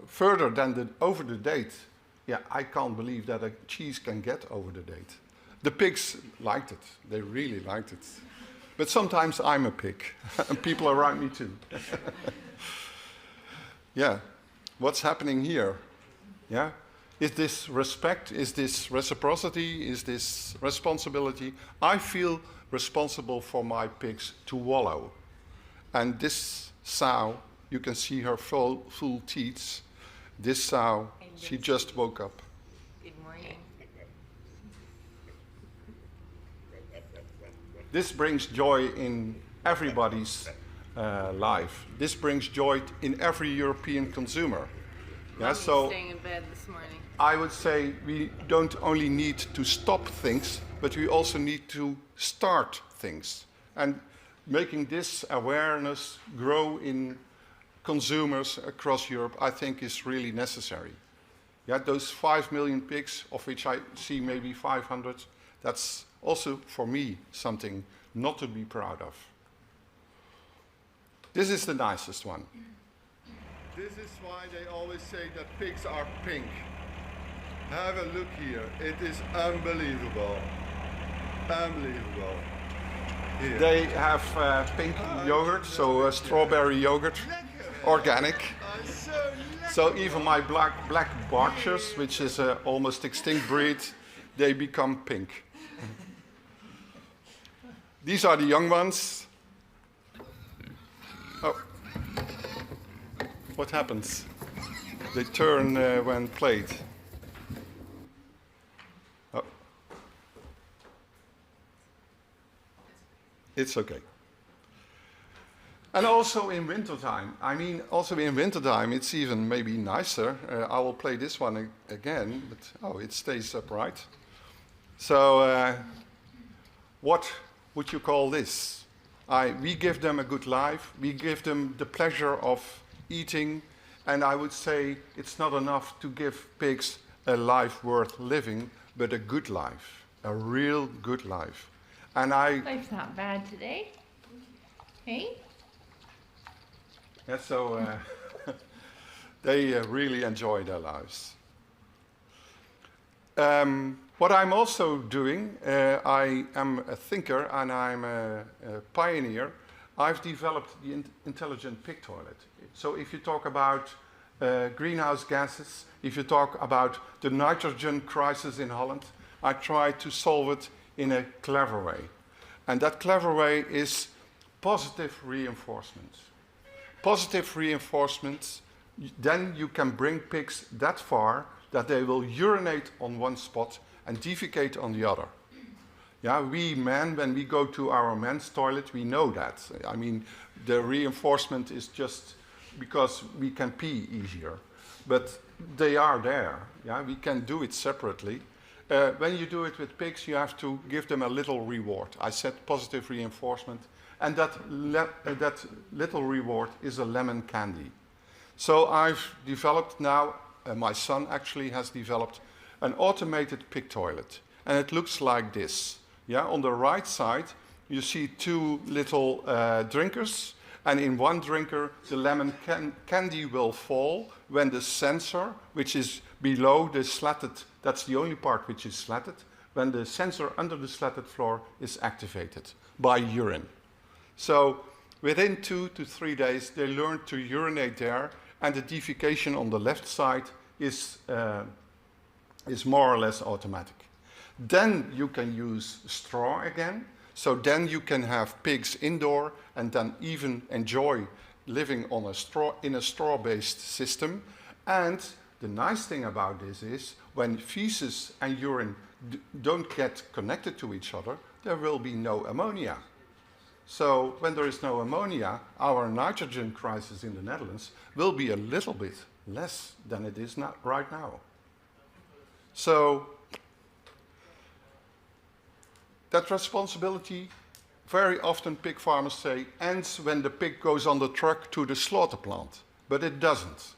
further than over the date. Yeah, I can't believe that a cheese can get over the date. The pigs liked it. They really liked it. But sometimes I'm a pig, and people around me too. Yeah, what's happening here? Yeah, is this respect? Is this reciprocity? Is this responsibility? I feel responsible for my pigs to wallow. And this sow, you can see her full teeth. This sow, she just woke up. Good morning. This brings joy in everybody's life. This brings joy in every European consumer. Yeah, so Staying in bed this morning. I would say we don't only need to stop things, but we also need to start things. And making this awareness grow in consumers across Europe, I think is really necessary. Yeah, those 5 million pigs, of which I see maybe 500, that's also for me something not to be proud of. This is the nicest one. This is why they always say that pigs are pink. Have a look here. It is unbelievable. Unbelievable. Here. They have pink yogurt, so strawberry yogurt, organic. So even my black Berkshires, which is an almost extinct breed, they become pink. These are the young ones. Oh, what happens? They turn when played. Oh. It's okay. And also in wintertime. I mean, also in wintertime, it's even maybe nicer. I will play this one again, but oh, it stays upright. So, what would you call this? We give them a good life. We give them the pleasure of eating. And I would say it's not enough to give pigs a life worth living, but a good life, a real good life. And Life's not bad today. Hey? Yeah, so they really enjoy their lives. What I'm also doing, I am a thinker and I'm a pioneer. I've developed the intelligent pig toilet. So if you talk about greenhouse gases, if you talk about the nitrogen crisis in Holland, I try to solve it in a clever way. And that clever way is positive reinforcement. Positive reinforcement, then you can bring pigs that far that they will urinate on one spot and defecate on the other. Yeah, we men, when we go to our men's toilet, we know that. I mean, the reinforcement is just because we can pee easier. But they are there. Yeah, we can do it separately. When you do it with pigs, you have to give them a little reward. I said positive reinforcement. And that little reward is a lemon candy. So I've developed now, my son actually has developed an automated pig toilet. And it looks like this. Yeah, on the right side, you see two little drinkers. And in one drinker, the lemon candy will fall when the sensor, which is below the slatted, that's the only part which is slatted, when the sensor under the slatted floor is activated by urine. So within 2 to 3 days, they learn to urinate there, and the defecation on the left side is more or less automatic. Then you can use straw again. So then you can have pigs indoor and then even enjoy living on in a straw-based system. And the nice thing about this is when feces and urine don't get connected to each other, there will be no ammonia. So when there is no ammonia, our nitrogen crisis in the Netherlands will be a little bit less than it is right now. So that responsibility, very often pig farmers say, ends when the pig goes on the truck to the slaughter plant, but it doesn't.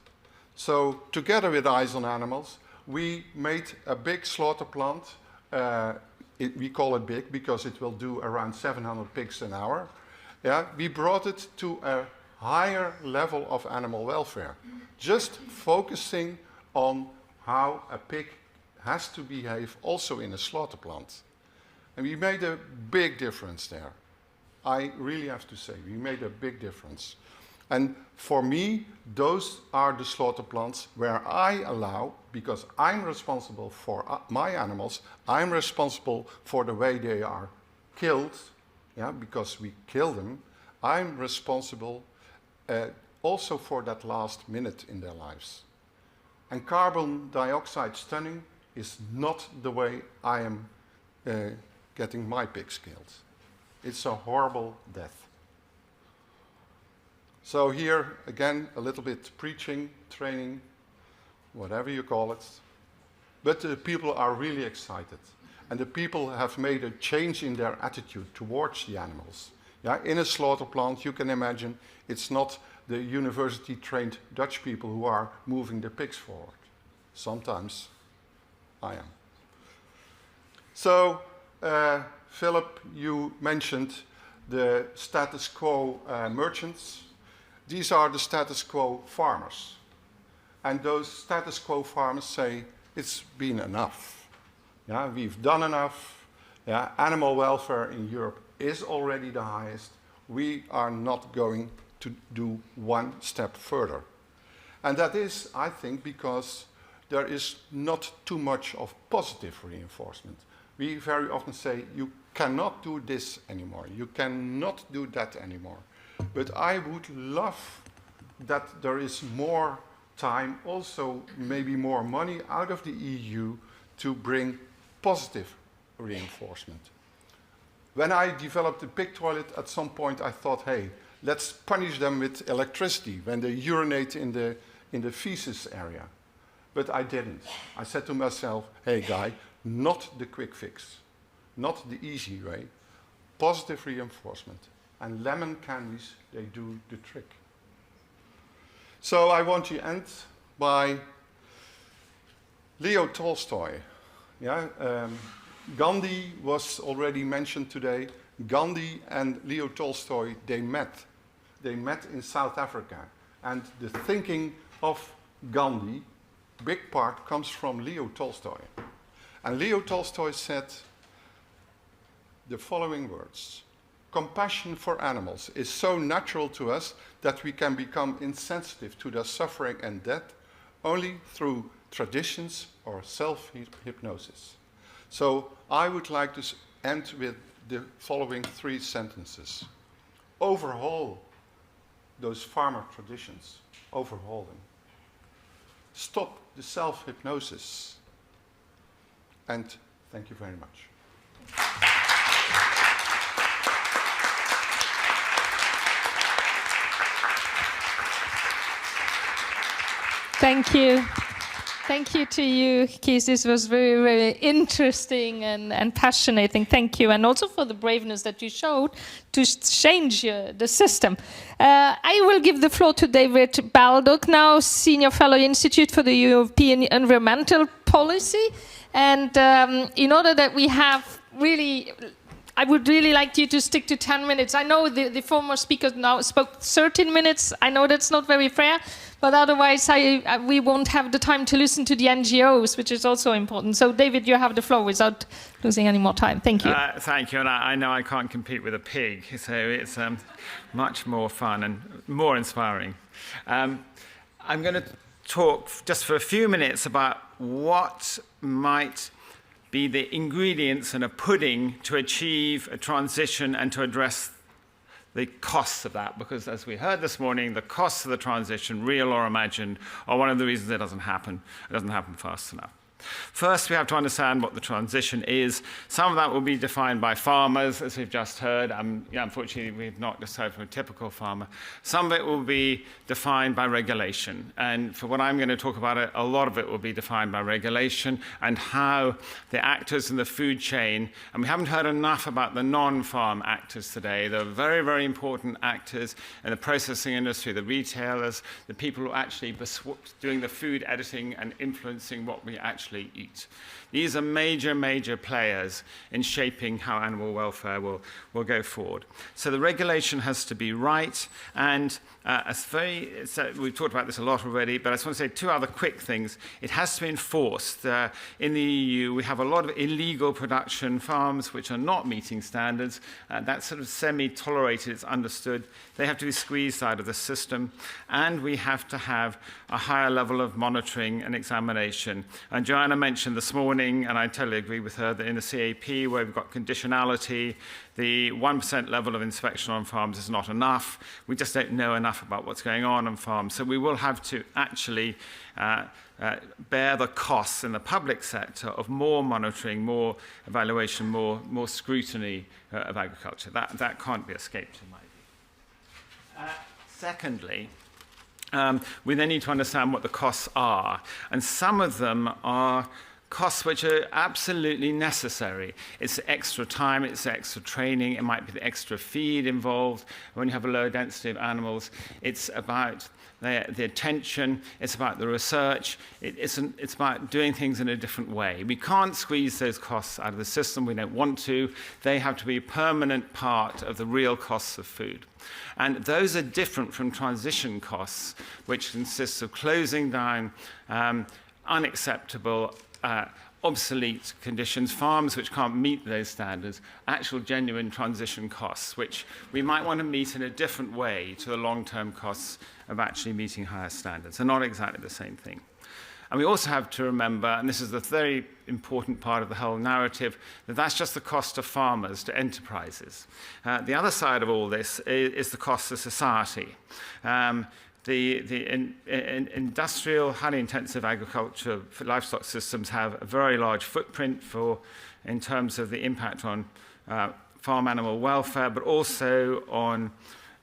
So together with Eyes on Animals, we made a big slaughter plant. We call it big because it will do around 700 pigs an hour. Yeah, we brought it to a higher level of animal welfare, just focusing on how a pig has to behave also in a slaughter plant. And we made a big difference there. I really have to say, we made a big difference. And for me, those are the slaughter plants where I allow, because I'm responsible for my animals, I'm responsible for the way they are killed, yeah, because we kill them. I'm responsible also for that last minute in their lives. And carbon dioxide stunning is not the way I am getting my pigs killed. It's a horrible death. So here, again, a little bit preaching, training, whatever you call it. But the people are really excited. And the people have made a change in their attitude towards the animals. Yeah, in a slaughter plant, you can imagine, it's not the university-trained Dutch people who are moving the pigs forward. Sometimes I am. So, Philip, you mentioned the status quo merchants. These are the status quo farmers. And those status quo farmers say, it's been enough. Yeah, we've done enough. Yeah, animal welfare in Europe is already the highest. We are not going to do one step further. And that is, I think, because there is not too much of positive reinforcement. We very often say, you cannot do this anymore. You cannot do that anymore. But I would love that there is more time, also maybe more money out of the EU to bring positive reinforcement. When I developed the pig toilet, at some point I thought, hey, let's punish them with electricity when they urinate in the feces area. But I didn't. I said to myself, hey guy, not the quick fix, not the easy way, positive reinforcement. And lemon candies, they do the trick. So I want to end by Leo Tolstoy. Yeah, Gandhi was already mentioned today. Gandhi and Leo Tolstoy, they met. They met in South Africa. And the thinking of Gandhi, big part, comes from Leo Tolstoy. And Leo Tolstoy said the following words: compassion for animals is so natural to us that we can become insensitive to their suffering and death only through traditions or self-hypnosis. So I would like to end with the following 3 sentences. Overhaul those farmer traditions. Overhaul them. Stop the self-hypnosis. And thank you very much. Thank you. Thank you to you, Kees. This was very, very interesting and passionate. Thank you. And also for the braveness that you showed to change the system. I will give the floor to David Baldock now, Senior Fellow Institute for the European Environmental Policy. And in order that we have really... I would really like you to stick to 10 minutes. I know the former speaker now spoke 13 minutes. I know that's not very fair, but otherwise we won't have the time to listen to the NGOs, which is also important. So, David, you have the floor without losing any more time. Thank you. Thank you. And I know I can't compete with a pig, so it's much more fun and more inspiring. I'm going to talk just for a few minutes about what might be the ingredients in a pudding to achieve a transition and to address the costs of that. Because as we heard this morning, the costs of the transition, real or imagined, are one of the reasons it doesn't happen. It doesn't happen fast enough. First, we have to understand what the transition is. Some of that will be defined by farmers, as we've just heard. Unfortunately, we've not just heard from a typical farmer. Some of it will be defined by regulation. And for what I'm going to talk about, a lot of it will be defined by regulation and how the actors in the food chain, and we haven't heard enough about the non-farm actors today. The very, very important actors in the processing industry, the retailers, the people who are actually doing the food editing and influencing what we actually eat. These are major, major players in shaping how animal welfare will go forward. So the regulation has to be right, and we've talked about this a lot already, but I just want to say two other quick things. It has to be enforced. In the EU, we have a lot of illegal production farms which are not meeting standards. That's sort of semi-tolerated, it's understood. They have to be squeezed out of the system, and we have to have a higher level of monitoring and examination. And Joanna mentioned this morning, and I totally agree with her, that in the CAP, where we've got conditionality, the 1% level of inspection on farms is not enough. We just don't know enough about what's going on farms. So we will have to actually bear the costs in the public sector of more monitoring, more evaluation, more scrutiny of agriculture. That can't be escaped, in my view. Secondly, we then need to understand what the costs are. And some of them are costs which are absolutely necessary. It's extra time, it's extra training, it might be the extra feed involved when you have a low density of animals. It's about the attention, it's about the research, it's about doing things in a different way. We can't squeeze those costs out of the system, we don't want to. They have to be a permanent part of the real costs of food. And those are different from transition costs, which consists of closing down unacceptable, obsolete conditions, farms which can't meet those standards, actual genuine transition costs, which we might want to meet in a different way to the long-term costs of actually meeting higher standards. They're not exactly the same thing. And we also have to remember, and this is the very important part of the whole narrative, that that's just the cost of farmers to enterprises. The other side of all this is the cost of society. The industrial, highly intensive agriculture livestock systems have a very large footprint in terms of the impact on farm animal welfare, but also on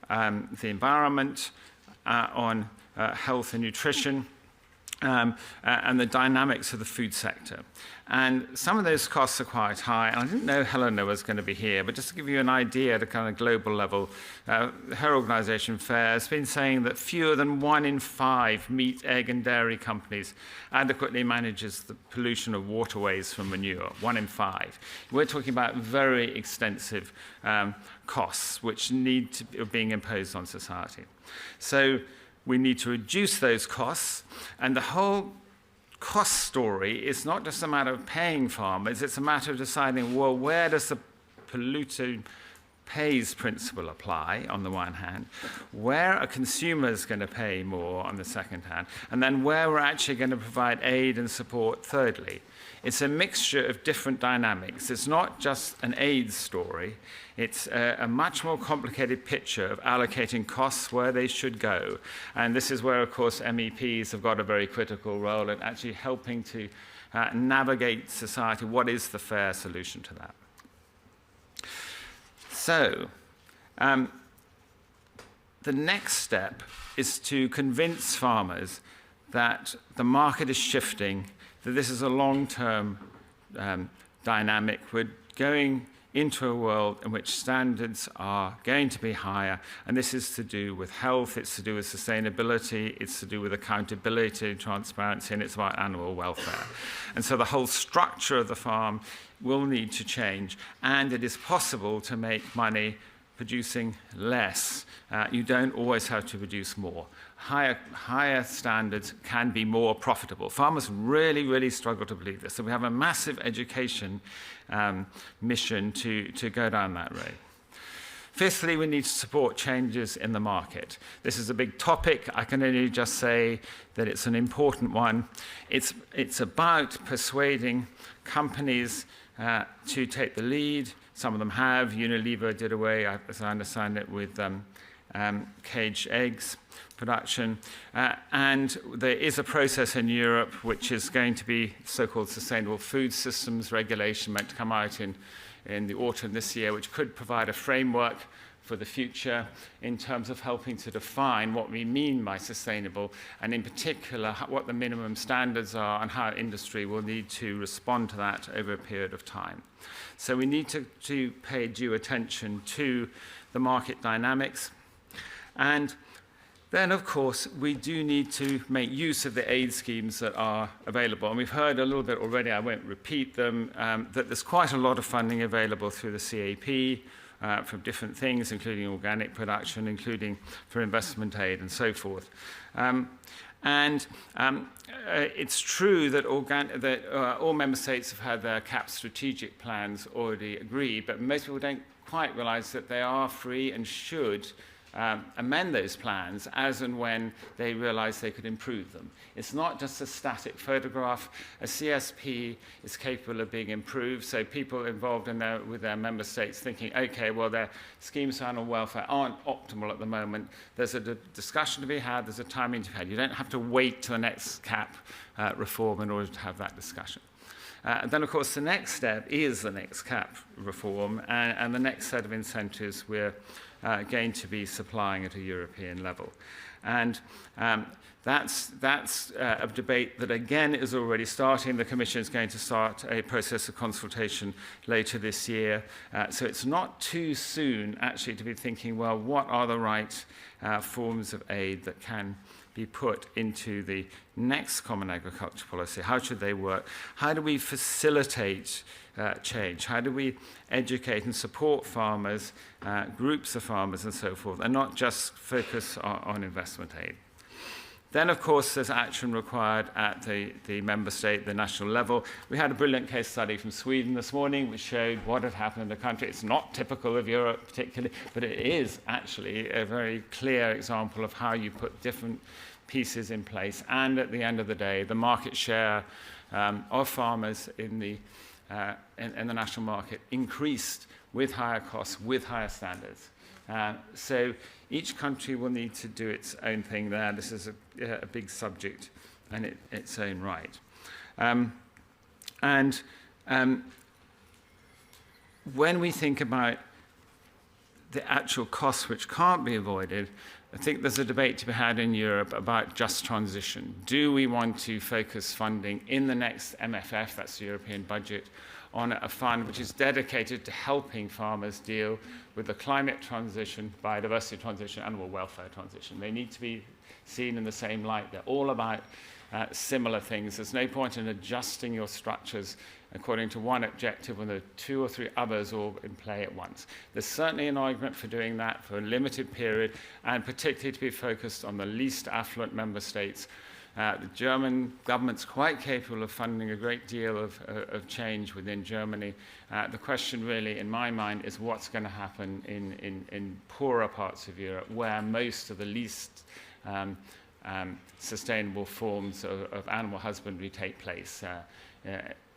the environment, on health and nutrition, and the dynamics of the food sector. And some of those costs are quite high. And I didn't know Helena was going to be here, but just to give you an idea at a kind of global level, her organization, FAIR, has been saying that fewer than 1 in 5 meat, egg, and dairy companies adequately manages the pollution of waterways from manure. 1 in 5. We're talking about very extensive costs which need to be being imposed on society. So we need to reduce those costs, and the whole cost story is not just a matter of paying farmers, it's a matter of deciding, well, where does the polluter pays principle apply on the one hand, where are consumers going to pay more on the second hand, and then where we're actually going to provide aid and support thirdly. It's a mixture of different dynamics. It's not just an aid story. It's a much more complicated picture of allocating costs where they should go. And this is where, of course, MEPs have got a very critical role in actually helping to navigate society. What is the fair solution to that? So, the next step is to convince farmers that the market is shifting, that this is a long-term dynamic. We're going into a world in which standards are going to be higher, and this is to do with health, it's to do with sustainability, it's to do with accountability, transparency, and it's about animal welfare. And so the whole structure of the farm will need to change, and it is possible to make money producing less. You don't always have to produce more. Higher standards can be more profitable. Farmers really, really struggle to believe this. So we have a massive education mission to go down that road. Fifthly, we need to support changes in the market. This is a big topic. I can only just say that it's an important one. It's about persuading companies to take the lead. Some of them have. Unilever did away, as I understand it, with caged eggs production. And there is a process in Europe which is going to be so-called Sustainable Food Systems Regulation, meant to come out in the autumn this year, which could provide a framework for the future in terms of helping to define what we mean by sustainable, and in particular what the minimum standards are and how industry will need to respond to that over a period of time. So we need to pay due attention to the market dynamics. And then, of course, we do need to make use of the aid schemes that are available. And we've heard a little bit already, I won't repeat them, that there's quite a lot of funding available through the CAP, from different things, including organic production, including for investment aid and so forth. It's true that all member states have had their CAP strategic plans already agreed, but most people don't quite realize that they are free and should amend those plans as and when they realize they could improve them. It's not just a static photograph. A CSP is capable of being improved, so people involved with their member states thinking, okay, well, their schemes for animal welfare aren't optimal at the moment. There's a discussion to be had, there's a timing to be had. You don't have to wait to the next CAP reform in order to have that discussion. Then, of course, the next step is the next CAP reform, and the next set of incentives we're going to be supplying at a European level. And that's a debate that, again, is already starting. The Commission is going to start a process of consultation later this year. So it's not too soon, actually, to be thinking, well, what are the right forms of aid that can be put into the next Common Agriculture Policy? How should they work? How do we facilitate change? How do we educate and support farmers, groups of farmers and so forth, and not just focus on investment aid? Then, of course, there's action required at the member state, the national level. We had a brilliant case study from Sweden this morning which showed what had happened in the country. It's not typical of Europe particularly, but it is actually a very clear example of how you put different pieces in place. And at the end of the day, the market share of farmers in the national market increased with higher costs, with higher standards. So each country will need to do its own thing there. This is a big subject in its own right. When we think about the actual costs which can't be avoided, I think there's a debate to be had in Europe about just transition. Do we want to focus funding in the next MFF, that's the European budget, on a fund which is dedicated to helping farmers deal with the climate transition, biodiversity transition, animal welfare transition? They need to be seen in the same light. They're all about similar things. There's no point in adjusting your structures according to one objective when there are two or three others all in play at once. There's certainly an argument for doing that for a limited period, and particularly to be focused on the least affluent member states. The German government's quite capable of funding a great deal of change within Germany. The question really, in my mind, is what's going to happen in poorer parts of Europe, where most of the least sustainable forms of animal husbandry take place,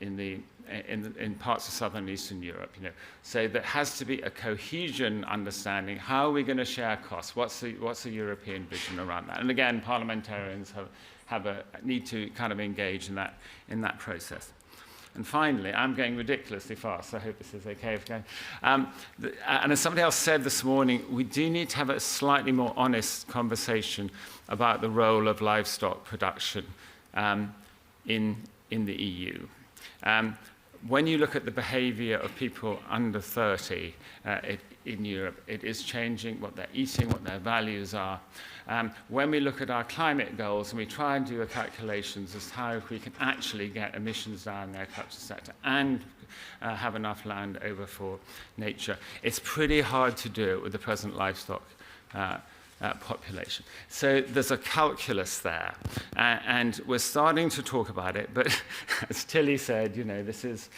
in parts of southern and eastern Europe. So there has to be a cohesion understanding. How are we going to share costs? What's the European vision around that? And again, parliamentarians need to kind of engage in that process. And finally, I'm going ridiculously fast, so I hope this is okay if going. And as somebody else said this morning, we do need to have a slightly more honest conversation about the role of livestock production in the EU. When you look at the behavior of people under 30 in Europe, it is changing what they're eating, what their values are. When we look at our climate goals and we try and do the calculations as to how we can actually get emissions down in the agriculture sector and have enough land over for nature, it's pretty hard to do it with the present livestock population. So there's a calculus there, and we're starting to talk about it, but as Tilly said, this is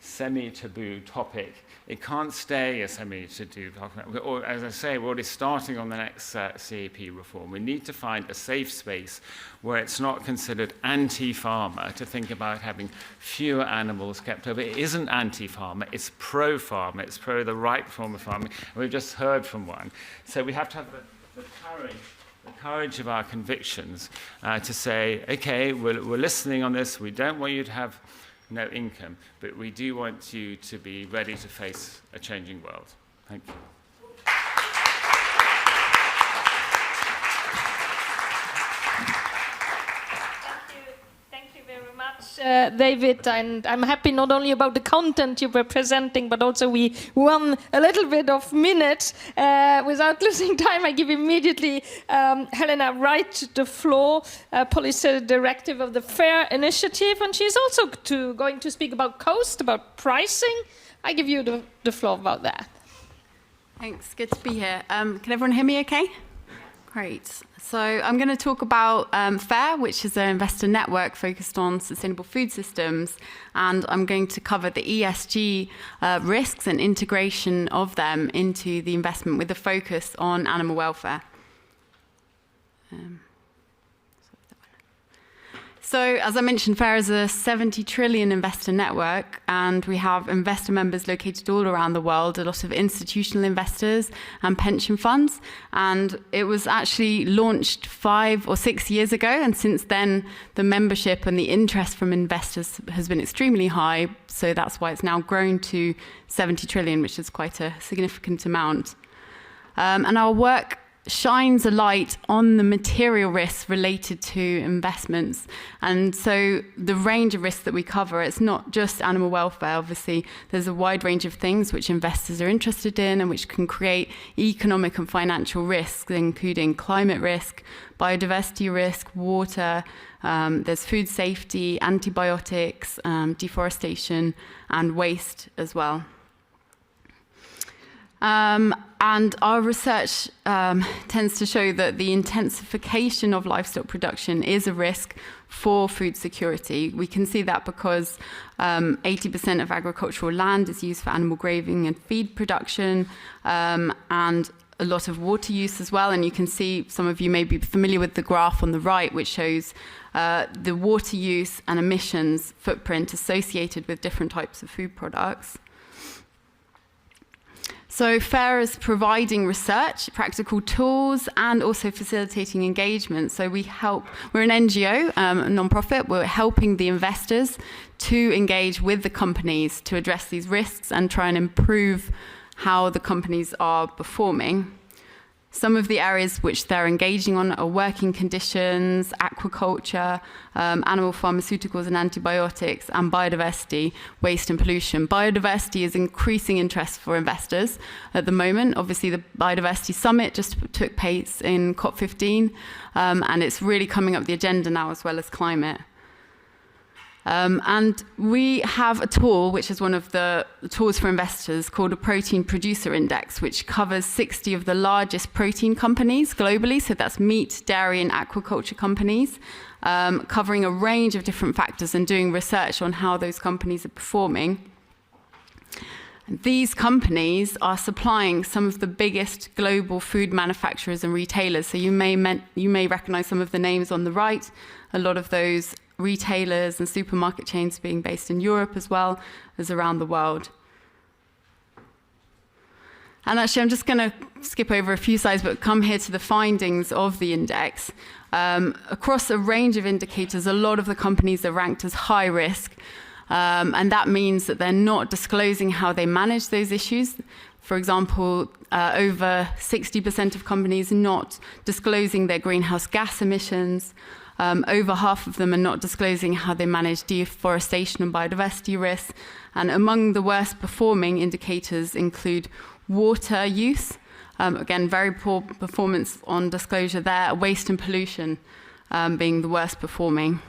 semi-taboo topic It can't stay a semi-initiative. Or, as I say, we're already starting on the next CAP reform. We need to find a safe space where it's not considered anti-farmer to think about having fewer animals kept over. It isn't anti-farmer, it's pro-farmer, it's pro the right form of farming. And we've just heard from one. So we have to have the courage of our convictions to say, okay, we're listening on this, we don't want you to have no income, but we do want you to be ready to face a changing world. Thank you. David, and I'm happy not only about the content you were presenting, but also we won a little bit of minutes. Without losing time, I give immediately Helena Wright the floor, Policy Directive of the FAIR Initiative, and she's also going to speak about cost, about pricing. I give you the floor about that. Thanks, good to be here. Can everyone hear me okay? Great. So I'm going to talk about FAIR, which is an investor network focused on sustainable food systems, and I'm going to cover the ESG risks and integration of them into the investment with a focus on animal welfare. So, as I mentioned, FAIR is a 70 trillion investor network, and we have investor members located all around the world, a lot of institutional investors and pension funds. And it was actually launched 5 or 6 years ago, and since then, the membership and the interest from investors has been extremely high. So that's why it's now grown to 70 trillion, which is quite a significant amount. And our work shines a light on the material risks related to investments. And so the range of risks that we cover, it's not just animal welfare. Obviously, there's a wide range of things which investors are interested in and which can create economic and financial risks, including climate risk, biodiversity risk, water, there's food safety, antibiotics, deforestation, and waste as well. And our research tends to show that the intensification of livestock production is a risk for food security. We can see that because 80% of agricultural land is used for animal grazing and feed production, and a lot of water use as well. And you can see, some of you may be familiar with the graph on the right, which shows the water use and emissions footprint associated with different types of food products. So FAIR is providing research, practical tools, and also facilitating engagement. So we're an NGO, a non-profit, we're helping the investors to engage with the companies to address these risks and try and improve how the companies are performing. Some of the areas which they're engaging on are working conditions, aquaculture, animal pharmaceuticals and antibiotics, and biodiversity, waste and pollution. Biodiversity is increasing interest for investors at the moment. Obviously, the Biodiversity Summit just took place in COP15, and it's really coming up the agenda now, as well as climate. And we have a tool, which is one of the tools for investors, called a Protein Producer Index, which covers 60 of the largest protein companies globally. So that's meat, dairy, and aquaculture companies, covering a range of different factors and doing research on how those companies are performing. These companies are supplying some of the biggest global food manufacturers and retailers. So you may recognize some of the names on the right. A lot of those retailers and supermarket chains being based in Europe as well as around the world. And actually, I'm just going to skip over a few slides, but come here to the findings of the index. Across a range of indicators, a lot of the companies are ranked as high risk, and that means that they're not disclosing how they manage those issues. For example, over 60% of companies not disclosing their greenhouse gas emissions. Over half of them are not disclosing how they manage deforestation and biodiversity risks. And among the worst performing indicators include water use, again, very poor performance on disclosure there, waste and pollution being the worst performing.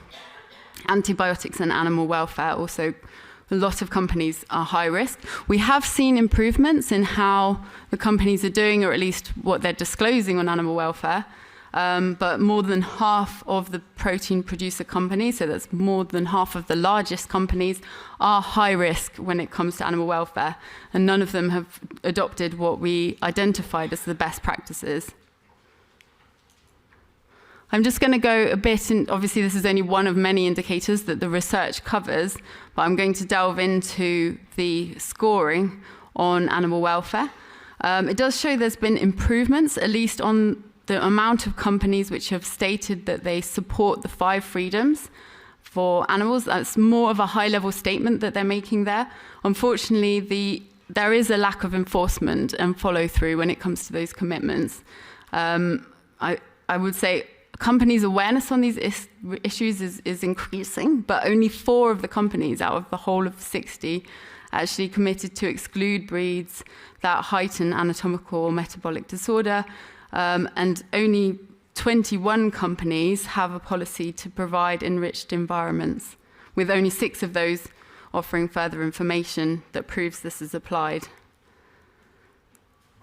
Antibiotics and animal welfare, also a lot of companies are high risk. We have seen improvements in how the companies are doing, or at least what they're disclosing on animal welfare. but more than half of the protein producer companies, so that's more than half of the largest companies, are high risk when it comes to animal welfare, and none of them have adopted what we identified as the best practices. I'm just going to go a bit, and obviously this is only one of many indicators that the research covers, but I'm going to delve into the scoring on animal welfare. It does show there's been improvements, at least on the amount of companies which have stated that they support the 5 freedoms for animals. That's more of a high-level statement that they're making there. Unfortunately, there is a lack of enforcement and follow-through when it comes to those commitments. I would say companies' awareness on these issues is increasing, but only 4 of the companies out of the whole of 60 actually committed to exclude breeds that heighten anatomical or metabolic disorder, and only 21 companies have a policy to provide enriched environments, with only 6 of those offering further information that proves this is applied.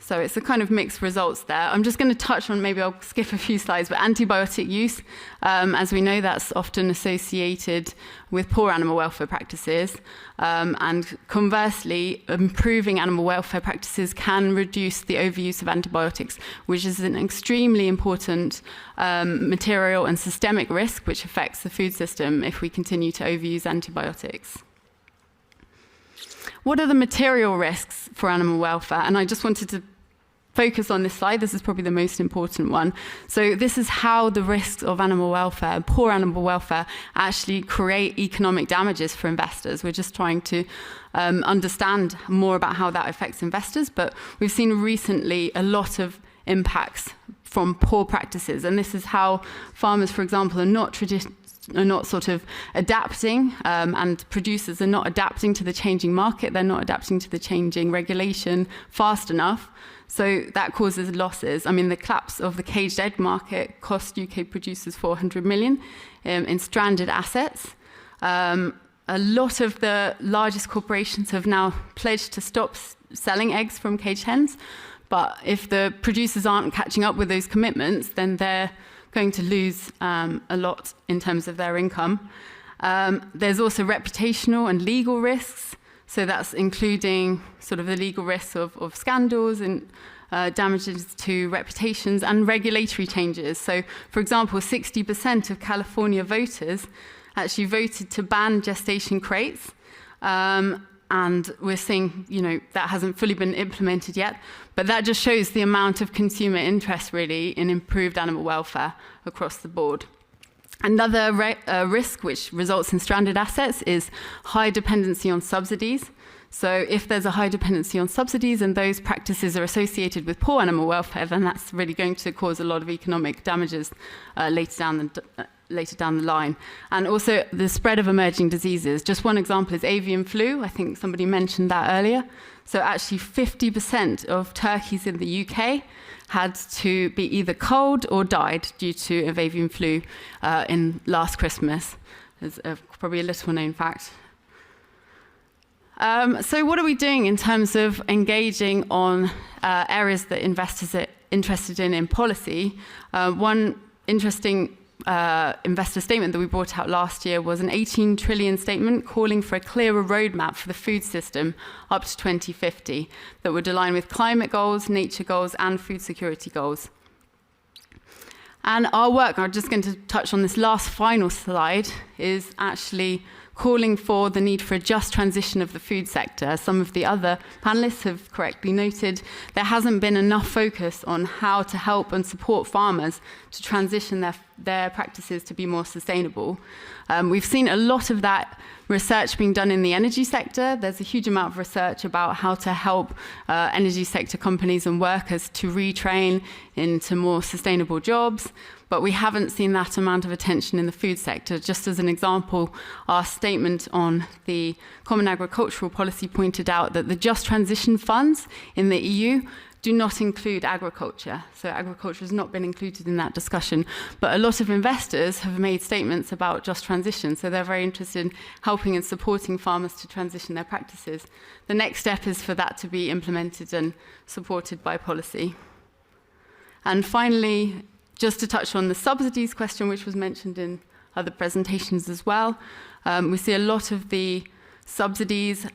So it's a kind of mixed results there. I'm just going to touch on, maybe I'll skip a few slides, but antibiotic use, as we know, that's often associated with poor animal welfare practices. And conversely, improving animal welfare practices can reduce the overuse of antibiotics, which is an extremely important material and systemic risk which affects the food system if we continue to overuse antibiotics. What are the material risks for animal welfare? And I just wanted to focus on this slide. This is probably the most important one. So this is how the risks of animal welfare, poor animal welfare, actually create economic damages for investors. We're just trying to understand more about how that affects investors, but we've seen recently a lot of impacts from poor practices. And this is how farmers, for example, are not sort of adapting, and producers are not adapting to the changing market. They're not adapting to the changing regulation fast enough. So that causes losses. I mean, the collapse of the caged egg market cost UK producers 400 million in stranded assets. A lot of the largest corporations have now pledged to stop selling eggs from caged hens. But if the producers aren't catching up with those commitments, then they're going to lose a lot in terms of their income. There's also reputational and legal risks. So that's including sort of the legal risks of scandals and damages to reputations and regulatory changes. So, for example, 60% of California voters actually voted to ban gestation crates. And we're seeing, that hasn't fully been implemented yet, but that just shows the amount of consumer interest, really, in improved animal welfare across the board. Another risk which results in stranded assets is high dependency on subsidies. So if there's a high dependency on subsidies and those practices are associated with poor animal welfare, then that's really going to cause a lot of economic damages later down the line. And also the spread of emerging diseases. Just one example is avian flu. I think somebody mentioned that earlier. So actually 50% of turkeys in the UK had to be either culled or died due to avian flu in last Christmas. It's probably a little known fact. So what are we doing in terms of engaging on areas that investors are interested in policy? One interesting investor statement that we brought out last year was an 18 trillion statement calling for a clearer roadmap for the food system up to 2050 that would align with climate goals, nature goals, and food security goals. And our work, I'm just going to touch on this last final slide, is actually calling for the need for a just transition of the food sector. As some of the other panelists have correctly noted, there hasn't been enough focus on how to help and support farmers to transition their practices to be more sustainable. We've seen a lot of that research being done in the energy sector. There's a huge amount of research about how to help energy sector companies and workers to retrain into more sustainable jobs. But we haven't seen that amount of attention in the food sector. Just as an example, our statement on the Common Agricultural Policy pointed out that the Just Transition funds in the EU do not include agriculture. So agriculture has not been included in that discussion. But a lot of investors have made statements about just transition. So they're very interested in helping and supporting farmers to transition their practices. The next step is for that to be implemented and supported by policy. And finally, Just to touch on the subsidies question, which was mentioned in other presentations as well, we see a lot of the subsidies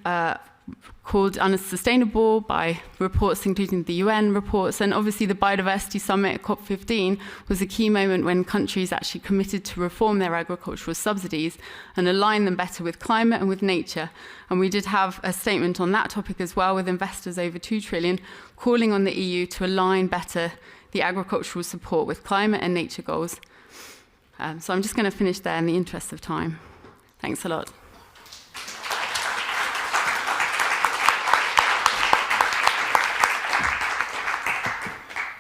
called unsustainable by reports, including the UN reports. And obviously the Biodiversity Summit at COP15 was a key moment when countries actually committed to reform their agricultural subsidies and align them better with climate and with nature. And we did have a statement on that topic as well, with investors over 2 trillion calling on the EU to align better the agricultural support with climate and nature goals. So I'm just going to finish there in the interest of time. Thanks a lot.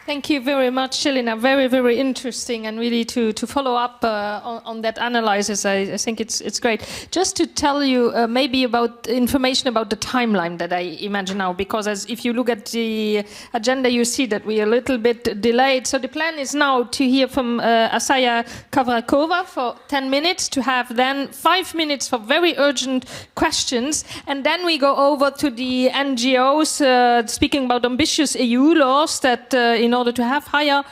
Thank you very much, Jelena. Very, very interesting, and really to follow up on that analysis, I think it's great. Just to tell you maybe about information about the timeline that I imagine now, because if you look at the agenda, you see that we are a little bit delayed. So the plan is now to hear from Asaya Kavrakova for 10 minutes, to have then 5 minutes for very urgent questions, and then we go over to the NGOs speaking about ambitious EU laws that in order to have higher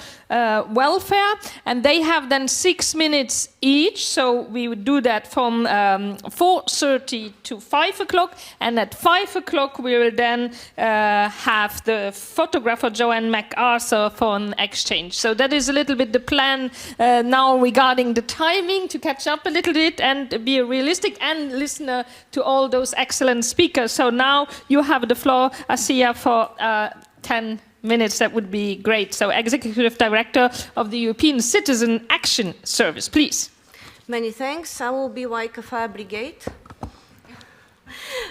welfare, and they have then 6 minutes each. So we would do that from 4:30 to 5 o'clock, and at 5 o'clock we will then have the photographer Joanne MacArthur for an exchange. So that is a little bit the plan now regarding the timing, to catch up a little bit and be realistic and listen to all those excellent speakers. So now you have the floor, Asiya, for 10 minutes. That would be great. So, Executive Director of the European Citizen Action Service, please. Many thanks. I will be Fire Brigade.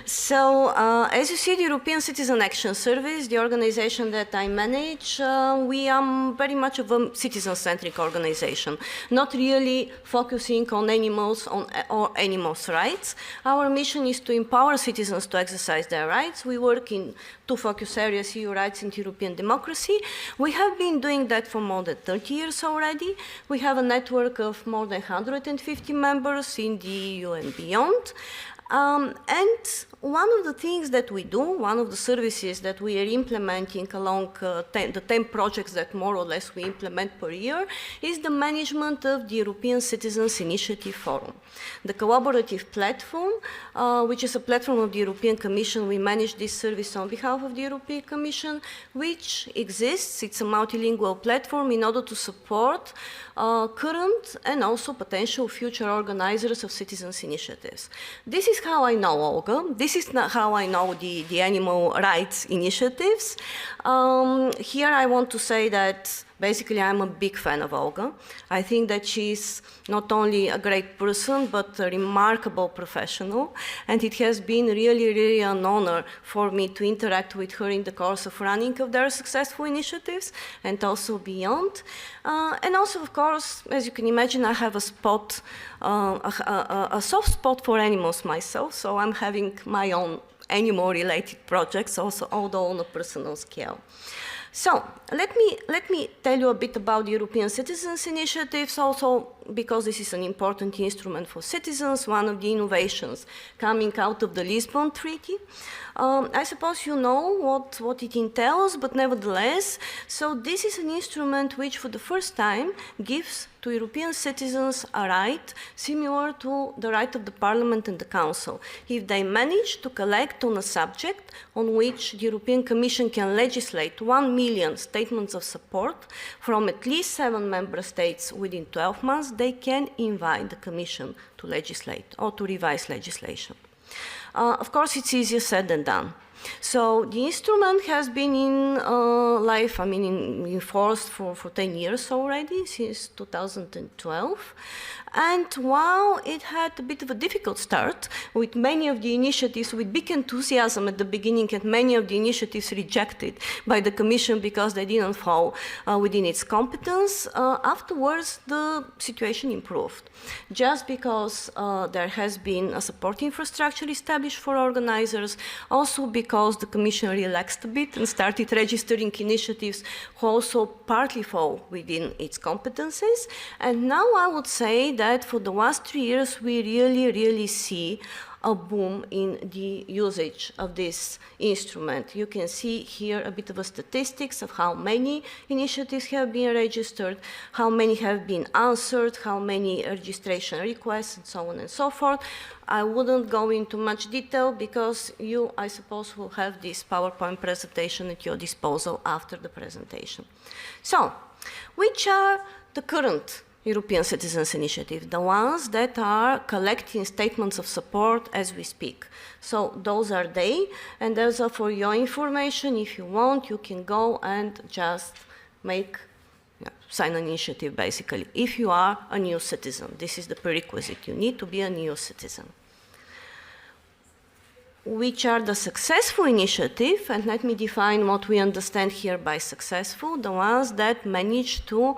So, as you see, the European Citizen Action Service, the organization that I manage, we are very much of a citizen-centric organization, not really focusing on animals or animals' rights. Our mission is to empower citizens to exercise their rights. We work in 2 focus areas: EU rights and European democracy. We have been doing that for more than 30 years already. We have a network of more than 150 members in the EU and beyond. And one of the things that we do, one of the services that we are implementing along the 10 projects that more or less we implement per year, is the management of the European Citizens Initiative Forum. The collaborative platform, which is a platform of the European Commission. We manage this service on behalf of the European Commission, which exists. It's a multilingual platform in order to support current and also potential future organizers of citizens' initiatives. This is how I know Olga. This is not how I know the animal rights initiatives. Here I want to say that basically I'm a big fan of Olga. I think that she's not only a great person, but a remarkable professional. And it has been really, really an honor for me to interact with her in the course of running of their successful initiatives and also beyond. And also, of course, as you can imagine, I have a spot, a soft spot for animals myself. So I'm having my own animal-related projects, also, although on a personal scale. So let me tell you a bit about the European Citizens Initiatives, also because this is an important instrument for citizens, one of the innovations coming out of the Lisbon Treaty. I suppose you know what it entails, but nevertheless, so this is an instrument which for the first time gives to European citizens a right similar to the right of the Parliament and the Council. If they manage to collect on a subject on which the European Commission can legislate 1 million statements of support from at least 7 member states within 12 months, they can invite the Commission to legislate or to revise legislation. Of course, it's easier said than done. So the instrument has been in life, in force for 10 years already, since 2012. And while it had a bit of a difficult start, with many of the initiatives with big enthusiasm at the beginning and many of the initiatives rejected by the Commission because they didn't fall within its competence, afterwards the situation improved. Just because there has been a support infrastructure established for organizers, also because the Commission relaxed a bit and started registering initiatives who also partly fall within its competences. And now I would say that for the last 3 years, we really see a boom in the usage of this instrument. You can see here a bit of a statistics of how many initiatives have been registered, how many have been answered, how many registration requests, and so on and so forth. I wouldn't go into much detail because you, I suppose, will have this PowerPoint presentation at your disposal after the presentation. So, which are the current European Citizens Initiative, the ones that are collecting statements of support as we speak? So those are they, and those are for your information. If you want, you can go and just sign an initiative, basically. If you are a new citizen, this is the prerequisite. You need to be a new citizen. Which are the successful initiatives, and let me define what we understand here by successful, the ones that manage to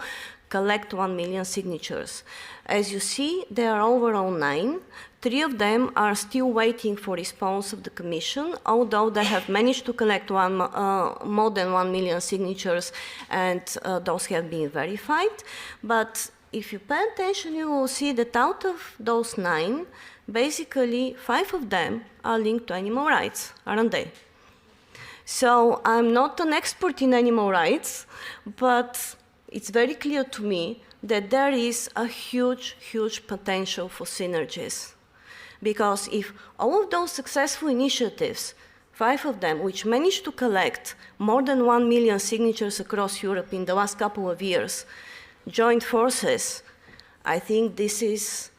collect 1 million signatures. As you see, there are overall 9. 3 of them are still waiting for response of the Commission, although they have managed to collect more than 1 million signatures, and those have been verified. But if you pay attention, you will see that out of those 9, basically 5 of them are linked to animal rights, aren't they? So I'm not an expert in animal rights, but it's very clear to me that there is a huge, huge potential for synergies. Because if all of those successful initiatives, 5 of them, which managed to collect more than 1 million signatures across Europe in the last couple of years, joined forces, I think this is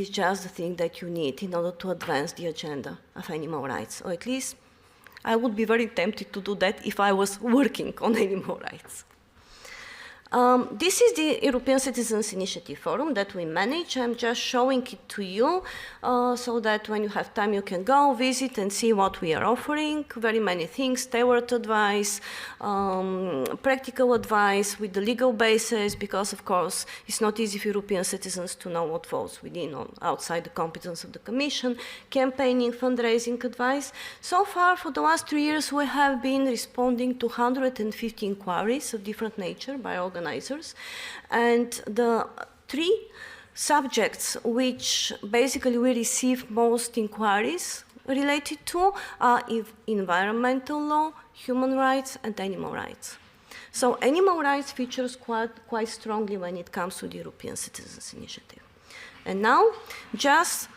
just the thing that you need in order to advance the agenda of animal rights. Or at least I would be very tempted to do that if I was working on animal rights. This is the European Citizens Initiative Forum that we manage. I'm just showing it to you so that when you have time you can go visit and see what we are offering. Very many things, tailored advice, practical advice with the legal basis, because of course it's not easy for European citizens to know what falls within or outside the competence of the Commission, campaigning, fundraising advice. So far for the last 3 years we have been responding to 150 inquiries of different nature by organizations. And the 3 subjects which basically we receive most inquiries related to are environmental law, human rights, and animal rights. So animal rights features quite strongly when it comes to the European Citizens Initiative. And now, just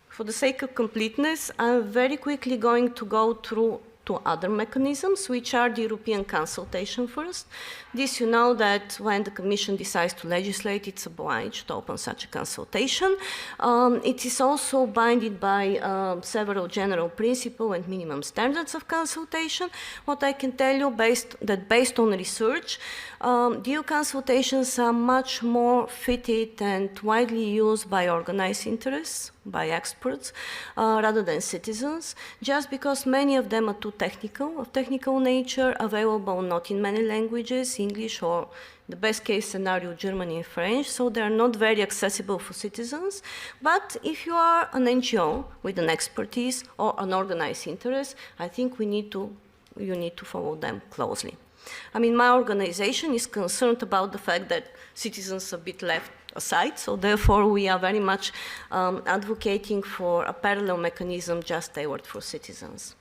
for the sake of completeness, I'm very quickly going to go through 2 other mechanisms, which are the European consultation first. This, you know that when the Commission decides to legislate, it's obliged to open such a consultation. It is also bounded by several general principles and minimum standards of consultation. What I can tell you based on research, the EU consultations are much more fitted and widely used by organized interests, by experts, rather than citizens, just because many of them are too technical, of technical nature, available not in many languages, English or the best case scenario, German and French, so they're not very accessible for citizens. But if you are an NGO with an expertise or an organized interest, I think you need to follow them closely. I mean, my organization is concerned about the fact that citizens are a bit left aside, so therefore we are very much advocating for a parallel mechanism just tailored for citizens.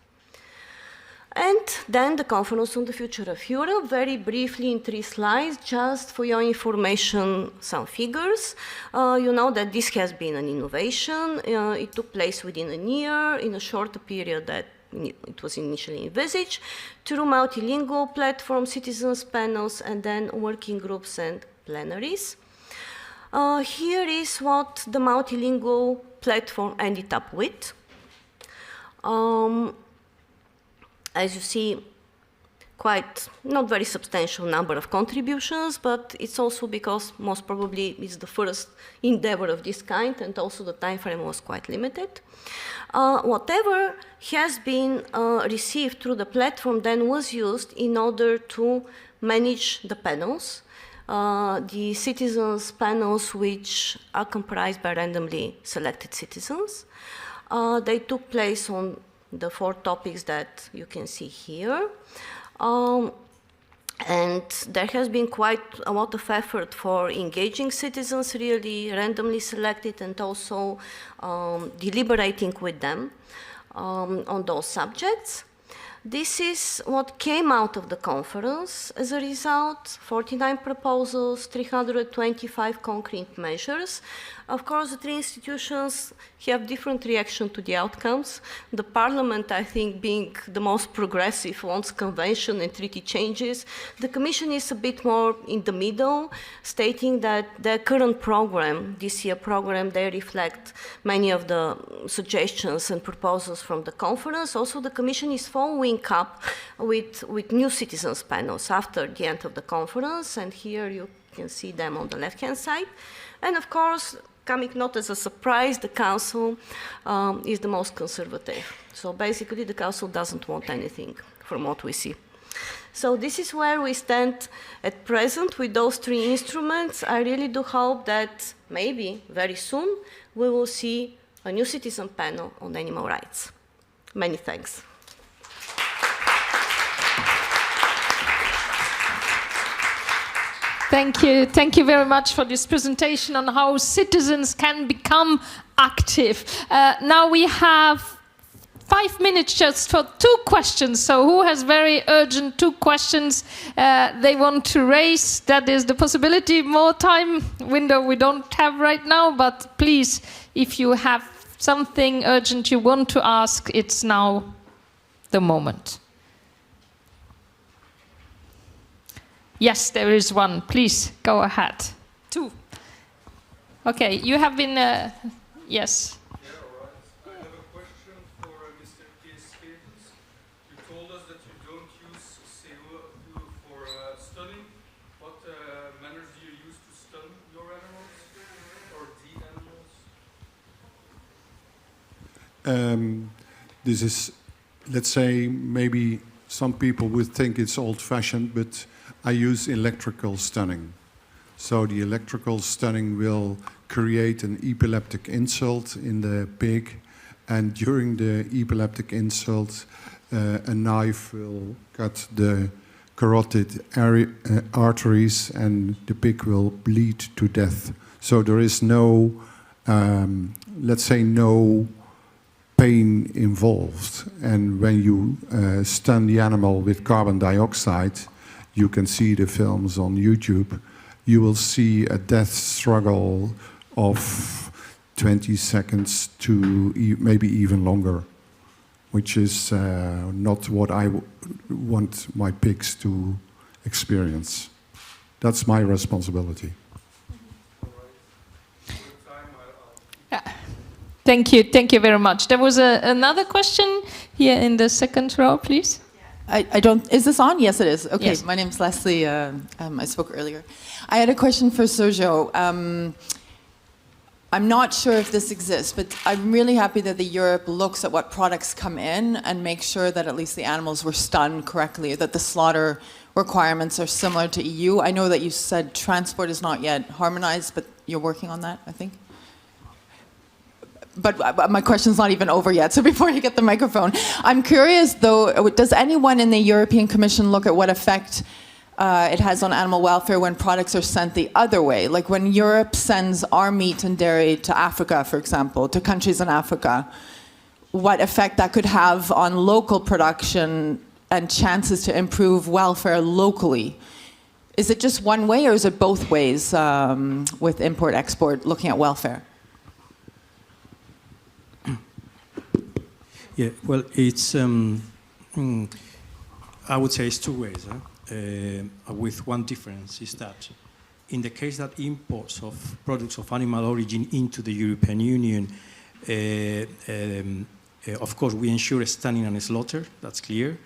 And then the Conference on the Future of Europe, very briefly in 3 slides, just for your information, some figures. You know that this has been an innovation. It took place within a year, in a shorter period that it was initially envisaged, through multilingual platforms, citizens panels, and then working groups and plenaries. Here is what the multilingual platform ended up with. As you see, quite not very substantial number of contributions, but it's also because most probably it's the first endeavor of this kind, and also the time frame was quite limited. Whatever has been received through the platform then was used in order to manage the panels. The citizens panels, which are comprised by randomly selected citizens. They took place on the 4 topics that you can see here. And there has been quite a lot of effort for engaging citizens, really randomly selected, and also deliberating with them on those subjects. This is what came out of the conference as a result: 49 proposals, 325 concrete measures. Of course, the three institutions have different reaction to the outcomes. The Parliament, I think, being the most progressive, wants convention and treaty changes. The Commission is a bit more in the middle, stating that the current program, this year program, they reflect many of the suggestions and proposals from the conference. Also, the Commission is following up with new citizens panels after the end of the conference, and here you can see them on the left-hand side. And of course, coming not as a surprise, the Council is the most conservative. So basically, the Council doesn't want anything from what we see. So this is where we stand at present with those three instruments. I really do hope that maybe very soon we will see a new citizen panel on animal rights. Many thanks. Thank you. Thank you very much for this presentation on how citizens can become active. Now we have 5 minutes just for 2 questions. So who has very urgent 2 questions they want to raise? That is the possibility. More time window we don't have right now, but please, if you have something urgent you want to ask, it's now the moment. Yes, there is one. Please, go ahead. 2. Okay, you have been, yes. Yeah, all right. I have a question for Mr. Kees-Stevens. You told us that you don't use CO2 for stunning. What manners do you use to stun your animals or the animals? This is, let's say, maybe some people would think it's old-fashioned, but I use electrical stunning. So the electrical stunning will create an epileptic insult in the pig, and during the epileptic insult, a knife will cut the carotid arteries and the pig will bleed to death. So there is no, let's say, no pain involved. And when you stun the animal with carbon dioxide, you can see the films on YouTube, you will see a death struggle of 20 seconds to maybe even longer, which is not what I want my pigs to experience. That's my responsibility. Thank you very much. There was another question here in the second row, please. I don't, is this on? Yes, it is. Okay, yes. My name's Leslie. I spoke earlier. I had a question for Sergio. I'm not sure if this exists, but I'm really happy that the Europe looks at what products come in and makes sure that at least the animals were stunned correctly, that the slaughter requirements are similar to EU. I know that you said transport is not yet harmonized, but you're working on that, I think. But my question's not even over yet, so before you get the microphone. I'm curious, though, does anyone in the European Commission look at what effect it has on animal welfare when products are sent the other way? Like when Europe sends our meat and dairy to Africa, for example, to countries in Africa, what effect that could have on local production and chances to improve welfare locally? Is it just one way, or is it both ways with import-export, looking at welfare? Yeah, well, it's, I would say it's 2 ways, with one difference, is that in the case that imports of products of animal origin into the European Union, of course, we ensure stunning and slaughter, that's clear.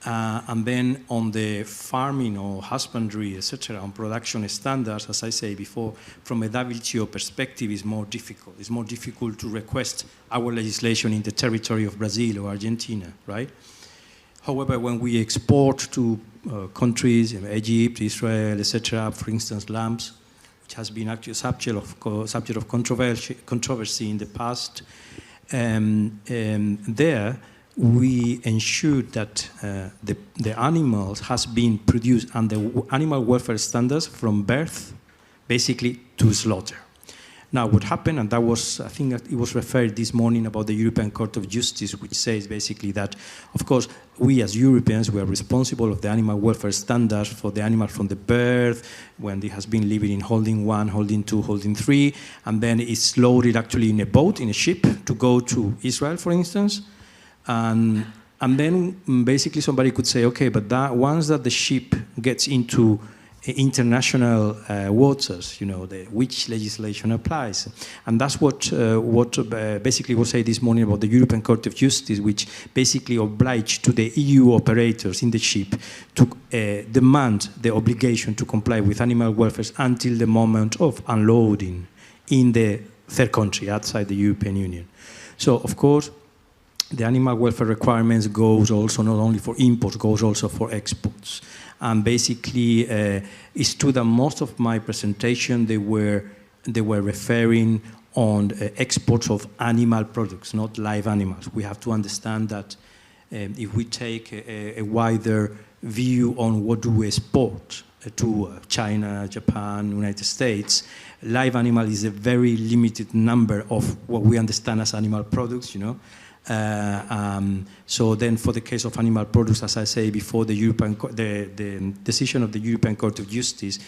And then on the farming or husbandry, etc., on production standards, as I say before, from a WTO perspective, is more difficult. It's more difficult to request our legislation in the territory of Brazil or Argentina, right? However, when we export to countries, Egypt, Israel, etc., for instance, lambs, which has been actually a subject of controversy in the past, there we ensured that the animals has been produced under animal welfare standards from birth, basically, to slaughter. Now, what happened, and that was, I think it was referred this morning about the European Court of Justice, which says basically that, of course, we as Europeans, we are responsible of the animal welfare standards for the animal from the birth, when it has been living in holding 1, holding 2, holding 3, and then it's loaded actually in a boat, in a ship, to go to Israel, for instance. And then basically somebody could say, okay, but that once that the ship gets into international waters, which legislation applies. And that's what basically was said this morning about the European Court of Justice, which basically obliged to the EU operators in the ship to demand the obligation to comply with animal welfare until the moment of unloading in the third country outside the European Union. So, of course, the animal welfare requirements goes also not only for imports, goes also for exports. And basically, it's true that most of my presentation, they were referring on exports of animal products, not live animals. We have to understand that if we take a wider view on what do we export to China, Japan, United States, live animal is a very limited number of what we understand as animal products, So then for the case of animal products, as I say before, the decision of the European Court of Justice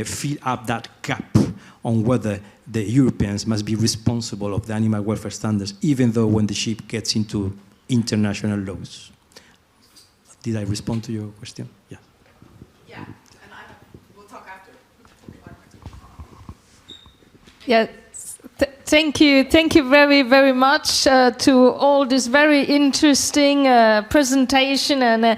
fill up that gap on whether the Europeans must be responsible of the animal welfare standards, even though when the ship gets into international laws. Did I respond to your question? Yeah. Yeah, and we'll talk after. Yeah. Thank you very, very much to all this very interesting presentation. And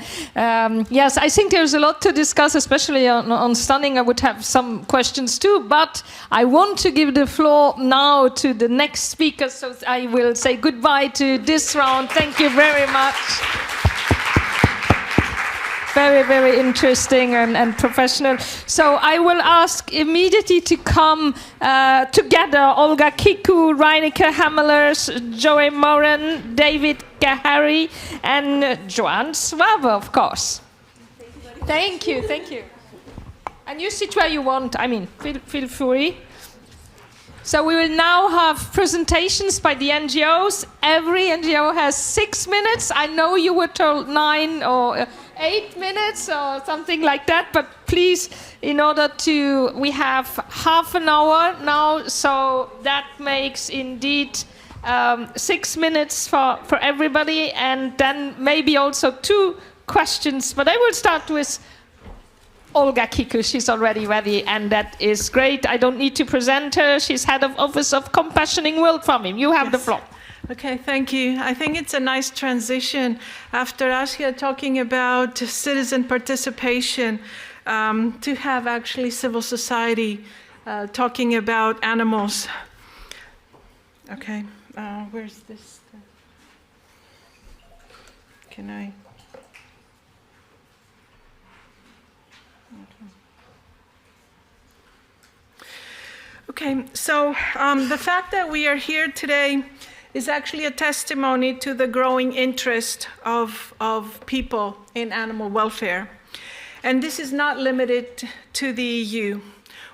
yes, I think there's a lot to discuss, especially on stunning. I would have some questions too, but I want to give the floor now to the next speaker. So I will say goodbye to this round. Thank you very much. Very, very interesting and professional. So I will ask immediately to come together Olga Kiku, Reineke Hammelers, Joey Moran, David Gahary, and Joanne Swaber, of course. Thank you. And you sit where you want. I mean, feel free. So we will now have presentations by the NGOs. Every NGO has 6 minutes. I know you were told 9 or 8 minutes or something like that, but please, we have half an hour now, so that makes indeed 6 minutes for everybody, and then maybe also 2 questions. But I will start with Olga Kiku. She's already ready, and that is great. I don't need to present her. She's head of Office of Compassioning World Farming. You have the floor. Okay, thank you. I think it's a nice transition after Asia talking about citizen participation to have actually civil society talking about animals. Okay, where's this? Can I? Okay, so the fact that we are here today is actually a testimony to the growing interest of people in animal welfare. And this is not limited to the EU.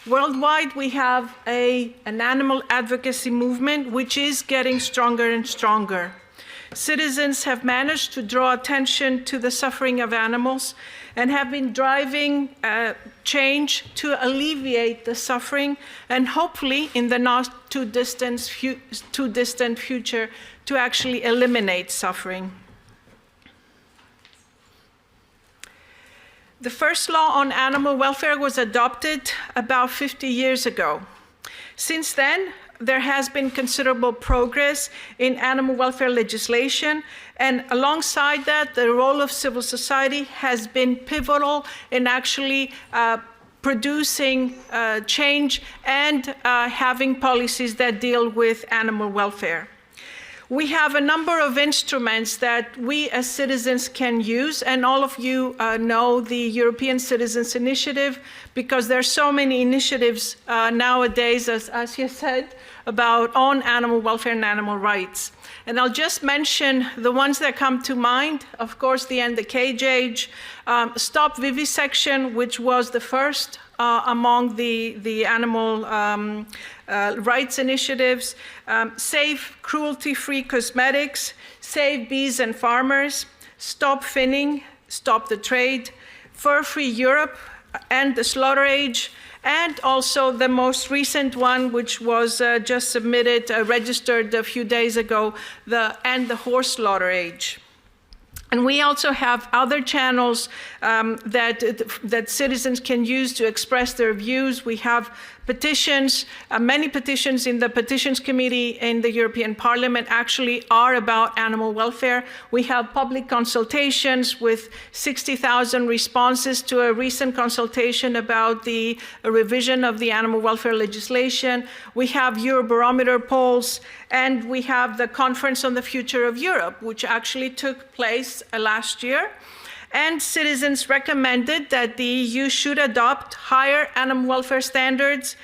Worldwide, we have an animal advocacy movement which is getting stronger and stronger. Citizens have managed to draw attention to the suffering of animals and have been driving change to alleviate the suffering, and hopefully in the not too distant future to actually eliminate suffering. The first law on animal welfare was adopted about 50 years ago. Since then, there has been considerable progress in animal welfare legislation, and alongside that, the role of civil society has been pivotal in actually producing change and having policies that deal with animal welfare. We have a number of instruments that we as citizens can use, and all of you know the European Citizens Initiative, because there are so many initiatives nowadays, as you said, about on animal welfare and animal rights. And I'll just mention the ones that come to mind. Of course, the end the cage age, stop vivisection, which was the first among the animal rights initiatives, save cruelty-free cosmetics, save bees and farmers, stop finning, stop the trade, fur-free Europe, end the slaughter age, and also the most recent one, which was just submitted, registered a few days ago, end the horse slaughter age. And we also have other channels that citizens can use to express their views. We have petitions, many petitions in the Petitions Committee in the European Parliament actually are about animal welfare. We have public consultations with 60,000 responses to a recent consultation about the revision of the animal welfare legislation. We have Eurobarometer polls, and we have the Conference on the Future of Europe, which actually took place last year. And citizens recommended that the EU should adopt higher animal welfare standards,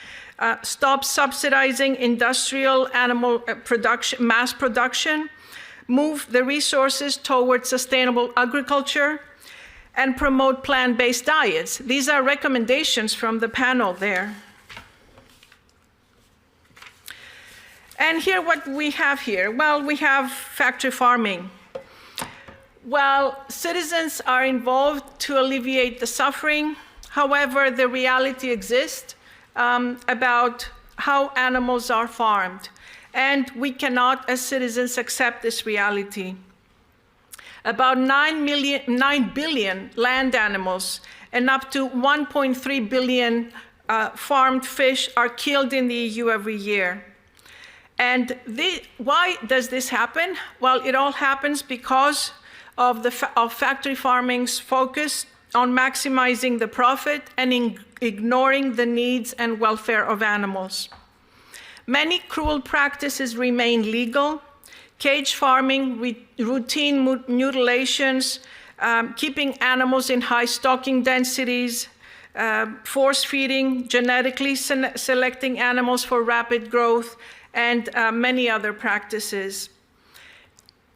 stop subsidizing industrial animal mass production, move the resources towards sustainable agriculture, and promote plant-based diets. These are recommendations from the panel there. And here, what we have here? Well, we have factory farming. Well, citizens are involved to alleviate the suffering. However, the reality exists about how animals are farmed. And we cannot, as citizens, accept this reality. About 9 billion land animals and up to 1.3 billion farmed fish are killed in the EU every year. And why does this happen? Well, it all happens because of factory farming's focus on maximizing the profit and ignoring the needs and welfare of animals. Many cruel practices remain legal. Cage farming, routine mutilations, keeping animals in high stocking densities, force feeding, genetically selecting animals for rapid growth, and many other practices.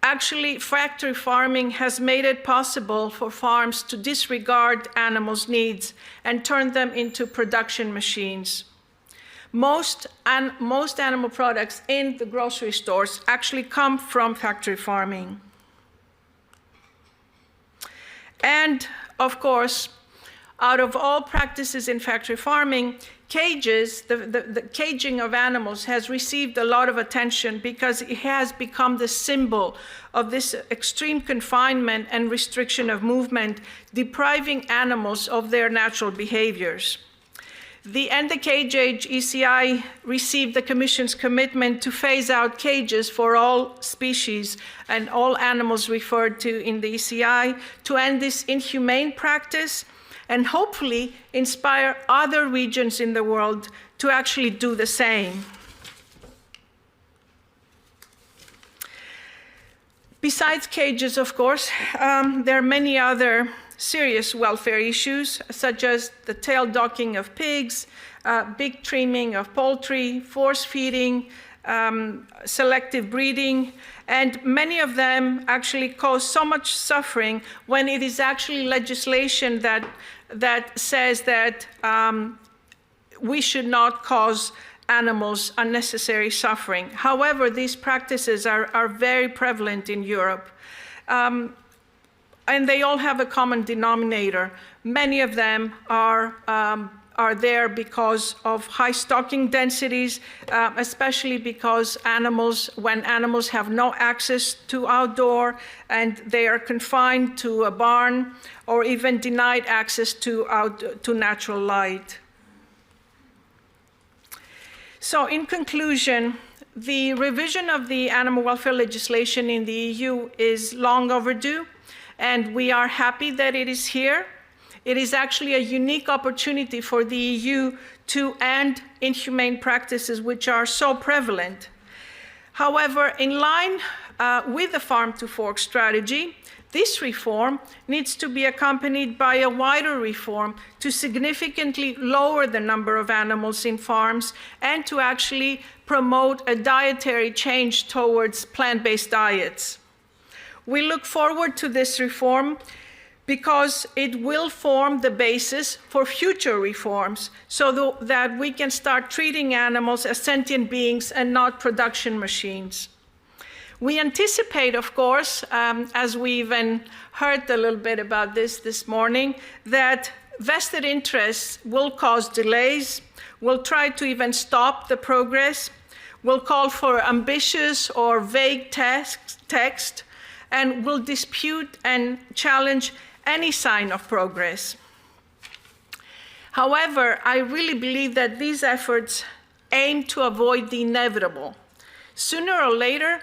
Actually, factory farming has made it possible for farms to disregard animals' needs and turn them into production machines. Most animal products in the grocery stores actually come from factory farming. And, of course, out of all practices in factory farming, cages, the caging of animals has received a lot of attention because it has become the symbol of this extreme confinement and restriction of movement, depriving animals of their natural behaviors. The End the Cage Age ECI received the Commission's commitment to phase out cages for all species and all animals referred to in the ECI, to end this inhumane practice and hopefully inspire other regions in the world to actually do the same. Besides cages, of course, there are many other serious welfare issues, such as the tail docking of pigs, big trimming of poultry, force feeding, selective breeding, and many of them actually cause so much suffering when it is actually legislation that says that we should not cause animals unnecessary suffering. However, these practices are very prevalent in Europe. And they all have a common denominator. Many of them are there because of high stocking densities, especially because when animals have no access to outdoor and they are confined to a barn or even denied access to natural light. So in conclusion, the revision of the animal welfare legislation in the EU is long overdue, and we are happy that it is here. It is actually a unique opportunity for the EU to end inhumane practices which are so prevalent. However, in line with the Farm to Fork strategy, This reform needs to be accompanied by a wider reform to significantly lower the number of animals in farms and to actually promote a dietary change towards plant-based diets. We look forward to this reform because it will form the basis for future reforms so that we can start treating animals as sentient beings and not production machines. We anticipate, of course, as we even heard a little bit about this morning, that vested interests will cause delays, will try to even stop the progress, will call for ambitious or vague text, and will dispute and challenge any sign of progress. However, I really believe that these efforts aim to avoid the inevitable. Sooner or later,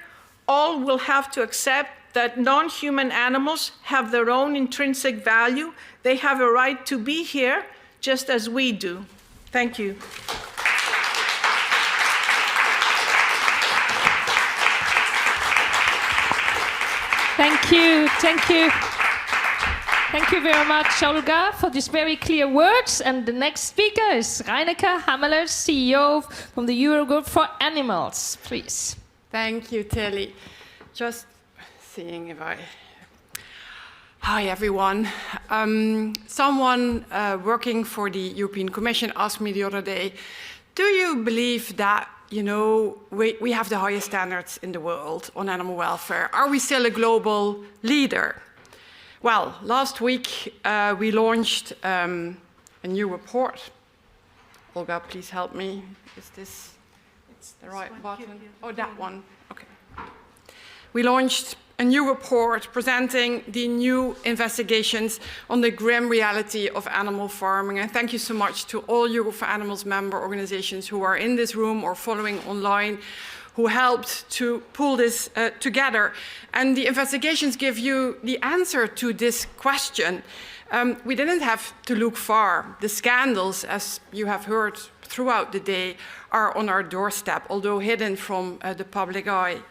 all will have to accept that non-human animals have their own intrinsic value. They have a right to be here just as we do. Thank you. Thank you, thank you. Thank you very much, Olga, for these very clear words. And the next speaker is Reineke Hammeler, CEO from the Eurogroup for Animals. Please. Thank you, Telly. Just seeing if I... Hi, everyone. Someone working for the European Commission asked me the other day, do you believe that, you know, we have the highest standards in the world on animal welfare? Are we still a global leader? Well, last week we launched a new report. Olga, please help me. Is this the right button? Oh, that one. Okay. We launched a new report presenting the new investigations on the grim reality of animal farming. And thank you so much to all Europe for Animals member organizations who are in this room or following online, who helped to pull this together. And the investigations give you the answer to this question. We didn't have to look far. The scandals, as you have heard throughout the day, are on our doorstep, although hidden from the public eye.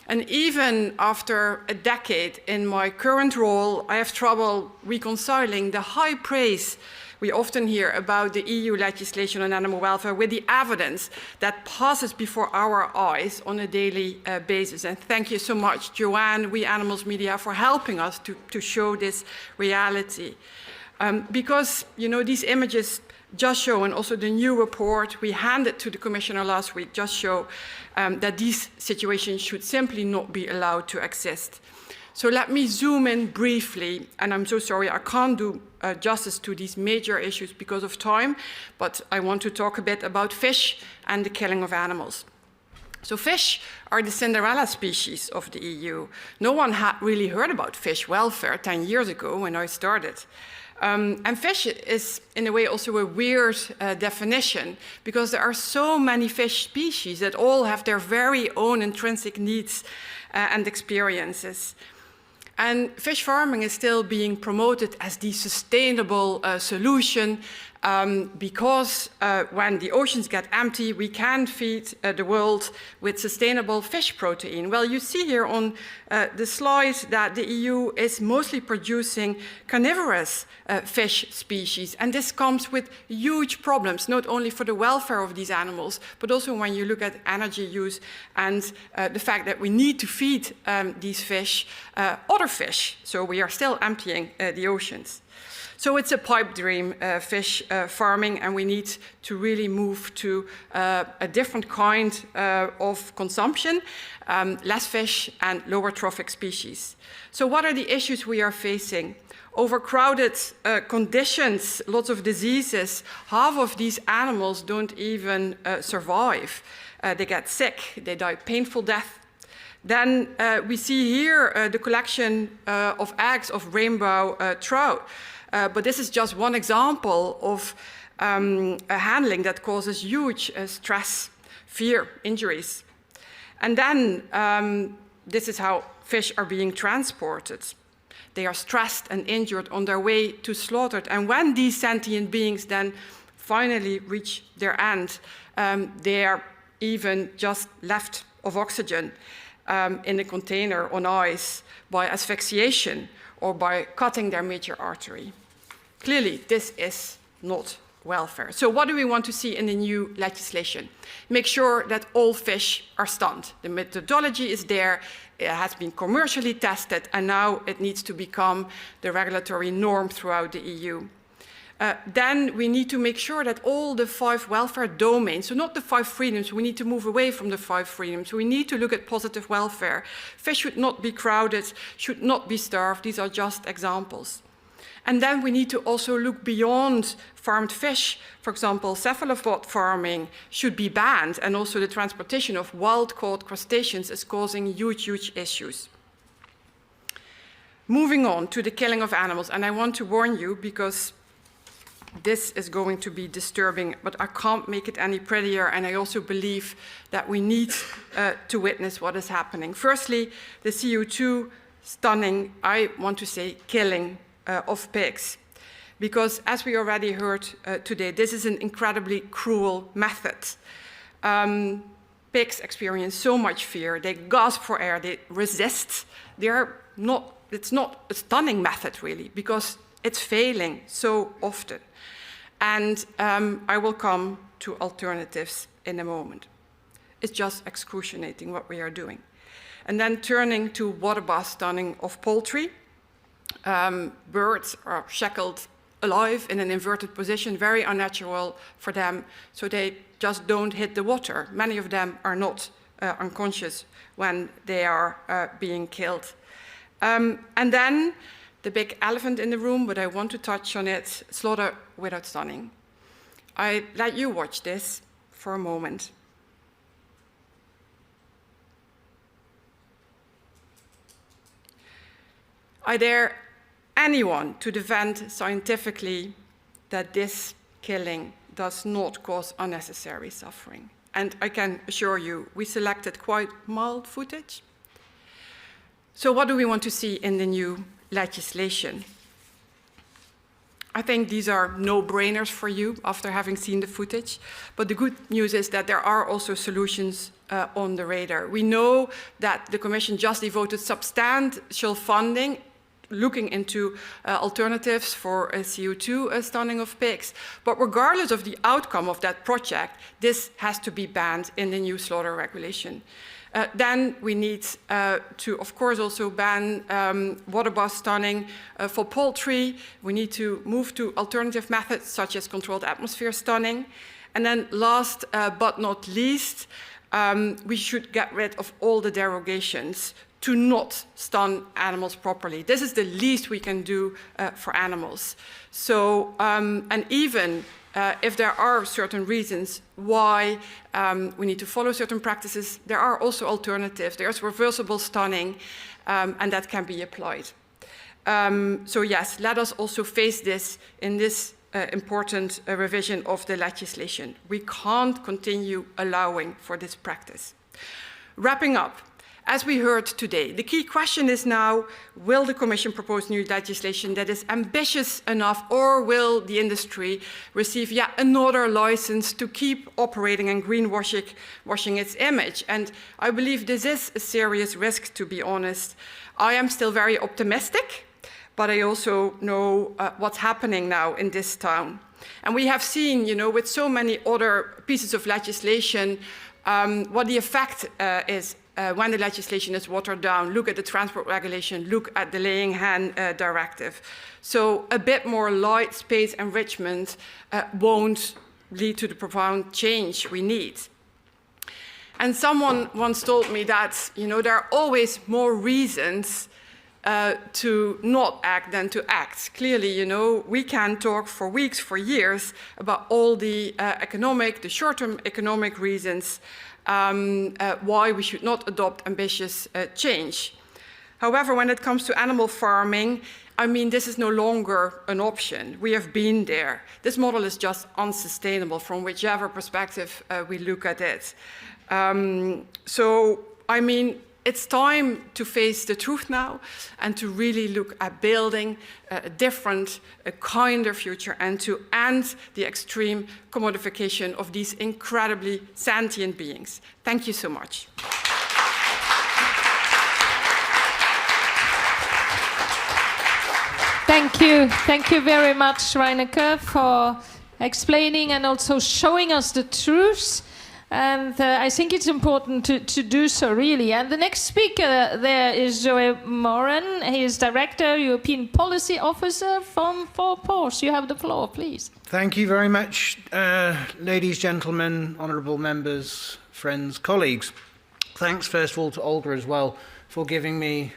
And even after a decade in my current role, I have trouble reconciling the high praise we often hear about the EU legislation on animal welfare with the evidence that passes before our eyes on a daily basis. And thank you so much, Joanne, We Animals Media, for helping us to show this reality. Because, you know, these images just show, and also the new report we handed to the Commissioner last week just show that these situations should simply not be allowed to exist. So let me zoom in briefly, and I'm so sorry I can't do justice to these major issues because of time, but I want to talk a bit about fish and the killing of animals. So fish are the Cinderella species of the EU. No one had really heard about fish welfare 10 years ago when I started. And fish is, in a way, also a weird definition because there are so many fish species that all have their very own intrinsic needs and experiences. And fish farming is still being promoted as the sustainable solution because when the oceans get empty, we can feed the world with sustainable fish protein. Well, you see here on the slide that the EU is mostly producing carnivorous fish species, and this comes with huge problems, not only for the welfare of these animals, but also when you look at energy use and the fact that we need to feed these fish other fish, so we are still emptying the oceans. So it's a pipe dream, fish farming, and we need to really move to a different kind of consumption, less fish and lower trophic species. So what are the issues we are facing? Overcrowded conditions, lots of diseases. Half of these animals don't even survive. They get sick, they die painful death. Then we see here the collection of eggs of rainbow trout. But this is just one example of a handling that causes huge stress, fear, injuries. And then this is how fish are being transported. They are stressed and injured on their way to slaughter. And when these sentient beings then finally reach their end, they are even just left of oxygen. in a container on ice by asphyxiation or by cutting their major artery. Clearly, this is not welfare. So what do we want to see in the new legislation? Make sure that all fish are stunned. The methodology is there, it has been commercially tested, and now it needs to become the regulatory norm throughout the EU. Then we need to make sure that all the 5 welfare domains, so not the 5 freedoms, we need to move away from the 5 freedoms. We need to look at positive welfare. Fish should not be crowded, should not be starved. These are just examples. And then we need to also look beyond farmed fish. For example, cephalopod farming should be banned, and also the transportation of wild-caught crustaceans is causing huge, huge issues. Moving on to the killing of animals, and I want to warn you because this is going to be disturbing, but I can't make it any prettier, and I also believe that we need to witness what is happening. Firstly, the CO2 stunning, I want to say killing of pigs. Because as we already heard today, this is an incredibly cruel method. Pigs experience so much fear, they gasp for air, they resist. It's not a stunning method really, because it's failing so often. And I will come to alternatives in a moment. It's just excruciating what we are doing. And then turning to water bath stunning of poultry. Birds are shackled alive in an inverted position, very unnatural for them, so they just don't hit the water. Many of them are not unconscious when they are being killed. And then the big elephant in the room, but I want to touch on it, slaughter without stunning. I let you watch this for a moment. I dare anyone to defend scientifically that this killing does not cause unnecessary suffering. And I can assure you, we selected quite mild footage. So what do we want to see in the new legislation? I think these are no-brainers for you after having seen the footage. But the good news is that there are also solutions on the radar. We know that the Commission just devoted substantial funding looking into alternatives for CO2 stunning of pigs. But regardless of the outcome of that project, this has to be banned in the new slaughter regulation. Then we need to, of course, also ban water bath stunning for poultry. We need to move to alternative methods such as controlled atmosphere stunning. And then last but not least, we should get rid of all the derogations to not stun animals properly. This is the least we can do for animals. So, and even if there are certain reasons why we need to follow certain practices, there are also alternatives. There's reversible stunning, and that can be applied. So yes, let us also face this in this important revision of the legislation. We can't continue allowing for this practice. Wrapping up, as we heard today, the key question is now, will the Commission propose new legislation that is ambitious enough, or will the industry receive yet another license to keep operating and greenwashing its image? And I believe this is a serious risk, to be honest. I am still very optimistic, but I also know what's happening now in this town. And we have seen, with so many other pieces of legislation, what the effect is when the legislation is watered down. Look at the transport regulation, look at the laying hen directive. So a bit more light space enrichment won't lead to the profound change we need. And someone once told me that, there are always more reasons to not act than to act. Clearly, we can talk for weeks, for years, about all the the short-term economic reasons why we should not adopt ambitious change. However, when it comes to animal farming, this is no longer an option. We have been there. This model is just unsustainable from whichever perspective we look at it. It's time to face the truth now and to really look at building a different, a kinder future, and to end the extreme commodification of these incredibly sentient beings. Thank you so much. Thank you very much, Reineke, for explaining and also showing us the truth. And I think it's important to do so, really. And the next speaker there is Joe Moran. He is Director, European Policy Officer from 4PAWS. You have the floor, please. Thank you very much, ladies, gentlemen, honourable members, friends, colleagues. Thanks, first of all, to Olga as well for giving me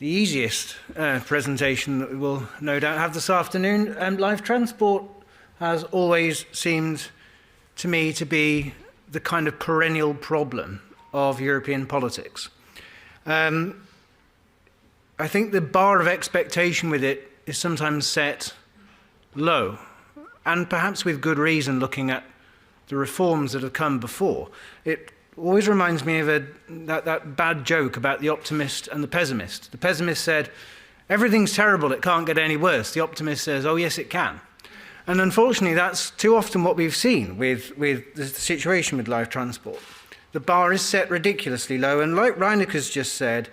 the easiest presentation that we will no doubt have this afternoon. Live transport has always seemed to me to be the kind of perennial problem of European politics. I think the bar of expectation with it is sometimes set low, and perhaps with good reason, looking at the reforms that have come before. It always reminds me of that bad joke about the optimist and the pessimist. The pessimist said, everything's terrible, it can't get any worse. The optimist says, oh yes, it can. And unfortunately, that's too often what we've seen with the situation with live transport. The bar is set ridiculously low, and like Reineke's just said,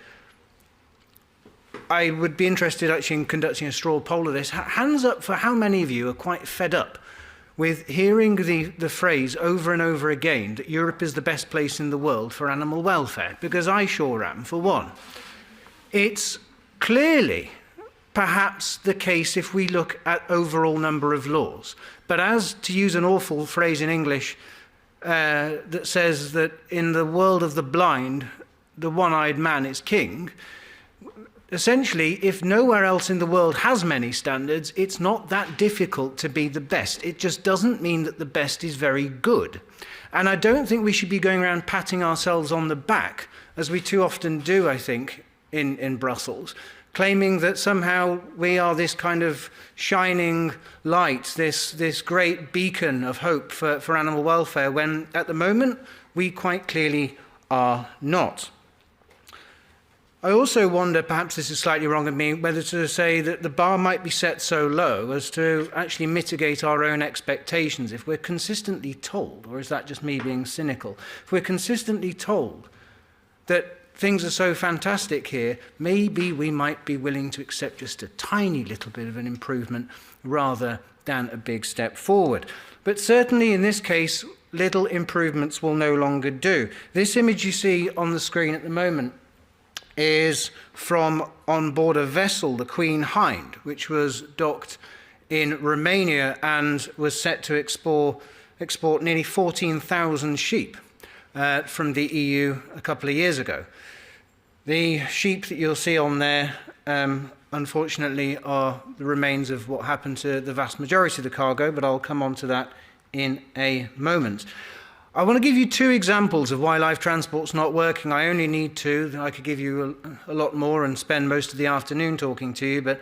I would be interested actually in conducting a straw poll of this. Hands up for how many of you are quite fed up with hearing the phrase over and over again that Europe is the best place in the world for animal welfare, because I sure am, for one. It's clearly perhaps the case if we look at overall number of laws. But as, to use an awful phrase in English, that says that in the world of the blind, the one-eyed man is king, essentially, if nowhere else in the world has many standards, it's not that difficult to be the best. It just doesn't mean that the best is very good. And I don't think we should be going around patting ourselves on the back, as we too often do, I think, in Brussels, claiming that somehow we are this kind of shining light, this great beacon of hope for animal welfare, when at the moment we quite clearly are not. I also wonder, perhaps this is slightly wrong of me, whether to say that the bar might be set so low as to actually mitigate our own expectations. If we're consistently told, or is that just me being cynical, if we're consistently told that things are so fantastic here, maybe we might be willing to accept just a tiny little bit of an improvement rather than a big step forward. But certainly in this case, little improvements will no longer do. This image you see on the screen at the moment is from on board a vessel, the Queen Hind, which was docked in Romania and was set to export nearly 14,000 sheep from the EU a couple of years ago. The sheep that you'll see on there, unfortunately, are the remains of what happened to the vast majority of the cargo, but I'll come on to that in a moment. I want to give you two examples of why live transport's not working. I only need two. I could give you a lot more and spend most of the afternoon talking to you, but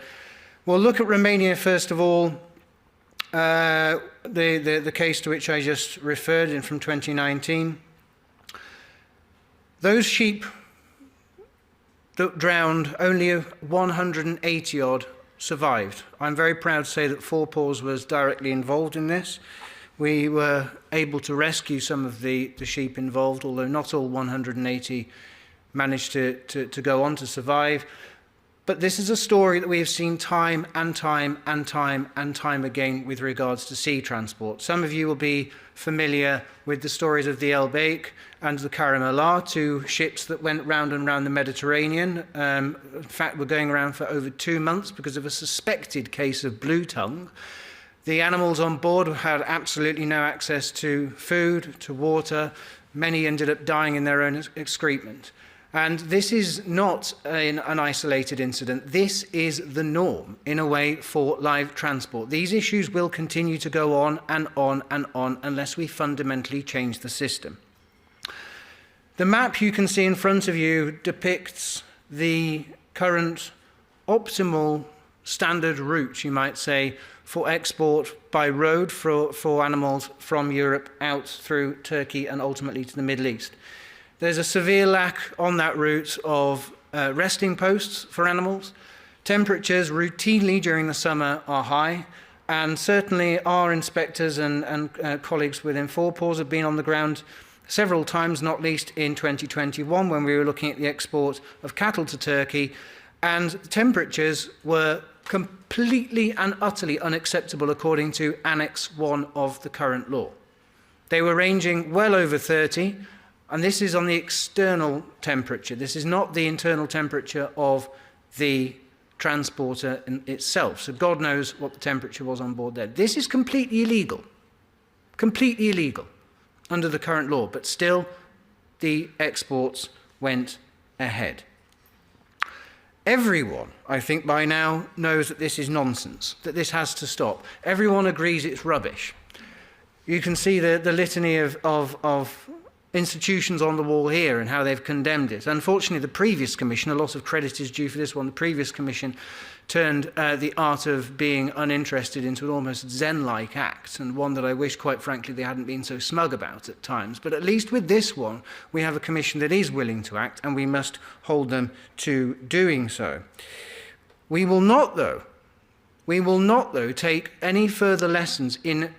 we'll look at Romania first of all. The case to which I just referred in from 2019. Those sheep that drowned, only 180 odd survived. I'm very proud to say that 4PAWS was directly involved in this. We were able to rescue some of the sheep involved, although not all 180 managed to go on to survive. But this is a story that we have seen time and time and time and time again with regards to sea transport. Some of you will be familiar with the stories of the Elbeek and the Karamallah, two ships that went round and round the Mediterranean. In fact, were going around for over 2 months because of a suspected case of blue tongue. The animals on board had absolutely no access to food, to water. Many ended up dying in their own excrement. And this is not an isolated incident. This is the norm, in a way, for live transport. These issues will continue to go on and on and on unless we fundamentally change the system. The map you can see in front of you depicts the current optimal standard route, you might say, for export by road for animals from Europe out through Turkey and ultimately to the Middle East. There's a severe lack on that route of resting posts for animals. Temperatures routinely during the summer are high, and certainly our inspectors and colleagues within 4PAWS have been on the ground several times, not least in 2021 when we were looking at the export of cattle to Turkey, and temperatures were completely and utterly unacceptable according to Annex 1 of the current law. They were ranging well over 30, and this is on the external temperature. This is not the internal temperature of the transporter in itself. So God knows what the temperature was on board there. This is completely illegal under the current law, but still the exports went ahead. Everyone, I think by now, knows that this is nonsense, that this has to stop. Everyone agrees it's rubbish. You can see the litany of institutions on the wall here and how they've condemned it. Unfortunately, the previous Commission, a lot of credit is due for this one, the previous Commission turned the art of being uninterested into an almost Zen-like act, and one that I wish, quite frankly, they hadn't been so smug about at times. But at least with this one, we have a Commission that is willing to act, and we must hold them to doing so. We will not, though, take any further lessons in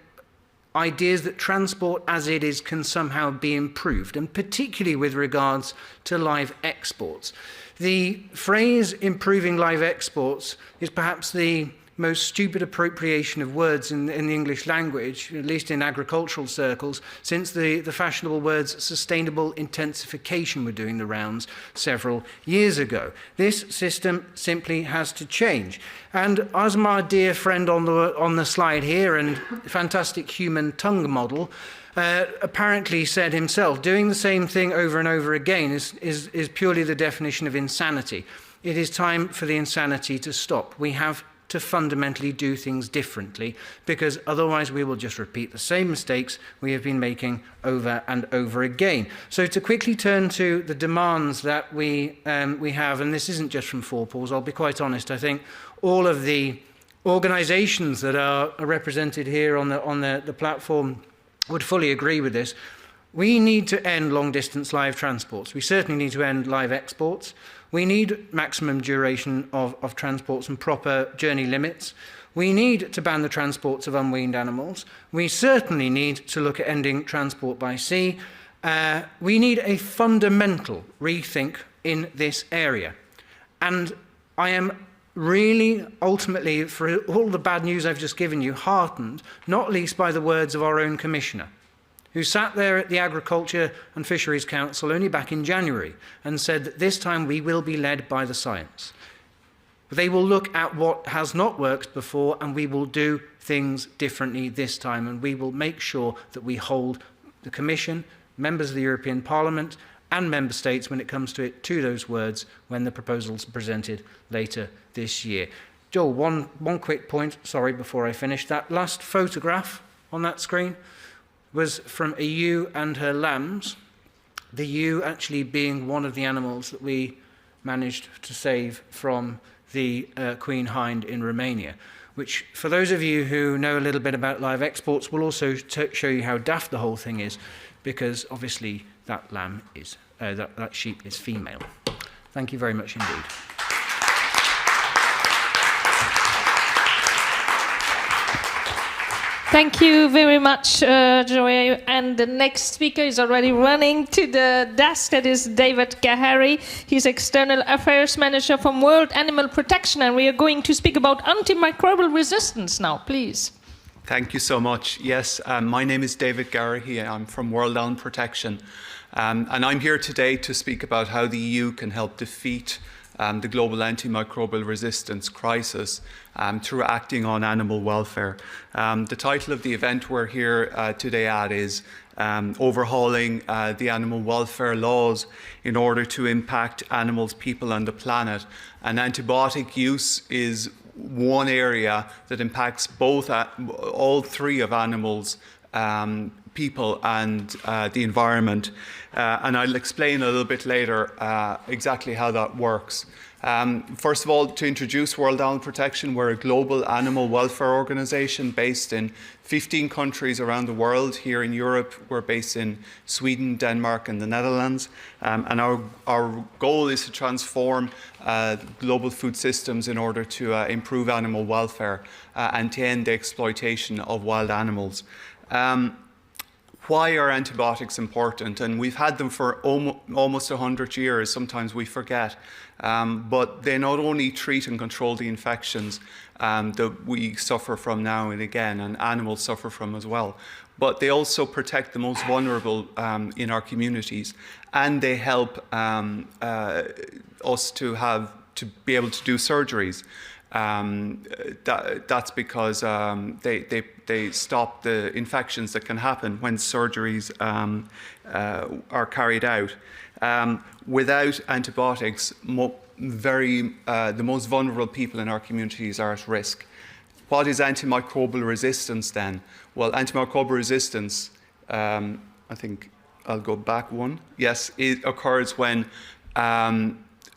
ideas that transport as it is can somehow be improved, and particularly with regards to live exports. The phrase improving live exports is perhaps the most stupid appropriation of words in the English language, at least in agricultural circles, since the fashionable words sustainable intensification were doing the rounds several years ago. This system simply has to change. And as my dear friend on the slide here, and fantastic human tongue model, apparently said himself, doing the same thing over and over again is purely the definition of insanity. It is time for the insanity to stop. We have to fundamentally do things differently, because otherwise we will just repeat the same mistakes we have been making over and over again. So to quickly turn to the demands that we have, and this isn't just from Four Paws, I'll be quite honest, I think all of the organisations that are represented here on the platform would fully agree with this. We need to end long-distance live transports. We certainly need to end live exports. We need maximum duration of transports and proper journey limits. We need to ban the transports of unweaned animals. We certainly need to look at ending transport by sea. We need a fundamental rethink in this area. And I am really, ultimately, for all the bad news I've just given you, heartened, not least by the words of our own Commissioner, who sat there at the Agriculture and Fisheries Council only back in January and said that this time we will be led by the science. They will look at what has not worked before, and we will do things differently this time, and we will make sure that we hold the Commission, members of the European Parliament and Member States, when it comes to it, to those words when the proposals are presented later this year. Joel, one quick point, sorry, before I finish. That last photograph on that screen was from a ewe and her lambs, the ewe actually being one of the animals that we managed to save from the Queen Hind in Romania, which, for those of you who know a little bit about live exports, will also show you how daft the whole thing is, because obviously that lamb is, that sheep is female. Thank you very much indeed. Thank you very much, Joey. And the next speaker is already running to the desk. That is David Gahary. He's External Affairs Manager from World Animal Protection, and we are going to speak about antimicrobial resistance now, please. Thank you so much. Yes, my name is David Gahary. I'm from World Animal Protection, and I'm here today to speak about how the EU can help defeat the global antimicrobial resistance crisis through acting on animal welfare. The title of the event we're here today at is Overhauling the Animal Welfare Laws in order to impact animals, people and the planet. And antibiotic use is one area that impacts both all three of animals, people and the environment. And I'll explain a little bit later exactly how that works. First of all, to introduce World Animal Protection, we're a global animal welfare organisation based in 15 countries around the world. Here in Europe, we're based in Sweden, Denmark and the Netherlands. And our goal is to transform global food systems in order to improve animal welfare and to end the exploitation of wild animals. why are antibiotics important? And we've had them for almost 100 years. Sometimes we forget. But they not only treat and control the infections that we suffer from now and again, and animals suffer from as well, but they also protect the most vulnerable in our communities, and they help us to be able to do surgeries. That's because they stop the infections that can happen when surgeries are carried out. Without antibiotics, the most vulnerable people in our communities are at risk. What is antimicrobial resistance then? Well, antimicrobial resistance, I think I'll go back one. Yes, it occurs when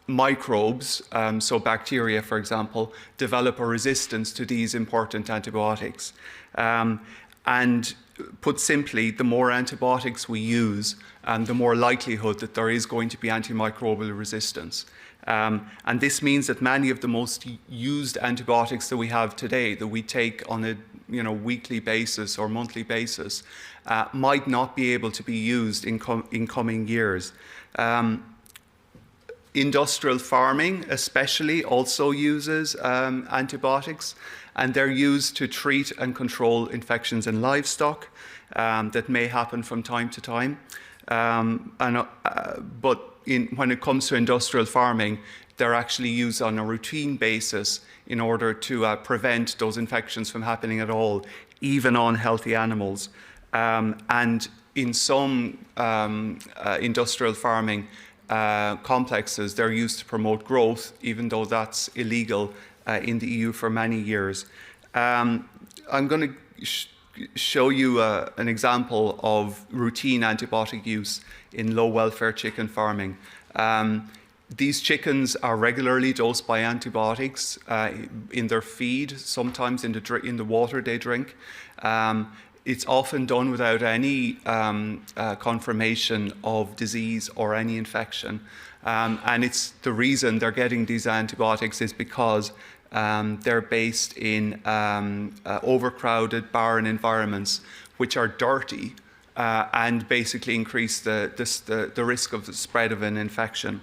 microbes, so bacteria, for example, develop a resistance to these important antibiotics. And put simply, the more antibiotics we use, the more likelihood that there is going to be antimicrobial resistance. And this means that many of the most used antibiotics that we have today, that we take on a weekly basis or monthly basis, might not be able to be used in coming years. Industrial farming especially also uses antibiotics, and they're used to treat and control infections in livestock that may happen from time to time. But when it comes to industrial farming, they're actually used on a routine basis in order to prevent those infections from happening at all, even on healthy animals. And in some industrial farming complexes, they're used to promote growth, even though that's illegal in the EU for many years. I'm going to show you an example of routine antibiotic use in low welfare chicken farming. These chickens are regularly dosed by antibiotics in their feed, sometimes in the water they drink. It's often done without any confirmation of disease or any infection. And it's the reason they're getting these antibiotics is because they're based in overcrowded, barren environments, which are dirty and basically increase the risk of the spread of an infection.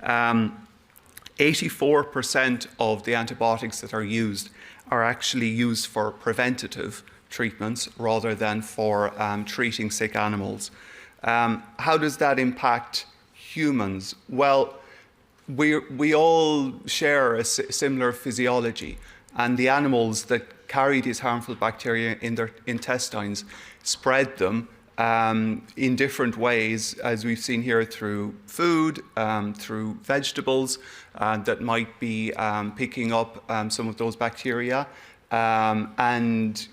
84% of the antibiotics that are used are actually used for preventative treatments rather than for treating sick animals. How does that impact humans? Well, we all share a similar physiology, and the animals that carry these harmful bacteria in their intestines spread them in different ways, as we've seen here, through food, through vegetables that might be picking up some of those bacteria, and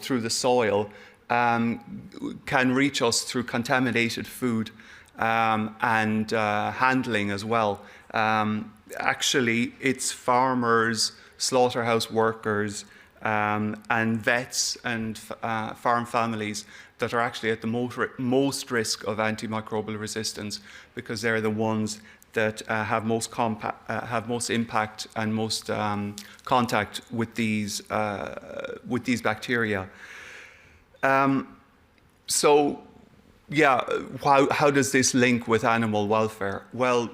through the soil, can reach us through contaminated food and handling as well. Actually, it's farmers, slaughterhouse workers, and vets and farm families that are actually at the most risk of antimicrobial resistance, because they're the ones that have most impact and most contact with these bacteria. So, yeah, how does this link with animal welfare? Well,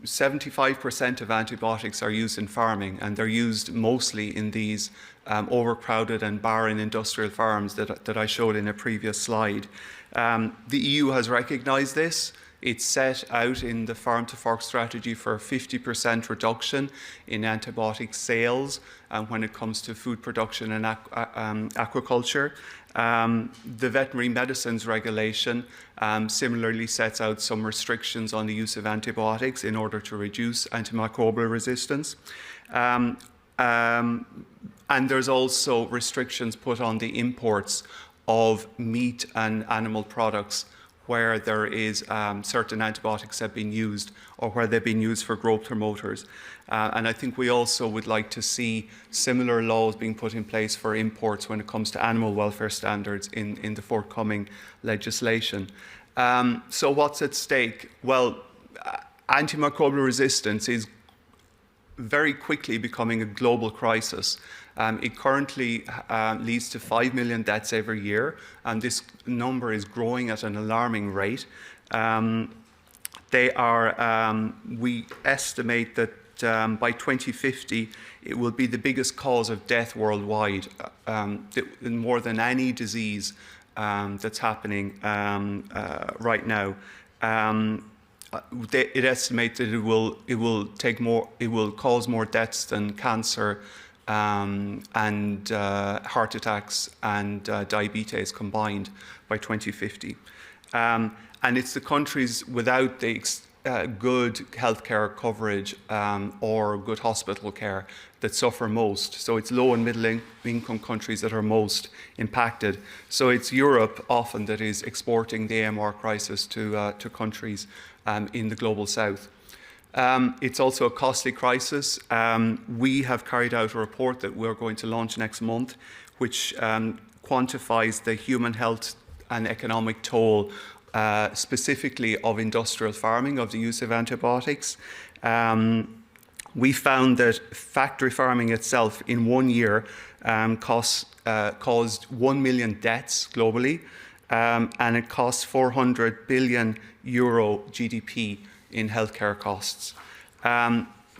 75% of antibiotics are used in farming, and they're used mostly in these overcrowded and barren industrial farms that I showed in a previous slide. The EU has recognized this. It's set out in the Farm to Fork strategy for a 50% reduction in antibiotic sales when it comes to food production and aquaculture. The veterinary medicines regulation similarly sets out some restrictions on the use of antibiotics in order to reduce antimicrobial resistance. And there's also restrictions put on the imports of meat and animal products where there is certain antibiotics have been used, or where they've been used for growth promoters. And I think we also would like to see similar laws being put in place for imports when it comes to animal welfare standards in the forthcoming legislation. So what's at stake? Well, antimicrobial resistance is very quickly becoming a global crisis. It currently leads to 5 million deaths every year, and this number is growing at an alarming rate. We estimate that by 2050, it will be the biggest cause of death worldwide, more than any disease that's happening right now. It estimates that it will cause more deaths than cancer and heart attacks and diabetes combined by 2050. And it's the countries without the good healthcare coverage or good hospital care that suffer most. So it's low and middle income countries that are most impacted. So it's Europe often that is exporting the AMR crisis to countries in the global south. It's also a costly crisis. We have carried out a report that we're going to launch next month, which quantifies the human health and economic toll specifically of industrial farming, of the use of antibiotics. We found that factory farming itself in 1 year caused 1 million deaths globally, and it cost 400 billion euro GDP in healthcare costs.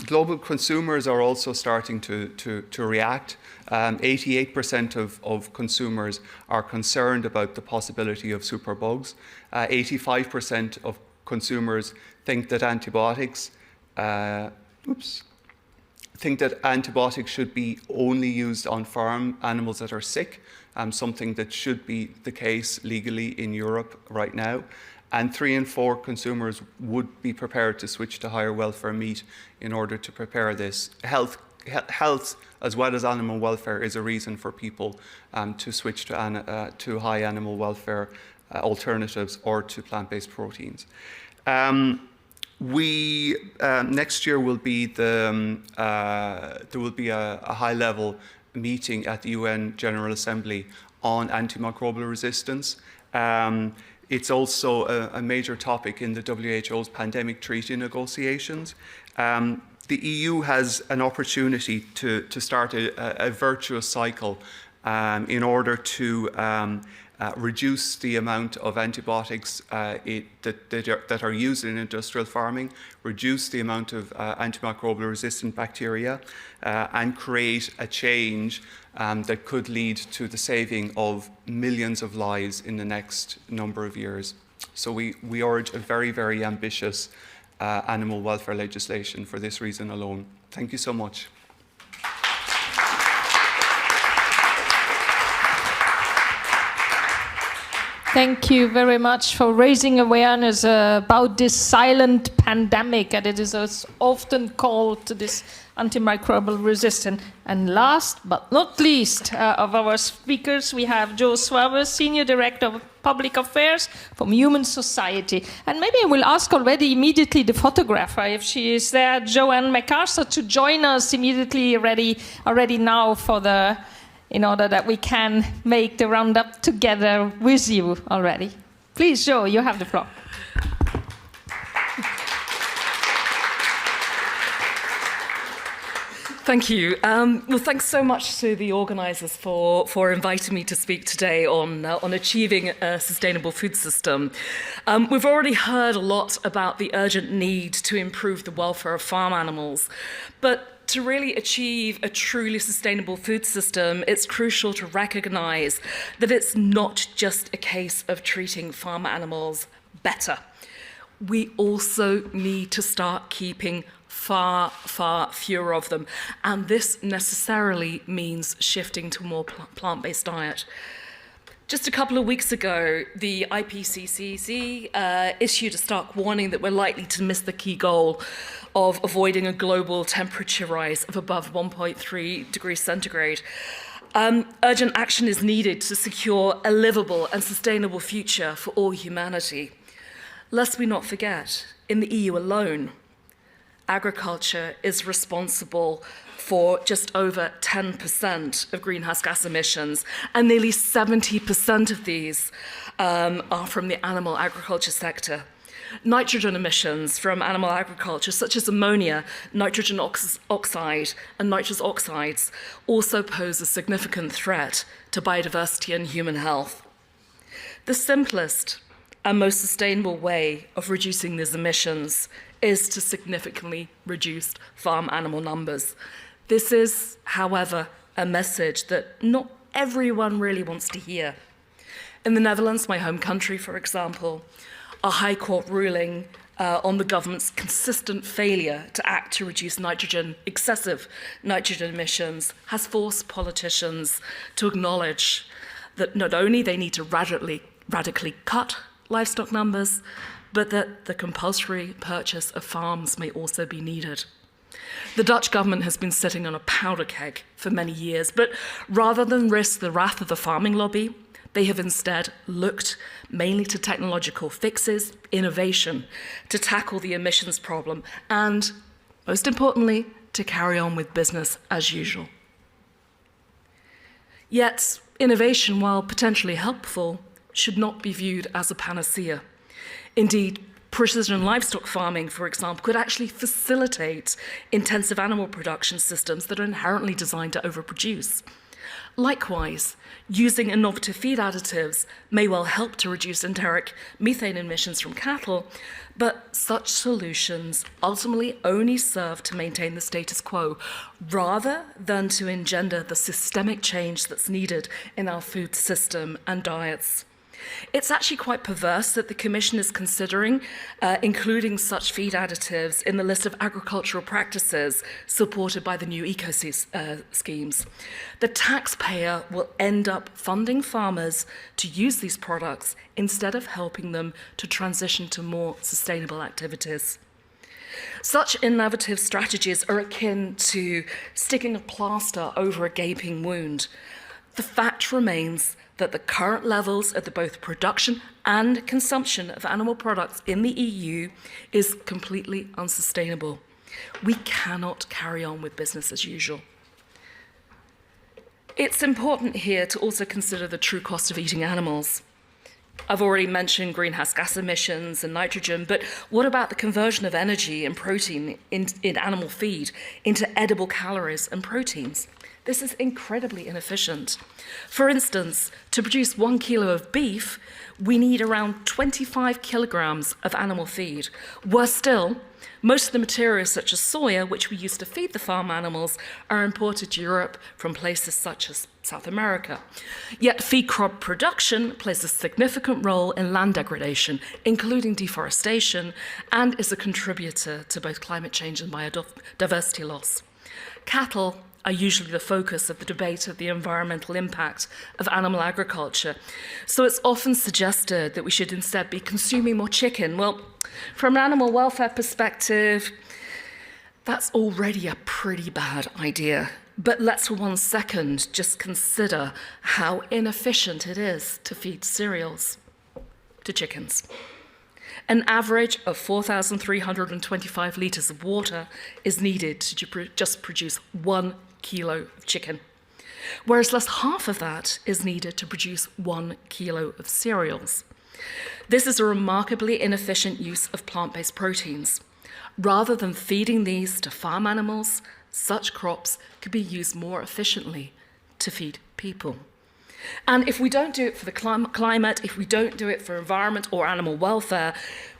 Global consumers are also starting to react. 88% of consumers are concerned about the possibility of superbugs. 85% of consumers think that antibiotics should be only used on farm animals that are sick, something that should be the case legally in Europe right now. And 3 in 4 consumers would be prepared to switch to higher welfare meat in order to prepare this. Health as well as animal welfare is a reason for people to switch to high animal welfare alternatives or to plant-based proteins. Next year will be there will be a high-level meeting at the UN General Assembly on antimicrobial resistance. It's also a major topic in the WHO's pandemic treaty negotiations. The EU has an opportunity to start a virtuous cycle in order to reduce the amount of antibiotics that are used in industrial farming, reduce the amount of antimicrobial resistant bacteria, and create a change that could lead to the saving of millions of lives in the next number of years. So we urge a very, very ambitious animal welfare legislation for this reason alone. Thank you so much. Thank you very much for raising awareness about this silent pandemic, and it is often called this antimicrobial resistance. And last but not least of our speakers, we have Jo Swaber, Senior Director of Public Affairs from Human Society. And maybe I will ask already immediately the photographer, if she is there, Joanne MacArthur, to join us immediately already now for in order that we can make the roundup together with you already. Please, Jo, you have the floor. Thank you. Well, thanks so much to the organisers for inviting me to speak today on achieving a sustainable food system. We've already heard a lot about the urgent need to improve the welfare of farm animals, but to really achieve a truly sustainable food system, it's crucial to recognise that it's not just a case of treating farm animals better. We also need to start keeping far, far fewer of them, and this necessarily means shifting to a more plant-based diet. Just a couple of weeks ago, the IPCC issued a stark warning that we're likely to miss the key goal of avoiding a global temperature rise of above 1.3 degrees centigrade. Urgent action is needed to secure a livable and sustainable future for all humanity. Lest we not forget, in the EU alone, agriculture is responsible for just over 10% of greenhouse gas emissions, and nearly 70% of these are from the animal agriculture sector. Nitrogen emissions from animal agriculture, such as ammonia, nitrogen oxide, and nitrous oxides, also pose a significant threat to biodiversity and human health. The simplest and most sustainable way of reducing these emissions is to significantly reduce farm animal numbers. This is, however, a message that not everyone really wants to hear. In the Netherlands, my home country, for example, a High Court ruling on the government's consistent failure to act to reduce excessive nitrogen emissions has forced politicians to acknowledge that not only they need to radically cut livestock numbers, but that the compulsory purchase of farms may also be needed. The Dutch government has been sitting on a powder keg for many years, but rather than risk the wrath of the farming lobby, they have instead looked mainly to technological fixes, innovation, to tackle the emissions problem, and, most importantly, to carry on with business as usual. Yet, innovation, while potentially helpful, should not be viewed as a panacea. Indeed, precision livestock farming, for example, could actually facilitate intensive animal production systems that are inherently designed to overproduce. Likewise, using innovative feed additives may well help to reduce enteric methane emissions from cattle, but such solutions ultimately only serve to maintain the status quo rather than to engender the systemic change that's needed in our food system and diets. It's actually quite perverse that the Commission is considering including such feed additives in the list of agricultural practices supported by the new schemes. The taxpayer will end up funding farmers to use these products instead of helping them to transition to more sustainable activities. Such innovative strategies are akin to sticking a plaster over a gaping wound. The fact remains that the current levels of both production and consumption of animal products in the EU is completely unsustainable. We cannot carry on with business as usual. It's important here to also consider the true cost of eating animals. I've already mentioned greenhouse gas emissions and nitrogen, but what about the conversion of energy and protein in animal feed into edible calories and proteins? This is incredibly inefficient. For instance, to produce 1 kilo of beef, we need around 25 kilograms of animal feed. Worse still, most of the materials such as soya, which we use to feed the farm animals, are imported to Europe from places such as South America. Yet feed crop production plays a significant role in land degradation, including deforestation, and is a contributor to both climate change and biodiversity loss. Cattle are usually the focus of the debate of the environmental impact of animal agriculture. So it's often suggested that we should instead be consuming more chicken. Well, from an animal welfare perspective, that's already a pretty bad idea. But let's for 1 second just consider how inefficient it is to feed cereals to chickens. An average of 4,325 litres of water is needed to just produce 1 kilo of chicken, whereas less half of that is needed to produce 1 kilo of cereals. This is a remarkably inefficient use of plant-based proteins. Rather than feeding these to farm animals, such crops could be used more efficiently to feed people. And if we don't do it for the climate, if we don't do it for environment or animal welfare,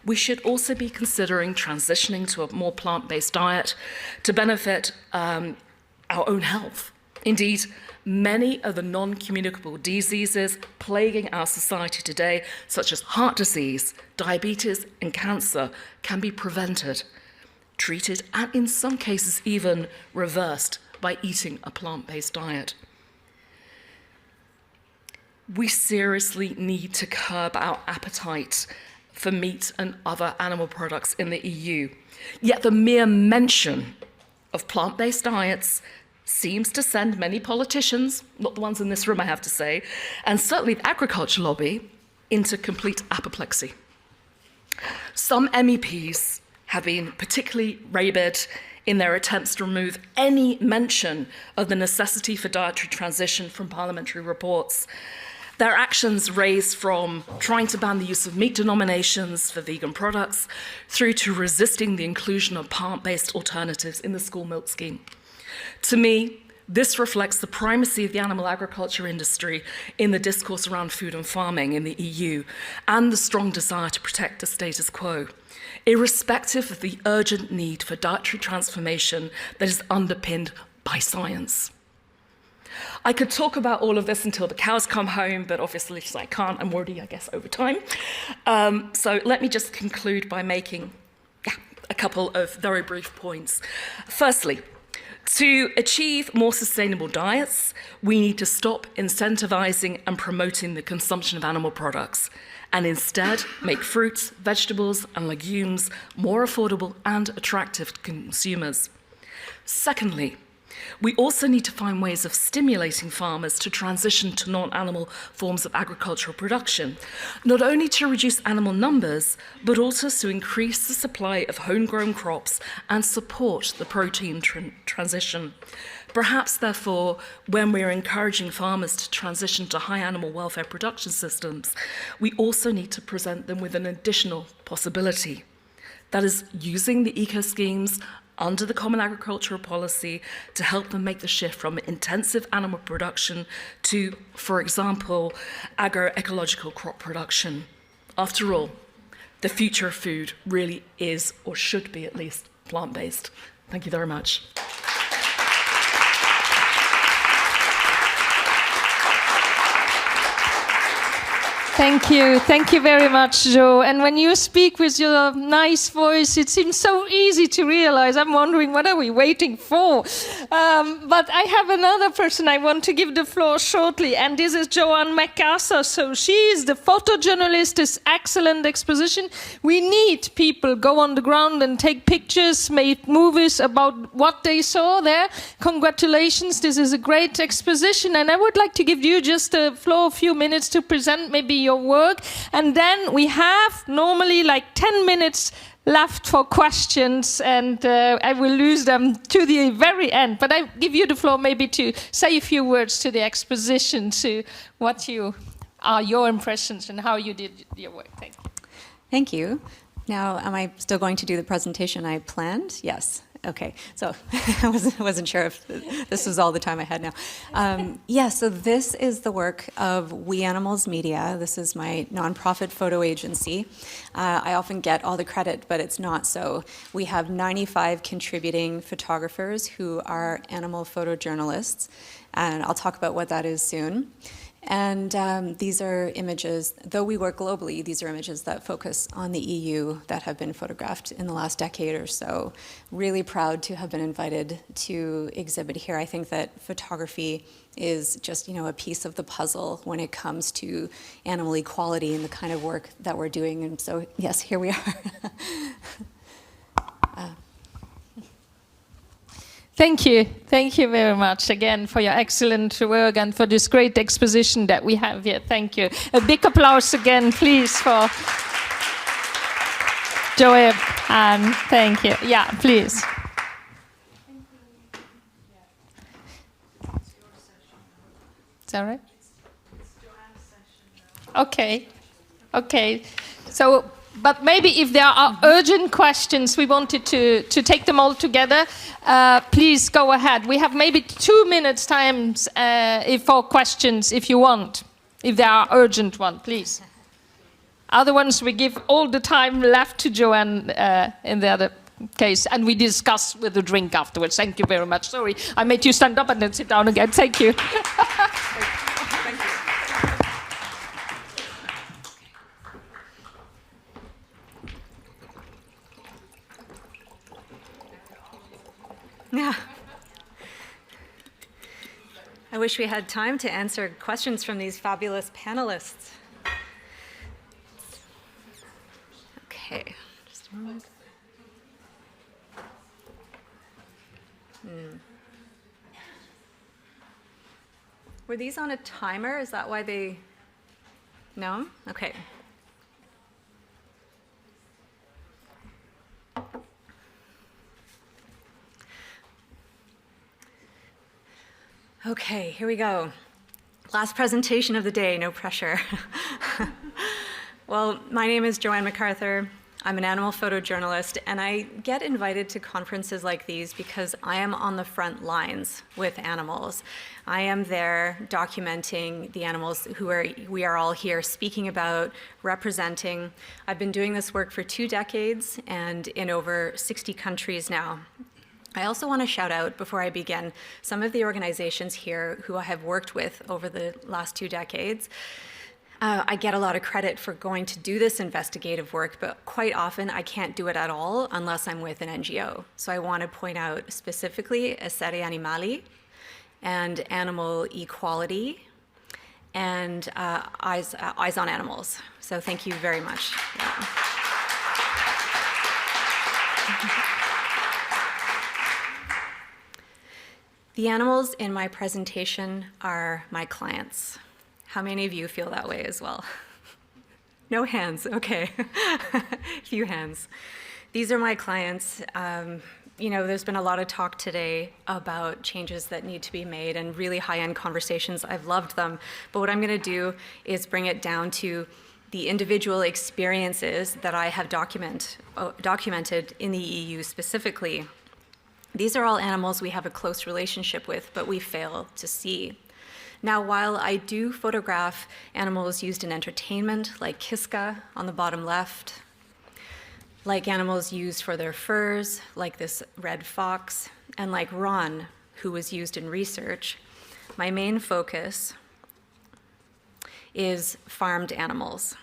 we should also be considering transitioning to a more plant-based diet to benefit our own health. Indeed, many of the non-communicable diseases plaguing our society today, such as heart disease, diabetes, and cancer, can be prevented, treated, and in some cases even reversed by eating a plant-based diet. We seriously need to curb our appetite for meat and other animal products in the EU. Yet the mere mention of plant-based diets seems to send many politicians, not the ones in this room I have to say, and certainly the agriculture lobby, into complete apoplexy. Some MEPs have been particularly rabid in their attempts to remove any mention of the necessity for dietary transition from parliamentary reports. Their actions range from trying to ban the use of meat denominations for vegan products through to resisting the inclusion of plant-based alternatives in the school milk scheme. To me, this reflects the primacy of the animal agriculture industry in the discourse around food and farming in the EU and the strong desire to protect the status quo, irrespective of the urgent need for dietary transformation that is underpinned by science. I could talk about all of this until the cows come home, but obviously I can't. I'm already, I guess, over time. So let me just conclude by making a couple of very brief points. Firstly, to achieve more sustainable diets, we need to stop incentivizing and promoting the consumption of animal products and instead make fruits, vegetables, and legumes more affordable and attractive to consumers. Secondly, we also need to find ways of stimulating farmers to transition to non-animal forms of agricultural production, not only to reduce animal numbers, but also to increase the supply of homegrown crops and support the protein transition. Perhaps, therefore, when we're encouraging farmers to transition to high animal welfare production systems, we also need to present them with an additional possibility. That is, using the eco-schemes under the Common Agricultural Policy to help them make the shift from intensive animal production to, for example, agroecological crop production. After all, the future of food really is, or should be at least, plant-based. Thank you very much. Thank you very much, Jo. And when you speak with your nice voice, it seems so easy to realize. I'm wondering, what are we waiting for? But I have another person I want to give the floor shortly, and this is Joanne MacArthur. So she is the photojournalist, this excellent exposition. We need people go on the ground and take pictures, make movies about what they saw there. Congratulations, this is a great exposition, and I would like to give you just a floor, a few minutes to present maybe your work, and then we have normally like 10 minutes left for questions, and I will lose them to the very end, but I give you the floor maybe to say a few words to the exposition, to what are your impressions and how you did your work. Thank you. Thank you. Now, am I still going to do the presentation I planned? Yes. Okay, so I wasn't sure if this was all the time I had now. Yeah, so this is the work of We Animals Media. This is my nonprofit photo agency. I often get all the credit, but it's not so. We have 95 contributing photographers who are animal photojournalists, and I'll talk about what that is soon. And these are images, though we work globally, these are images that focus on the EU that have been photographed in the last decade or so. Really proud to have been invited to exhibit here. I think that photography is just, a piece of the puzzle when it comes to animal equality and the kind of work that we're doing. And so, yes, here we are. Thank you very much again for your excellent work and for this great exposition that we have here. Thank you. A big applause again, please, for Joanne. And thank you. Yeah, please. Is that right? Okay. So, but maybe if there are urgent questions, we wanted to take them all together. Please go ahead. We have maybe 2 minutes time for questions if you want. If there are urgent ones, please. Other ones we give all the time left to Joanne in the other case, and we discuss with a drink afterwards. Thank you very much. Sorry, I made you stand up and then sit down again. Thank you. Yeah. I wish we had time to answer questions from these fabulous panelists. Okay, just a moment. Were these on a timer? Is that why they... No? Okay. Okay, here we go. Last presentation of the day, no pressure. Well, my name is Joanne MacArthur. I'm an animal photojournalist, and I get invited to conferences like these because I am on the front lines with animals. I am there documenting the animals we are all here speaking about, representing. I've been doing this work for 2 decades and in over 60 countries now. I also want to shout out, before I begin, some of the organizations here who I have worked with over the last 2 decades. I get a lot of credit for going to do this investigative work, but quite often I can't do it at all unless I'm with an NGO. So I want to point out specifically Essere Animali and Animal Equality and Eyes on Animals. So thank you very much. Yeah. The animals in my presentation are my clients. How many of you feel that way as well? No hands, okay. Few hands. These are my clients. There's been a lot of talk today about changes that need to be made and really high-end conversations. I've loved them. But what I'm going to do is bring it down to the individual experiences that I have documented in the EU specifically. These are all animals we have a close relationship with, but we fail to see. Now, while I do photograph animals used in entertainment, like Kiska on the bottom left, like animals used for their furs, like this red fox, and like Ron, who was used in research, my main focus is farmed animals.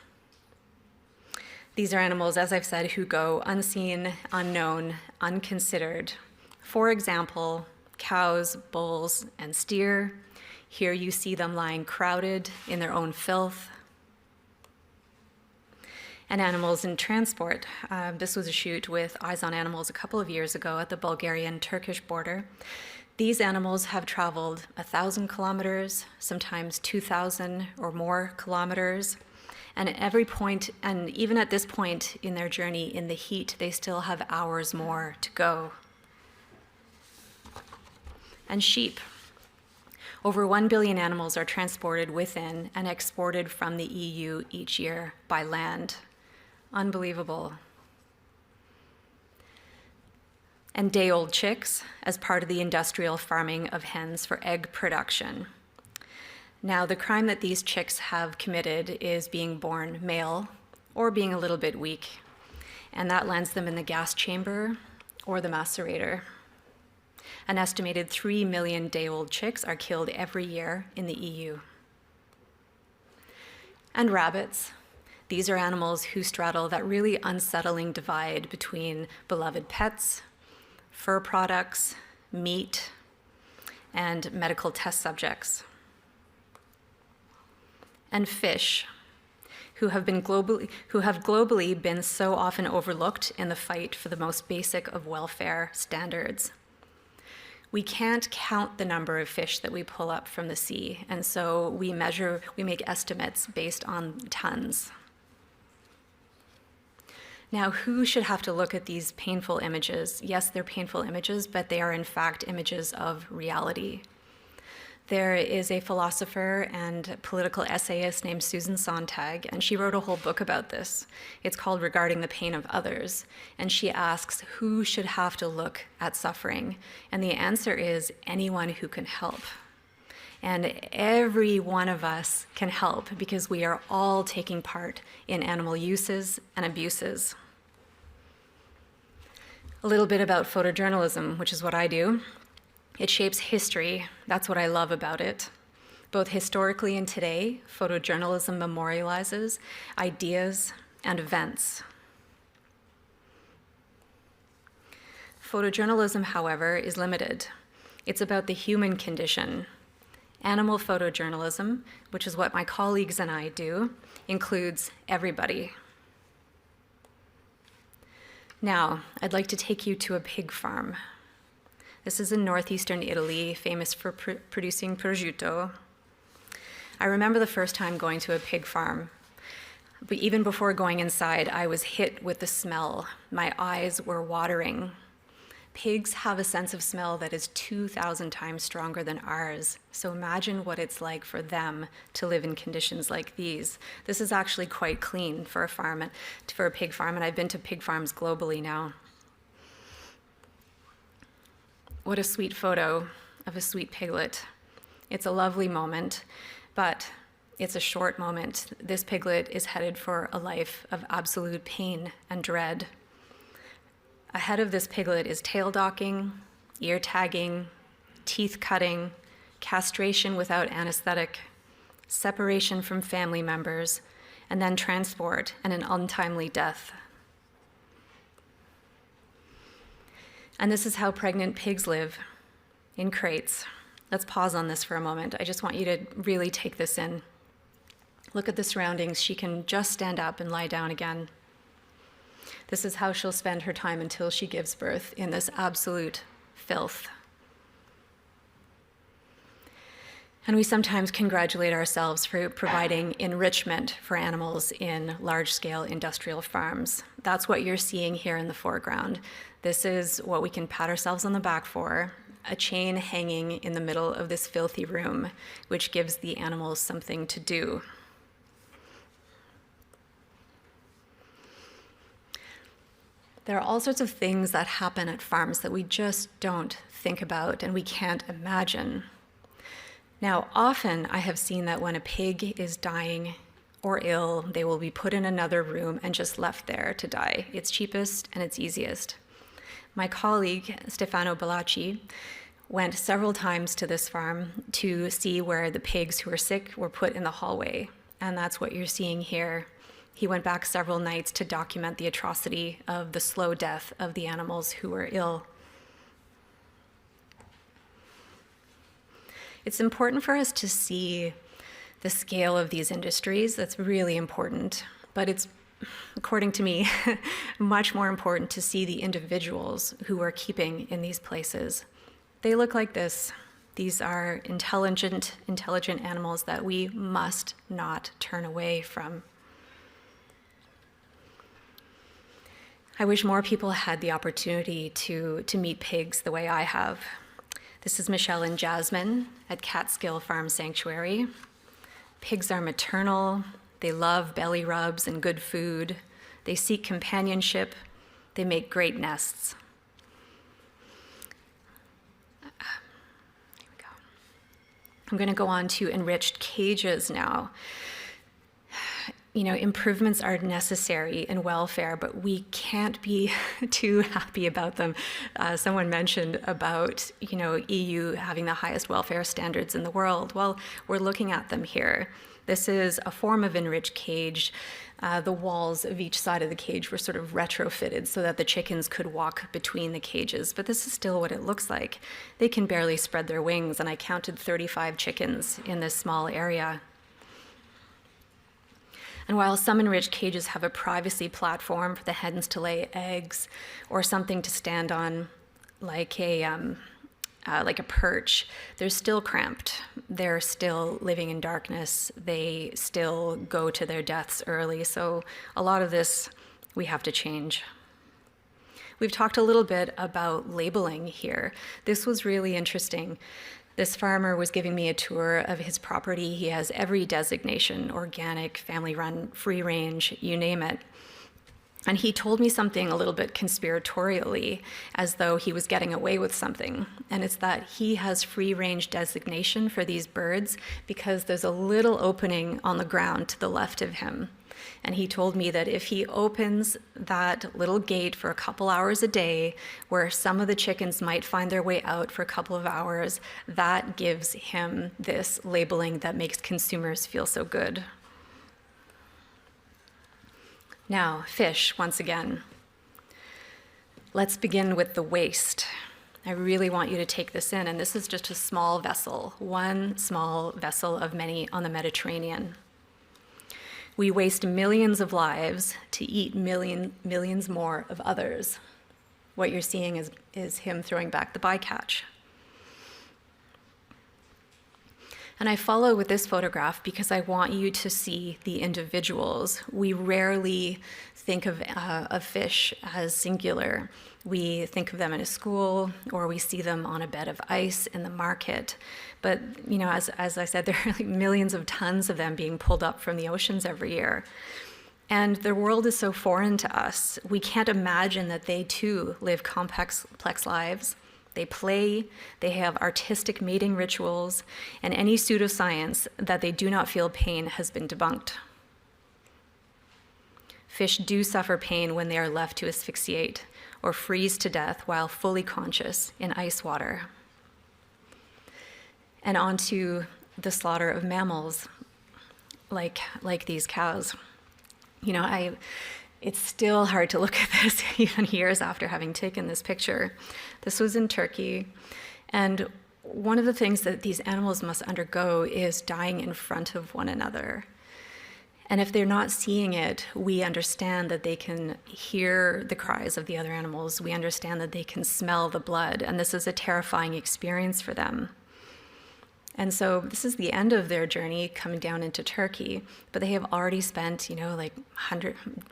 These are animals, as I've said, who go unseen, unknown, unconsidered. For example, cows, bulls, and steer. Here you see them lying crowded in their own filth. And animals in transport. This was a shoot with Eyes on Animals a couple of years ago at the Bulgarian-Turkish border. These animals have traveled 1,000 kilometers, sometimes 2,000 or more kilometers. And at every point, and even at this point in their journey in the heat, they still have hours more to go. And sheep. Over 1 billion animals are transported within and exported from the EU each year by land. Unbelievable. And day-old chicks as part of the industrial farming of hens for egg production. Now, the crime that these chicks have committed is being born male or being a little bit weak, and that lands them in the gas chamber or the macerator. An estimated 3 million day-old chicks are killed every year in the EU. And rabbits. These are animals who straddle that really unsettling divide between beloved pets, fur products, meat, and medical test subjects. And fish, who have globally been so often overlooked in the fight for the most basic of welfare standards. We can't count the number of fish that we pull up from the sea, and so we make estimates based on tons. Now, who should have to look at these painful images? Yes, they're painful images, but they are in fact images of reality. There is a philosopher and political essayist named Susan Sontag, and she wrote a whole book about this. It's called Regarding the Pain of Others, and she asks who should have to look at suffering, and the answer is anyone who can help. And every one of us can help because we are all taking part in animal uses and abuses. A little bit about photojournalism, which is what I do. It shapes history. That's what I love about it. Both historically and today, photojournalism memorializes ideas and events. Photojournalism, however, is limited. It's about the human condition. Animal photojournalism, which is what my colleagues and I do, includes everybody. Now, I'd like to take you to a pig farm. This is in northeastern Italy, famous for producing prosciutto. I remember the first time going to a pig farm, but even before going inside, I was hit with the smell. My eyes were watering. Pigs have a sense of smell that is 2,000 times stronger than ours. So imagine what it's like for them to live in conditions like these. This is actually quite clean for a pig farm, and I've been to pig farms globally now. What a sweet photo of a sweet piglet. It's a lovely moment, but it's a short moment. This piglet is headed for a life of absolute pain and dread. Ahead of this piglet is tail docking, ear tagging, teeth cutting, castration without anesthetic, separation from family members, and then transport and an untimely death. And this is how pregnant pigs live, in crates. Let's pause on this for a moment. I just want you to really take this in. Look at the surroundings. She can just stand up and lie down again. This is how she'll spend her time until she gives birth, in this absolute filth. And we sometimes congratulate ourselves for providing enrichment for animals in large-scale industrial farms. That's what you're seeing here in the foreground. This is what we can pat ourselves on the back for, a chain hanging in the middle of this filthy room, which gives the animals something to do. There are all sorts of things that happen at farms that we just don't think about and we can't imagine. Now, often I have seen that when a pig is dying or ill, they will be put in another room and just left there to die. It's cheapest and it's easiest. My colleague, Stefano Bellacci, went several times to this farm to see where the pigs who were sick were put in the hallway, and that's what you're seeing here. He went back several nights to document the atrocity of the slow death of the animals who were ill. It's important for us to see the scale of these industries. That's really important. But it's, according to me, much more important to see the individuals who are keeping in these places. They look like this. These are intelligent animals that we must not turn away from. I wish more people had the opportunity to meet pigs the way I have. This is Michelle and Jasmine at Catskill Farm Sanctuary. Pigs are maternal. They love belly rubs and good food. They seek companionship. They make great nests. Here we go. I'm going to go on to enriched cages now. You know, improvements are necessary in welfare, but we can't be too happy about them. Someone mentioned about, EU having the highest welfare standards in the world. Well, we're looking at them here. This is a form of enriched cage. The walls of each side of the cage were sort of retrofitted so that the chickens could walk between the cages, but this is still what it looks like. They can barely spread their wings, and I counted 35 chickens in this small area. And while some enriched cages have a privacy platform for the hens to lay eggs or something to stand on, like a perch, they're still cramped. They're still living in darkness. They still go to their deaths early. So a lot of this we have to change. We've talked a little bit about labeling here. This was really interesting. This farmer was giving me a tour of his property. He has every designation: organic, family-run, free-range, you name it. And he told me something a little bit conspiratorially, as though he was getting away with something. And it's that he has free-range designation for these birds because there's a little opening on the ground to the left of him. And he told me that if he opens that little gate for a couple hours a day, where some of the chickens might find their way out for a couple of hours, that gives him this labeling that makes consumers feel so good. Now, fish, once again. Let's begin with the waste. I really want you to take this in, and this is just a small vessel, one small vessel of many on the Mediterranean. We waste millions of lives to eat millions more of others. What you're seeing is him throwing back the bycatch. And I follow with this photograph because I want you to see the individuals. We rarely think of fish as singular. We think of them in a school, or we see them on a bed of ice in the market. But, you know, as I said, there are like millions of tons of them being pulled up from the oceans every year. And their world is so foreign to us. We can't imagine that they too live complex lives. They play, they have artistic mating rituals, and any pseudoscience that they do not feel pain has been debunked. Fish do suffer pain when they are left to asphyxiate or freeze to death while fully conscious in ice water. And on to the slaughter of mammals, like these cows. You know, it's still hard to look at this even years after having taken this picture. This was in Turkey, and one of the things that these animals must undergo is dying in front of one another. And if they're not seeing it, we understand that they can hear the cries of the other animals. We understand that they can smell the blood, and this is a terrifying experience for them. And so this is the end of their journey coming down into Turkey, but they have already spent, you know, like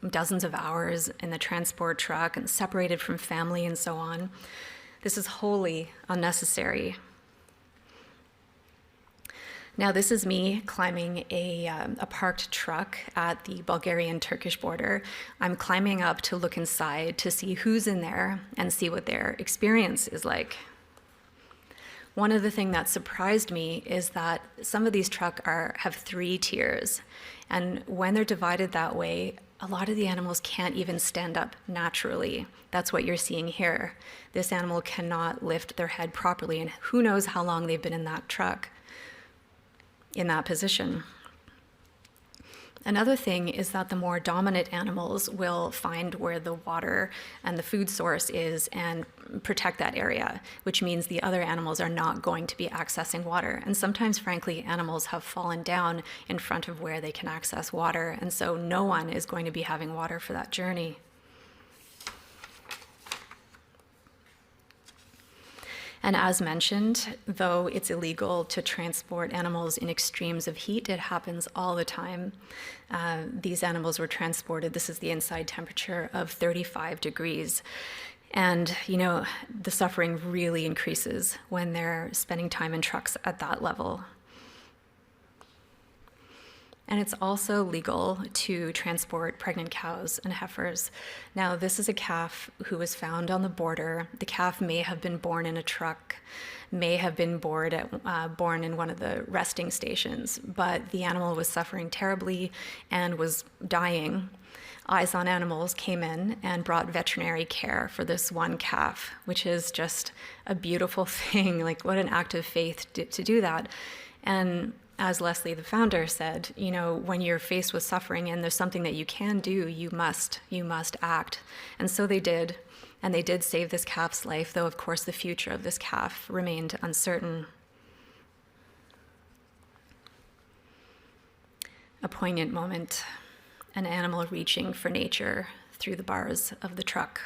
dozens of hours in the transport truck and separated from family and so on. This is wholly unnecessary. Now, this is me climbing a parked truck at the Bulgarian-Turkish border. I'm climbing up to look inside to see who's in there and see what their experience is like. One of the things that surprised me is that some of these trucks have 3 tiers. And when they're divided that way, a lot of the animals can't even stand up naturally. That's what you're seeing here. This animal cannot lift their head properly, and who knows how long they've been in that truck, in that position. Another thing is that the more dominant animals will find where the water and the food source is and protect that area, which means the other animals are not going to be accessing water. And sometimes, frankly, animals have fallen down in front of where they can access water, and so no one is going to be having water for that journey. And as mentioned, though it's illegal to transport animals in extremes of heat, it happens all the time. These animals were transported, this is the inside temperature of 35 degrees. And, you know, the suffering really increases when they're spending time in trucks at that level. And it's also legal to transport pregnant cows and heifers. Now, this is a calf who was found on the border. The calf may have been born in a truck, may have been born in one of the resting stations, but the animal was suffering terribly and was dying. Eyes on Animals came in and brought veterinary care for this one calf, which is just a beautiful thing. Like, what an act of faith to do that. And as Leslie, the founder, said, you know, when you're faced with suffering and there's something that you can do, you must act. And so they did, and they did save this calf's life, though of course the future of this calf remained uncertain. A poignant moment, an animal reaching for nature through the bars of the truck.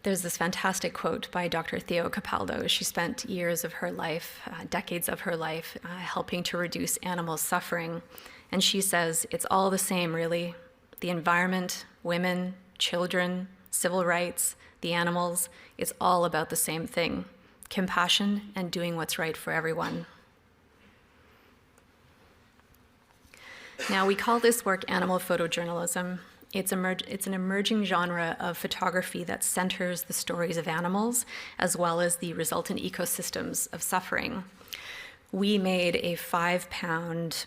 There's this fantastic quote by Dr. Theo Capaldo. She spent years of her life, decades of her life, helping to reduce animal suffering. And she says, it's all the same, really. The environment, women, children, civil rights, the animals, it's all about the same thing: compassion and doing what's right for everyone. Now, we call this work animal photojournalism. It's an emerging genre of photography that centers the stories of animals as well as the resultant ecosystems of suffering. We made a 5-pound,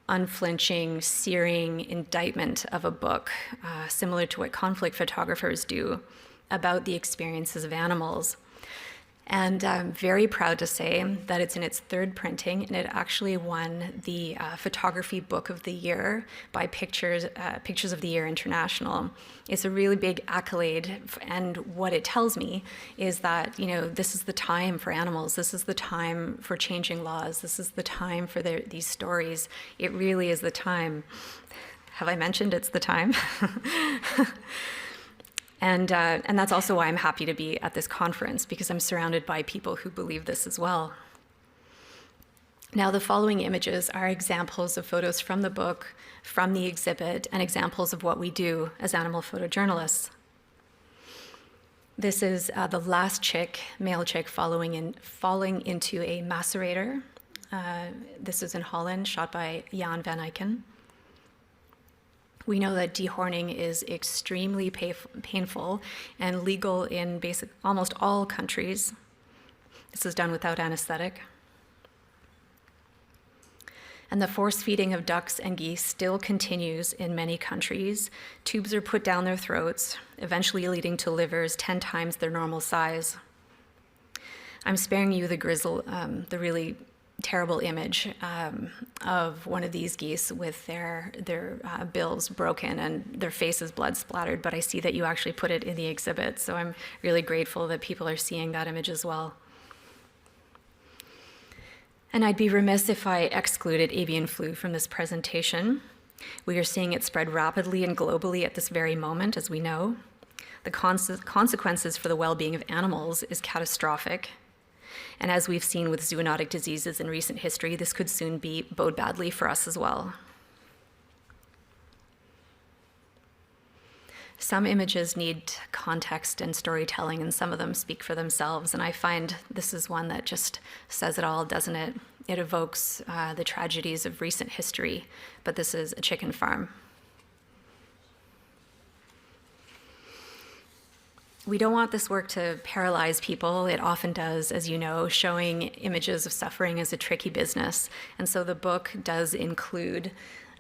unflinching, searing indictment of a book, similar to what conflict photographers do, about the experiences of animals. And I'm very proud to say that it's in its 3rd printing, and it actually won the Photography Book of the Year by Pictures of the Year International. It's a really big accolade, and what it tells me is that, you know, this is the time for animals. This is the time for changing laws. This is the time for these stories. It really is the time. Have I mentioned it's the time? And that's also why I'm happy to be at this conference, because I'm surrounded by people who believe this as well. Now, the following images are examples of photos from the book, from the exhibit, and examples of what we do as animal photojournalists. This is the last chick, male chick, falling into a macerator. This is in Holland, shot by Jan van Eycken. We know that dehorning is extremely painful and legal in almost all countries. This is done without anesthetic. And the force feeding of ducks and geese still continues in many countries. Tubes are put down their throats, eventually leading to livers 10 times their normal size. I'm sparing you the really terrible image of one of these geese with their bills broken and their faces blood splattered, but I see that you actually put it in the exhibit, so I'm really grateful that people are seeing that image as well. And I'd be remiss if I excluded avian flu from this presentation. We are seeing it spread rapidly and globally at this very moment, as we know. The consequences for the well-being of animals is catastrophic. And as we've seen with zoonotic diseases in recent history, this could soon bode badly for us as well. Some images need context and storytelling, and some of them speak for themselves. And I find this is one that just says it all, doesn't it? It evokes the tragedies of recent history, but this is a chicken farm. We don't want this work to paralyze people. It often does, as you know. Showing images of suffering is a tricky business. And so the book does include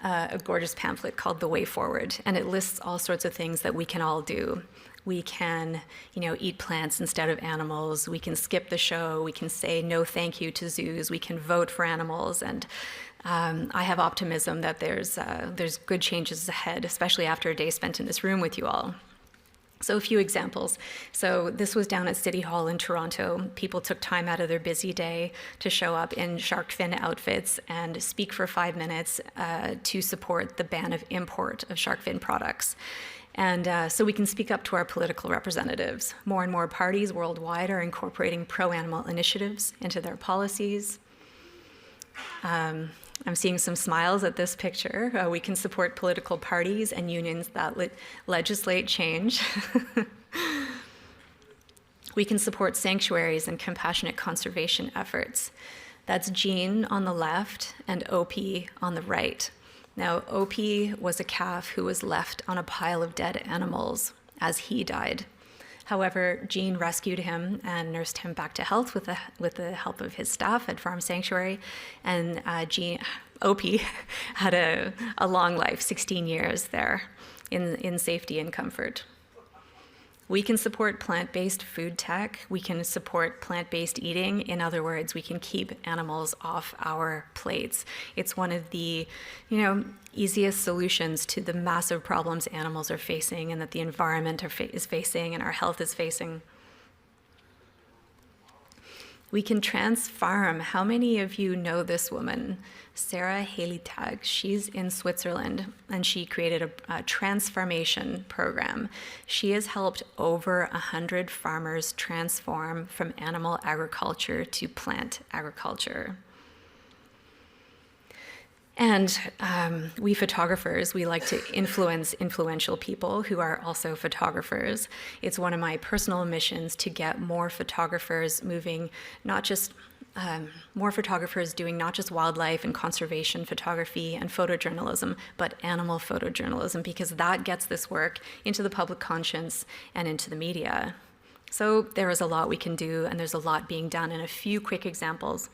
a gorgeous pamphlet called The Way Forward, and it lists all sorts of things that we can all do. We can, eat plants instead of animals. We can skip the show. We can say no thank you to zoos. We can vote for animals. And I have optimism that there's good changes ahead, especially after a day spent in this room with you all. So a few examples. So this was down at City Hall in Toronto. People took time out of their busy day to show up in shark fin outfits and speak for 5 minutes to support the ban of import of shark fin products. And so we can speak up to our political representatives. More and more parties worldwide are incorporating pro-animal initiatives into their policies. I'm seeing some smiles at this picture. We can support political parties and unions that legislate change. We can support sanctuaries and compassionate conservation efforts. That's Jean on the left and OP on the right. Now, OP was a calf who was left on a pile of dead animals as he died. However, Jean rescued him and nursed him back to health with the help of his staff at Farm Sanctuary. And OP had a long life, 16 years there in safety and comfort. We can support plant-based food tech. We can support plant-based eating. In other words, we can keep animals off our plates. It's one of the, easiest solutions to the massive problems animals are facing and that the environment is facing and our health is facing. We can trans-farm. How many of you know this woman? Sarah Haley-Tag. She's in Switzerland, and she created a transformation program. She has helped over 100 farmers transform from animal agriculture to plant agriculture. And we photographers, we like to influence influential people who are also photographers. It's one of my personal missions to get more photographers moving, more photographers doing not just wildlife and conservation photography and photojournalism, but animal photojournalism, because that gets this work into the public conscience and into the media. So there is a lot we can do, and there's a lot being done. And a few quick examples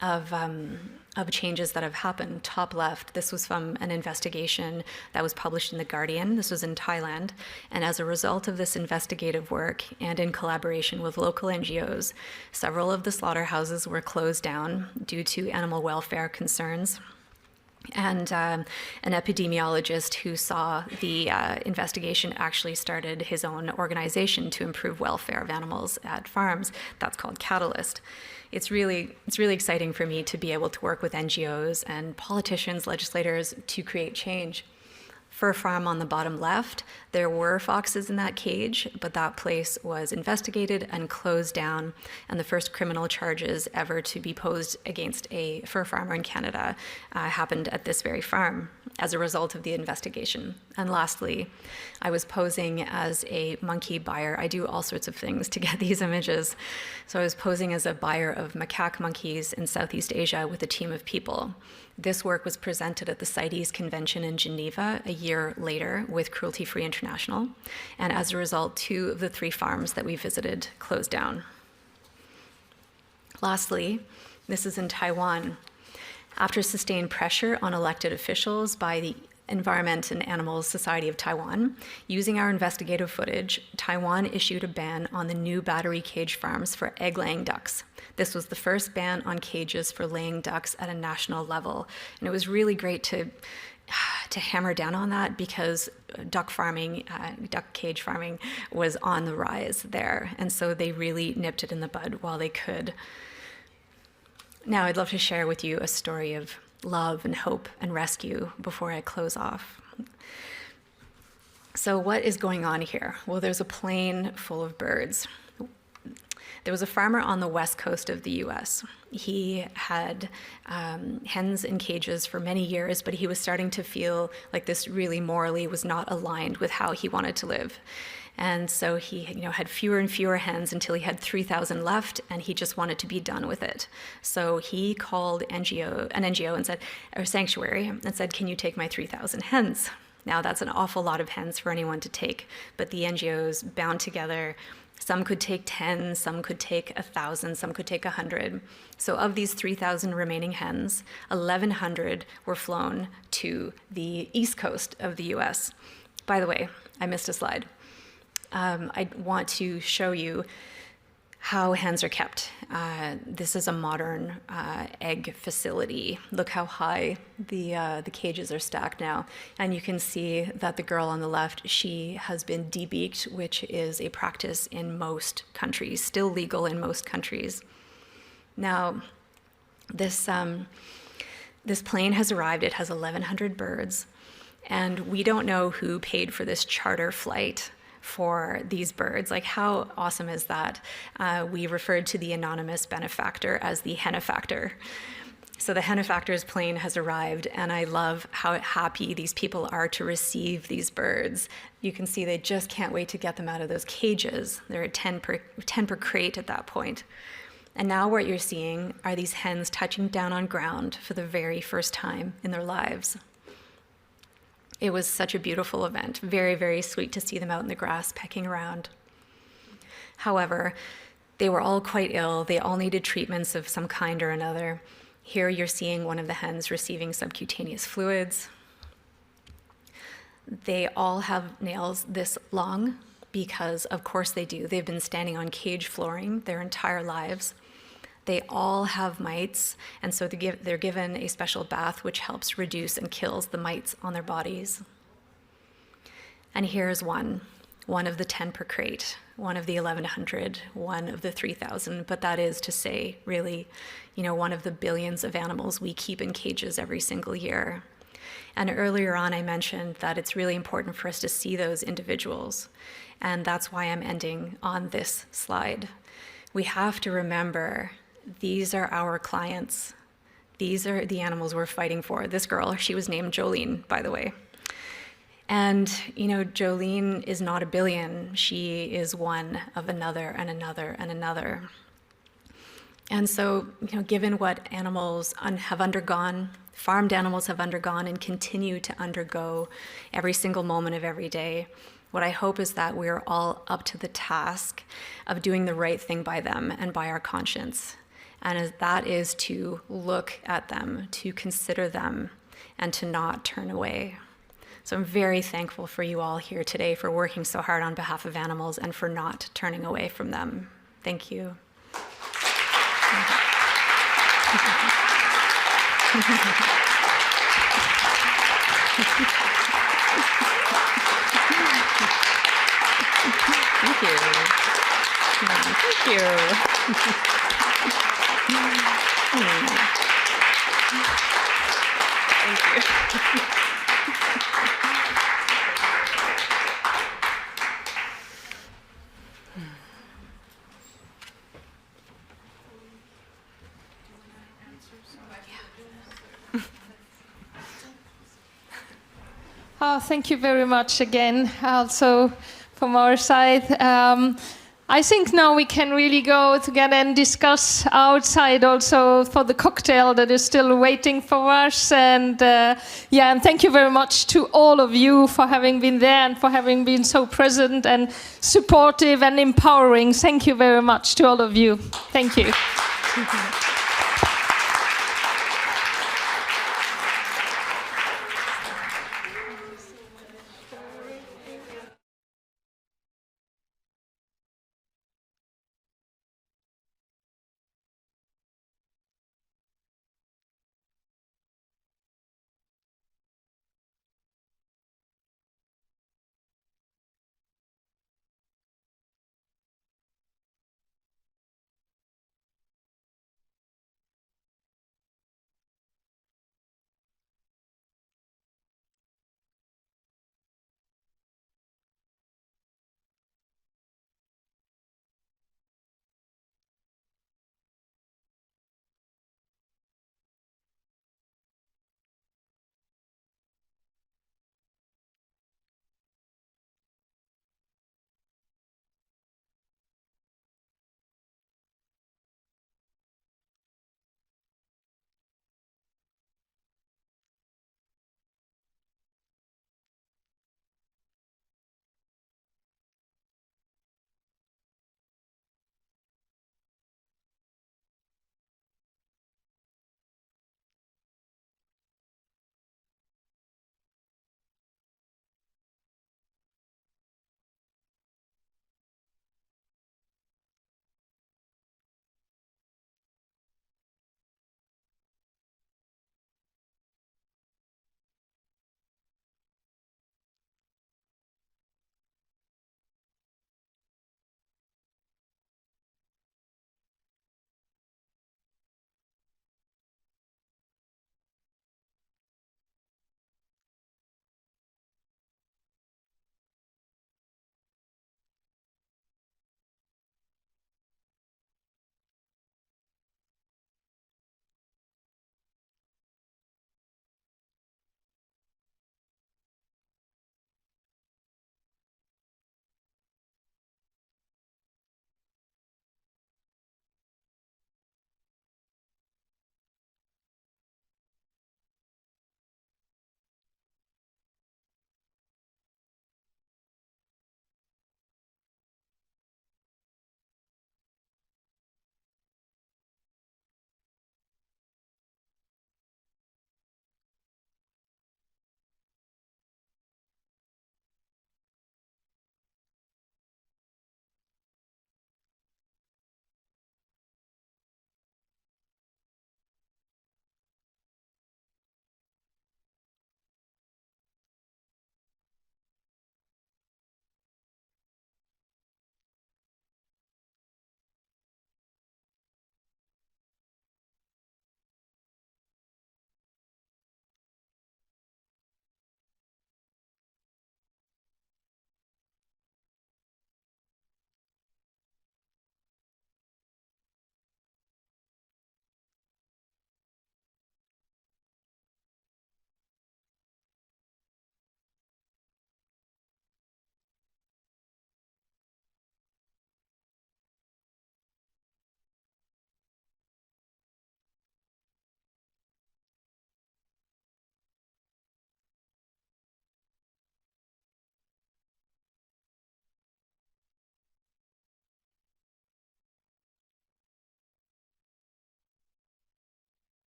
of changes that have happened. Top left, this was from an investigation that was published in The Guardian. This was in Thailand. And as a result of this investigative work and in collaboration with local NGOs, several of the slaughterhouses were closed down due to animal welfare concerns. And an epidemiologist who saw the investigation actually started his own organization to improve welfare of animals at farms. That's called Catalyst. It's really exciting for me to be able to work with NGOs and politicians, legislators to create change. fur farm on the bottom left, there were foxes in that cage, but that place was investigated and closed down, and the first criminal charges ever to be posed against a fur farmer in Canada happened at this very farm as a result of the investigation. And lastly, I was posing as a monkey buyer. I do all sorts of things to get these images. So I was posing as a buyer of macaque monkeys in Southeast Asia with a team of people. This work was presented at the CITES Convention in Geneva a year later with Cruelty Free International. And as a result, 2 of the 3 farms that we visited closed down. Lastly, this is in Taiwan. After sustained pressure on elected officials by the Environment and Animals Society of Taiwan, using our investigative footage, Taiwan issued a ban on the new battery cage farms for egg-laying ducks. This was the first ban on cages for laying ducks at a national level. And it was really great to hammer down on that because duck cage farming was on the rise there. And so they really nipped it in the bud while they could. Now I'd love to share with you a story of love and hope and rescue before I close off. So what is going on here? Well, there's a plane full of birds. There was a farmer on the west coast of the US. He had hens in cages for many years, but he was starting to feel like this really morally was not aligned with how he wanted to live. And so he had fewer and fewer hens until he had 3,000 left, and he just wanted to be done with it. So he called an NGO and said, or sanctuary, and said, can you take my 3,000 hens? Now that's an awful lot of hens for anyone to take, but the NGOs bound together. Some could take 10, some could take 1,000, some could take 100. So of these 3,000 remaining hens, 1,100 were flown to the east coast of the US. By the way, I missed a slide. I want to show you how hens are kept. This is a modern egg facility. Look how high the cages are stacked now. And you can see that the girl on the left, she has been debeaked, which is a practice in most countries, still legal in most countries. Now, this plane has arrived. It has 1,100 birds. And we don't know who paid for this charter flight for these birds. Like, how awesome is that? We referred to the anonymous benefactor as the henefactor. So the henefactor's plane has arrived, and I love how happy these people are to receive these birds. You can see they just can't wait to get them out of those cages. They're at 10 per crate at that point. And now what you're seeing are these hens touching down on ground for the very first time in their lives. It was such a beautiful event. Very, very sweet to see them out in the grass pecking around. However, they were all quite ill. They all needed treatments of some kind or another. Here you're seeing one of the hens receiving subcutaneous fluids. They all have nails this long because, of course they do. They've been standing on cage flooring their entire lives. They all have mites, and so they're given a special bath which helps reduce and kills the mites on their bodies. And here's one of the 10 per crate, one of the 1,100, one of the 3,000, but that is to say, really, one of the billions of animals we keep in cages every single year. And earlier on, I mentioned that it's really important for us to see those individuals, and that's why I'm ending on this slide. We have to remember these are our clients. These are the animals we're fighting for. This girl, she was named Jolene, by the way. And, Jolene is not a billion. She is one of another and another and another. And so, given what animals have undergone, farmed animals have undergone and continue to undergo every single moment of every day, what I hope is that we're all up to the task of doing the right thing by them and by our conscience. And that is to look at them, to consider them, and to not turn away. So I'm very thankful for you all here today for working so hard on behalf of animals and for not turning away from them. Thank you. Thank you. Thank you. Thank you. Thank you very much again, also from our side. I think now we can really go together and discuss outside also for the cocktail that is still waiting for us. And and thank you very much to all of you for having been there and for having been so present and supportive and empowering. Thank you very much to all of you. Thank you.